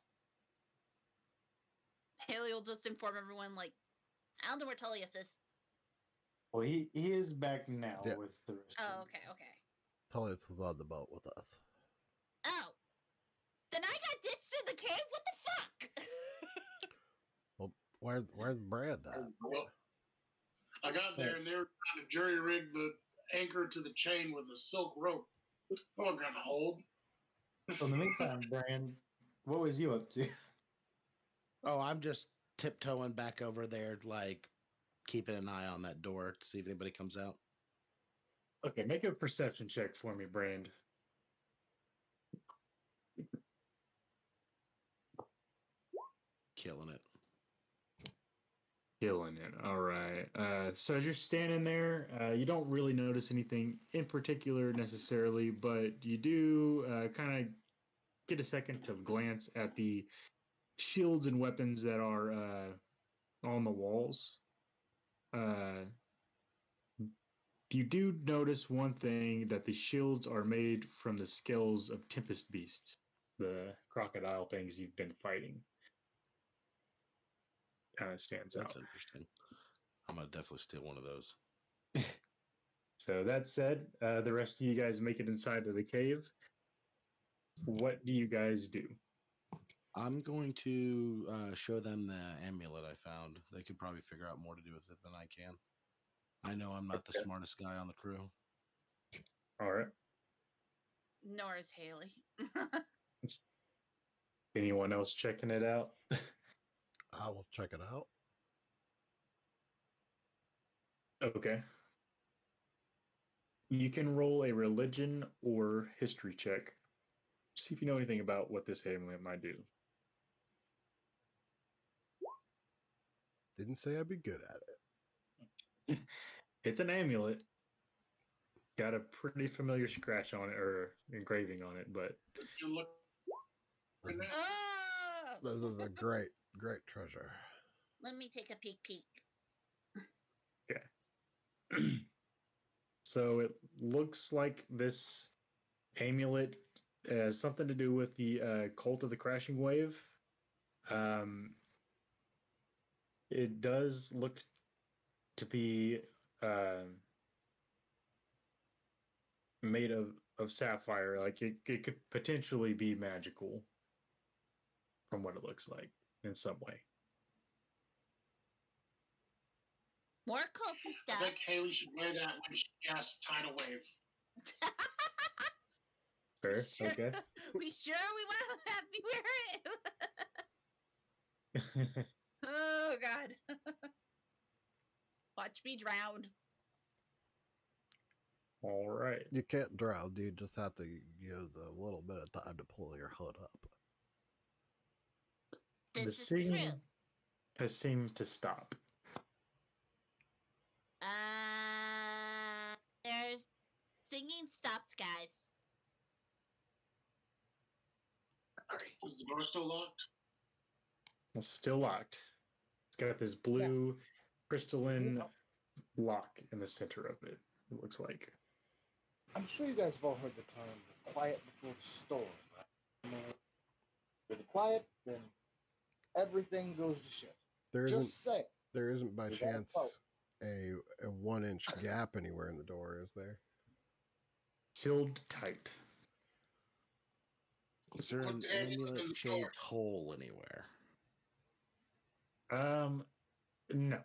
Haley will just inform everyone, like, I don't know where Tullius is. Well, he is back now Yeah. with the rest. Oh, of okay, okay. Tullius was on the boat with us. Oh. Then I got ditched in the cave? What the fuck? Well, where's Brad at? Well, I got there and they were trying to jury rig the anchor to the chain with a silk rope. Oh, I'm gonna hold. So in the meantime, Brian, what was you up to? Oh, I'm just tiptoeing back over there, like keeping an eye on that door to see if anybody comes out. Okay, make a perception check for me, Brand. Killing it. Killing it. All right. So as you're standing there, you don't really notice anything in particular necessarily, but you do kind of get a second to glance at the shields and weapons that are on the walls. You do notice one thing, that the shields are made from the scales of tempest beasts, the crocodile things you've been fighting. Kind of stands That's out. interesting. I'm gonna definitely steal one of those. So that said, the rest of you guys make it inside of the cave. What do you guys do? I'm going to show them the amulet I found. They could probably figure out more to do with it than I can. I know I'm not the Okay. smartest guy on the crew. All right. nor is Haley. Anyone else checking it out? I will check it out. Okay. You can roll a religion or history check. See if you know anything about what this amulet might do. Didn't say I'd be good at it. It's an amulet. Got a pretty familiar scratch on it or engraving on it, but Did you look This is, Oh! this is a great treasure. Let me take a peek. so it looks like this amulet has something to do with the cult of the crashing wave. It does look to be made of sapphire. Like it could potentially be magical from what it looks like in some way. More culty I stuff. think Haley should wear that when she casts Tidal Wave. Fair, Sure. okay. We sure we want to have me wear it. Oh God. Watch me drown. All right. You can't drown. You just have to use a little bit of time to pull your hood up. The This is singing true. has seemed to stop. There's singing stopped, guys. Is the door still locked? It's still locked. It's got this blue crystalline lock in the center of it. It looks like. I'm sure you guys have all heard the term "the quiet before the storm." Right? I mean, with the quiet, then everything goes to shit. There isn't Just say. there isn't by Is that chance so? a 1-inch gap anywhere in the door, is there? Sealed tight. Is there Put an the amulet in amulet the shaped door. hole anywhere? No.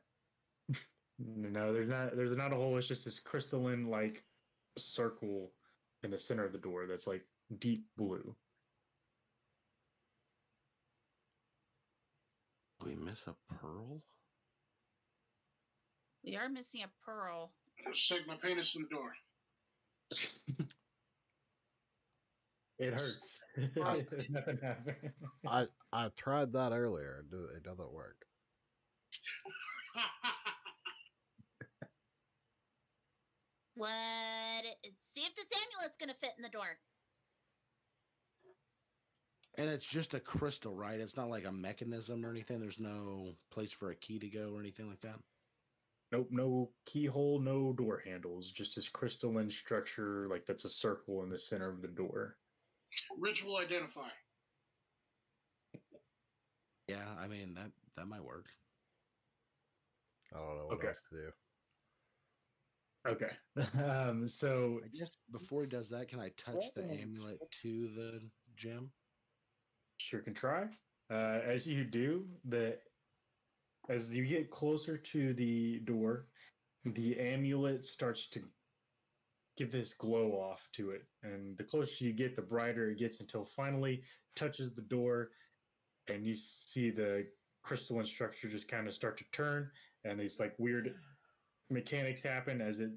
No, there's not a hole. It's just this crystalline like circle in the center of the door that's like deep blue. we miss a pearl? We are missing a pearl. Stick my penis in the door. It hurts. Nothing happened. I tried that earlier. It doesn't work. What? See if this amulet's gonna fit in the door. And it's just a crystal, right? It's not like a mechanism or anything. There's no place for a key to go or anything like that. Nope, no keyhole, no door handles. Just this crystalline structure, like that's a circle in the center of the door. Ritual identify. Yeah, I mean that might work. I don't know what Okay. else to do. Okay. So I guess before he does that, can I touch the amulet to the gem? sure can try. As you do, as you get closer to the door, the amulet starts to give this glow off to it, and the closer you get, the brighter it gets until finally touches the door, and you see the crystalline structure just kind of start to turn, and these like weird mechanics happen as it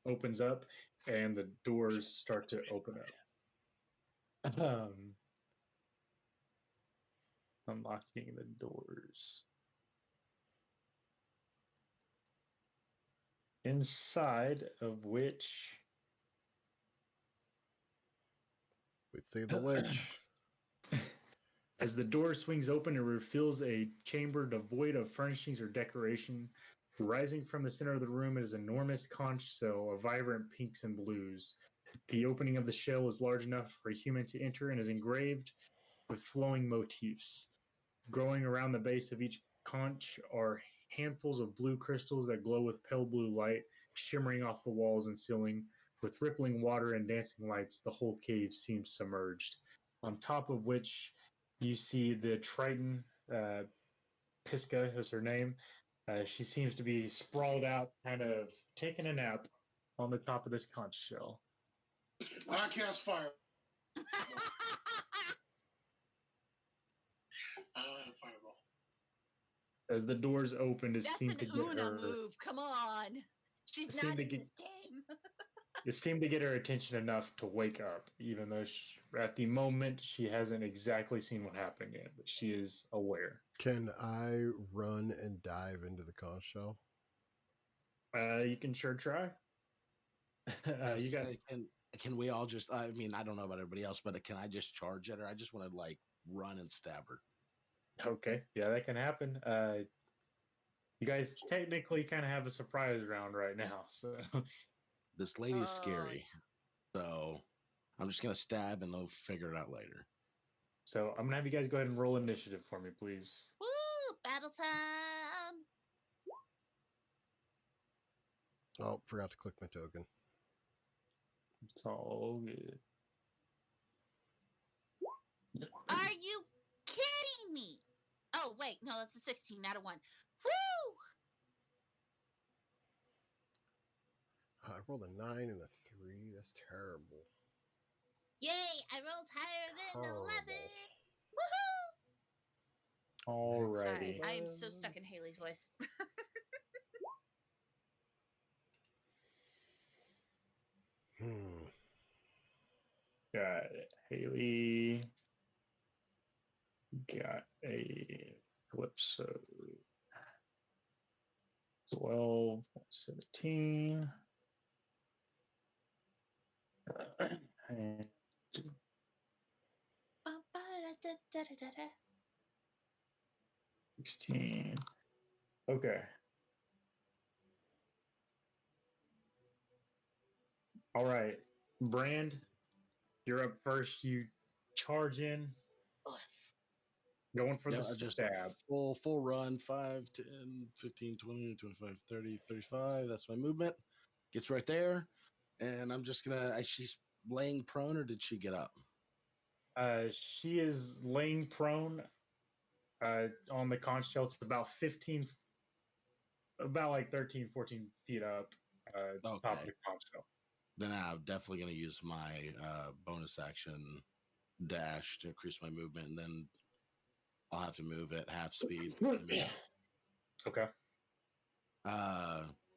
opens up, and the doors start to open up. Unlocking the doors. Inside of which We see the witch. as the door swings open, it reveals a chamber devoid of furnishings or decoration. Rising from the center of the room is an enormous conch shell of vibrant pinks and blues. The opening of the shell is large enough for a human to enter and is engraved with flowing motifs. Growing around the base of each conch are handfuls of blue crystals that glow with pale blue light, shimmering off the walls and ceiling. With rippling water and dancing lights, the whole cave seems submerged. On top of which, you see the Triton, Pisca is her name. She seems to be sprawled out, kind of taking a nap on the top of this conch shell. I cast fire. Fireball. As the doors opened, it That's seemed an to get Una her. move. Come on. She's It not seemed in to this game. It seemed to get her attention enough to wake up, even though at the moment she hasn't exactly seen what happened yet, but she is aware. Can I run and dive into the conch shell? You can sure try. You got. Can we all just? I mean, I don't know about everybody else, but can I just charge at her? I just want to like run and stab her. Okay, yeah, that can happen. You guys technically kind of have a surprise round right now, so This lady's scary, so I'm just gonna stab and they'll figure it out later. So I'm gonna have you guys go ahead and roll initiative for me, please. Woo! Battle time! Oh, forgot to click my token. It's all good. Are you kidding me? Oh, wait. No, that's a 16, not a 1. Woo! I rolled a 9 and a 3. That's terrible. Yay! I rolled higher than Horrible. 11. Woohoo! Alrighty. Sorry, I am so stuck in Haley's voice. Got it. Haley. Got a Calypso. 12, 17. And 16. Okay. All right. Brand, you're up first. You charge in. Going for the just stab. full run. 5, 10, 15, 20, 25, 30, 35. That's my movement. Gets right there. And I'm just gonna she's laying prone, or did she get up? She is laying prone on the conch shell. It's about 15, about like 13, 14 feet up, top of the conch shell. Then I'm definitely going to use my bonus action dash to increase my movement, and then I'll have to move at half speed. I mean, Okay.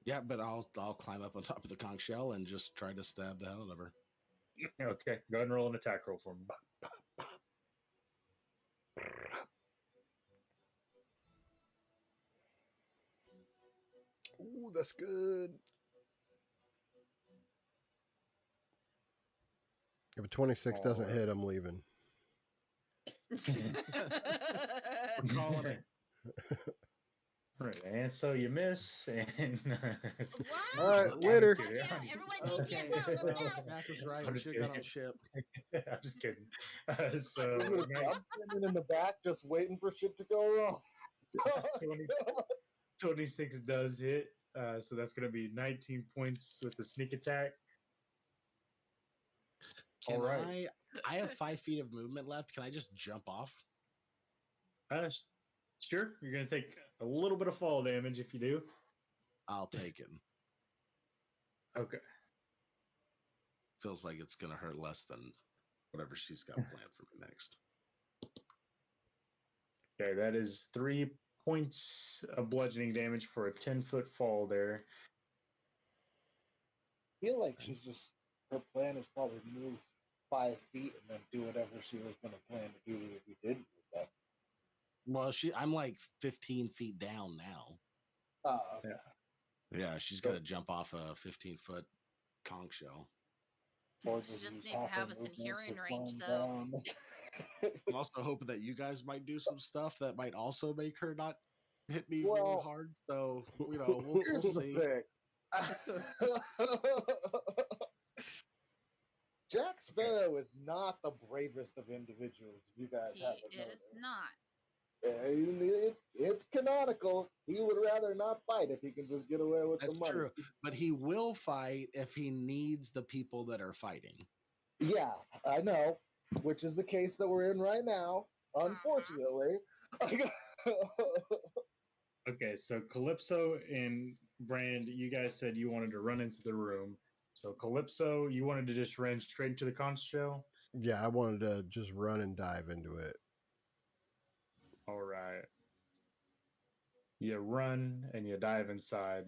yeah, but I'll climb up on top of the conch shell and just try to stab the hell out of her. Okay. Go ahead and roll an attack roll for me. Ooh, that's good. If a 26 doesn't Alright. hit, I'm leaving. We're calling it. Right, and so you miss, and What? All right, I'm winner. just kidding. Yeah, I'm just everyone kidding. needs to roll. Look out. Jack was right. I'm We just should have got on kidding. ship. I'm just kidding. So I'm standing in the back just waiting for shit to go wrong. 20 26 does hit. So that's going to be 19 points with the sneak attack. Can All right. I have 5 feet of movement left. Can I just jump off? Sure, you're going to take a little bit of fall damage if you do. I'll take it. Okay. Feels like it's gonna hurt less than whatever she's got planned for me next. Okay, that is 3 points of bludgeoning damage for a 10-foot fall there. I feel like she's just her plan is probably move 5 feet and then do whatever she was going to plan to do if you didn't move that. Well, I'm like 15 feet down now. Oh, okay. Yeah, she's got to jump off a 15-foot conch shell. Or She just use needs to half her have us in movement hearing to range, climb though. down. I'm also hoping that you guys might do some stuff that might also make her not hit me really Well, hard. So, you know, we'll Here's the see. thing. Jack Sparrow is not the bravest of individuals. You guys He haven't is noticed. not. It's canonical. He would rather not fight if he can just get away with That's the money. true. But he will fight if he needs the people that are fighting. Yeah, I know. Which is the case that we're in right now. Unfortunately. Okay, so Calypso and Brand, you guys said you wanted to run into the room. So Calypso, you wanted to just run straight into the conch shell? Yeah, I wanted to just run and dive into it. All right. You run and you dive inside.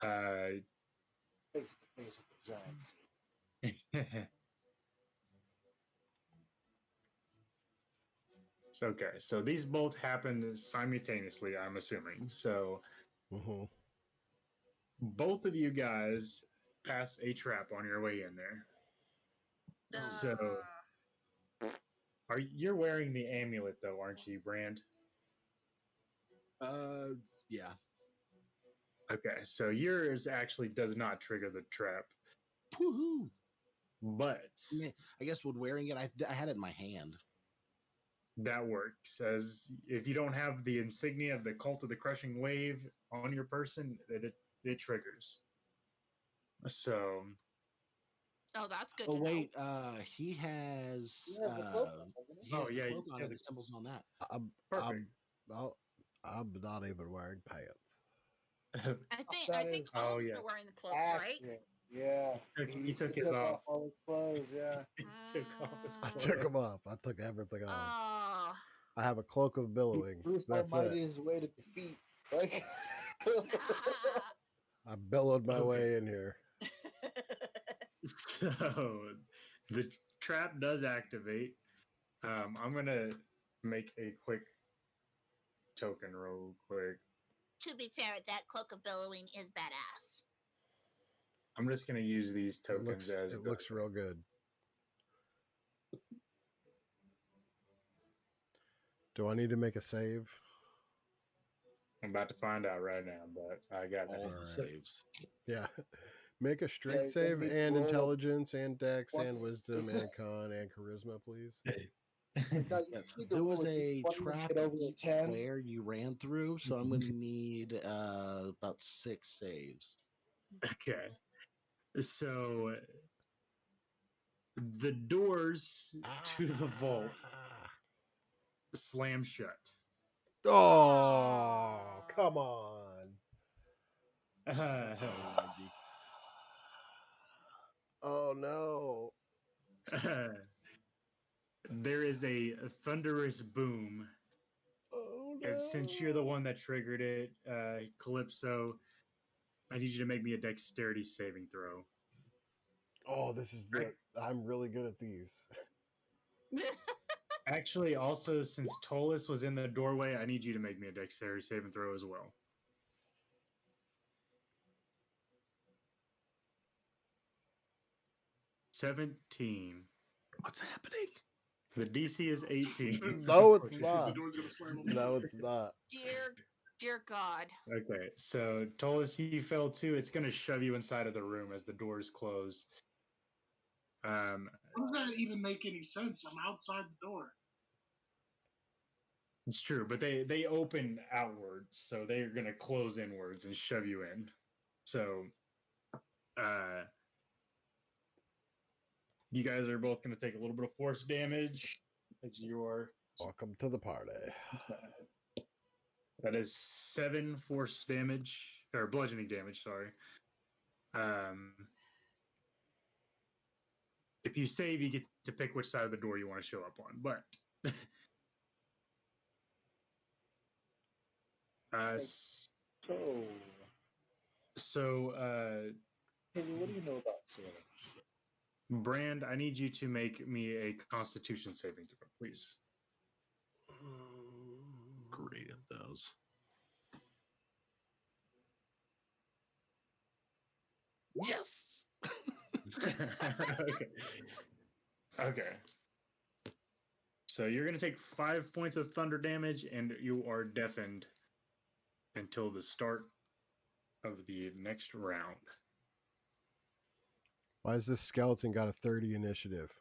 Face to face with the giants. Okay, so these both happened simultaneously, I'm assuming. So Mm-hmm. both of you guys passed a trap on your way in there. So you're wearing the amulet though, aren't you, Brand? Yeah. Okay, so yours actually does not trigger the trap, Woohoo! but I guess with wearing it, I had it in my hand. that works. As if you don't have the insignia of the Cult of the Crushing Wave on your person, it triggers. So Oh, that's good. Oh to know. wait, he has. He has a cloak on, doesn't he? He has Oh, the yeah, cloak he on has and a- the symbols on that. perfect. I'm not even wearing pants. That I think is- all Oh, of us yeah. are wearing the clothes, right? Accurate. Yeah. He took his took off. all his clothes, yeah. Took off his I clothes. took them off. I took everything off. Oh, I have a cloak of billowing. Bruce That's Almighty it. is way to defeat. Like I billowed my Okay. way in here. So the trap does activate. I'm gonna make a quick token real quick. To be fair, that cloak of billowing is badass. I'm just gonna use these tokens as It looks real good. Do I need to make a save? I'm about to find out right now, but I got All it. the saves. Yeah. Make a Yeah, strength you save need to and roll a- intelligence and dex and 20. wisdom and con and charisma, please. no, you Yes, need to there was roll a 20 and trap get over a 10. where you ran through, so I'm going to need about 6 saves. Okay. So the doors to the vault slam shut. Oh, come on. Oh, no. There is a thunderous boom Since you're the one that triggered it, Calypso, I need you to make me a dexterity saving throw. Oh, this is the. I'm really good at these. Actually, also, since Tolis was in the doorway, I need you to make me a dexterity saving throw as well. $17. What's happening? The DC is 18. No, it's The not. door's gonna slam on No, it's not. Dear God. Okay, so Tolis, you fell too. It's going to shove you inside of the room as the doors close. How does that even make any sense? I'm outside the door. It's true, but they open outwards, so they're going to close inwards and shove you in. So, you guys are both going to take a little bit of force damage as you are. Welcome to the party. That is 7 force damage or bludgeoning damage. Sorry. If you save, you get to pick which side of the door you want to show up on. But Oh, so Haley, what do you know about sailing? Brand, I need you to make me a Constitution saving throw, please. Great at those. Yes. Okay. Okay. So you're going to take 5 points of thunder damage, and you are deafened until the start of the next round. Why has this skeleton got a 30 initiative?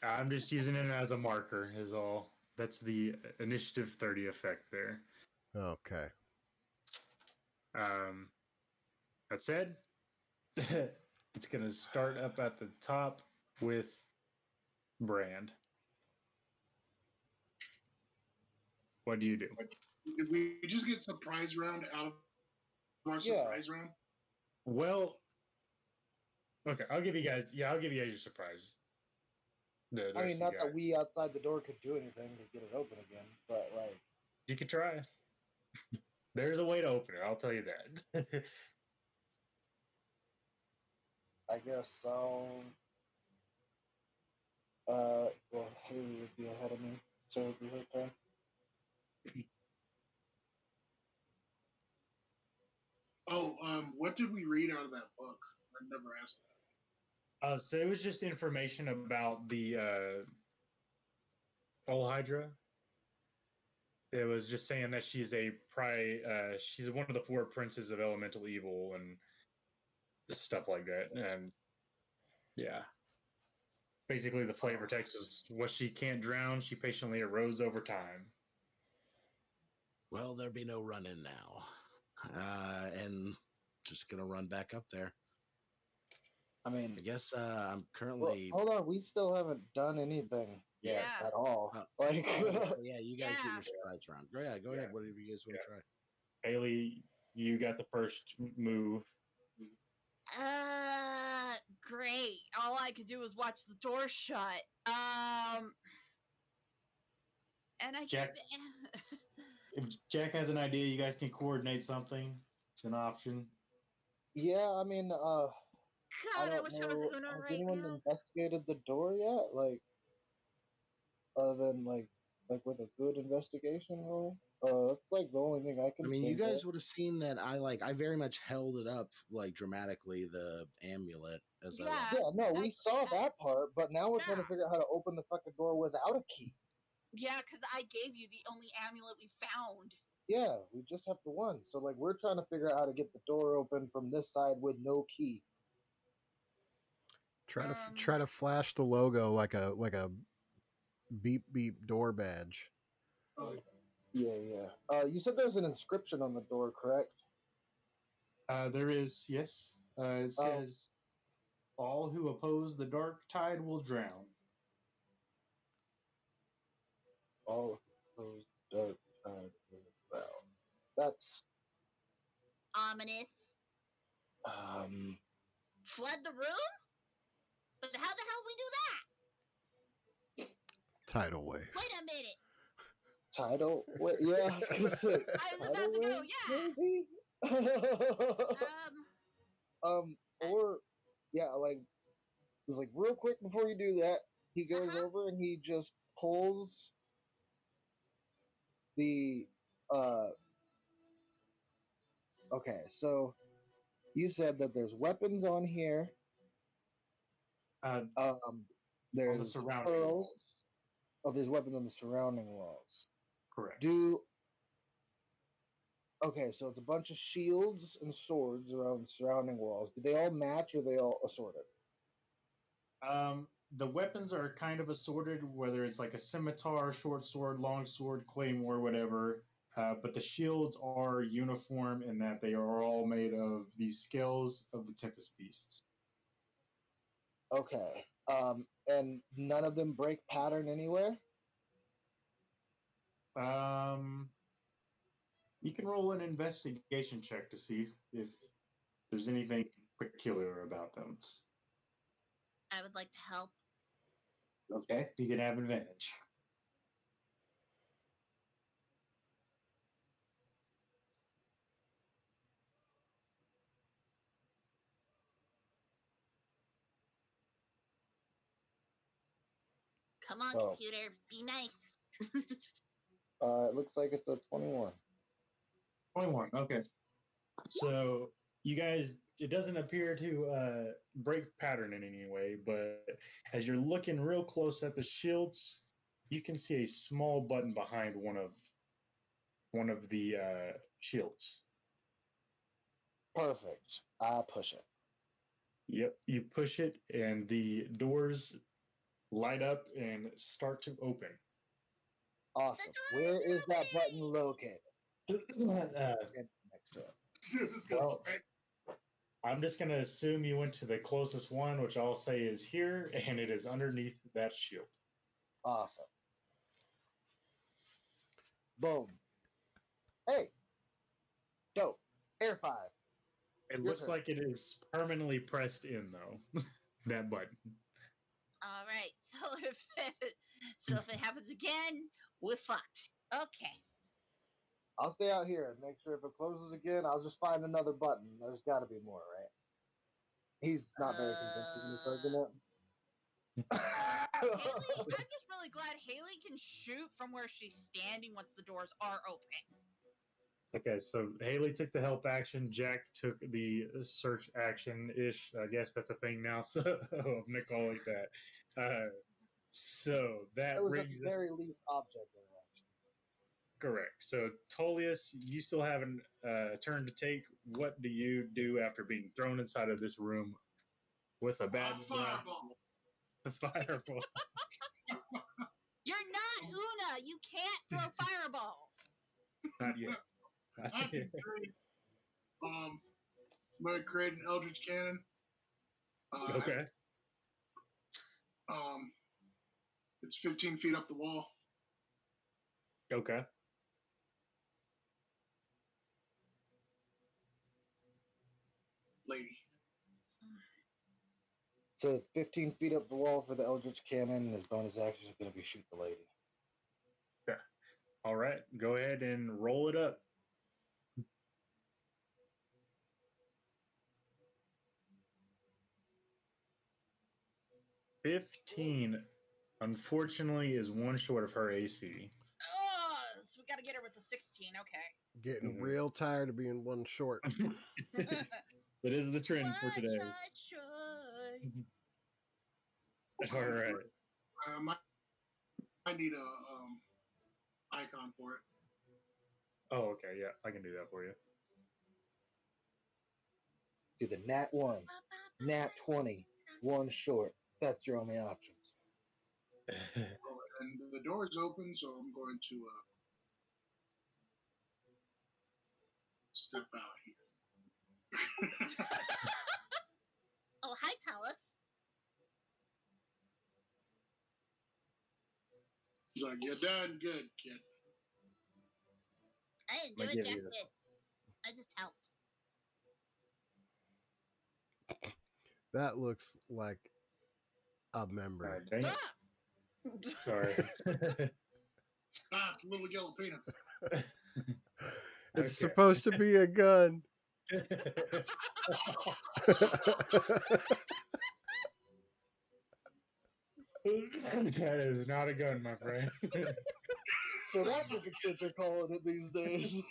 I'm just using it as a marker, is all. That's the initiative 30 effect there. Okay. That said, it's going to start up at the top with Brand. What do you do? Did we just get surprise round out of our surprise round? Well, okay, I'll give you guys your surprise. The I rest mean, of not you that guys. we outside the door could do anything to get it open again, but like, You could try. There's a way to open it, I'll tell you that. I guess so. Well, Haley would be ahead of me, so it would be her turn. Oh, what did we read out of that book? I never asked that. So it was just information about the All Hydra. It was just saying that she's she's one of the 4 princes of elemental evil and stuff like that. And yeah. Basically the flavor text is what she can't drown, she patiently erodes over time. Well, there be no running now. And just gonna run back up there. I mean, I guess I'm well, currently. hold on, we still haven't done anything yet Yeah. at all. Oh, Like, yeah, you guys get Yeah. your surprise round. Go ahead, Yeah. whatever you guys want to try. Haley, you got the first move. Great. All I could do was watch the door shut. And I Jack- keep If Jack has an idea, you guys can coordinate something. It's an option. yeah, I mean, I God, I don't wish know. I was Una Has right anyone now. investigated the door yet? Like, other than like with a good investigation roll? That's like the only thing I can. I mean, you think guys of. would have seen that I very much held it up like dramatically, the amulet as I Yeah. walked. Yeah, no, we That's saw what I- that part, but now we're trying to Yeah. figure out how to open the fucking door without a key. Yeah, because I gave you the only amulet we found. Yeah, we just have the one. So like we're trying to figure out how to get the door open from this side with no key. Try to flash the logo like a beep beep door badge. Yeah. You said there's an inscription on the door, correct? There is, yes. It says, all who oppose the dark tide will drown. All those dark times well. That's Ominous. Flood the room? But how the hell we do that? Tidal wave. Wait a minute. Tidal? Wait, yeah, I was gonna say. I was about to go, Maybe. Um, Or yeah, like it's like real quick before you do that, he goes Uh-huh. over and he just pulls the okay, so you said that there's weapons on here. On the There's surrounding pearls. walls. Oh, there's weapons on the surrounding walls. Correct. Okay, so it's a bunch of shields and swords around the surrounding walls. Do they all match or are they all assorted? The weapons are kind of assorted, whether it's like a scimitar, short sword, long sword, claymore, whatever. But the shields are uniform in that they are all made of these scales of the Tempest Beasts. Okay. And none of them break pattern anywhere? You can roll an investigation check to see if there's anything peculiar about them. I would like to help. Okay, you can have advantage. Come on, Oh. computer, be nice. It looks like it's a 21. 21. Okay. So you guys, it doesn't appear to break pattern in any way, but as you're looking real close at the shields, you can see a small button behind one of the shields. Perfect. I push it. Yep, you push it, and the doors light up and start to open. Awesome. door Where is is that button located? Next to it. Well, I'm just going to assume you went to the closest one, which I'll say is here, and it is underneath that shield. Awesome. Boom. Hey. Dope. Air 5. It Your looks turn. like it is permanently pressed in, though. That button. All right, so if it happens again, we're fucked. Okay. I'll stay out here and make sure if it closes again, I'll just find another button. There's got to be more, right? He's not very convincing in this argument. Haley, I'm just really glad Haley can shoot from where she's standing once the doors are open. Okay, so Haley took the help action. Jack took the search action-ish. I guess that's a thing now, so I'm going to call it that. So that It was at brings the us... very least object interaction. Correct. So, Tullius, you still have a turn to take. What do you do after being thrown inside of this room with a bad Fireball. A fireball. You're not Una. You can't throw fireballs. Not yet. I can create, I'm going to create an Eldritch Cannon. Okay. It's 15 feet up the wall. Okay. Lady. So 15 feet up the wall for the Eldritch Cannon, and his bonus action is going to be shoot the lady. Okay. All right. Go ahead and roll it up. $15, unfortunately, is one short of her AC. Oh, so we got to get her with the 16. Okay. Getting Mhm. real tired of being one short. That is the trend for today. All right. I need a icon for it. Oh, okay. Yeah, I can do that for you. See the nat 1, nat 20, one short. That's your only options. And the door is open, so I'm going to step out here. Oh, hi, Talus. He's like, you're done good, kid. I didn't do Might it, give Jack you- did. I just helped. That looks like a memory. Dang it. Ah! Sorry. Ah, it's a little yellow penis. It's Okay. supposed to be a gun. That is not a gun, my friend. So that's what the kids are calling it these days.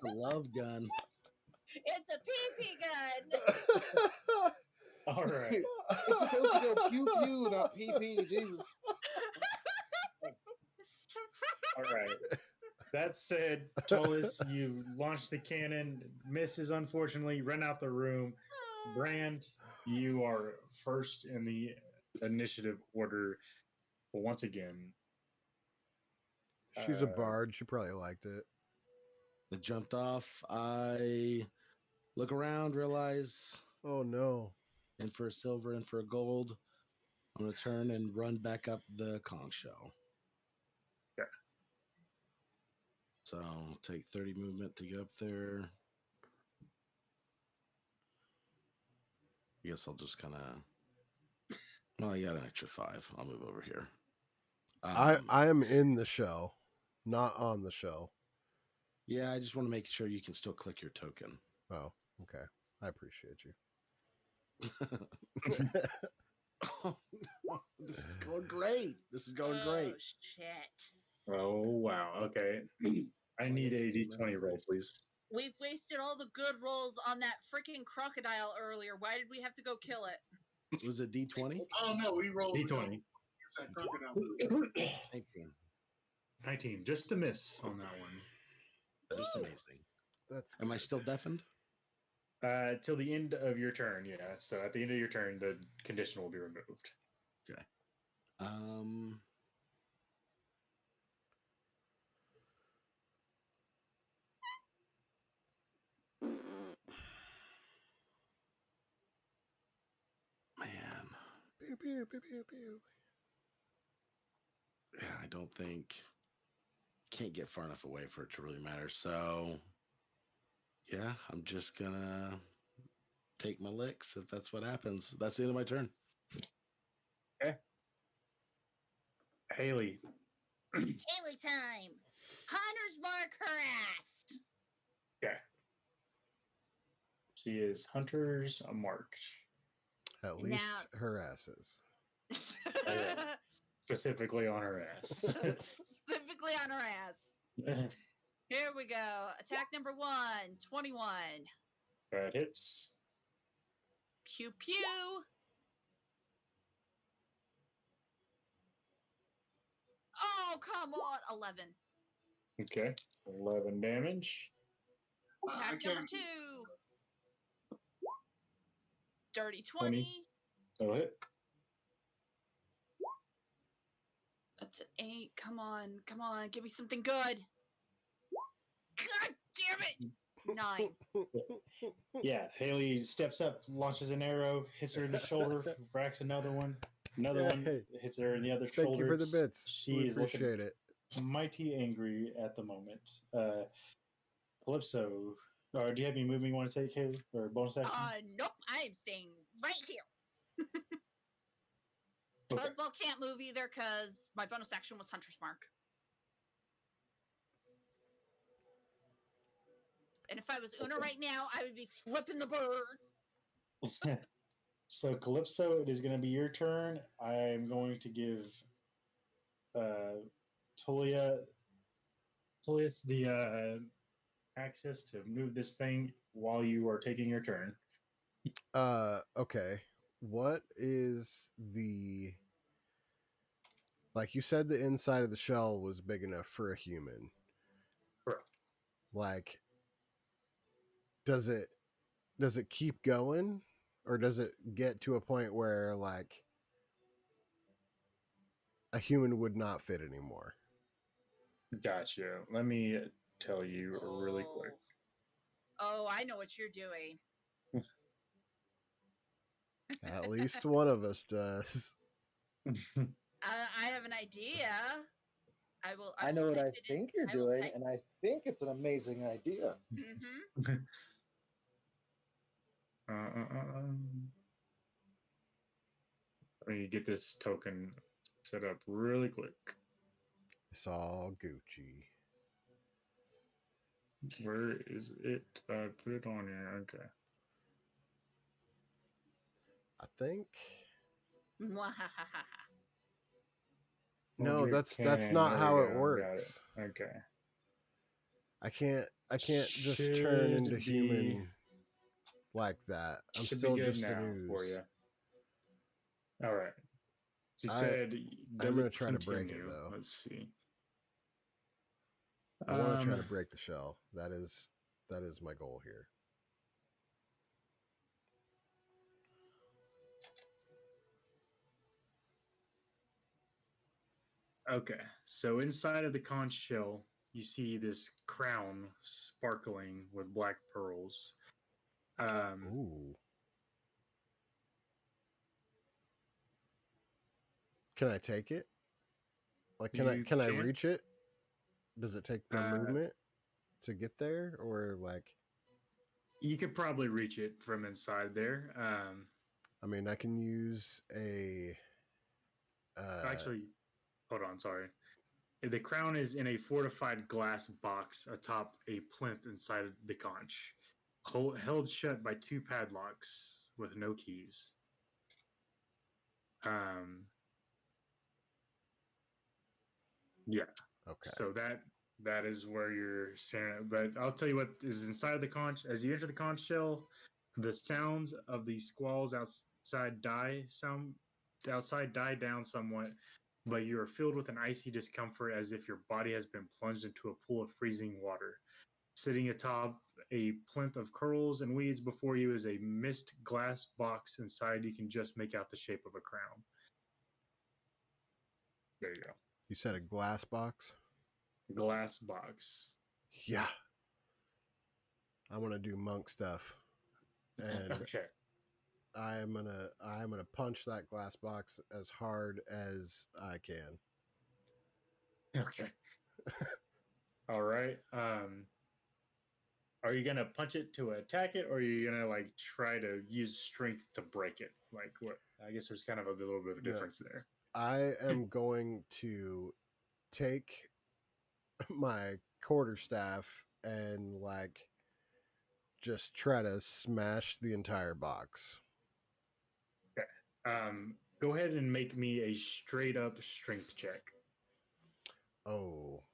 The love gun. It's a pee gun. All right. It's supposed to go pew pew, not pee pee. Jesus. All right. That said, Tolis, you launch the cannon, misses unfortunately, run out the room. Brand, you are first in the initiative order once again. She's a bard. She probably liked it. It jumped off. I look around, realize Oh no. in for a silver, in for a gold. I'm going to turn and run back up the Kong show. Okay. So I'll take 30 movement to get up there. I guess I'll just kind of. Well, I got an extra 5. I'll move over here. I am in the show, not on the show. Yeah, I just want to make sure you can still click your token. Oh, okay. I appreciate you. Oh, no, this is going great. This is going great. Oh, shit. Oh, wow. Okay. I need a d20 roll, please. We've wasted all the good rolls on that freaking crocodile earlier. Why did we have to go kill it? Was it D20? Oh no, we rolled D20. It's that crocodile. Thank you. 19. Just a miss on that one. Just amazing. That's Am I good. still deafened? Till the end of your turn, yeah. So at the end of your turn, the condition will be removed. Okay. Man. Pew, pew, pew, pew, pew. Yeah, I don't think can't get far enough away for it to really matter. So yeah, I'm just gonna take my licks if that's what happens. That's the end of my turn. Haley. Haley time. Hunter's mark harassed. Okay. She is Hunter's marked. At Now- least her asses. Specifically on her ass. Specifically on her ass. Here we go. Attack number 1, 21. That hits. Pew pew. Oh, come on. 11. Okay. 11 damage. I Attack number can't. 2. Dirty 20. So hit. That's an 8. Come on. Come on. Give me something good. God damn it. 9. Yeah, Haley steps up, launches an arrow, hits her in the shoulder, fracks another one. Another one Yay. hits her in the other Thank shoulder. you for the bits. She We is looking appreciate it. mighty angry at the moment. Calypso, or do you have any movement you want to take, Haley, or bonus action? Nope. I am staying right here. Okay. Buzzball can't move either because my bonus action was Hunter's Mark. And if I was Una right now, I would be flipping the bird. So, Calypso, it is going to be your turn. I'm going to give Tullius the access to move this thing while you are taking your turn. Okay. What is the, like you said, the inside of the shell was big enough for a human. Correct. Like, does it keep going, or does it get to a point where like a human would not fit anymore? Gotcha. Let me tell you really quick. Oh, I know what you're doing. At least one of us does. I have an idea. I know what I think you're I will doing, type- and I think it's an amazing idea. Mhm. Let me get this token set up really quick. It's all Gucci. Where is it? Put it on here. Okay. I think. Mwahahaha. No, Hold your that's cannon. not There how we it go. Got works. it. Okay. I can't just turn into Should be- human like that. I'm Should still be good just an now for ooze. you. All right. So you I- said, I'm does gonna it try to break it, continue? though. Let's see. I want to try to Um, break the shell. That is my goal here. Okay, so inside of the conch shell, you see this crown sparkling with black pearls. Ooh. Can I take it? Like, can I You can I can. reach it? Does it take my Uh, movement to get there, or like? You could probably reach it from inside there. I mean, I can use a. Actually, hold on, sorry. The crown is in a fortified glass box atop a plinth inside of the conch, held shut by two padlocks with no keys. Yeah. Okay. So that is where you're standing. But I'll tell you what is inside of the conch. As you enter the conch shell, the sounds of the squalls outside die down somewhat, but you are filled with an icy discomfort as if your body has been plunged into a pool of freezing water. Sitting atop a plinth of curls and weeds before you is a mist glass box. Inside, you can just make out the shape of a crown. There you go. You said a glass box? Glass box. Yeah. I'm gonna do monk stuff, and Okay. I'm gonna punch that glass box as hard as I can. Okay. All right. Are you gonna punch it to attack it, or are you gonna like try to use strength to break it? Like what? I guess there's kind of a little bit of Yeah. difference there. I am going to take my quarterstaff and like just try to smash the entire box. Go ahead and make me a straight up strength check. Oh.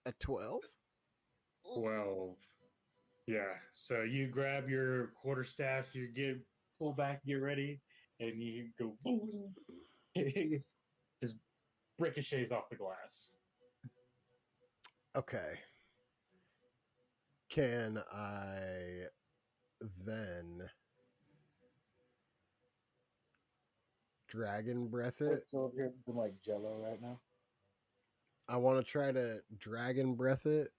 A 12? 12. Yeah. So you grab your quarterstaff, you pull back, get ready, and you go boom. Just ricochets off the glass. Okay. Can I then dragon breath it? So over here, it's been like Jello right now. I want to try to dragon breath it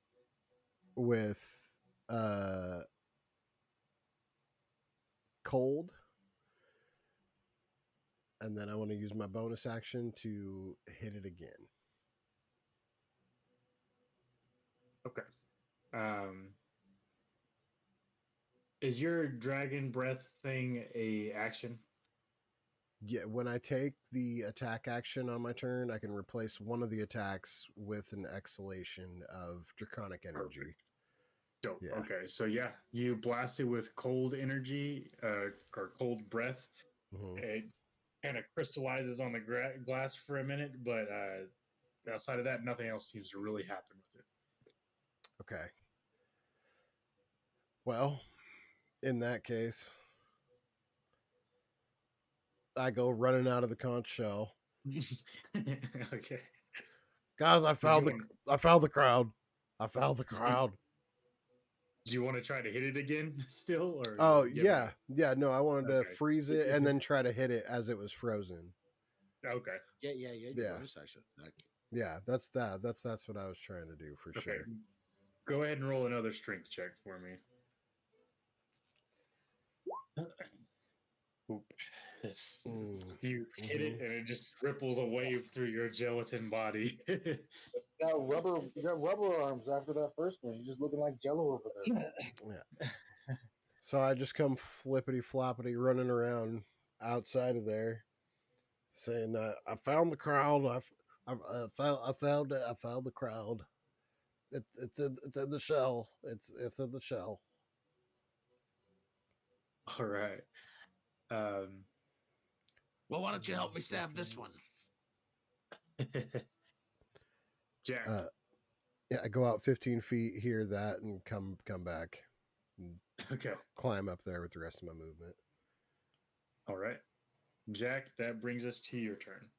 with cold, and then I want to use my bonus action to hit it again. Okay. Is your dragon breath thing a action? Yeah, when I take the attack action on my turn, I can replace one of the attacks with an exhalation of draconic energy. Dope. Yeah. Okay, so yeah, you blast it with cold energy or cold breath. Mhm. It kind of crystallizes on the glass for a minute, but outside of that, nothing else seems to really happen with it. Okay. Well, in that case, I go running out of the conch shell. Okay. Guys, I found the crowd. I found the crowd. Do you want to try to hit it again still? Or Oh, give yeah. Yeah, no, I wanted to Okay. freeze it and then try to hit it as it was frozen. Okay. Yeah. Yeah. Bonus action. Yeah, that's what I was trying to do for Okay. sure. Go ahead and roll another strength check for me. Oop. You hit it and it just ripples a wave through your gelatin body. You got rubber arms after that first one. You're just looking like Jello over there. So I just come flippity floppity running around outside of there, saying, "I found the crowd. I found it. I found the crowd. It's in the shell. It's in the shell." All right. Well, why don't you help me stab this one? Jack. Yeah, I go out 15 feet, hear that, and come back. And Okay. climb up there with the rest of my movement. All right. Jack, that brings us to your turn.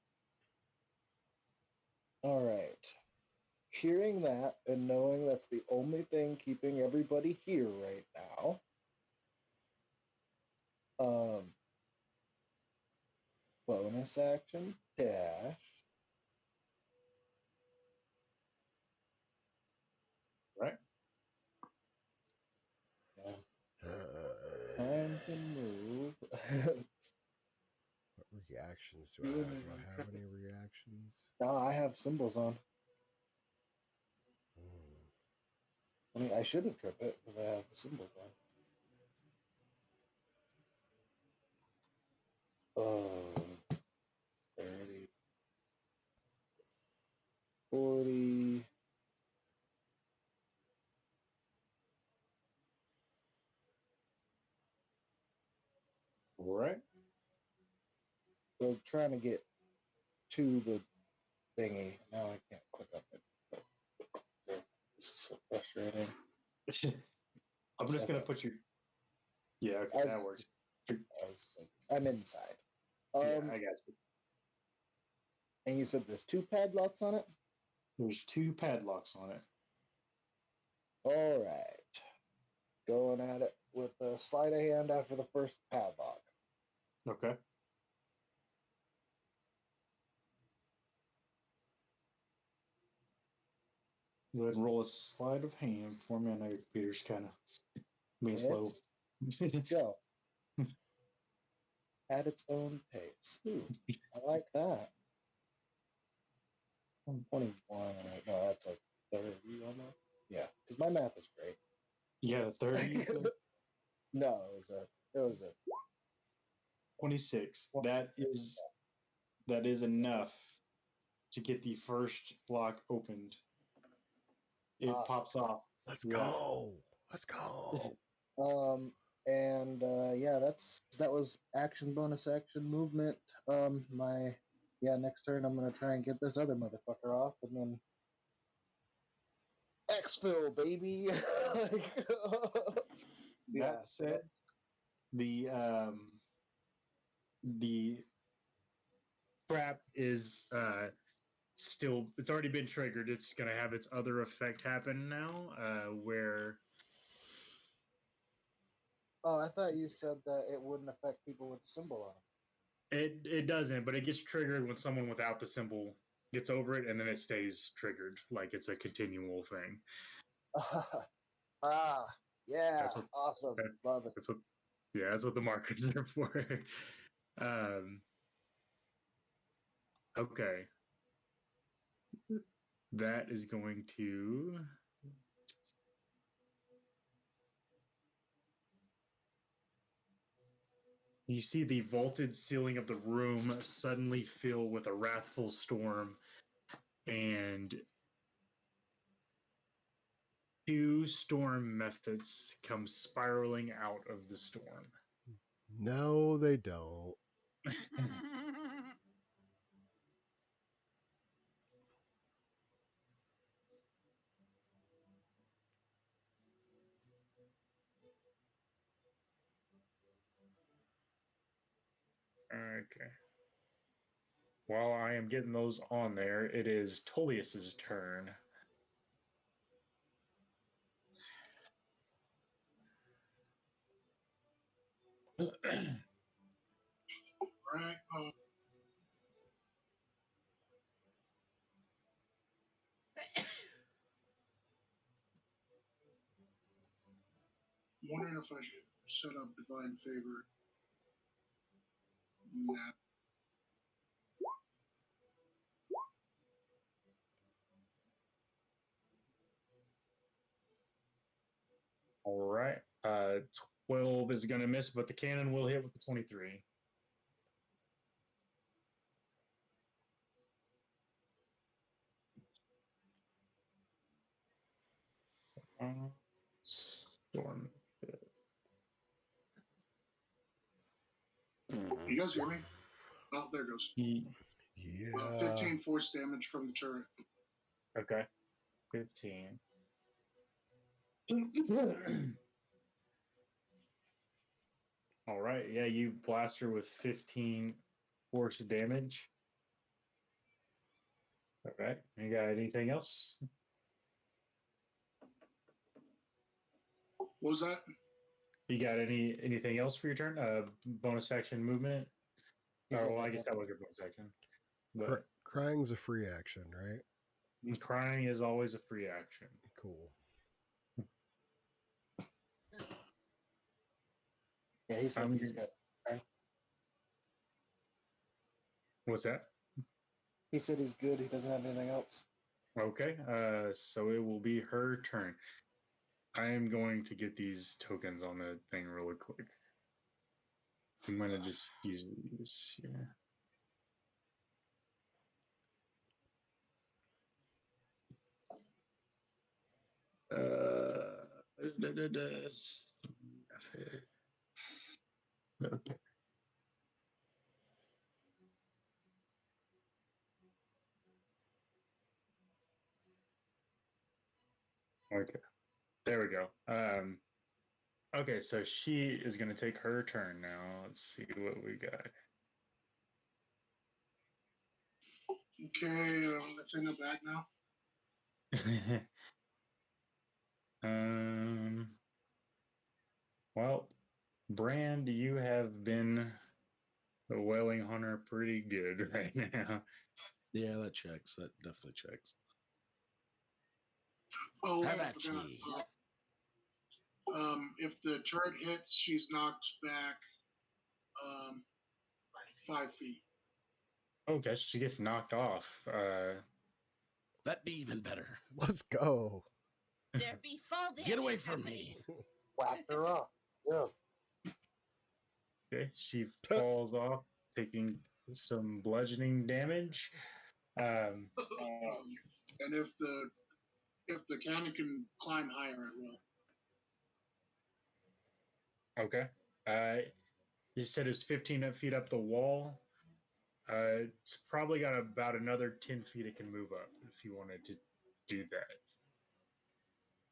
All right. Hearing that and knowing that's the only thing keeping everybody here right now, bonus action dash. Right. Yeah. Time to move. What reactions do I have? Do I have any reactions? No, I have symbols on. I mean, I shouldn't trip it if I have the symbols on. 30, 40. All right. So trying to get to the thingy. Now I can't click up it. This is so frustrating. I'm just going to put you. Yeah, okay, that works. I'm inside. Yeah, I got you. And you said there's 2 padlocks on it? There's 2 padlocks on it. All right. Going at it with a sleight of hand after the first padlock. Okay. Go ahead and roll a sleight of hand for me. I know Peter's kind of being slow. Let's go. At its own pace. Ooh, I like that. 21. No, that's a 30 almost. Yeah, because my math is great. You got a 30, you said? No, it was a 26. That is enough to get the first lock opened. It Awesome. pops off. Let's go. Let's go. And yeah, that was action, bonus action, movement. Next turn I'm gonna try and get this other motherfucker off, and then exfil, baby. That said, the trap is still, it's already been triggered. It's going to have its other effect happen now, where Oh, I thought you said that it wouldn't affect people with the symbol on it. it doesn't, but it gets triggered when someone without the symbol gets over it, and then it stays triggered, like it's a continual thing. Yeah, awesome. Love it. That's what the markers are for. Okay. That is going to. You see the vaulted ceiling of the room suddenly fill with a wrathful storm, and 2 storm methods come spiraling out of the storm. No, they don't. Okay. While I am getting those on there, it is Tullius's turn. Right. Wondering if I should set up Divine Favor. Nah. All right. 12 is going to miss, but the cannon will hit with the 23. Storm. You guys hear me? Oh, there it goes. Yeah. 15 force damage from the turret. Okay. 15. All right. Yeah, you blast her with 15 force damage. All right. You got anything else? What was that? You got anything else for your turn? Bonus action movement? Oh, well, I guess that was your bonus action. But Crying's a free action, right? crying is always a free action. Cool. Yeah, he said he's got. What's that? He said he's good. He doesn't have anything else. Okay. So it will be her turn. I am going to get these tokens on the thing really quick. I'm gonna just use these here. Okay. Okay. There we go. Okay, so she is going to take her turn now. Let's see what we got. Okay, let's end up back now. Well, Brand, you have been the whaling hunter pretty good right now. Yeah, that checks. That definitely checks. Oh, How I about forgot. ye? If the turret hits, she's knocked back 5 feet. Okay, she gets knocked off. That'd be even better. Let's go. There be fall damage. Get away from me. Whack her up. Yeah. Okay, she falls off, taking some bludgeoning damage. And if the cannon can climb higher, it will. Okay. You said it's 15 feet up the wall. It's probably got about another 10 feet it can move up if you wanted to do that.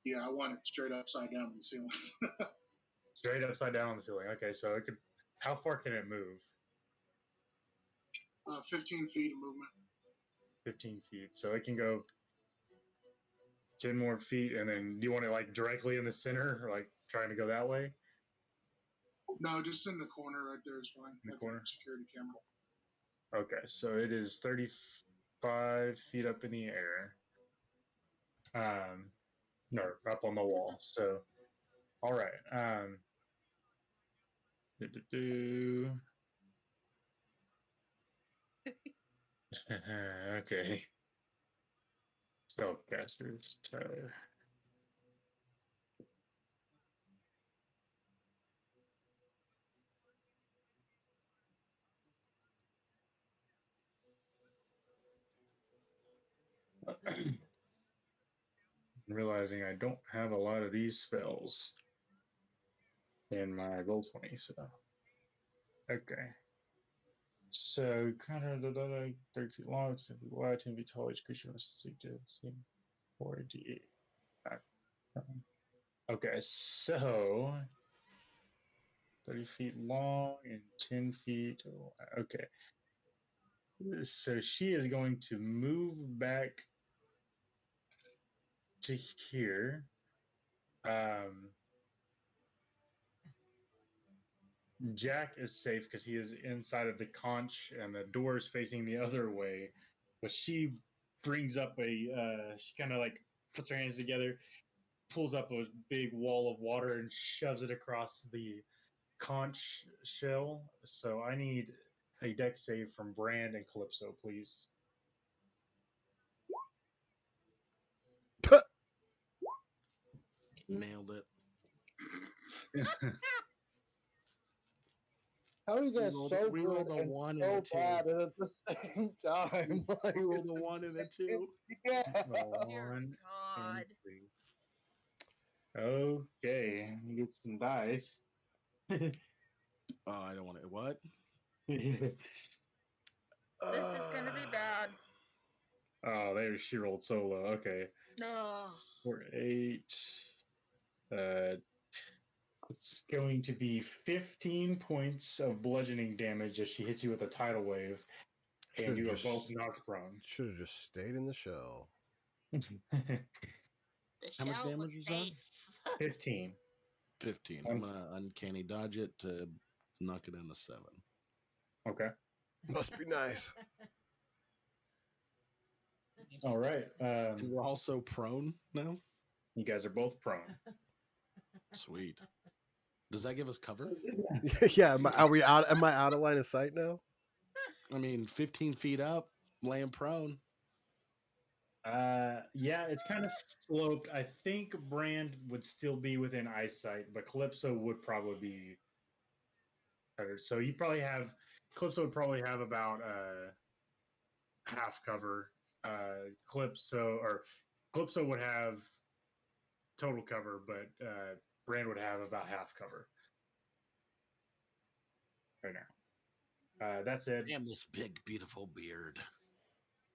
Yeah, I want it straight upside down on the ceiling. Straight upside down on the ceiling. Okay, so it could. How far can it move? 15 feet of movement. 15 feet. So it can go 10 more feet, and then do you want it like directly in the center, or like trying to go that way? No, just in the corner right there is fine. In the Like a corner? security camera. Okay, so it is 35 feet up in the air. No, up on the wall. So, all right. Okay. Spellcasters. Realizing I don't have a lot of these spells in my Roll20, so okay. So kind of 30 feet long, 10 feet wide, 10 feet tall. Each creature must seek to see 4d8. Okay, so 30 feet long and 10 feet wide. Okay. So she is going to move back to here. Jack is safe because he is inside of the conch and the door is facing the other way. But she brings up she kind of like puts her hands together, pulls up a big wall of water and shoves it across the conch shell. So I need a deck save from Brand and Calypso, please. Nailed it. How are you guys rolled- so we good rolled a and 1 and so a 2. bad at the same time? Like, rolled a it's 1 and a insane. 2. Yeah. Dear One God. and three. Okay, get some dice. Oh, I don't want to. What? This is gonna be bad. Oh, there she rolled solo. Okay. No. 4, 8. It's going to be 15 points of bludgeoning damage as she hits you with a tidal wave, and Should've you are just- both knocked prone. Should have just stayed in the shell. The How much shell damage was that? safe. 15. 15. I'm gonna uncanny dodge it to knock it into 7. Okay. Must be nice. All right. We're also prone now. You guys are both prone. Sweet. Does that give us cover? Yeah, are we out? Am I out of line of sight now? I mean, 15 feet up, laying prone. Yeah, it's kind of sloped. I think Brand would still be within eyesight, but Calypso would probably be better. So you probably have Calypso would probably have about half cover. Calypso would have total cover, but Brand would have about half cover right now. That's it. Damn this big, beautiful beard.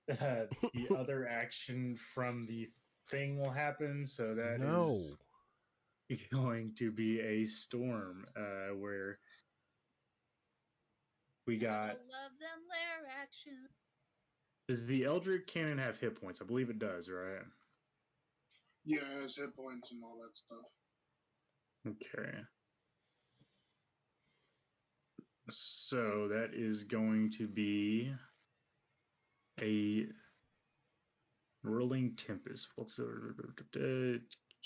The other action from the thing will happen, so that No. is going to be a storm where we Gotta got. love them lair action. Does the Eldritch Cannon have hit points? I believe it does, right? Yeah, it has hit points and all that stuff. Okay. So that is going to be a Whirling Tempest.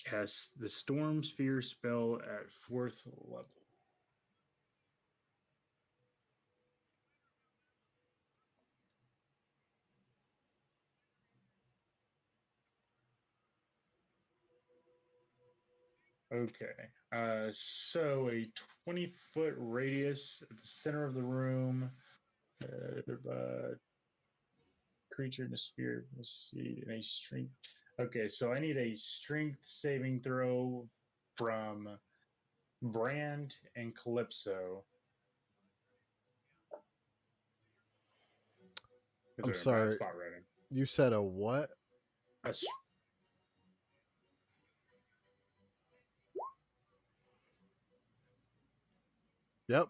Cast the Storm Sphere spell at 4th level. Okay. So a 20-foot radius at the center of the room. Creature in the sphere. Let's see. And a strength. Okay, so I need a strength saving throw from Brand and Calypso. I'm Bad sorry. spot writing. You said a what? Yep.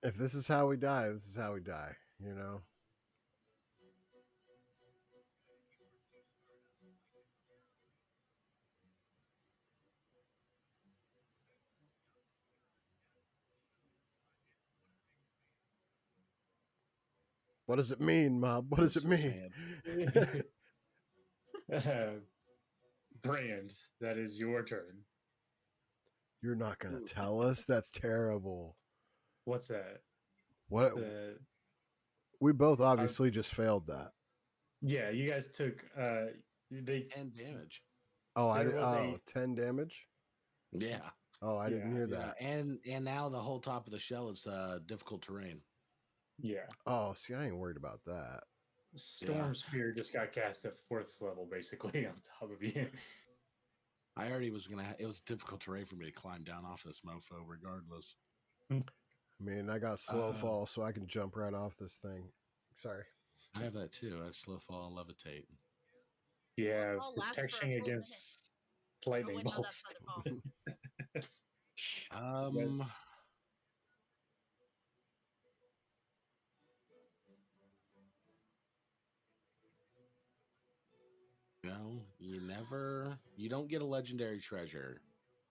If this is how we die, this is how we die, you know? What does it mean, Mob? What does it mean? Brand, that is your turn. You're not going to tell us? That's terrible. What's that? What? We both obviously just failed that. Yeah, you guys took they 10 damage. Oh, I There did. was Oh, 10 damage? Yeah. Oh, I didn't hear Yeah. that. And now the whole top of the shell is difficult terrain. Yeah. Oh, see, I ain't worried about that. Storm Spear just got cast at 4th level, basically, on top of you. I already was going to, it was difficult terrain for me to climb down off this mofo regardless. I mean, I got slow fall, so I can jump right off this thing. Sorry. I have that too. I have slow fall and levitate. Yeah, Slow fall lasts for a protection full against Oh, lightning wait, no, bolts. that's Feather Fall. No, you don't get a legendary treasure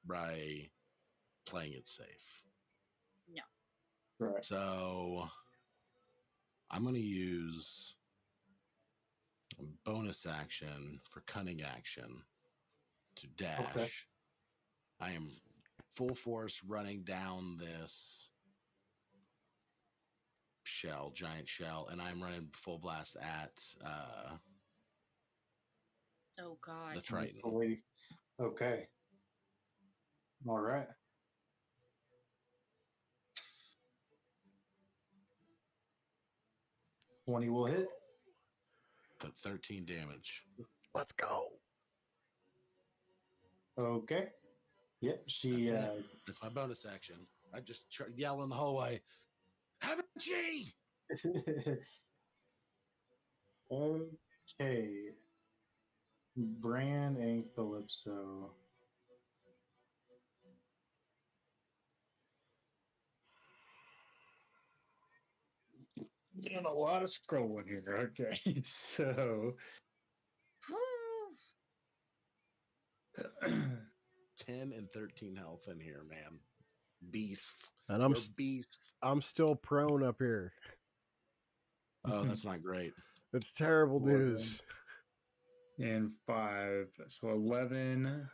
by playing it safe. No. Right. So I'm going to use a bonus action for cunning action to dash. Okay. I am full force running down this shell, giant shell, and I'm running full blast at Oh God. the Triton. Okay. All right. $20 will hit. Put 13 damage. Let's go. Okay. Yep. She. That's my bonus action. I just yell in the hallway, "Haven't ye?" Okay. Bran and Calypso. Doing a lot of scrolling here. Okay, so 10 and 13 health in here, man. Beast. And You're beast. I'm still prone up here. Oh, that's not great. It's terrible Well, news. and 5, so 11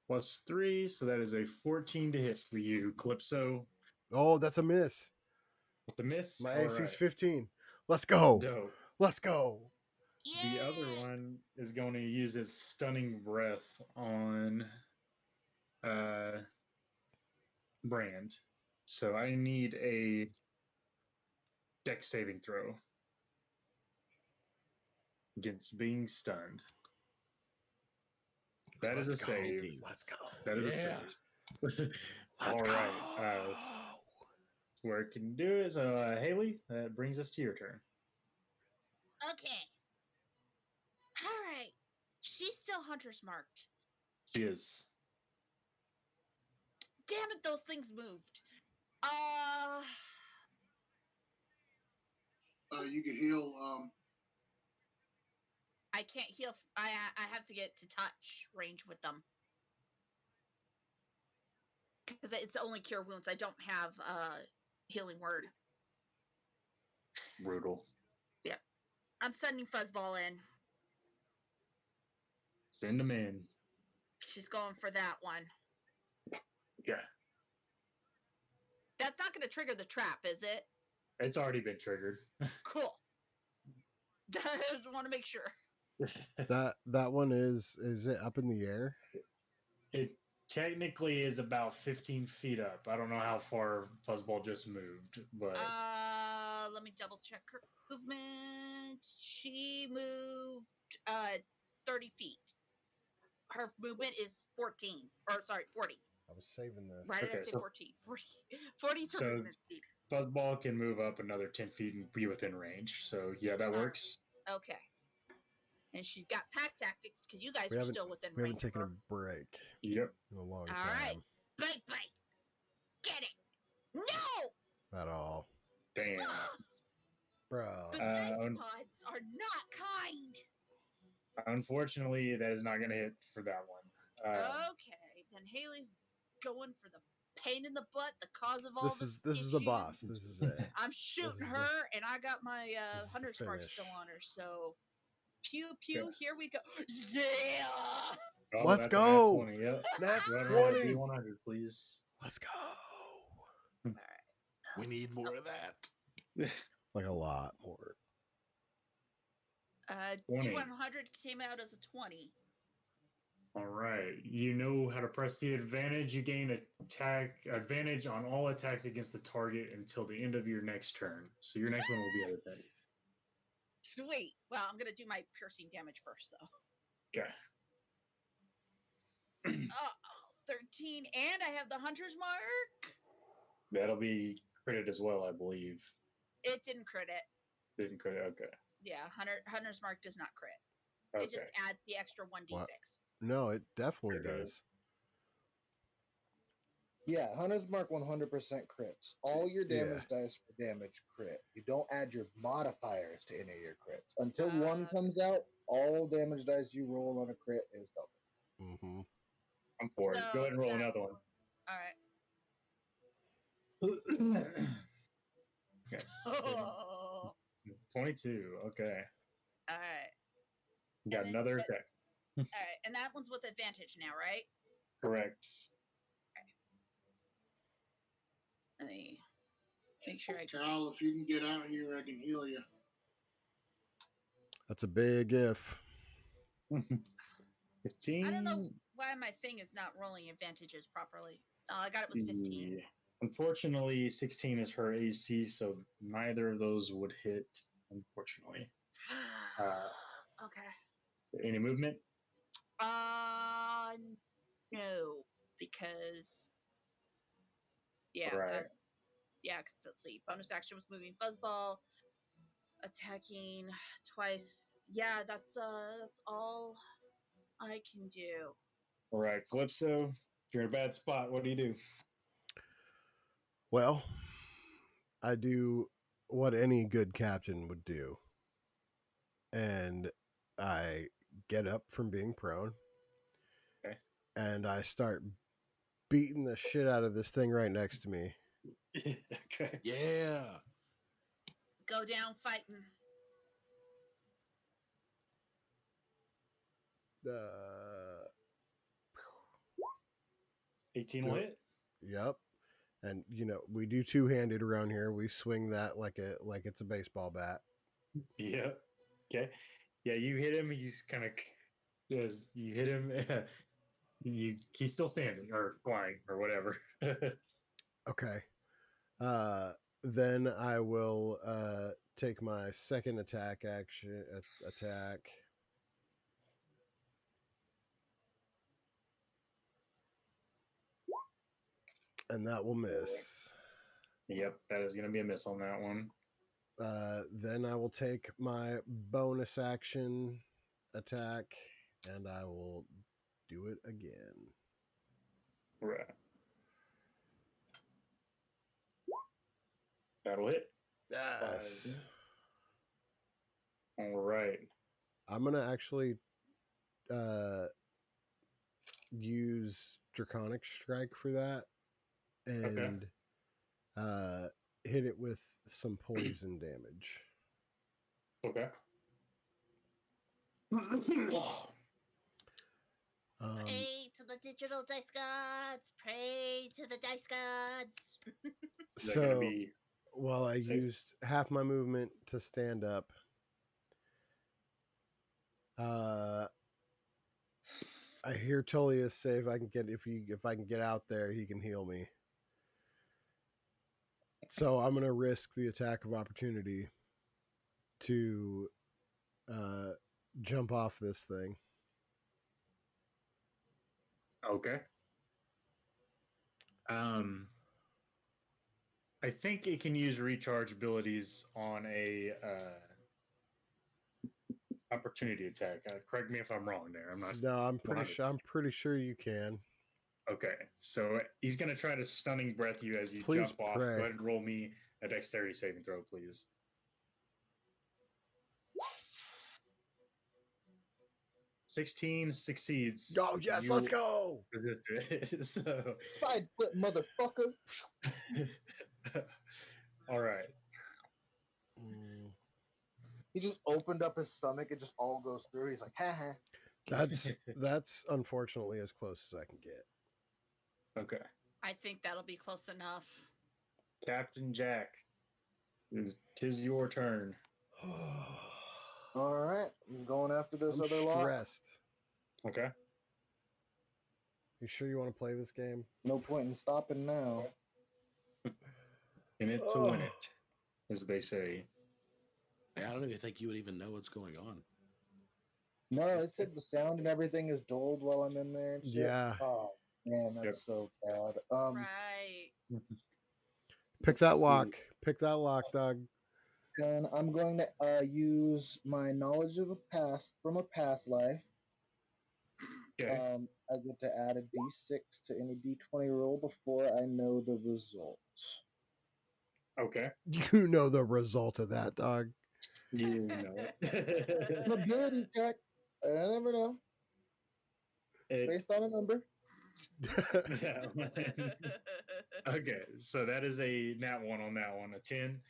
plus 3, so that is a 14 to hit for you, Calypso. Oh, that's a miss. With the miss, My all AC's right. 15. Let's go. Dope. Let's go. The other one is going to use its stunning breath on Brand. So I need a dex saving throw against being stunned. That is a Let's go. save. Let's go. That is a Yeah. save. Let's All go. right. Where it can do is Haley. That brings us to your turn. Okay. All right. She's still hunter's marked. She is. Damn it, those things moved. You could heal. I can't heal. I have to get to touch range with them because it's only cure wounds. I don't have healing word. Brutal. Yeah, I'm sending Fuzzball in. Send them in. She's going for that one. Yeah. That's not going to trigger the trap, is it? It's already been triggered. Cool. I just want to make sure. That one is it up in the air? It technically is about 15 feet up. I don't know how far Fuzzball just moved, but Let me double check her movement. She moved 30 feet. Her movement is 40. I was saving this. Why did I Okay, say so- 14? 42 So- movement speed. Fuzzball can move up another 10 feet and be within range. So yeah, that works. Okay. And she's got pack tactics because you guys We are haven't- still within We range. haven't taken a of her. break Yep. in a long All time right. Bite. Get it. No! at all. Damn. Bro. The dice pods are not kind. Unfortunately, that is not going to hit for that one. Okay. Then Haley's going for the pain in the butt, the cause of all This is issues. the boss. This is it. I'm shooting is the- her, and I got my this is the hunter's mark finish. still on her. So, pew pew. Yeah. Here we go. Yeah. Oh, Let's that's a nat go. 20, yep. Nat Run around 20. D100, please. Let's go. All right. We need more of that. Like a lot more. 20. D100 came out as a 20. All right. You know how to press the advantage. You gain attack advantage on all attacks against the target until the end of your next turn. So your next one will be at attack. Sweet. Well, I'm gonna do my piercing damage first, though. Okay. 13, and I have the hunter's mark. That'll be critted as well, I believe. It didn't crit it. Didn't crit it. Okay. Yeah, hunter's mark does not crit. Okay. It just adds the extra 1d6. What? No, it definitely Okay. does. Yeah, Hunter's Mark 100% crits. All your damage dice for damage crit. You don't add your modifiers to any of your crits. Until one comes out, all damage dice you roll on a crit is double. Mm-hmm. I'm for it. Go ahead and roll yeah. another one. All right. Okay. Oh. 22. Okay. All right. Got And then another that- attack. All right. And that one's with advantage now, right? Correct. Let me make sure I. Cal, if you can get out here, I can heal you. That's a big if. 15. I don't know why my thing is not rolling advantages properly. Oh, I got it was 15. Yeah. Unfortunately, 16 is her AC, so neither of those would hit, unfortunately. Okay. Any movement? No, because yeah, Right. because let's see. Bonus action was moving fuzzball, attacking twice. Yeah, that's all I can do. All right, Calypso, you're in a bad spot. What do you do? Well, I do what any good captain would do. And I get up from being prone. Okay. And I start beating the shit out of this thing right next to me. Okay. Yeah. Go down fighting. 18 Go- will hit. Yep. And we do two-handed around here. We swing that like it's a baseball bat. Yep. Okay. Yeah, you hit him. He's kind of, you hit him. He's still standing or flying or whatever. Okay. Then I will take my second attack attack. And that will miss. Yep, that is going to be a miss on that one. Then I will take my bonus action attack and I will do it again. Right. That'll hit. Yes. All right. I'm going to actually use Draconic Strike for that and hit it with some poison damage. Okay. Pray to the digital dice gods. Pray to the dice gods. Is that going to So, be well, I safe? used half my movement to stand up. I hear Tullius say if I can get out there, he can heal me. So I'm gonna risk the attack of opportunity to jump off this thing. Okay. I think it can use recharge abilities on a opportunity attack. Correct me if I'm wrong there. I'm not. No, I'm pretty 100. sure. I'm pretty sure you can. Okay, so he's going to try to stunning breath you as you Please jump off. pray. Go ahead and roll me a dexterity saving throw, please. 16 succeeds. Oh yes, let's go. Resist it. So, Side flip, motherfucker. all right. He just opened up his stomach. It just all goes through. He's like, ha ha. That's unfortunately as close as I can get. Okay. I think that'll be close enough. Captain Jack, tis your turn. All right, I'm going after this I'm other lot. stressed. Okay. You sure you want to play this game? No point in stopping now. In it to win it, as they say. I don't even think you would even know what's going on. No, it said the sound and everything is dulled while I'm in there. And shit. Yeah. Oh man, that's so bad. Right. Pick that let's lock. see. Pick that lock, Doug. And I'm going to use my knowledge of a past from a past life. Okay. I get to add a D6 to any D20 roll before I know the result. Okay. You know the result of that, Doug. You know it. An ability check. I never know. Based on a number. Yeah. Okay, so that is a nat 1 on that one. A 10.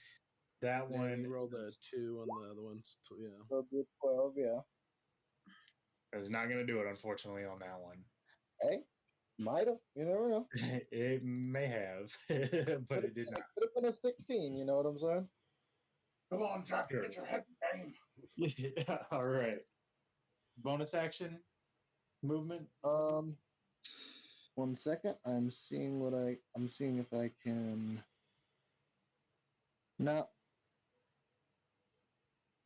That Yeah, one you rolled a 2 on the other ones. Yeah. So it'd be a 12, yeah. is not going to do it, unfortunately, on that one. Hey, might have. You never know. It may have, but it did not. Could have been a 16, you know what I'm saying? Come on, Jack, Sure. get your head banged. Yeah, all right. Bonus action movement. 1 second. I'm seeing if I can. Now,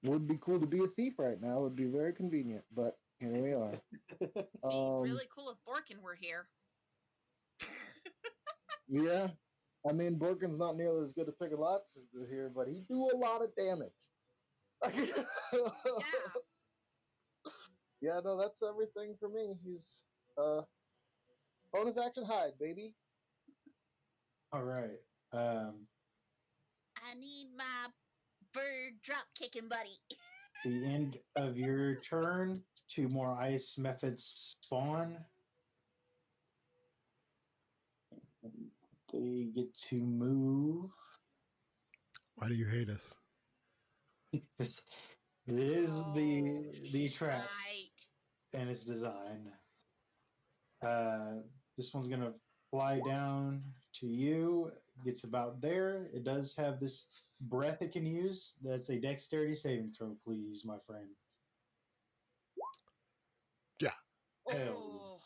would be cool to be a thief right now. Would be very convenient, but here we are. really cool if Borkin were here. Yeah. I mean, Borkin's not nearly as good at picking lots as here, but he do a lot of damage. Yeah. Yeah, no, that's everything for me. He's bonus action hide, baby. All right. I need my bird drop kicking buddy. The end of your turn, 2 more ice methods spawn. They get to move. Why do you hate us? This is the trap Right. and its design. This one's gonna fly down to you. Gets about there. It does have this breath it can use. That's a dexterity saving throw, please, my friend. Hell. Oh.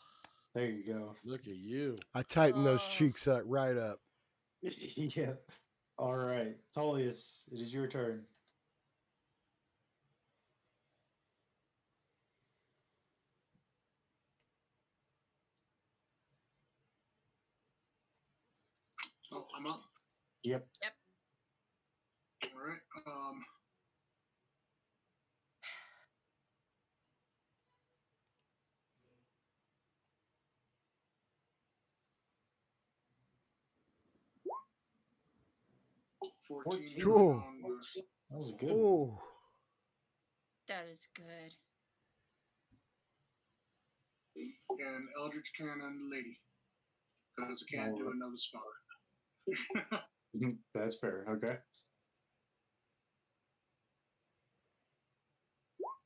There you go. Look at you. I tighten those Oh. cheeks up right up. Yeah. All right. Tullius, it is your turn. Oh, I'm up. Yep. All right. $14 Cool. on the That was a good. Oh, That is good. and Eldritch Cannon Lady. Because I can't do Alright. another spell. That's fair. Okay. Ah,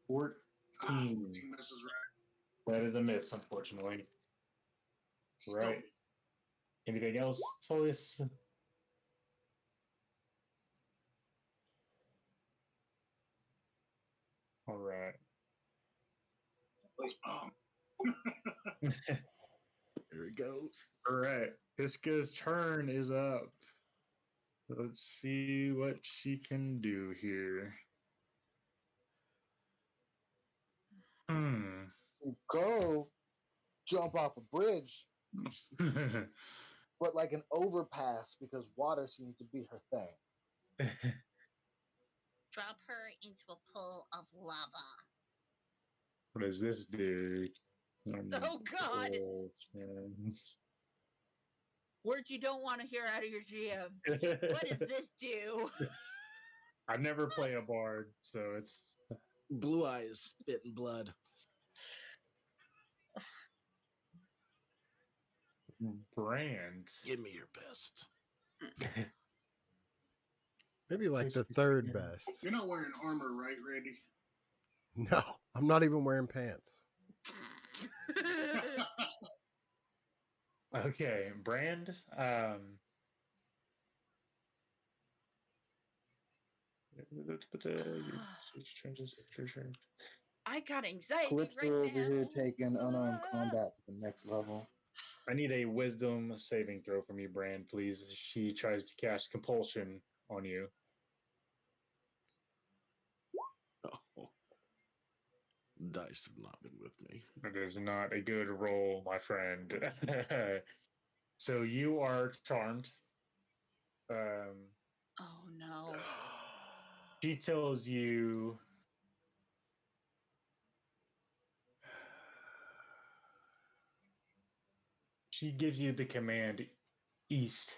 14. 14 misses right. That is a miss, unfortunately. Still. Right. Anything else, Tullius? All right. Here it goes. All right. Iska's turn is up. Let's see what she can do here. You go jump off a bridge, but like an overpass because water seems to be her thing. Drop her into a pool of lava. What does this do? Oh, God. Words you don't want to hear out of your GM. What does this do? I never play a bard, so it's Blue eyes spitting blood. Brand. Give me your best. maybe like the third best. You're not wearing armor, right, Randy? No, I'm not even wearing pants. Okay, Brand. I got anxiety Calypso right over now. here taking unarmed combat to the next level. I need a wisdom saving throw from you, Brand, please. She tries to cast compulsion on you. Oh. Dice have not been with me. It is not a good roll, my friend. So you are charmed. Oh, no. She tells you she gives you the command east,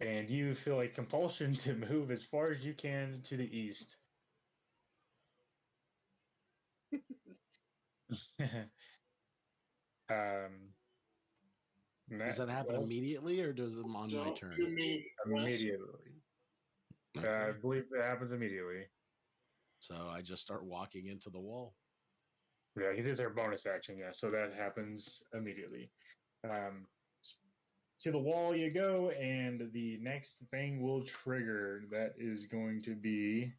and you feel a compulsion to move as far as you can to the east. Does that happen immediately or does it on my Don't turn? give me Immediately? I Okay. believe it happens immediately. So I just start walking into the wall. Yeah, it is our bonus action, yeah, so that happens immediately. To the wall you go, and the next thing will trigger. That is going to be.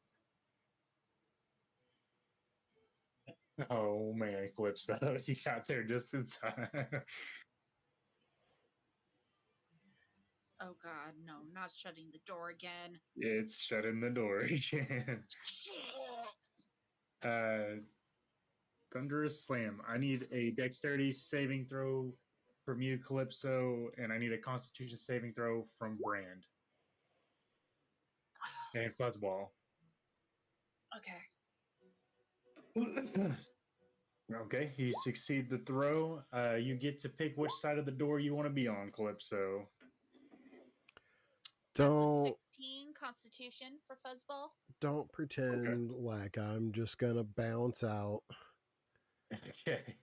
Oh man, Calypso, you got there just in time. Oh, God, no. Not shutting the door again. Thunderous Slam. I need a dexterity saving throw from you, Calypso, and I need a constitution saving throw from Brand. And Fuzzball. Okay. Okay, you succeed the throw. You get to pick which side of the door you want to be on, Calypso. That's a Don't 16 Constitution for Fuzzball. don't pretend like I'm just gonna bounce out. Okay.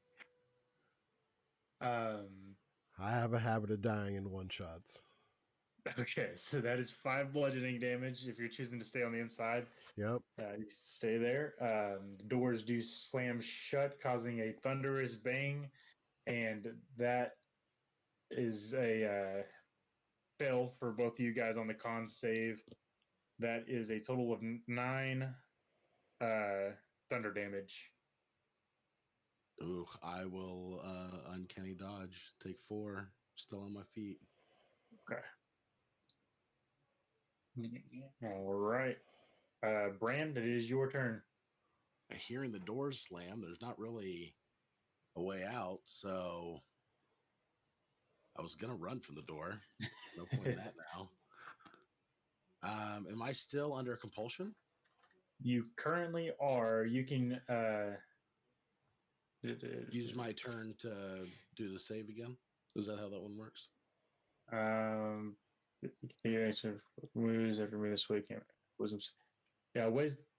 I have a habit of dying in one shots. Okay, so that is 5 bludgeoning damage if you're choosing to stay on the inside. Yep. You stay there. The doors do slam shut, causing a thunderous bang, and that is a fail for both of you guys on the con save. That is a total of 9 thunder damage. Ooh, I will uncanny dodge. Take 4. Still on my feet. Okay. All right. Brand, it is your turn. Hearing the doors slam, there's not really a way out, so I was gonna run from the door. No point in that now. Am I still under compulsion? You currently are. You can Use my turn to do the save again. Is that how that one works? Moves after me this week. Wisdom. Yeah,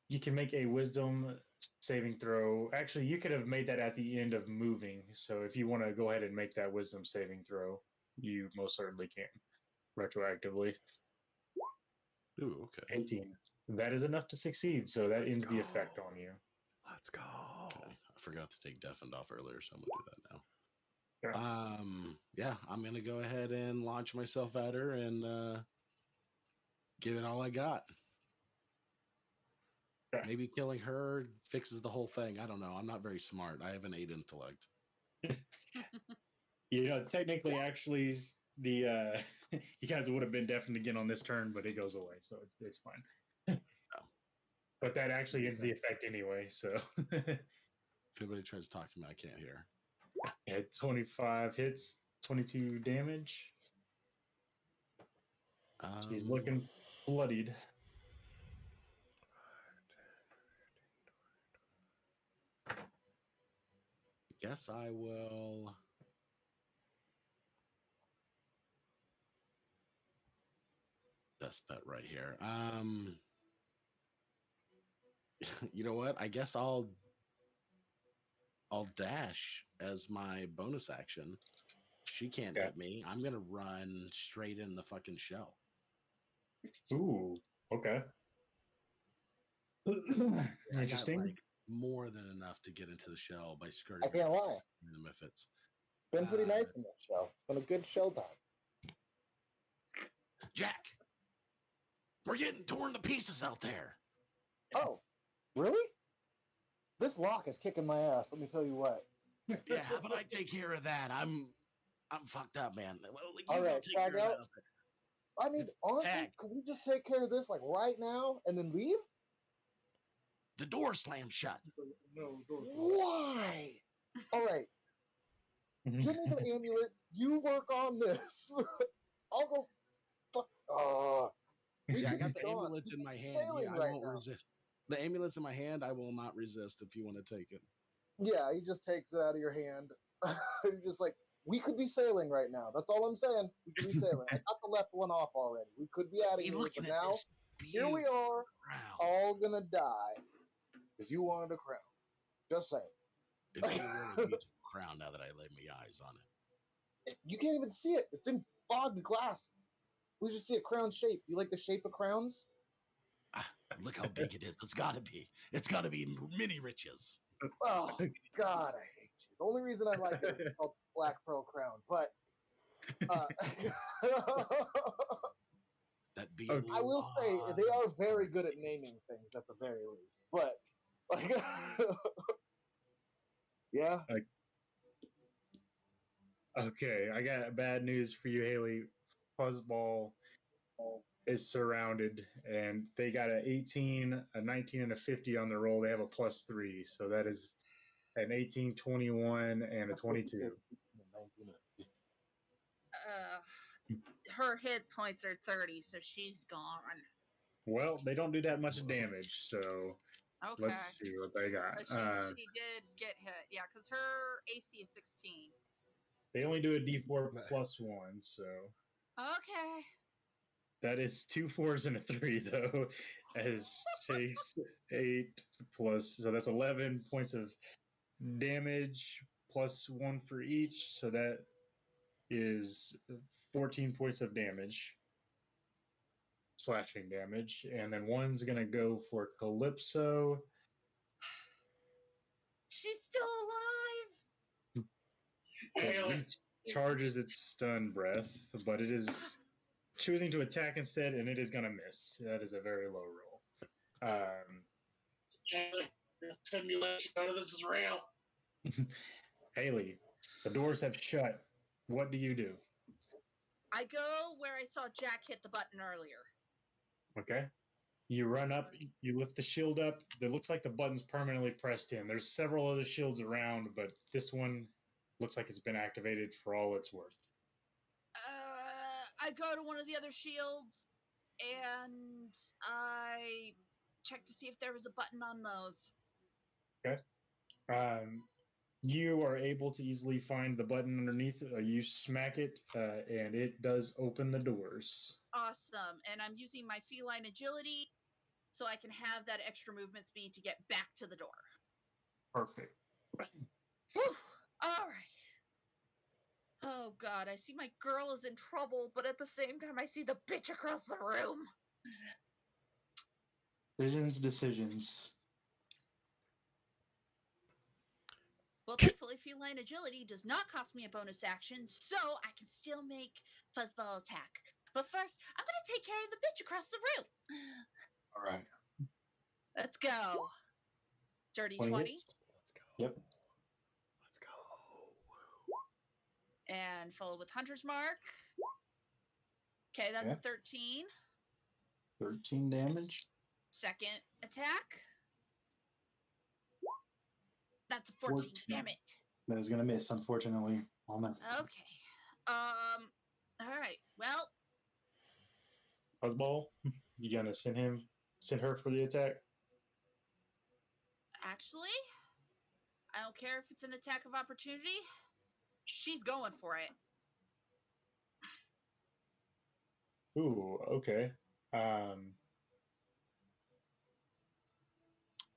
you can make a wisdom saving throw. Actually, you could have made that at the end of moving. So if you want to go ahead and make that wisdom saving throw, you most certainly can retroactively. Ooh, okay. 18. That is enough to succeed. So that ends the effect on you. Let's go. Okay. I forgot to take deafened off earlier, so I'm gonna do that now. Okay. Yeah, I'm gonna go ahead and launch myself at her and give it all I got. Okay. Maybe killing her fixes the whole thing. I don't know. I'm not very smart. I have an 8 intellect. You know, technically, actually, the you guys would have been deafened again on this turn, but it goes away, so it's fine. But that actually ends the effect anyway. So, If anybody tries to talk to me, I can't hear. yeah, 25 hits, 22 damage. She's looking bloodied. Guess I will. Best bet right here. You know what? I guess I'll dash as my bonus action. She can't hit me. I'm gonna run straight in the fucking shell. Ooh, okay. Interesting. I got, like, more than enough to get into the shell by skirting. I can't lie. Them if it's Been pretty nice in that shell. It's been a good shell time. Jack. We're getting torn to pieces out there. Oh, really? This lock is kicking my ass. Let me tell you what. Yeah, how about I take care of that? I'm fucked up, man. Well, All go right, take care of tag out. that. I mean, honestly, Tag. could we just take care of this like right now and then leave? The door slammed shut. No, door. Why? All right. Give me the amulet. You work on this. I'll go. Fuck. Yeah, I got the Gone. amulets in my hand. Failing Yeah, I right won't now. resist. The amulets in my hand, I will not resist if you want to take it. Yeah, he just takes it out of your hand. He's just like, we could be sailing right now. That's all I'm saying. We could be sailing. I got the left one off already. We could be out of Be here. looking But at now, this here we are, crown. all gonna die because you wanted a crown. Just saying. It'd be a really beautiful crown now that I lay my eyes on it. You can't even see it. It's in fogged glass. We just see a crown shape. You like the shape of crowns? Ah, look how big it is. It's got to be. It's got to be mini riches. Oh, God, I hate you. The only reason I like it is it's called Black Pearl Crown. But That be. I will say they are very good at naming things at the very least. But, like, yeah. Okay, I got bad news for you, Haley. Fuzzball is surrounded, and they got an 18, a 19, and a 50 on the roll. They have a +3, so that is an 18, 21, and a 22. Her hit points are 30, so she's gone. Well, they don't do that much damage, so Okay. let's see what they got. But she did get hit. Yeah, because her AC is 16. They only do a D4 plus 1, so Okay. that is 2 4s and a 3, though, as takes 8 plus, so that's 11 points of damage plus 1 for each, so that is 14 points of damage, slashing damage, and then one's gonna go for Calypso. She's still alive. It charges its stun breath, but it is choosing to attack instead, and it is gonna miss. That is a very low roll. Simulation. None of this is real. Haley, the doors have shut. What do you do? I go where I saw Jack hit the button earlier. Okay. You run up, you lift the shield up. It looks like the button's permanently pressed in. There's several other shields around, but this one looks like it's been activated for all it's worth. I go to one of the other shields and I check to see if there was a button on those. Okay. You are able to easily find the button underneath it. You smack it, and it does open the doors. Awesome. And I'm using my feline agility so I can have that extra movement speed to get back to the door. Perfect. Whew. All right. Oh, God. I see my girl is in trouble, but at the same time, I see the bitch across the room. Decisions. Well, thankfully, feline agility does not cost me a bonus action, so I can still make Fuzzball attack. But first, I'm going to take care of the bitch across the room. All right. Let's go. Dirty 20. Let's go. Yep. Let's go. And follow with Hunter's Mark. Okay, that's a 13. 13 damage. Second attack. That's a 14. Damn it. That is going to miss, unfortunately. On that. Okay. All right. Well, Fuzzball, you gonna send her for the attack? actually, I don't care if it's an attack of opportunity. She's going for it. Ooh, okay.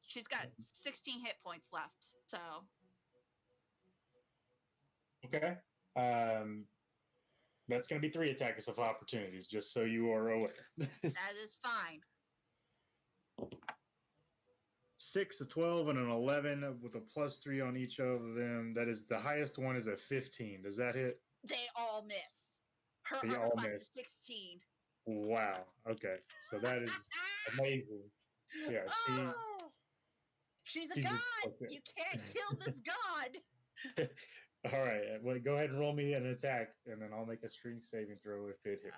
She's got 16 hit points left, so. Okay. That's going to be 3 attacks of opportunities, just so you are aware. That is fine. 6, a 12, and an 11 with a +3 on each of them. That is the highest one is a 15. Does that hit? They all miss. Her They armor all class miss. is 16. Wow. Okay. So that is amazing. Yeah. Oh, she's a she's god. okay. You can't kill this god. All right. Well, go ahead and roll me an attack, and then I'll make a strength saving throw if it hits.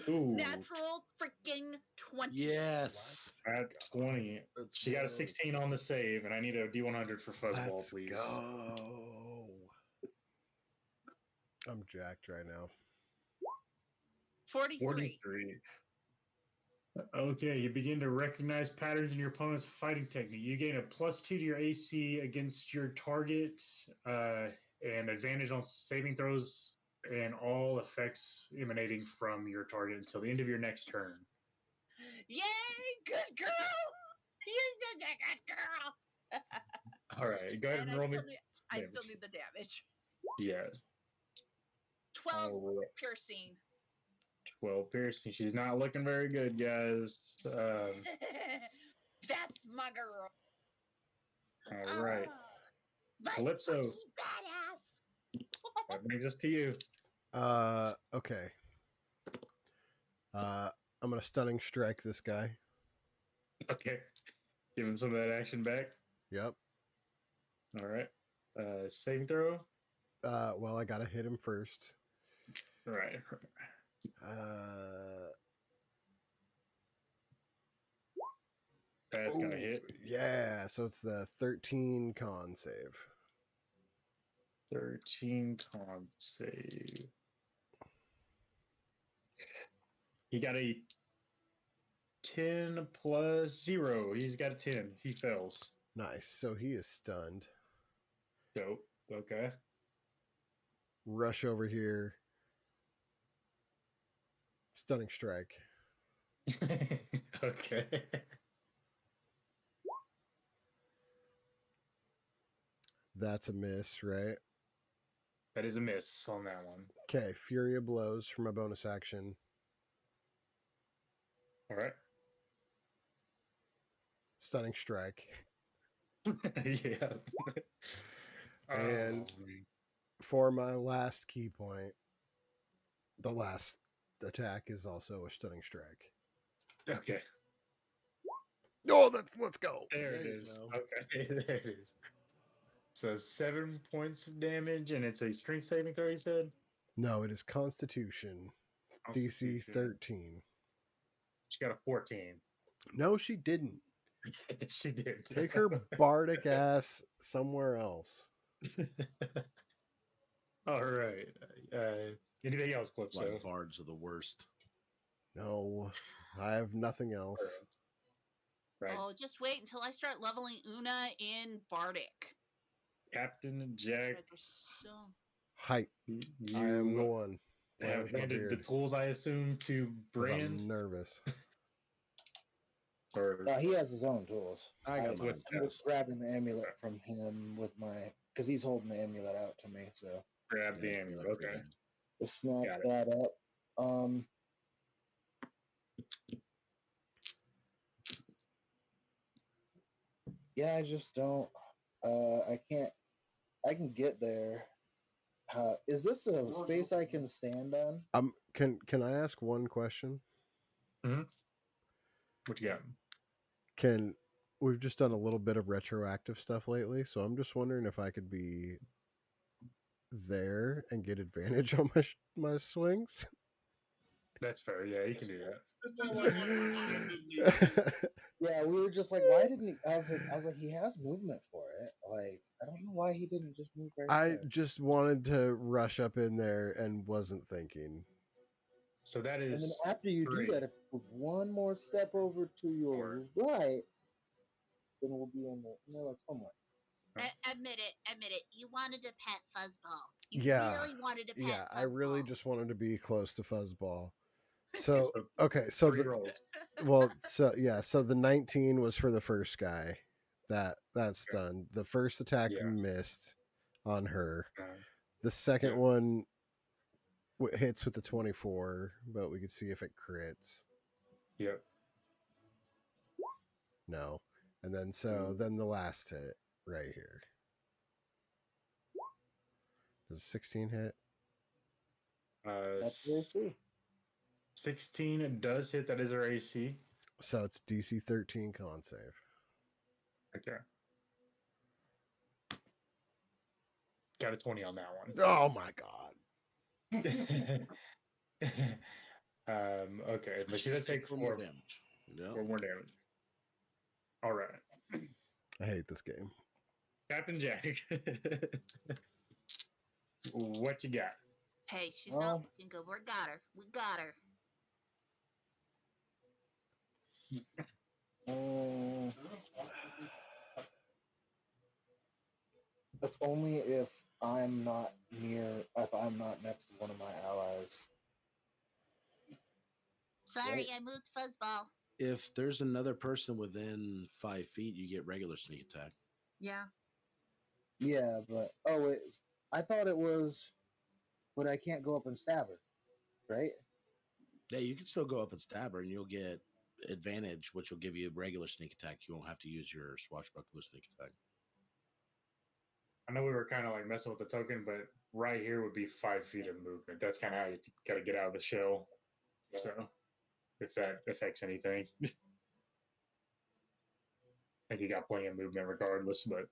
Ooh. Natural freaking 20. Yes. At 20. She got a 16 on the save, and I need a D100 for Fuzzball, Let's please. go. I'm jacked right now. 43. 43. Okay, you begin to recognize patterns in your opponent's fighting technique. You gain a +2 to your AC against your target, and advantage on saving throws and all effects emanating from your target until the end of your next turn. Yay, good girl! You're such a good girl! All right, go ahead and roll me. I still need the damage. Yeah. 12 right. piercing. 12 piercing. She's not looking very good, guys. That's my girl. All right. Calypso. Badass. That brings us to you. Okay. I'm gonna stunning strike this guy. Okay. Give him some of that action back. Yep. All right. Saving throw. Well, I gotta hit him first. All right. That's gonna Ooh, hit. Yeah, so it's the 13 con save. 13 con save. He got a 10 plus 0. He's got a 10. He fails. Nice. So he is stunned. Dope. Okay. Rush over here. Stunning strike. Okay. That's a miss, right? That is a miss on that one. Okay, Fury of Blows for my bonus action. All right. Stunning strike. Yeah. And Oh, man. for my last key point, the last attack is also a stunning strike. Okay. Oh, let's go. There There it you is. go. Okay. There it is. So 7 points of damage, and it's a strength saving throw, you said? No, it is Constitution. DC Constitution. 13. She got a 14. No, she didn't. She did. Take her bardic ass somewhere else. All right. Anything else, Calypso? Like bards are the worst. No, I have nothing else. Right. Oh, just wait until I start leveling Una in Bardic. Captain You Jack, guys are so. Hype. you I am the one. playing have with my handed the beard, tools, I assume, to 'cause Brand. I'm nervous. Or No, he has his own tools. I got What- mine. I'm just grabbing the amulet from him with my, because he's holding the amulet out to me. So grab the amulet. Okay. just snatch Got it. that up. Yeah, I just don't. I can't. I can get there. Is this a space I can stand on? Can I ask one question? What you got? We've just done a little bit of retroactive stuff lately, so I'm just wondering if I could be there and get advantage on my swings. That's fair. Yeah, you can do that. That's all I wanted. Yeah, we were just like, why didn't he? I was like, he has movement for it. Like, I don't know why he didn't just move right I there. just wanted to rush up in there and wasn't thinking. So that is. And then after you three. do that, if you move one more step over to your right, then we'll be in the. And they're like, come on. Admit it. You wanted to pet Fuzzball. You Yeah, really wanted to pet Yeah, Fuzzball. I really just wanted to be close to Fuzzball. So So okay, so 3 rolls. so the 19 was for the first guy. That's stunned. The first attack Yeah. missed on her. Uh, The second Yeah. one hits with the 24, but we could see if it crits. Yep. No. And then then the last hit right here. Does 16 hit? That's what I see. 16 does hit. That is our AC. So it's DC 13 con save. Okay. Got a 20 on that one. Oh my god. Okay, but she does take four 4 more damage. Yeah. 4 more damage. All right. I hate this game. Captain Jack. What you got? Hey, she's Well- not looking good. We got her. We got her. That's only if I'm not next to one of my allies. Sorry, Right. I moved Fuzzball. If there's another person within 5 feet, you get regular sneak attack. Yeah. Yeah, but I thought it was, but I can't go up and stab her, right? Yeah, you can still go up and stab her, and you'll get advantage, which will give you regular sneak attack. You won't have to use your swashbuckler sneak attack. I know we were kind of like messing with the token, but right here would be 5 feet of movement. That's kind of how you got to get out of the shell. So, if that affects anything, I think you got plenty of movement regardless. But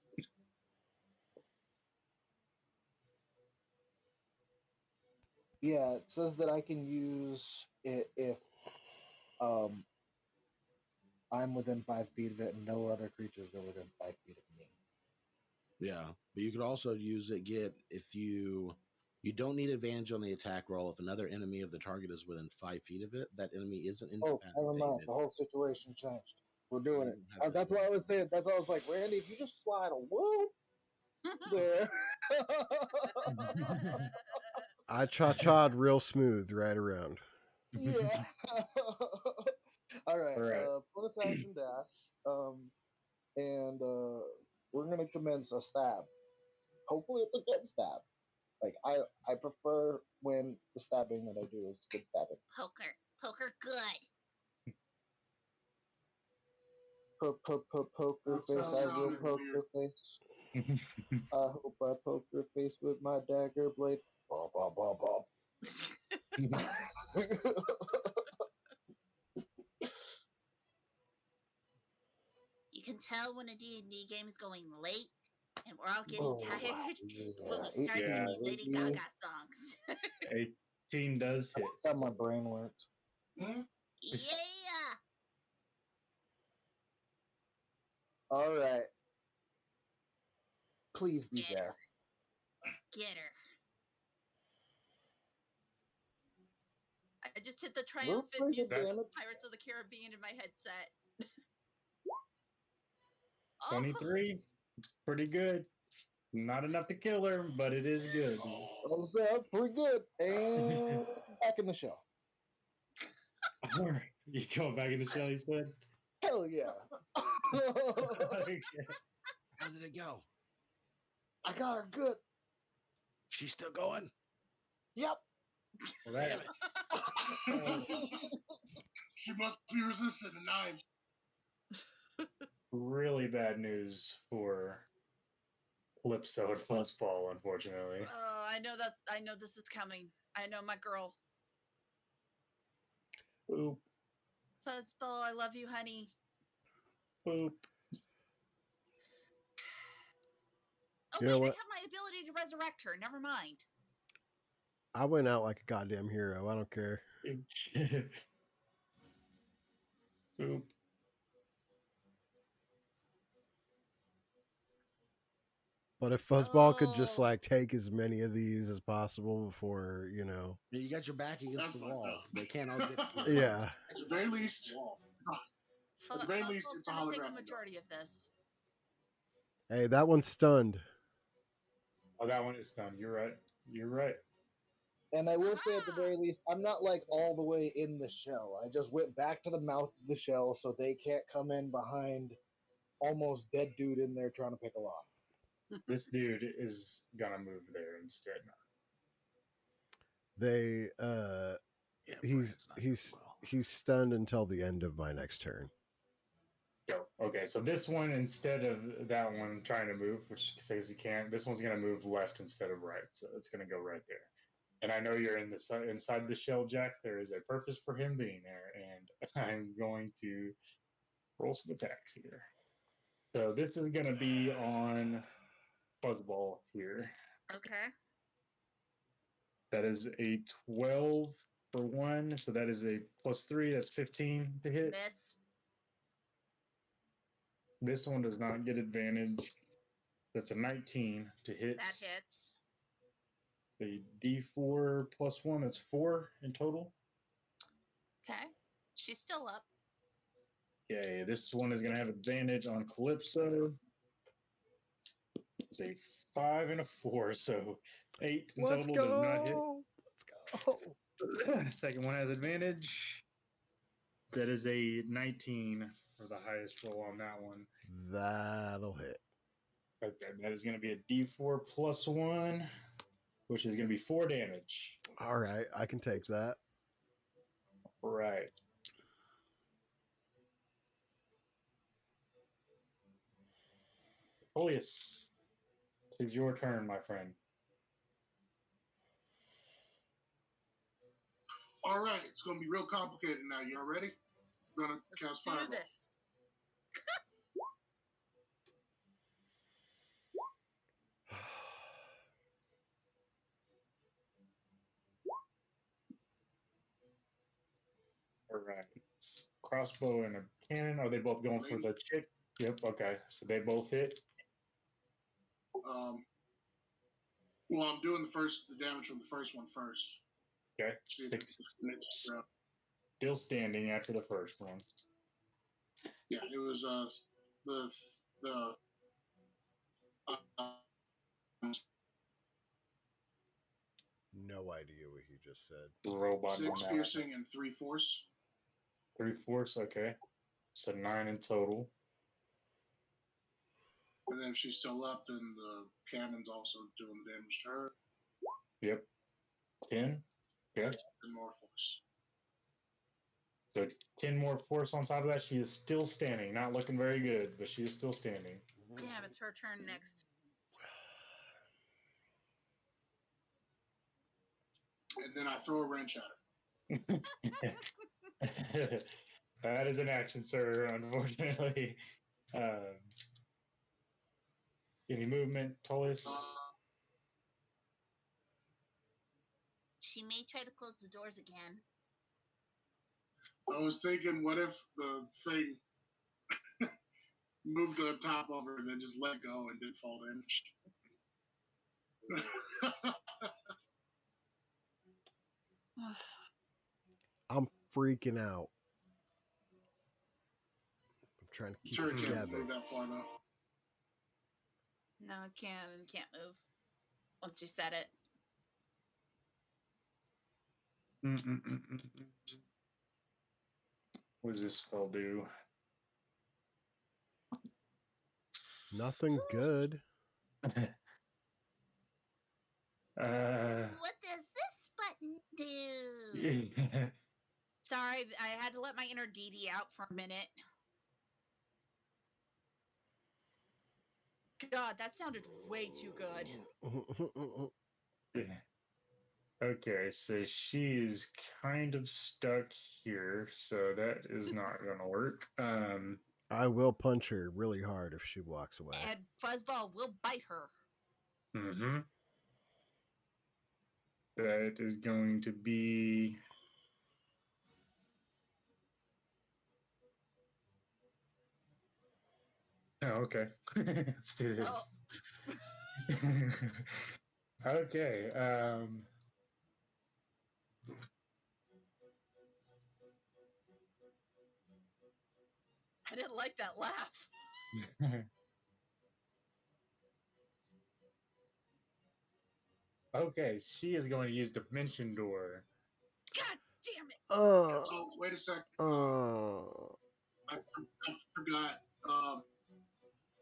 Yeah, it says that I can use it if I'm within 5 feet of it, and no other creatures are within 5 feet of me. Yeah, but you could also use it. If you don't need advantage on the attack roll if another enemy of the target is within 5 feet of it. That enemy isn't Oh, never mind. incapacitated. The whole situation changed. We're doing You it. don't have to That's do why I it. was saying. That's why I was like, Randy, if you just slide a whoop there. I cha-cha'd real smooth right around. Yeah. All right. All right. Bonus action dash. And we're gonna commence a stab. Hopefully, it's a good stab. Like I prefer when the stabbing that I do is good stabbing. Poker good. Poker That face. I will sounded poke weird. your face. I hope I poke your face with my dagger blade. Bob, bob, bob, bob. You can tell when a D&D game is going late and we're all getting Oh, tired when we yeah, start 18, singing Lady 18. Gaga songs. 18 does hit. That's how my brain works. Hmm? Yeah. All right. Please be Get death. her. Get her. I just hit the triumphant pretty good music of damage. Pirates of the Caribbean in my headset. 23. It's pretty good. Not enough to kill her, but it is good. Those pretty good. And back in the shell. All right. You go back in the shell, you said? Hell yeah. Okay. How did it go? I got her good. She's still going. Yep. Well, that, Damn it. She must be resistant to knives. really bad news for Calypso and Fuzzball, unfortunately. Oh, I know this is coming. I know my girl. Boop, Fuzzball, I love you, honey. boop. Oh You wait, know I what? have my ability to resurrect her. Never mind. I went out like a goddamn hero. I don't care. Boop. But if Fuzzball could just Oh. like take as many of these as possible before, you know. You got your back against That's the fucked wall. up. They can't all get to you. Yeah. At the very least, at the very least, Fuzzball's it's a gonna take the holographic. majority of this. Hey, that one's stunned. Oh, that one is done. You're right. You're right. And I will say at the very least, I'm not like all the way in the shell. I just went back to the mouth of the shell so they can't come in behind almost dead dude in there trying to pick a lock. This dude is gonna move there instead. They Yeah, he's Brian's not doing well. he's stunned until the end of my next turn. Go. Okay, so this one, instead of that one trying to move, which says he can't, this one's gonna move left instead of right. So it's gonna go right there. And I know you're in the inside the shell, Jack. There is a purpose for him being there, and I'm going to roll some attacks here. So this is gonna be on Fuzzball here. Okay. That is a 12 for one, so that is a +3. That's 15 to hit. Miss. This one does not get advantage. That's a 19 to hit. That hits. A D4 +1. That's 4 in total. Okay. She's still up. Okay, this one is going to have advantage on Calypso. It's a 5 and a 4, so 8 in Let's total does not hit. go. Let's go. Second one has advantage. That is a 19 for the highest roll on that one. That'll hit. Okay, that is going to be a D4 +1, which is going to be 4 damage. All right, I can take that. Right. Polius, it is your turn, my friend. All right, it's going to be real complicated now. Y'all ready? I'm going to cast Do Fireball. this. All right. crossbow and a cannon. Are they both going for the chick? Yep. Okay. So they both hit. Well, I'm doing the damage from the first one first. Okay. See if Six. it's snitched. Still standing after the first one. Yeah, it was the No idea what he just said. The robot. 6 piercing and 3 force. 3 force. Okay. So 9 in total. And then if she's still up, then the cannon's also doing damage to her. Yep. 10. Okay. And more force. So 10 more force on top of that. She is still standing. Not looking very good, but she is still standing. Damn, it's her turn next. And then I throw a wrench at her. That is an action, sir, unfortunately. Any movement, Tullis? She may try to close the doors again. I was thinking, what if the thing moved to the top of her and then just let go and didn't fall damage? I'm freaking out. I'm trying to keep Sure, it it can't together. move that far enough. No, can't move. Once you said it. What does this spell do? Nothing good. What does this button do? Sorry, I had to let my inner Dee Dee out for a minute. God, that sounded way too good. Okay, so she's kind of stuck here, so that is not gonna work. I will punch her really hard if she walks away. And Fuzzball will bite her. Mm-hmm. That is going to be... Oh, okay. Let's do this. Oh. Okay. I didn't like that laugh. Okay, she is going to use Dimension Door. God damn it. So, wait a second. I forgot.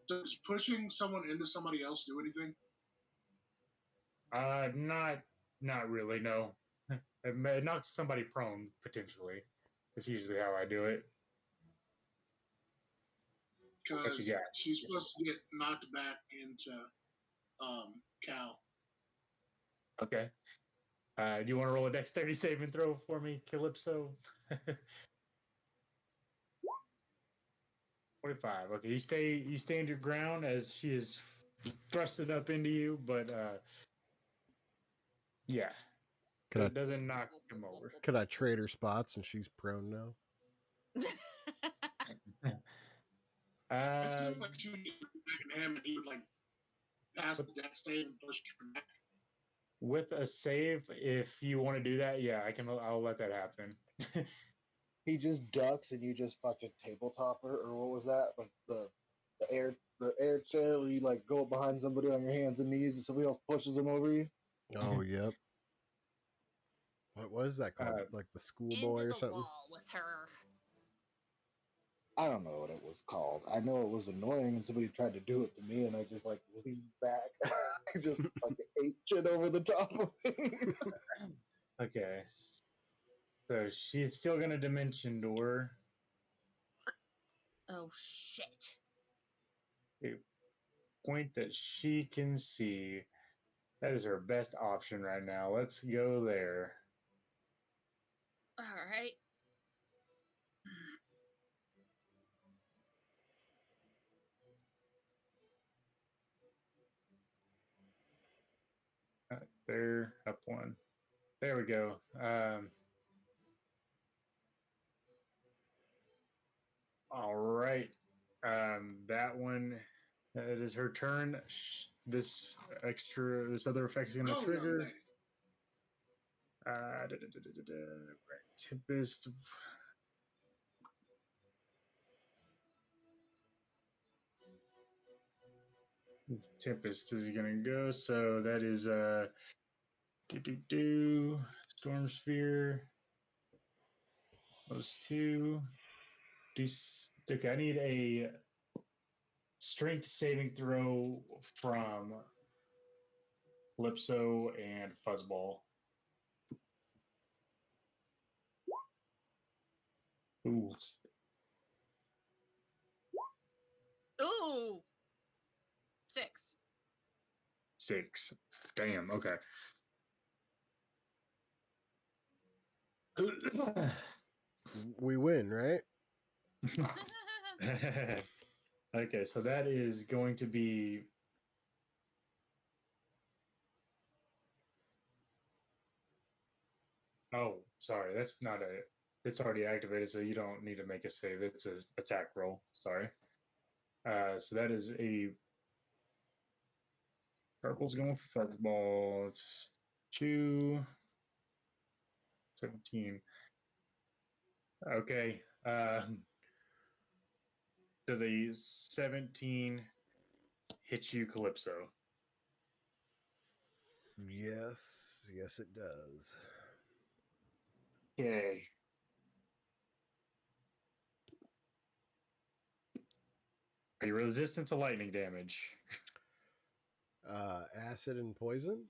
Does pushing someone into somebody else do anything? Not really, no. It knocks somebody prone, potentially. That's usually how I do it. What Because you got? she's supposed to get knocked back into Cal. Okay. Do you want to roll a dexterity saving throw for me, Calypso? 25. Okay, you stand your ground as she is thrusted up into you, but yeah. It doesn't knock him over. Could I trade her spots and she's prone now? It seemed like she would get back in him and he would like pass the dex save and push her back. With a save, if you want to do that, yeah, I'll let that happen. He just ducks and you just fucking tabletop her, or what was that? Like the air chair where you like go behind somebody on your hands and knees and somebody else pushes them over you. Oh, yep. What was that called? Like the schoolboy or something? Wall with her. I don't know what it was called. I know it was annoying and somebody tried to do it to me and I just like leaned back. I just fucking ate shit over the top of me. Okay. So she's still gonna Dimension Door. Oh shit. A point that she can see. That is her best option right now. Let's go there. All right. There, up one. There we go. All right. That one, it is her turn. This other effect is going to Go, young trigger. lady. Right. Tempest. Tempest is going to go. So that is Storm Sphere. Those two. Okay, I need a strength saving throw from Calypso and Fuzzball. Ooh. Ooh. 6. 6. Damn, okay. We win, right? Okay, so that is going to be oh, sorry, that's not a it's already activated, so you don't need to make a save. It's an attack roll. Sorry. So that is a purple's going for Fuzzball. It's 2 17. Okay. So the 17 hits you, Calypso. Yes, yes, it does. Okay. Are you resistant to lightning damage? Acid and poison.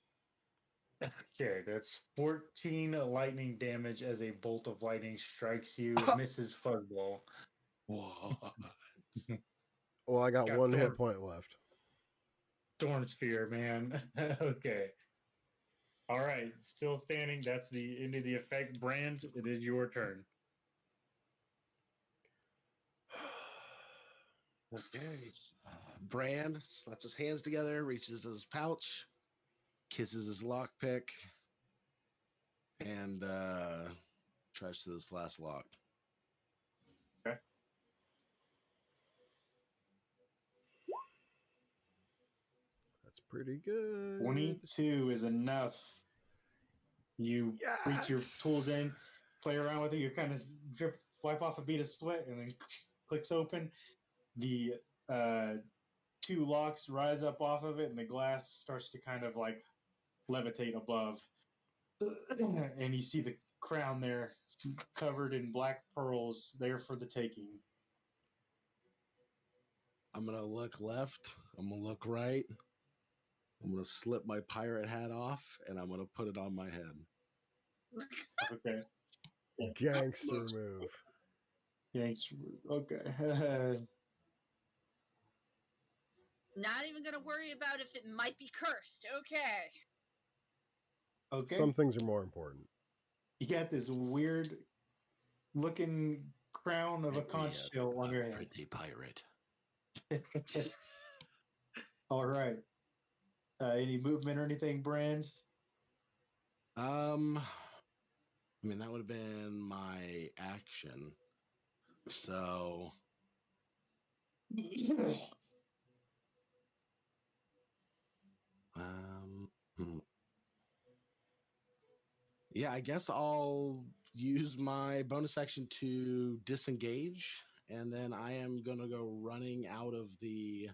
Okay, that's 14 lightning damage as a bolt of lightning strikes you, misses Fuzzball. Whoa. Well, I got Got one hit Thorn. point left. Storm Sphere, man. Okay. All right, still standing. That's the end of the effect. Brand, it is your turn. Okay. Brand slaps his hands together, reaches his pouch, kisses his lockpick, and tries to this last lock. That's pretty good. 22 is enough. You reach your tools in, play around with it. You kind of wipe off a bead of sweat, and then clicks open. The 2 locks rise up off of it, and the glass starts to kind of like levitate above. And you see the crown there, covered in black pearls, there for the taking. I'm going to look left. I'm going to look right. I'm going to slip my pirate hat off, and I'm going to put it on my head. Okay. Gangster move. Thanks. Okay. Not even gonna worry about if it might be cursed. Okay. Okay. Some things are more important. You got this weird looking crown of a conch shell on your head. Pretty pirate. All right. Any movement or anything, Brand? I mean, that would have been my action. So, yeah, I guess I'll use my bonus action to disengage, and then I am going to go running out of the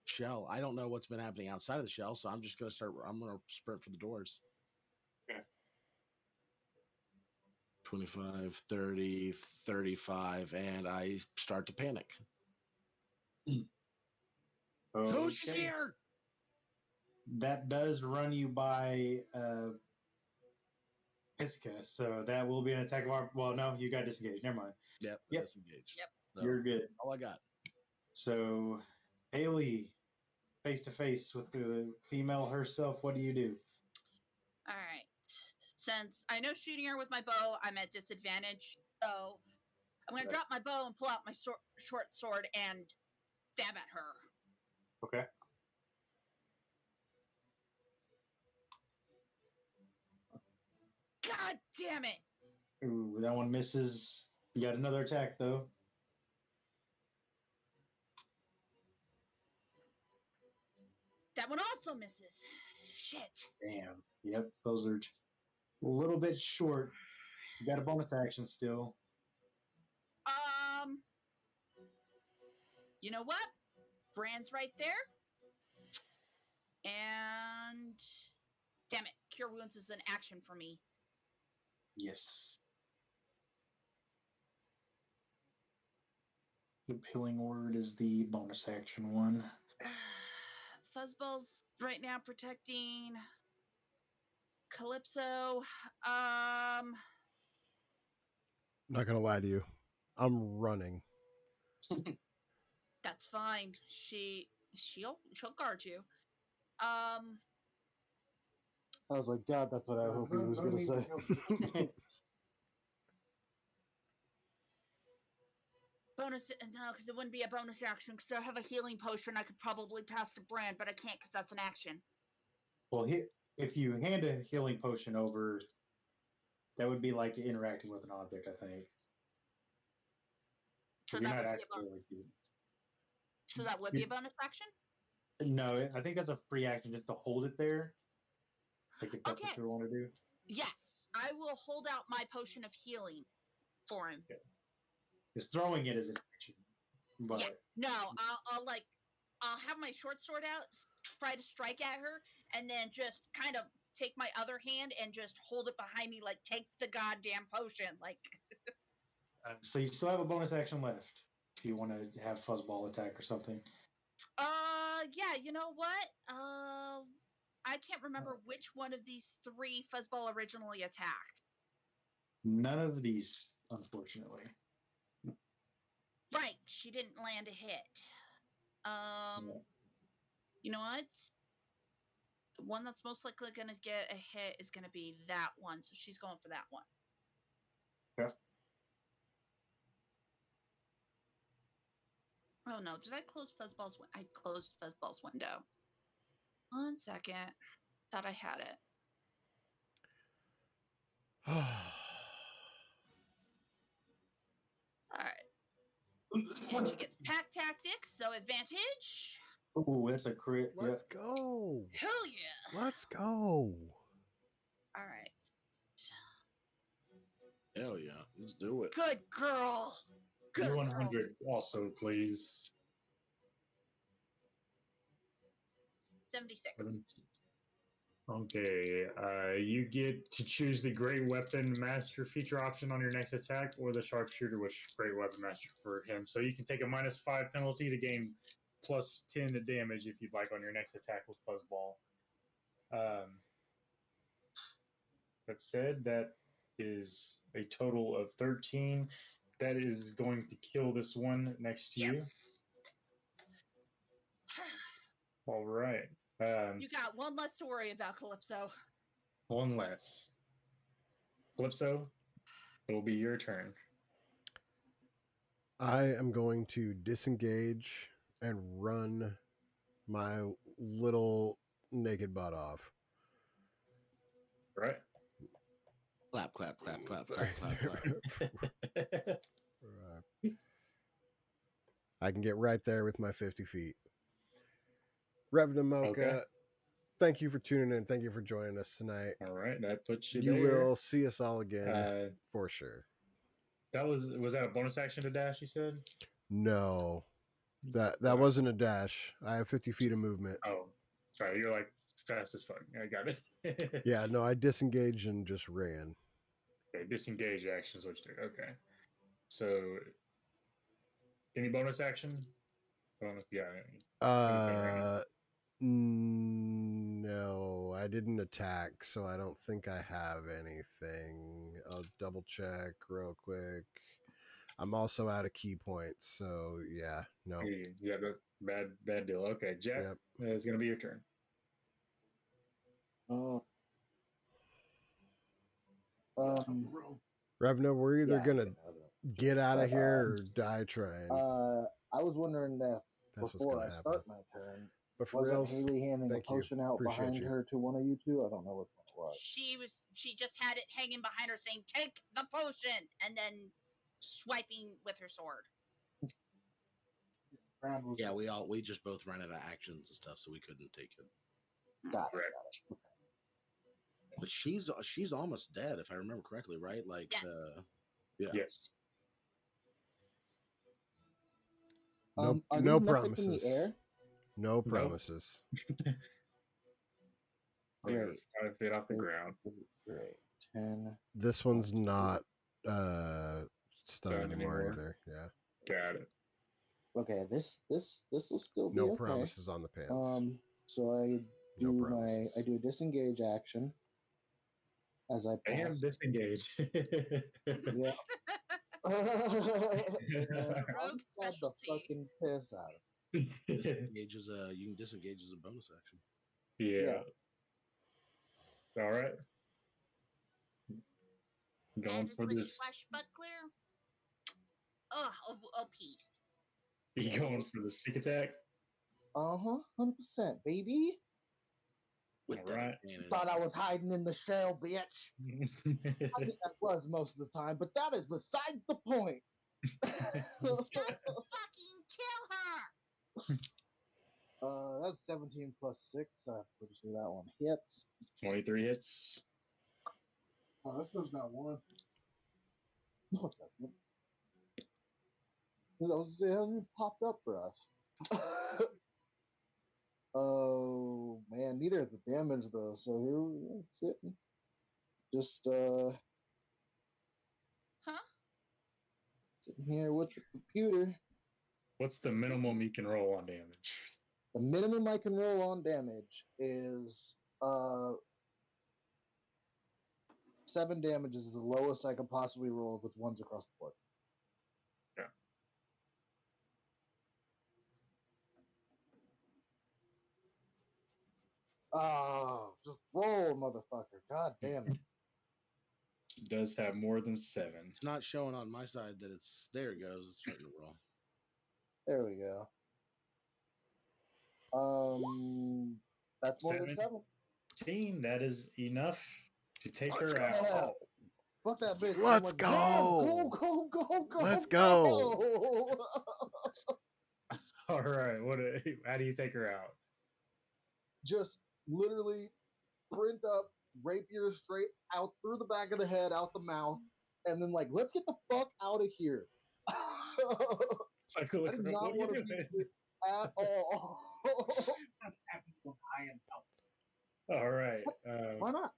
shell. I don't know what's been happening outside of the shell, so I'm just going to I'm going to sprint for the doors. Okay. 25, 30, 35, and I start to panic. Who's Okay. here? That does run you by Pisca, so that will be an attack of well, no, you got disengaged. Never mind. Yep. Disengaged. Yep. So, You're good. all I got. So, Haley, face to face with the female herself, what do you do? All right. Since I know shooting her with my bow, I'm at disadvantage. So I'm gonna drop my bow and pull out my short sword and stab at her. Okay. God damn it! Ooh, that one misses. You got another attack though. That one also misses. Shit. Damn. Yep, those are a little bit short. You got a bonus action still. You know what? Brand's right there. And damn it, Cure Wounds is an action for me. Yes. The Healing Word is the bonus action one. Fuzzball's right now protecting Calypso. Not gonna lie to you, I'm running. That's fine. She'll guard you. I was like, God, that's what I hope he was going to say. Bonus, no, because it wouldn't be a bonus action. Because I have a healing potion, I could probably pass to Brand, but I can't because that's an action. Well, if you hand a healing potion over, that would be like interacting with an object, I think. So You're that not would actually so that would be a bonus action. No, I think that's a free action just to hold it there. Like if that's what you want to do. Yes, I will hold out my potion of healing for him. Because throwing it is an action. But Yeah, no, I'll have my short sword out, try to strike at her, and then just kind of take my other hand and just hold it behind me, like take the goddamn potion, like. So you still have a bonus action left if you want to have Fuzzball attack or something. Yeah, you know what? I can't remember which one of these three Fuzzball originally attacked. None of these, unfortunately. Right, she didn't land a hit. You know what? The one that's most likely going to get a hit is going to be that one, so she's going for that one. Yeah. Oh no, did I close Fuzzball's window? I closed Fuzzball's window. 1 second. Thought I had it. Alright. And she gets pack tactics, so advantage. Oh, that's a crit. Let's go. Hell yeah. Let's go. Alright. Hell yeah, let's do it. Good girl. Good girl. 100 also, please. 76. Okay, you get to choose the Great Weapon Master feature option on your next attack, or the Sharpshooter with Great Weapon Master for him. So you can take a -5 penalty to gain +10 to damage if you'd like on your next attack with Fuzzball. That said, that is a total of 13. That is going to kill this one next to you. All right. You got one less to worry about, Calypso. One less. Calypso, it will be your turn. I am going to disengage and run my little naked butt off. Right. Clap, clap, clap, clap, Sorry, clap, clap, clap. I can get right there with my 50 feet. Revenant Mocha, Okay. thank you for tuning in. Thank you for joining us tonight. All right, that puts you You there. will see us all again for sure. That was that a bonus action to dash? You said No, that Alright. wasn't a dash. I have 50 feet of movement. Oh, sorry. You're like fast as fuck. I got it. Yeah, no, I disengaged and just ran. Okay, disengage action is what you do. Okay. So, any bonus action? I don't know if you got any. Anything right now? No, I didn't attack, so I don't think I have anything. I'll double check real quick. I'm also out of key points, so yeah, no. You got a bad deal. Okay, Jack, Yep. it's gonna be your turn. Revna, we're either Yeah, gonna get out of But, here or die trying. I was wondering if That's what's before gonna I happen. start my turn, But for wasn't reals, Haley handing a thank you. potion out Appreciate behind you. her to one of you two? I don't know which one it was. She just had it hanging behind her saying, "Take the potion," and then swiping with her sword. Brand was Yeah, we just both ran out of actions and stuff, so we couldn't take it. Got it. Correct. Got it. But she's almost dead, if I remember correctly, right? Like, Yes. yeah. Yes. No, Are no these metrics in promises. the air? No promises. They're Great. 5 feet off the Great. ground. Great. 10. This one's not stunned Stunned anymore anymore. either. Yeah. Got it. Okay, this will still be No okay. promises on the pants. So I No do promises. I do a disengage action as I pass. And disengage. Yeah. And I'll Rogue stab the specialty. fucking piss out of Disengage is you can disengage as a bonus action. Yeah. All right. Going And for with this. swashbuckler. Oh, OP. You going for the sneak attack? 100%, baby. With All that right. advantage. Thought I was hiding in the shell, bitch. I think I was most of the time, but that is beside the point. Just fucking kill her. That's 17 plus 6. I'm pretty sure that one hits. 23 hits. Oh, that still got one. No, it doesn't. I was saying, it hasn't popped up for us. Oh man, neither is the damage though. So here that's it. Just Huh? sitting here with the computer. What's the minimum you can roll on damage? The minimum I can roll on damage is 7 damage is the lowest I could possibly roll with ones across the board. Yeah. Oh, just roll, motherfucker. God damn it. It does have more than 7. It's not showing on my side that it's there. It goes. It's starting to roll. There we go. That's more than 7. 17, that is enough to take her out. Yeah. Fuck that bitch. Let's I'm like, go. Go. Let's go. All right. How do you take her out? Just literally sprint up, rapier straight out through the back of the head, out the mouth, and then like, let's get the fuck out of here. It's like, look, I do what not are you want to doing? be here at all. That's happening when I am out. All right. Why not?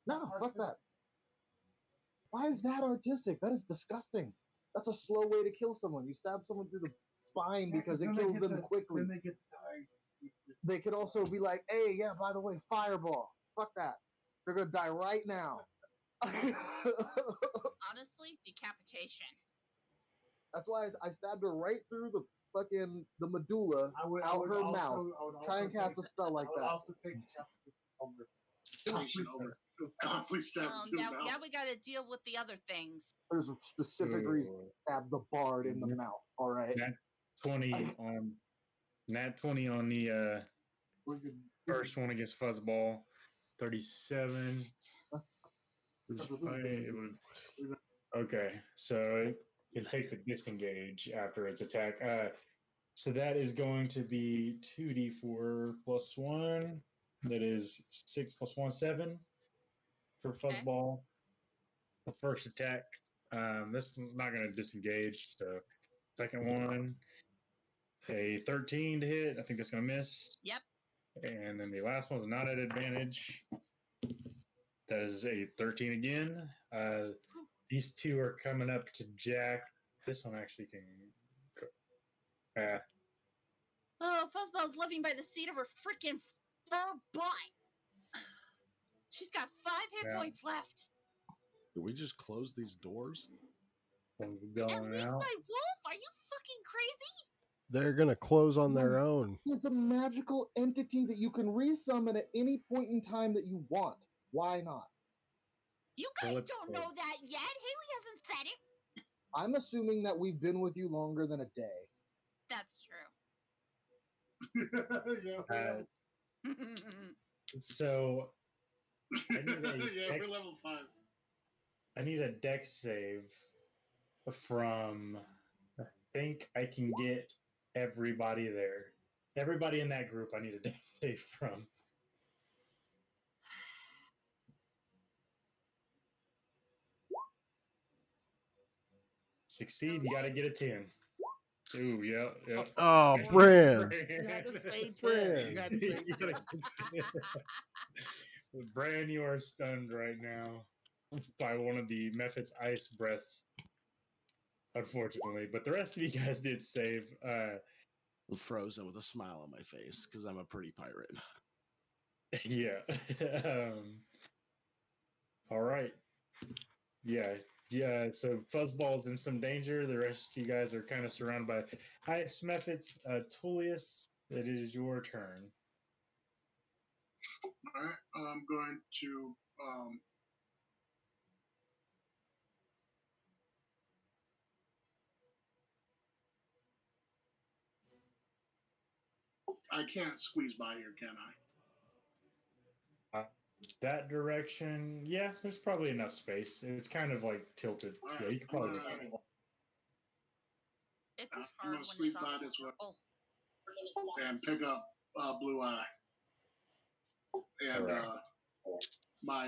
No, fuck that. Why is that artistic? That is disgusting. That's a slow way to kill someone. You stab someone through the spine because it Then they kills get them to- quickly. Then they get to die. They could also be like, hey, yeah, by the way, fireball. Fuck that. They're going to die right now. Honestly, decapitation. That's why I stabbed her right through the fucking the medulla I would, out her also, mouth. I would Try also and cast take- a spell like I would that. also take over. Station over. Constantly stab to Now, mouth. now we got to deal with the other things. There's a specific reason to stab the bard in the mouth. All right. Nat 20 on Nat 20 on the first one against Fuzzball. 37. It was okay. So it can take the disengage after its attack. So that is going to be 2d4 plus 1. That is 6 plus 1, 7 for Fuzzball. The first attack. This one's not going to disengage. So second one, a 13 to hit. I think that's going to miss. Yep. And then the last one's not at advantage. That is a 13 again. These two are coming up to Jack. This one actually can go. Oh, Fuzzball's living by the seat of her freaking fur butt. She's got 5 hit Yeah. points left. Did we just close these doors? One's At going least out. my wolf? Are you fucking crazy? They're going to close on their own. It's a magical entity that you can resummon at any point in time that you want. Why not? You So guys let's don't go. know that yet. Haley hasn't said it. I'm assuming that we've been with you longer than a day. That's true. Yeah. So I need a Yeah, dex, we're level 5. I need a dex save from, I think I can get everybody there. Everybody in that group I need a death save from. Succeed, you got to get a 10. Ooh, yeah, yeah. Oh, Bran. You had to say 10. Bran. You had to say You gotta get 10. Bran, you are stunned right now by one of the Mephit's ice breaths, unfortunately. But the rest of you guys did save. Frozen with a smile on my face because I'm a pretty pirate. Yeah. All right. Yeah. Yeah. So Fuzzball's in some danger. The rest of you guys are kind of surrounded by ice Mephits. Tullius, it is your turn. All right, I'm going to I can't squeeze by here, can I? That direction, yeah, there's probably enough space. It's kind of like tilted. Yeah, you could probably. It's I'm hard gonna when squeeze it's by on the this way. circle. And pick up Blue Eye. And Alright. my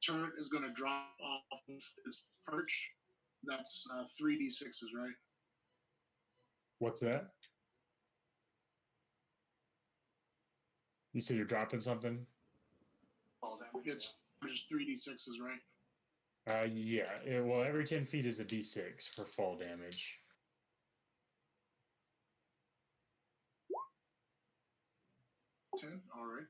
turret is going to drop off of his perch. That's 3d6s, right? What's that? You said you're dropping something? It's just 3d6s, right? Yeah. Well, every 10 feet is a d6 for fall damage. All right.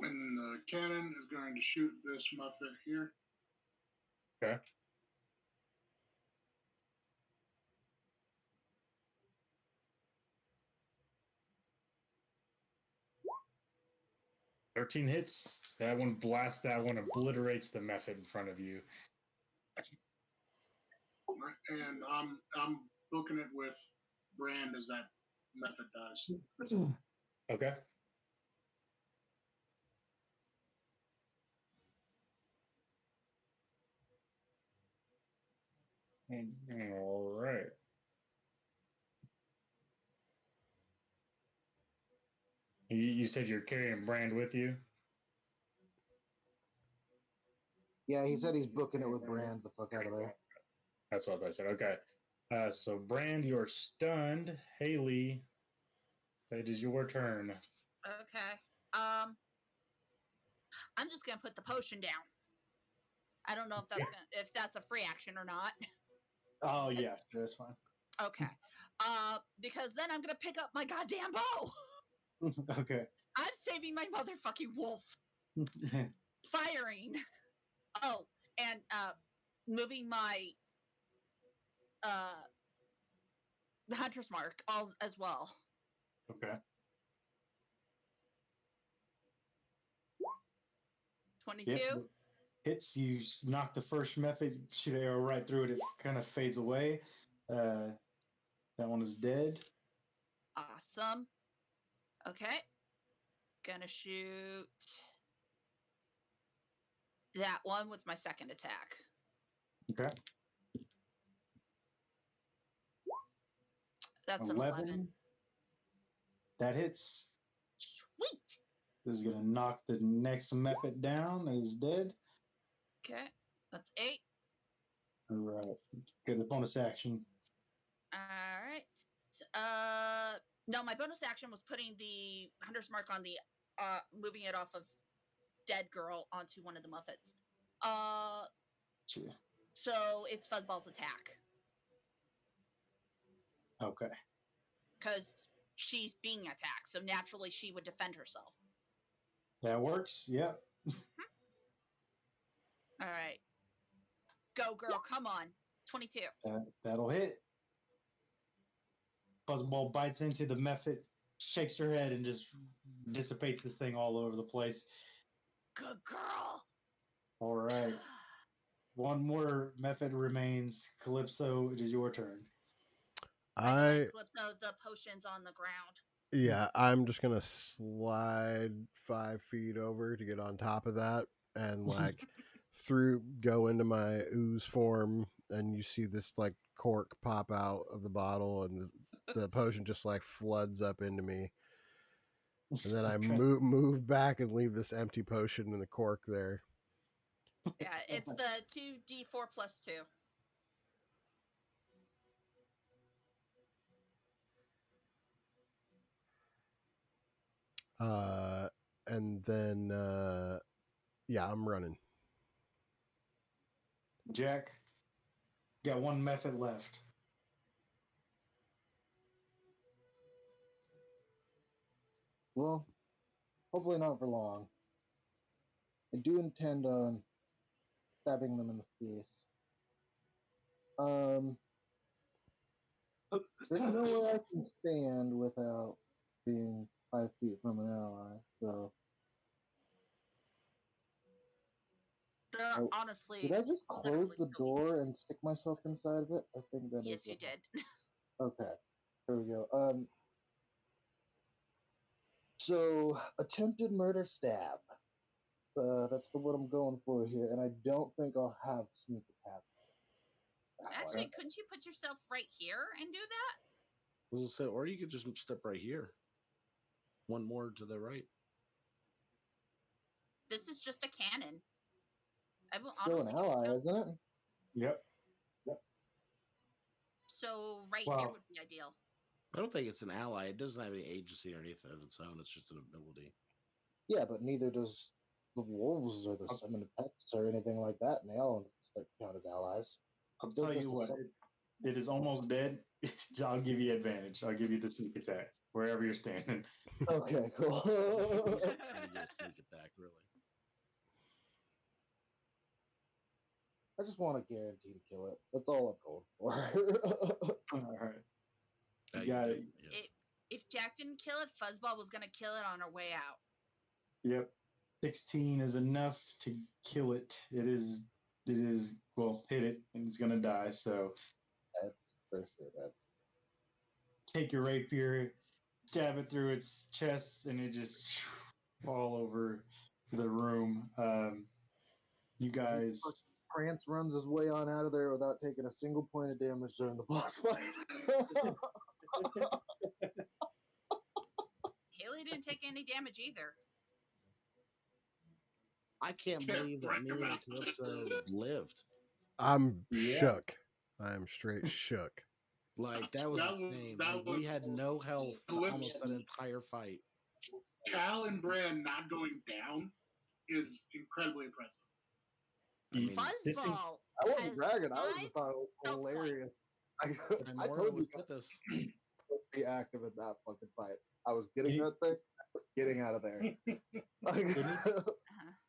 And the cannon is going to shoot this Muffet here. Okay. "13 hits. That one blasts. That one obliterates the Mephit in front of you. And I'm booking it with Brand as that Muffet dies. Okay. All right. You said you're carrying Brand with you? Yeah, he said he's booking it with Brand the fuck out of there. That's what I said. Okay. So Brand, you're stunned. Haley, it is your turn. Okay. I'm just gonna put the potion down. I don't know if that's a free action or not. Oh yeah, sure, that's fine. Okay. Because then I'm gonna pick up my goddamn bow. Okay. I'm saving my motherfucking wolf. Firing. Oh, and moving my the hunter's mark as well. Okay. 22. Yep. Hits, you knock the first method, shoot an arrow right through it, it kind of fades away. That one is dead. Awesome. Okay. Gonna shoot that one with my second attack. Okay. That's an 11. That hits. Sweet. This is going to knock the next method down. That is dead. Okay. That's 8. All right. Get a bonus action. All right. No, my bonus action was putting the hunter's mark on the moving it off of dead girl onto one of the Muffets. Sure. So it's Fuzzball's attack. Okay. Because she's being attacked, so naturally she would defend herself. That works. Yep. All right. Go, girl. Come on. 22. That'll hit. Fuzzball bites into the method, shakes her head, and just dissipates this thing all over the place. Good girl. All right. One more method remains. Calypso, it is your turn. Calypso, the potion's on the ground. Yeah, I'm just gonna slide 5 feet over to get on top of that and like go into my ooze form, and you see this like cork pop out of the bottle, and the potion just like floods up into me. And then I move back and leave this empty potion in the cork there. Yeah, it's the 2d4 plus 2. And then yeah, I'm running. Jack, got one method left. Well, hopefully not for long. I do intend on stabbing them in the face. There's no way I can stand without being 5 feet from an ally, so Honestly, did I just close literally the kill you. door and stick myself inside of it? I think that is. Yes, you what did. Okay, there we go. So attempted murder stab. That's the what I'm going for here, and I don't think I'll have sneak attack. Actually, couldn't you put yourself right here and do that? I was gonna say, or you could just step right here. One more to the right. This is just a cannon. I don't Still an think it's ally, just- isn't it? Yep. So right Wow. here would be ideal. I don't think it's an ally. It doesn't have any agency or anything of its own. It's just an ability. Yeah, but neither does the wolves or the summoned pets or anything like that, and they all count as allies. I'll Still tell just you a what, summon. it is almost dead. I'll give you advantage. I'll give you the sneak attack wherever you're standing. Okay, cool. You get a sneak attack, really. I just want to guarantee to kill it. That's all I'm going for. All right. Yeah, You got do, it. yeah. If Jack didn't kill it, Fuzzball was gonna kill it on her way out. Yep. 16 is enough to kill it. It is, well, hit it and it's going to die. So That's for sure, man. take your rapier, stab it through its chest, and it just fall over the room. You guys. Prance runs his way on out of there without taking a single point of damage during the boss fight. Haley didn't take any damage either. I can't Yeah, believe that right me and about Calypso lived. I'm Yeah. shook. I am straight shook. Like that was insane. Like, we had no health almost that entire fight. Cal and Brand not going down is incredibly impressive. I mean, Fuzzball. I wasn't has bragging. I was five just thought it was health points. hilarious. I Mora told you was guys with us. to be active in that fucking fight. I was getting that thing. I was getting out of there.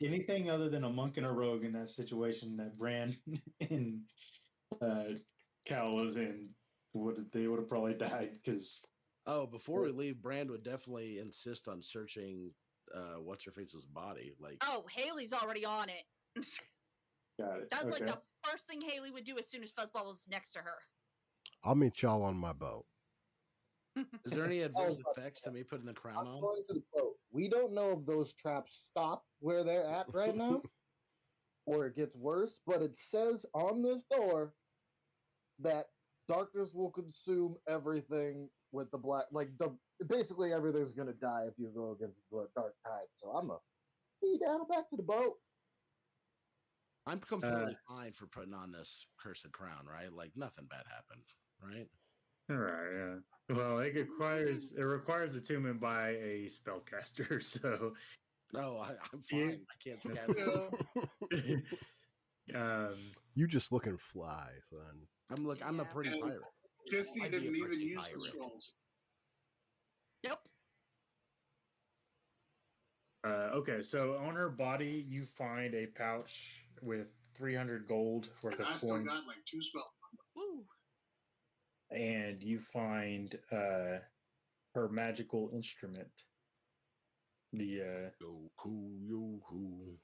Anything other than a monk and a rogue in that situation that Bran and Cal was in, they would have probably died because. Oh, before we leave, Brand would definitely insist on searching what's her face's body. Like, Oh, Haley's already on it. Got it. That's like Okay. the first thing Haley would do as soon as Fuzzball was next to her. I'll meet y'all on my boat. is there any adverse Oh, effects to me putting the crown I'm on? going to the boat. We don't know if those traps stop where they're at right now or it gets worse, but it says on this door that darkness will consume everything with the black. Basically everything's going to die if you go against the dark tide. So I'm going to head down back to the boat. I'm completely fine for putting on this cursed crown, right? Like nothing bad happened, right? All right, yeah. Well, it requires attunement by a spellcaster, so No, I'm You- fine. I can't cast it. You just looking fly, son. I'm a pretty And pirate. Kissy I'd be a didn't even pretty use the pirate. scrolls. Nope. Okay, so on her body, you find a pouch with 300 gold worth And of I still coins, got like 2 spells. Woo. and you find her magical instrument. The Yo hoo.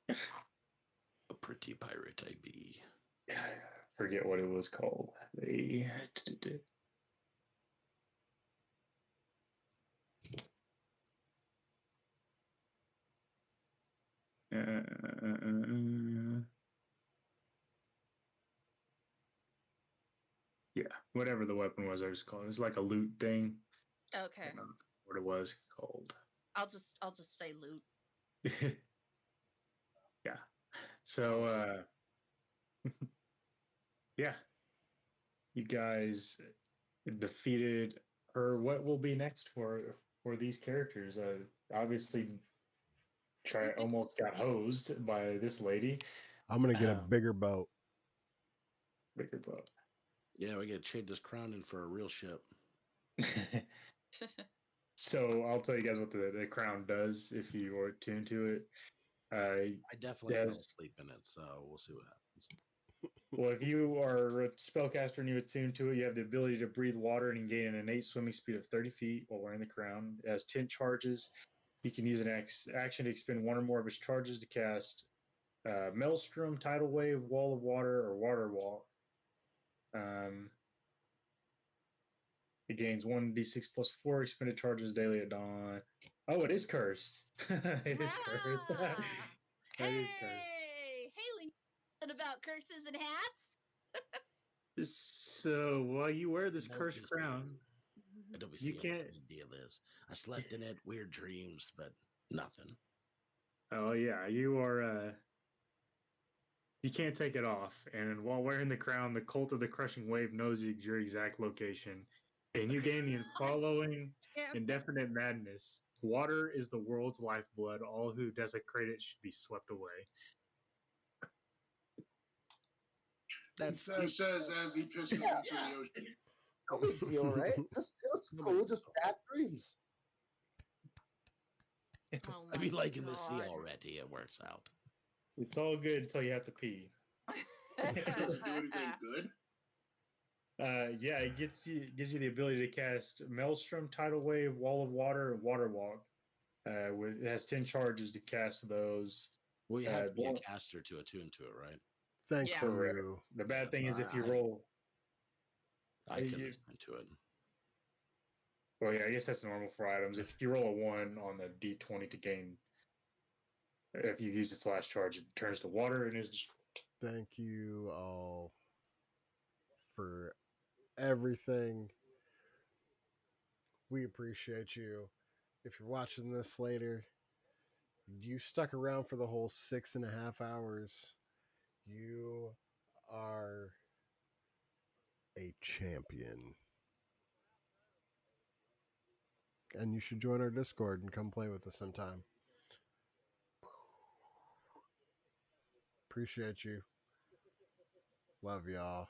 A pretty pirate I be. I forget what it was called. The whatever the weapon was I was called. It was like a loot thing. Okay. I don't know what it was called. I'll just say loot. Yeah. So yeah. You guys defeated her. What will be next for these characters? Obviously almost got hosed by this lady. I'm gonna get a bigger boat. Bigger boat. Yeah, we gotta trade this crown in for a real ship. So I'll tell you guys what the crown does if you are tuned to it. I definitely fell yes. asleep in it, so we'll see what happens. Well, if you are a spellcaster and you attune to it, you have the ability to breathe water and you gain an innate swimming speed of 30 feet while wearing the crown. It has 10 charges. You can use an action to expend one or more of its charges to cast Maelstrom, Tidal Wave, Wall of Water, or Water Wall. It gains 1d6 plus 4 expended charges daily at dawn. Oh, it is cursed. It is cursed. That is cursed. Hey, Haley, knows about curses and hats. So while you wear this Don't cursed be crown, I don't be you seeing can't. what the deal is. I slept in it, weird dreams, but nothing. Oh yeah, you are. You can't take it off, and while wearing the crown, the Cult of the Crushing Wave knows your exact location, and you gain the following Damn. indefinite madness. Water is the world's lifeblood. All who desecrate it should be swept away. He says as he pisses into the ocean. No big deal, right? It's cool. Just bad dreams. Oh I'd be my liking the sea God. already. It works out. It's all good until you have to pee. Doesn't do anything good. Yeah, it gives you the ability to cast Maelstrom, Tidal Wave, Wall of Water, and Water Walk. It has 10 charges to cast those. Well, you have to be a well- caster to attune to it, right? Thank Yeah. you. The bad Yeah, thing is if you I- roll. I You- can attune to it. Well, yeah, I guess that's normal for items. If you roll a 1 on the d20 to gain, if you use its last charge, it turns to water and is destroyed. Thank you all for everything. We appreciate you. If you're watching this later, you stuck around for the whole 6.5 hours. You are a champion. And you should join our Discord and come play with us sometime. Appreciate you. Love y'all.